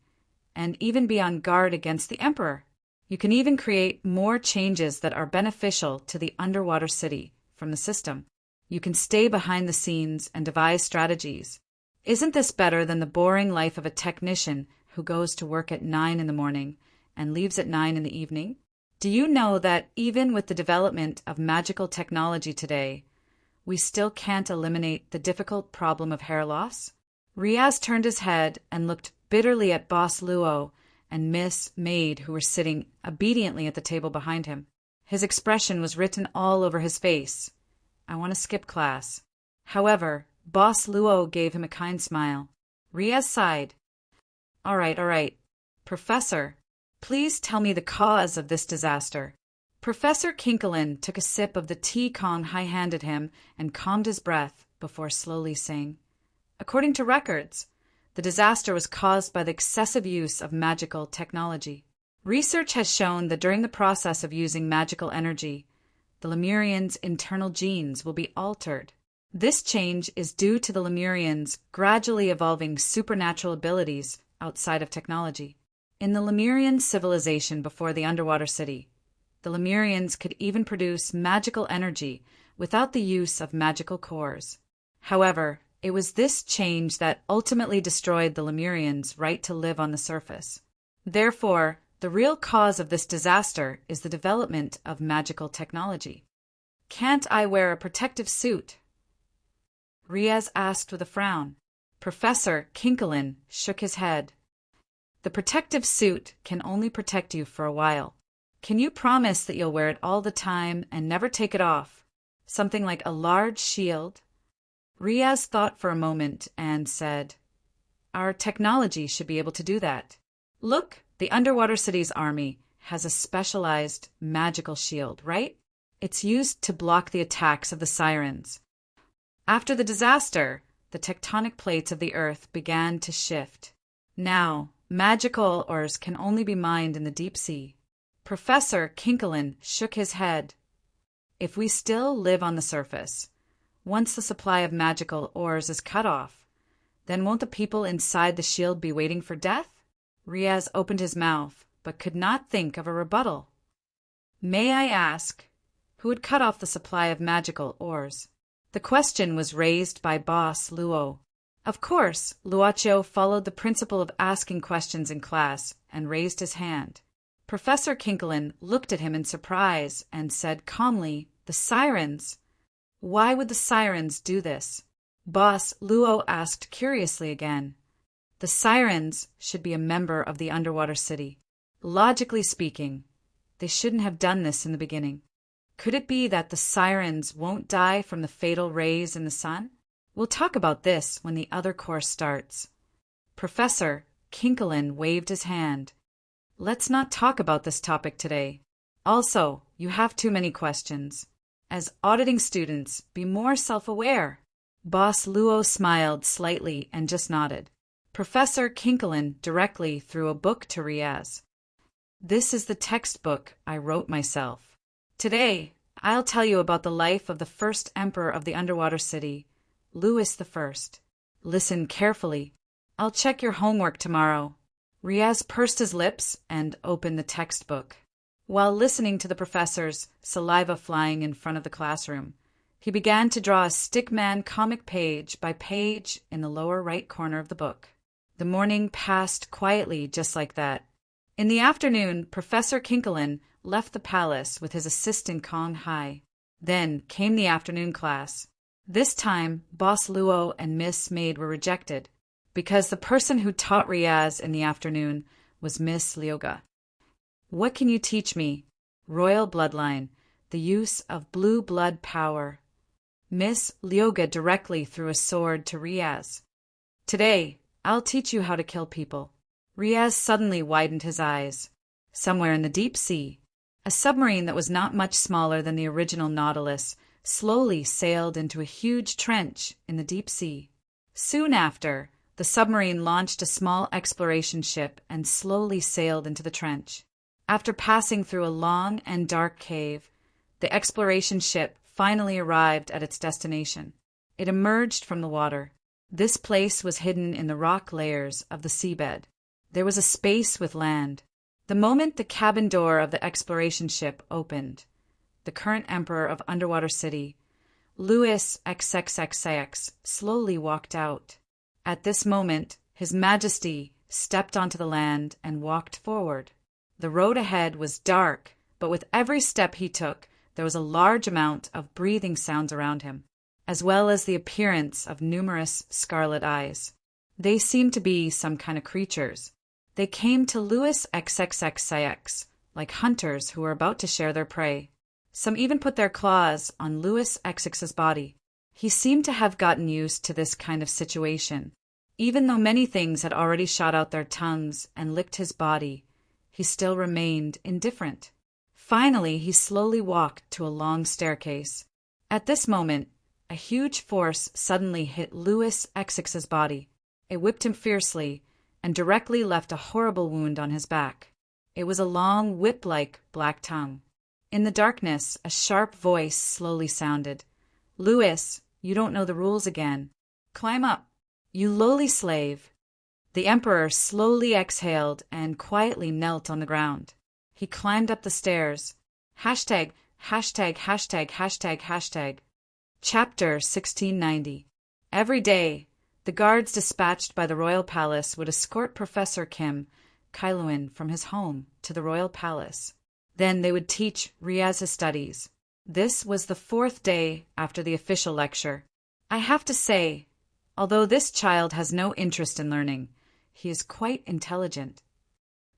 Speaker 1: and even be on guard against the Emperor. You can even create more changes that are beneficial to the underwater city from the system. You can stay behind the scenes and devise strategies. Isn't this better than the boring life of a technician who goes to work at 9 in the morning and leaves at 9 in the evening? Do you know that even with the development of magical technology today, we still can't eliminate the difficult problem of hair loss? Riaz turned his head and looked bitterly at Boss Luo and Miss Maid, who were sitting obediently at the table behind him. His expression was written all over his face. I want to skip class. However, Boss Luo gave him a kind smile. Riaz sighed. All right. Professor, please tell me the cause of this disaster. Professor Kinkelin took a sip of the tea Kong Hai handed him and calmed his breath before slowly saying, according to records, the disaster was caused by the excessive use of magical technology. Research has shown that during the process of using magical energy, the Lemurians' internal genes will be altered. This change is due to the Lemurians gradually evolving supernatural abilities outside of technology. In the Lemurian civilization before the underwater city, the Lemurians could even produce magical energy without the use of magical cores. However, it was this change that ultimately destroyed the Lemurians' right to live on the surface. Therefore, the real cause of this disaster is the development of magical technology. Can't I wear a protective suit? Riaz asked with a frown. Professor Kinkelin shook his head. The protective suit can only protect you for a while. Can you promise that you'll wear it all the time and never take it off? Something like a large shield? Riaz thought for a moment and said, our technology should be able to do that. Look, the underwater city's army has a specialized magical shield, right? It's used to block the attacks of the sirens. After the disaster, the tectonic plates of the earth began to shift. Now, magical ores can only be mined in the deep sea. Professor Kinkelin shook his head. If we still live on the surface, once the supply of magical ores is cut off, then won't the people inside the shield be waiting for death? Riaz opened his mouth, but could not think of a rebuttal. May I ask, who would cut off the supply of magical ores? The question was raised by Boss Luo. Of course, Luochio followed the principle of asking questions in class and raised his hand. Professor Kinkelin looked at him in surprise and said calmly, the sirens. Why would the sirens do this? Boss Luo asked curiously again. The sirens should be a member of the underwater city. Logically speaking, they shouldn't have done this in the beginning. Could it be that the sirens won't die from the fatal rays in the sun? We'll talk about this when the other course starts. Professor Kinkelin waved his hand. Let's not talk about this topic today. Also, you have too many questions. As auditing students, be more self-aware. Boss Luo smiled slightly and just nodded. Professor Kinkelin directly threw a book to Riaz. This is the textbook I wrote myself. Today, I'll tell you about the life of the first emperor of the underwater city, Louis I. Listen carefully. I'll check your homework tomorrow. Riaz pursed his lips and opened the textbook. While listening to the professor's saliva flying in front of the classroom, he began to draw a stickman comic page by page in the lower right corner of the book. The morning passed quietly just like that. In the afternoon, Professor Kinkelin left the palace with his assistant Kong Hai. Then came the afternoon class. This time, Boss Luo and Miss Maid were rejected, because the person who taught Riaz in the afternoon was Miss Lyoga. What can you teach me? Royal bloodline, the use of blue blood power. Miss Lyoga directly threw a sword to Riaz. Today, I'll teach you how to kill people. Riaz suddenly widened his eyes. Somewhere in the deep sea, a submarine that was not much smaller than the original Nautilus slowly sailed into a huge trench in the deep sea. Soon after, the submarine launched a small exploration ship and slowly sailed into the trench. After passing through a long and dark cave, the exploration ship finally arrived at its destination. It emerged from the water. This place was hidden in the rock layers of the seabed. There was a space with land. The moment the cabin door of the exploration ship opened, the current emperor of Underwater City, Louis XXXX, slowly walked out. At this moment, His Majesty stepped onto the land and walked forward. The road ahead was dark, but with every step he took, there was a large amount of breathing sounds around him, as well as the appearance of numerous scarlet eyes. They seemed to be some kind of creatures. They came to Louis XXXX like hunters who were about to share their prey. Some even put their claws on Louis XX's body. He seemed to have gotten used to this kind of situation. Even though many things had already shot out their tongues and licked his body, he still remained indifferent. Finally, he slowly walked to a long staircase. At this moment, a huge force suddenly hit Louis XX's body. It whipped him fiercely and directly left a horrible wound on his back. It was a long, whip-like black tongue. In the darkness, a sharp voice slowly sounded. "Louis, you don't know the rules again. Climb up, you lowly slave." The emperor slowly exhaled and quietly knelt on the ground. He climbed up the stairs. Hashtag, hashtag, hashtag, hashtag, hashtag. Chapter 1690. Every day, the guards dispatched by the royal palace would escort Professor Kim Kailuan from his home to the royal palace. Then they would teach Riaz his studies. This was the 4th day after the official lecture. I have to say, although this child has no interest in learning, he is quite intelligent.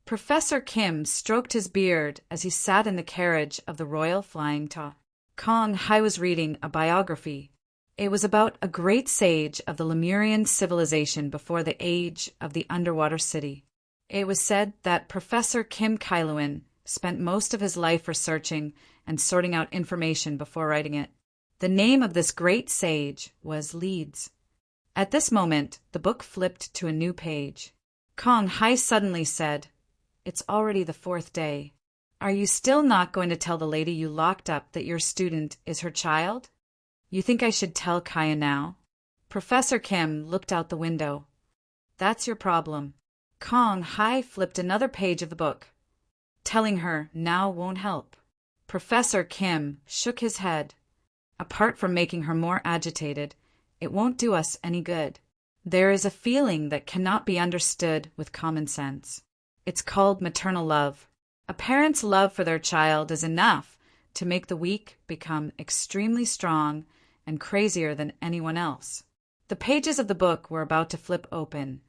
Speaker 1: Professor Kim stroked his beard as he sat in the carriage of the royal flying ta. Kong Hai was reading a biography. It was about a great sage of the Lemurian civilization before the age of the underwater city. It was said that Professor Kim Kailuan spent most of his life researching and sorting out information before writing it. The name of this great sage was Leeds. At this moment, the book flipped to a new page. Kong Hai suddenly said, "It's already the 4th day. Are you still not going to tell the lady you locked up that your student is her child? You think I should tell Kaya now?" Professor Kim looked out the window. "That's your problem." Kong Hai flipped another page of the book. Telling her now won't help. Professor Kim shook his head. Apart from making her more agitated, it won't do us any good. There is a feeling that cannot be understood with common sense. It's called maternal love. A parent's love for their child is enough to make the weak become extremely strong and crazier than anyone else. The pages of the book were about to flip open,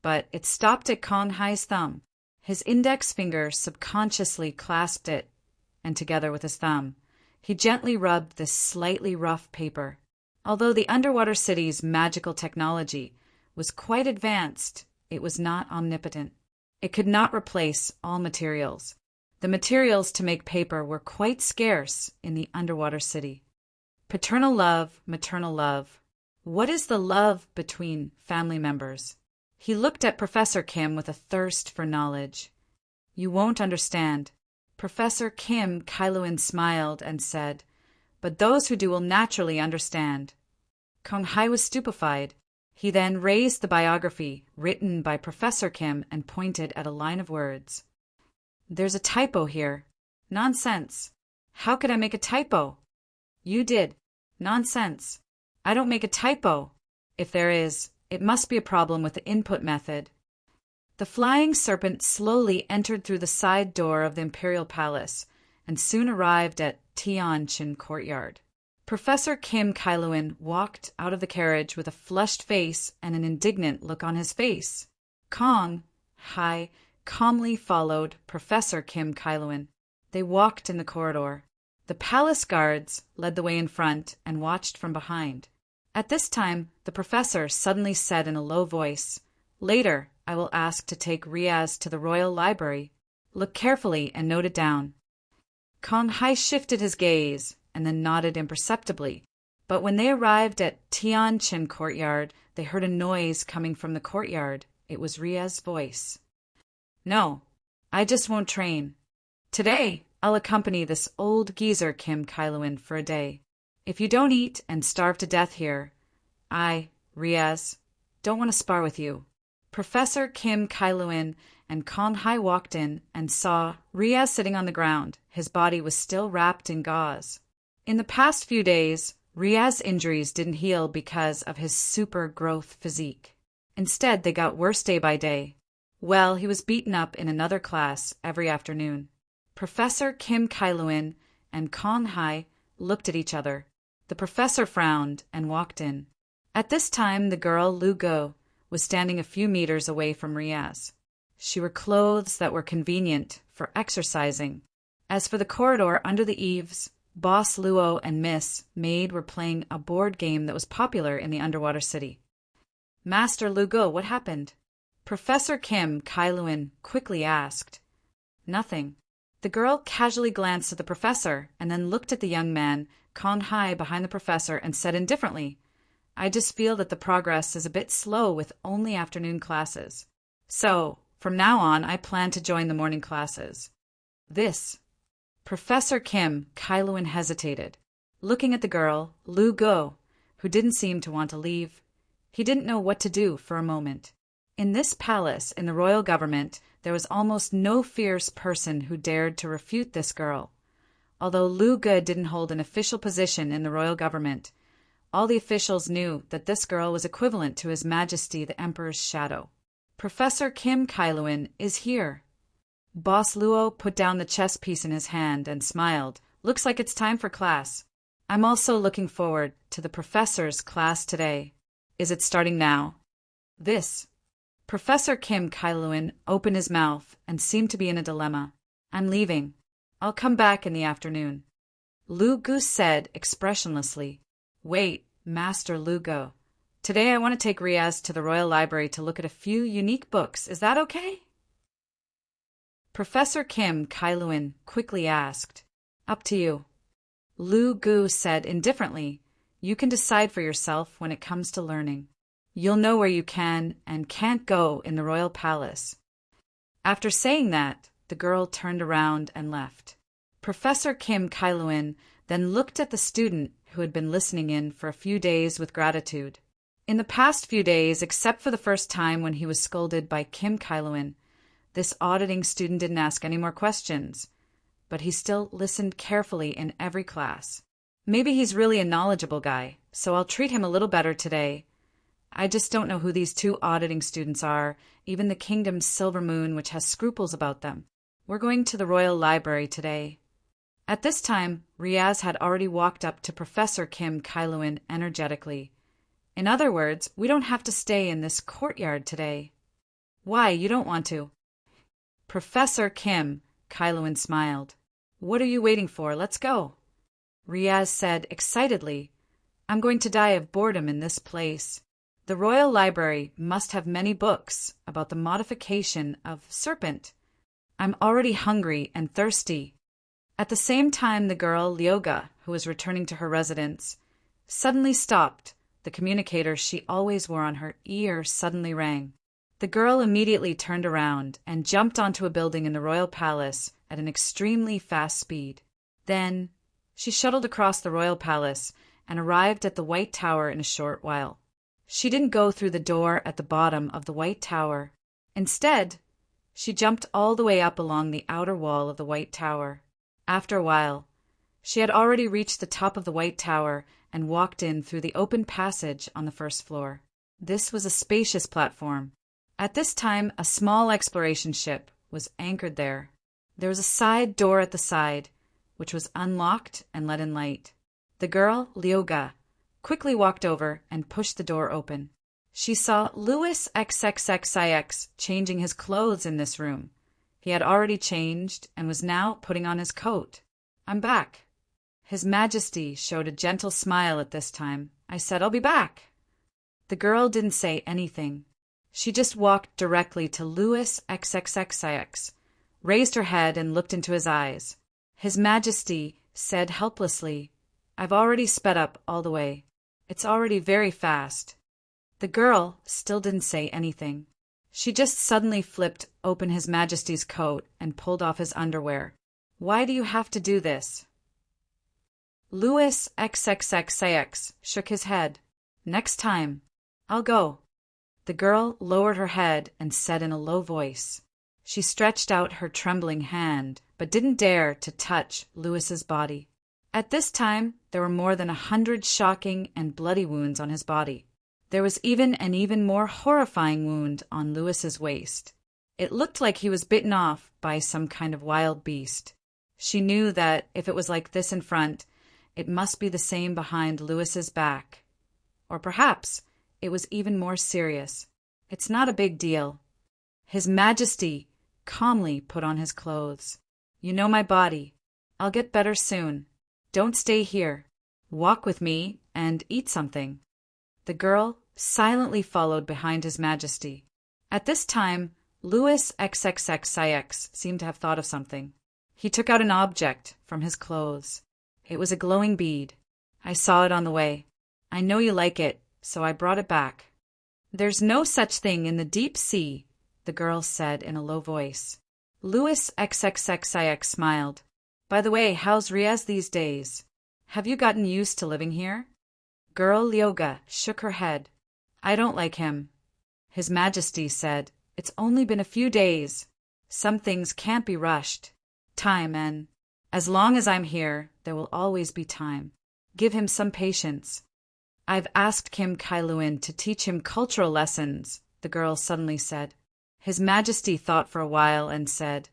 Speaker 1: but it stopped at Kong Hai's thumb. His index finger subconsciously clasped it, and together with his thumb, he gently rubbed this slightly rough paper. Although the underwater city's magical technology was quite advanced, it was not omnipotent. It could not replace all materials. The materials to make paper were quite scarce in the underwater city. Paternal love, maternal love. What is the love between family members? He looked at Professor Kim with a thirst for knowledge. "You won't understand." Professor Kim Kailuan smiled and said, "But those who do will naturally understand." Kong Hai was stupefied. He then raised the biography written by Professor Kim and pointed at a line of words. "There's a typo here." "Nonsense." "How could I make a typo?" "You did." "Nonsense. I don't make a typo. If there is, it must be a problem with the input method." The flying serpent slowly entered through the side door of the imperial palace and soon arrived at Tianjin Courtyard. Professor Kim Kailuan walked out of the carriage with a flushed face and an indignant look on his face. Kong Hai calmly followed Professor Kim Kailuan. They walked in the corridor. The palace guards led the way in front and watched from behind. At this time, the professor suddenly said in a low voice, "Later, I will ask to take Riaz to the royal library. Look carefully and note it down." Kong Hai shifted his gaze and then nodded imperceptibly. But when they arrived at Tianjin Courtyard, they heard a noise coming from the courtyard. It was Ria's voice. "No, I just won't train. Today, I'll accompany this old geezer Kim Kailuan for a day. If you don't eat and starve to death here, Riaz, don't want to spar with you." Professor Kim Kailuan and Kanhai walked in and saw Riaz sitting on the ground. His body was still wrapped in gauze. In the past few days, Riaz's injuries didn't heal because of his super growth physique. Instead, they got worse day by day. Well, he was beaten up in another class every afternoon. Professor Kim Kailuan and Kanhai looked at each other. The professor frowned and walked in. At this time, the girl, Lu Go, was standing a few meters away from Riaz. She wore clothes that were convenient for exercising. As for the corridor under the eaves, Boss Luo and Miss Maid were playing a board game that was popular in the underwater city. "Master Lu Go, what happened?" Professor Kim Kailuan quickly asked. "Nothing." The girl casually glanced at the professor and then looked at the young man, Kanhai, behind the professor and said indifferently, "I just feel that the progress is a bit slow with only afternoon classes. So, from now on, I plan to join the morning classes." Professor Kim Kailuan hesitated, looking at the girl, Lu Go, who didn't seem to want to leave. He didn't know what to do for a moment. In this palace, in the royal government, there was almost no fierce person who dared to refute this girl. Although Lu Ge didn't hold an official position in the royal government, all the officials knew that this girl was equivalent to His Majesty the Emperor's shadow. "Professor Kim Kailuan is here." Boss Luo put down the chess piece in his hand and smiled. "Looks like it's time for class. I'm also looking forward to the professor's class today. Is it starting now?" Professor Kim Kailuan opened his mouth and seemed to be in a dilemma. "I'm leaving. I'll come back in the afternoon." Lu Gu said expressionlessly, "Wait, Master Lu Go. Today I want to take Riaz to the Royal Library to look at a few unique books. Is that okay?" Professor Kim Kailuan quickly asked. "Up to you." Lu Gu said indifferently, "You can decide for yourself when it comes to learning. You'll know where you can and can't go in the royal palace." After saying that, the girl turned around and left. Professor Kim Kailuan then looked at the student who had been listening in for a few days with gratitude. In the past few days, except for the first time when he was scolded by Kim Kailuan, this auditing student didn't ask any more questions, but he still listened carefully in every class. Maybe he's really a knowledgeable guy, so I'll treat him a little better today. I just don't know who these two auditing students are, even the kingdom's Silver Moon, which has scruples about them. We're going to the Royal Library today. At this time, Riaz had already walked up to Professor Kim Kailuan energetically. "In other words, we don't have to stay in this courtyard today." "Why, you don't want to?" Professor Kim Kailuan smiled. "What are you waiting for? Let's go." Riaz said excitedly, "I'm going to die of boredom in this place. The Royal Library must have many books about the modification of serpent. I'm already hungry and thirsty." At the same time, the girl, Lyoga, who was returning to her residence, suddenly stopped. The communicator she always wore on her ear suddenly rang. The girl immediately turned around and jumped onto a building in the royal palace at an extremely fast speed. Then she shuttled across the royal palace and arrived at the White Tower in a short while. She didn't go through the door at the bottom of the White Tower. Instead, she jumped all the way up along the outer wall of the White Tower. After a while, she had already reached the top of the White Tower and walked in through the open passage on the first floor. This was a spacious platform. At this time, a small exploration ship was anchored there. There was a side door at the side, which was unlocked and let in light. The girl, Lyoga, quickly walked over and pushed the door open. She saw Louis XXXIX changing his clothes in this room. He had already changed and was now putting on his coat. "I'm back." His Majesty showed a gentle smile at this time. "I said I'll be back." The girl didn't say anything. She just walked directly to Louis XXXIX, raised her head and looked into his eyes. His Majesty said helplessly, I've already sped up all the way. It's already very fast." The girl still didn't say anything. She just suddenly flipped open His Majesty's coat and pulled off his underwear. "Why do you have to do this?" Louis XXXAX shook his head. "Next time. I'll go." The girl lowered her head and said in a low voice. She stretched out her trembling hand, but didn't dare to touch Louis's body. At this time, there were more than 100 shocking and bloody wounds on his body. There was even an even more horrifying wound on Louis's waist. It looked like he was bitten off by some kind of wild beast. She knew that if it was like this in front, it must be the same behind Louis's back. Or perhaps it was even more serious. "It's not a big deal." His Majesty calmly put on his clothes. "You know my body. I'll get better soon. Don't stay here. Walk with me and eat something." The girl silently followed behind His Majesty. At this time, Louis XXXIX seemed to have thought of something. He took out an object from his clothes. It was a glowing bead. "I saw it on the way. I know you like it, so I brought it back." "There's no such thing in the deep sea," the girl said in a low voice. Louis XXXIX smiled. "By the way, how's Riaz these days? Have you gotten used to living here?" Girl Lyoga shook her head. "I don't like him." His Majesty said, "It's only been a few days. Some things can't be rushed. Time, and as long as I'm here, there will always be time. Give him some patience." "I've asked Kim Kailuan to teach him cultural lessons," the girl suddenly said. His Majesty thought for a while and said,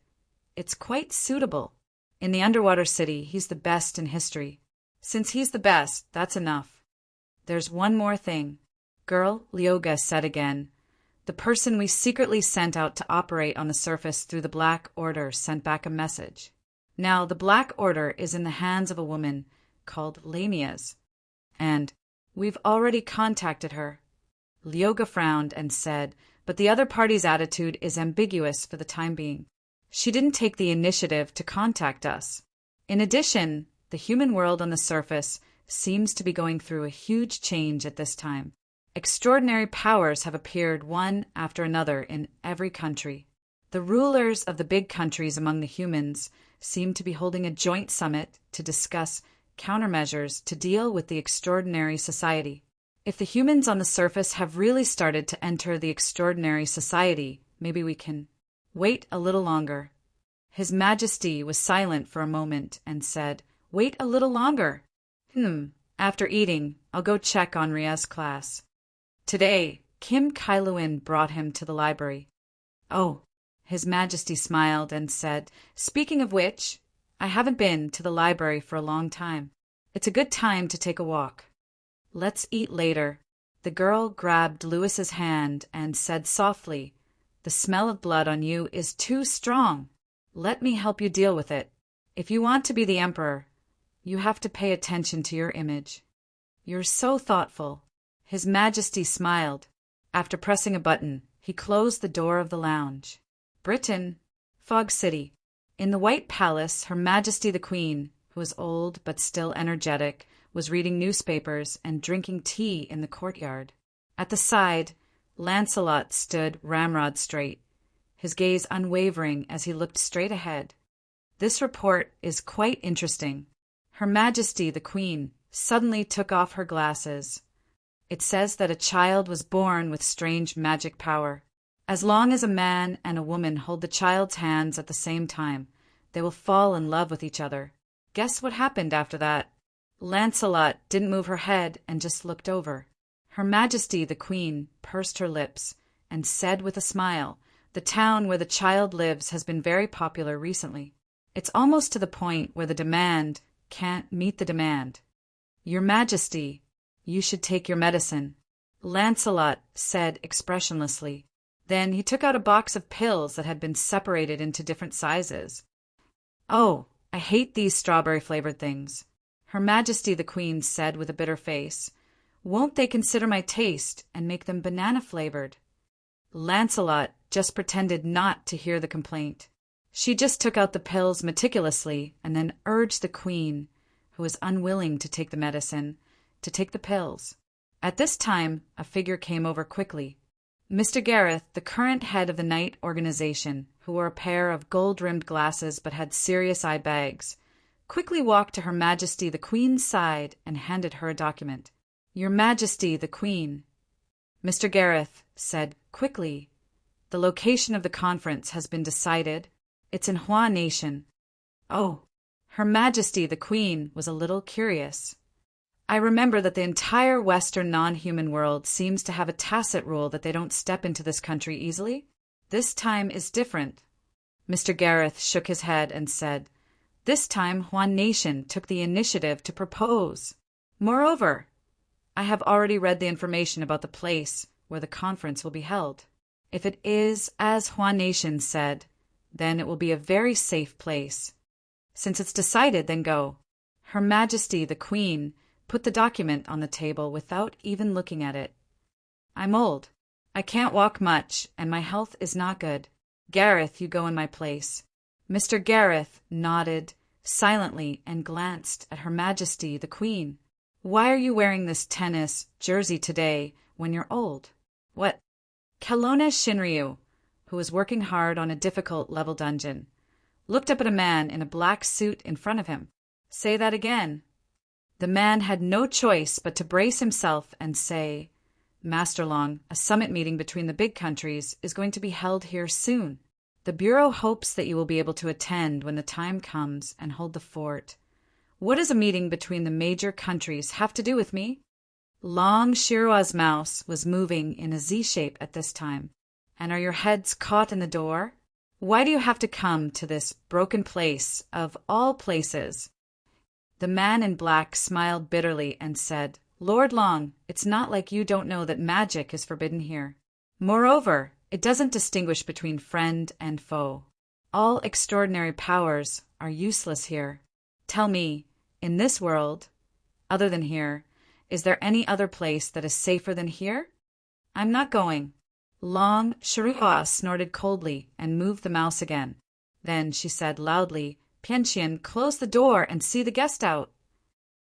Speaker 1: "It's quite suitable. In the underwater city, he's the best in history. Since he's the best, that's enough." "There's one more thing," Girl Lyoga said again. "The person we secretly sent out to operate on the surface through the Black Order sent back a message. Now, the Black Order is in the hands of a woman called Lamias, and we've already contacted her." Lyoga frowned and said, "But the other party's attitude is ambiguous for the time being. She didn't take the initiative to contact us. In addition, the human world on the surface seems to be going through a huge change at this time. Extraordinary powers have appeared one after another in every country. The rulers of the big countries among the humans seem to be holding a joint summit to discuss countermeasures to deal with the extraordinary society. If the humans on the surface have really started to enter the extraordinary society, maybe we can wait a little longer." His Majesty was silent for a moment and said, "Wait a little longer? After eating, I'll go check on Ria's class." Today, Kim Kailuan brought him to the library. "Oh," His Majesty smiled and said, "Speaking of which, I haven't been to the library for a long time. It's a good time to take a walk." "Let's eat later." The girl grabbed Louis's hand and said softly, "The smell of blood on you is too strong. Let me help you deal with it. If you want to be the emperor, you have to pay attention to your image." "You're so thoughtful." His Majesty smiled. After pressing a button, he closed the door of the lounge. Britain, Fog City. In the White Palace, Her Majesty the Queen, who was old but still energetic, was reading newspapers and drinking tea in the courtyard. At the side, Lancelot stood ramrod straight, his gaze unwavering as he looked straight ahead. "This report is quite interesting." Her Majesty the Queen suddenly took off her glasses. "It says that a child was born with strange magic power. As long as a man and a woman hold the child's hands at the same time, they will fall in love with each other. Guess what happened after that?" Lancelot didn't move her head and just looked over. Her Majesty the Queen pursed her lips and said with a smile, "The town where the child lives has been very popular recently. It's almost to the point where the demand can't meet the demand. Your Majesty, you should take your medicine." Lancelot said expressionlessly. Then he took out a box of pills that had been separated into different sizes. "Oh, I hate these strawberry-flavored things," Her Majesty the Queen said with a bitter face. "Won't they consider my taste and make them banana-flavored?" Lancelot just pretended not to hear the complaint. She just took out the pills meticulously and then urged the Queen, who was unwilling to take the medicine, to take the pills. At this time, a figure came over quickly. Mr. Gareth, the current head of the night organization, who wore a pair of gold-rimmed glasses but had serious eye bags, quickly walked to Her Majesty the Queen's side and handed her a document. Your Majesty the Queen, Mr. Gareth said quickly, the location of the conference has been decided. It's in Hua Nation. Oh, Her Majesty the Queen was a little curious. I remember that the entire Western non-human world seems to have a tacit rule that they don't step into this country easily. This time is different. Mr. Gareth shook his head and said, this time Hua Nation took the initiative to propose. Moreover, I have already read the information about the place where the conference will be held. If it is as Hua Nation said, then it will be a very safe place. Since it's decided, then go. Her Majesty the Queen put the document on the table without even looking at it. I'm old. I can't walk much, and my health is not good. Gareth, you go in my place. Mr. Gareth nodded silently and glanced at Her Majesty the Queen. Why are you wearing this tennis jersey today when you're old? What? Kelowna Shinryu, who was working hard on a difficult level dungeon, looked up at a man in a black suit in front of him. Say that again. The man had no choice but to brace himself and say, Master Long, a summit meeting between the big countries is going to be held here soon. The Bureau hopes that you will be able to attend when the time comes and hold the fort. What does a meeting between the major countries have to do with me? Long Shirua's mouse was moving in a Z shape at this time. And are your heads caught in the door? Why do you have to come to this broken place of all places? The man in black smiled bitterly and said, Lord Long, it's not like you don't know that magic is forbidden here. Moreover, it doesn't distinguish between friend and foe. All extraordinary powers are useless here. Tell me, in this world, other than here, is there any other place that is safer than here? I'm not going. Long Shirihua snorted coldly and moved the mouse again. Then she said loudly, Pianqian, close the door and see the guest out.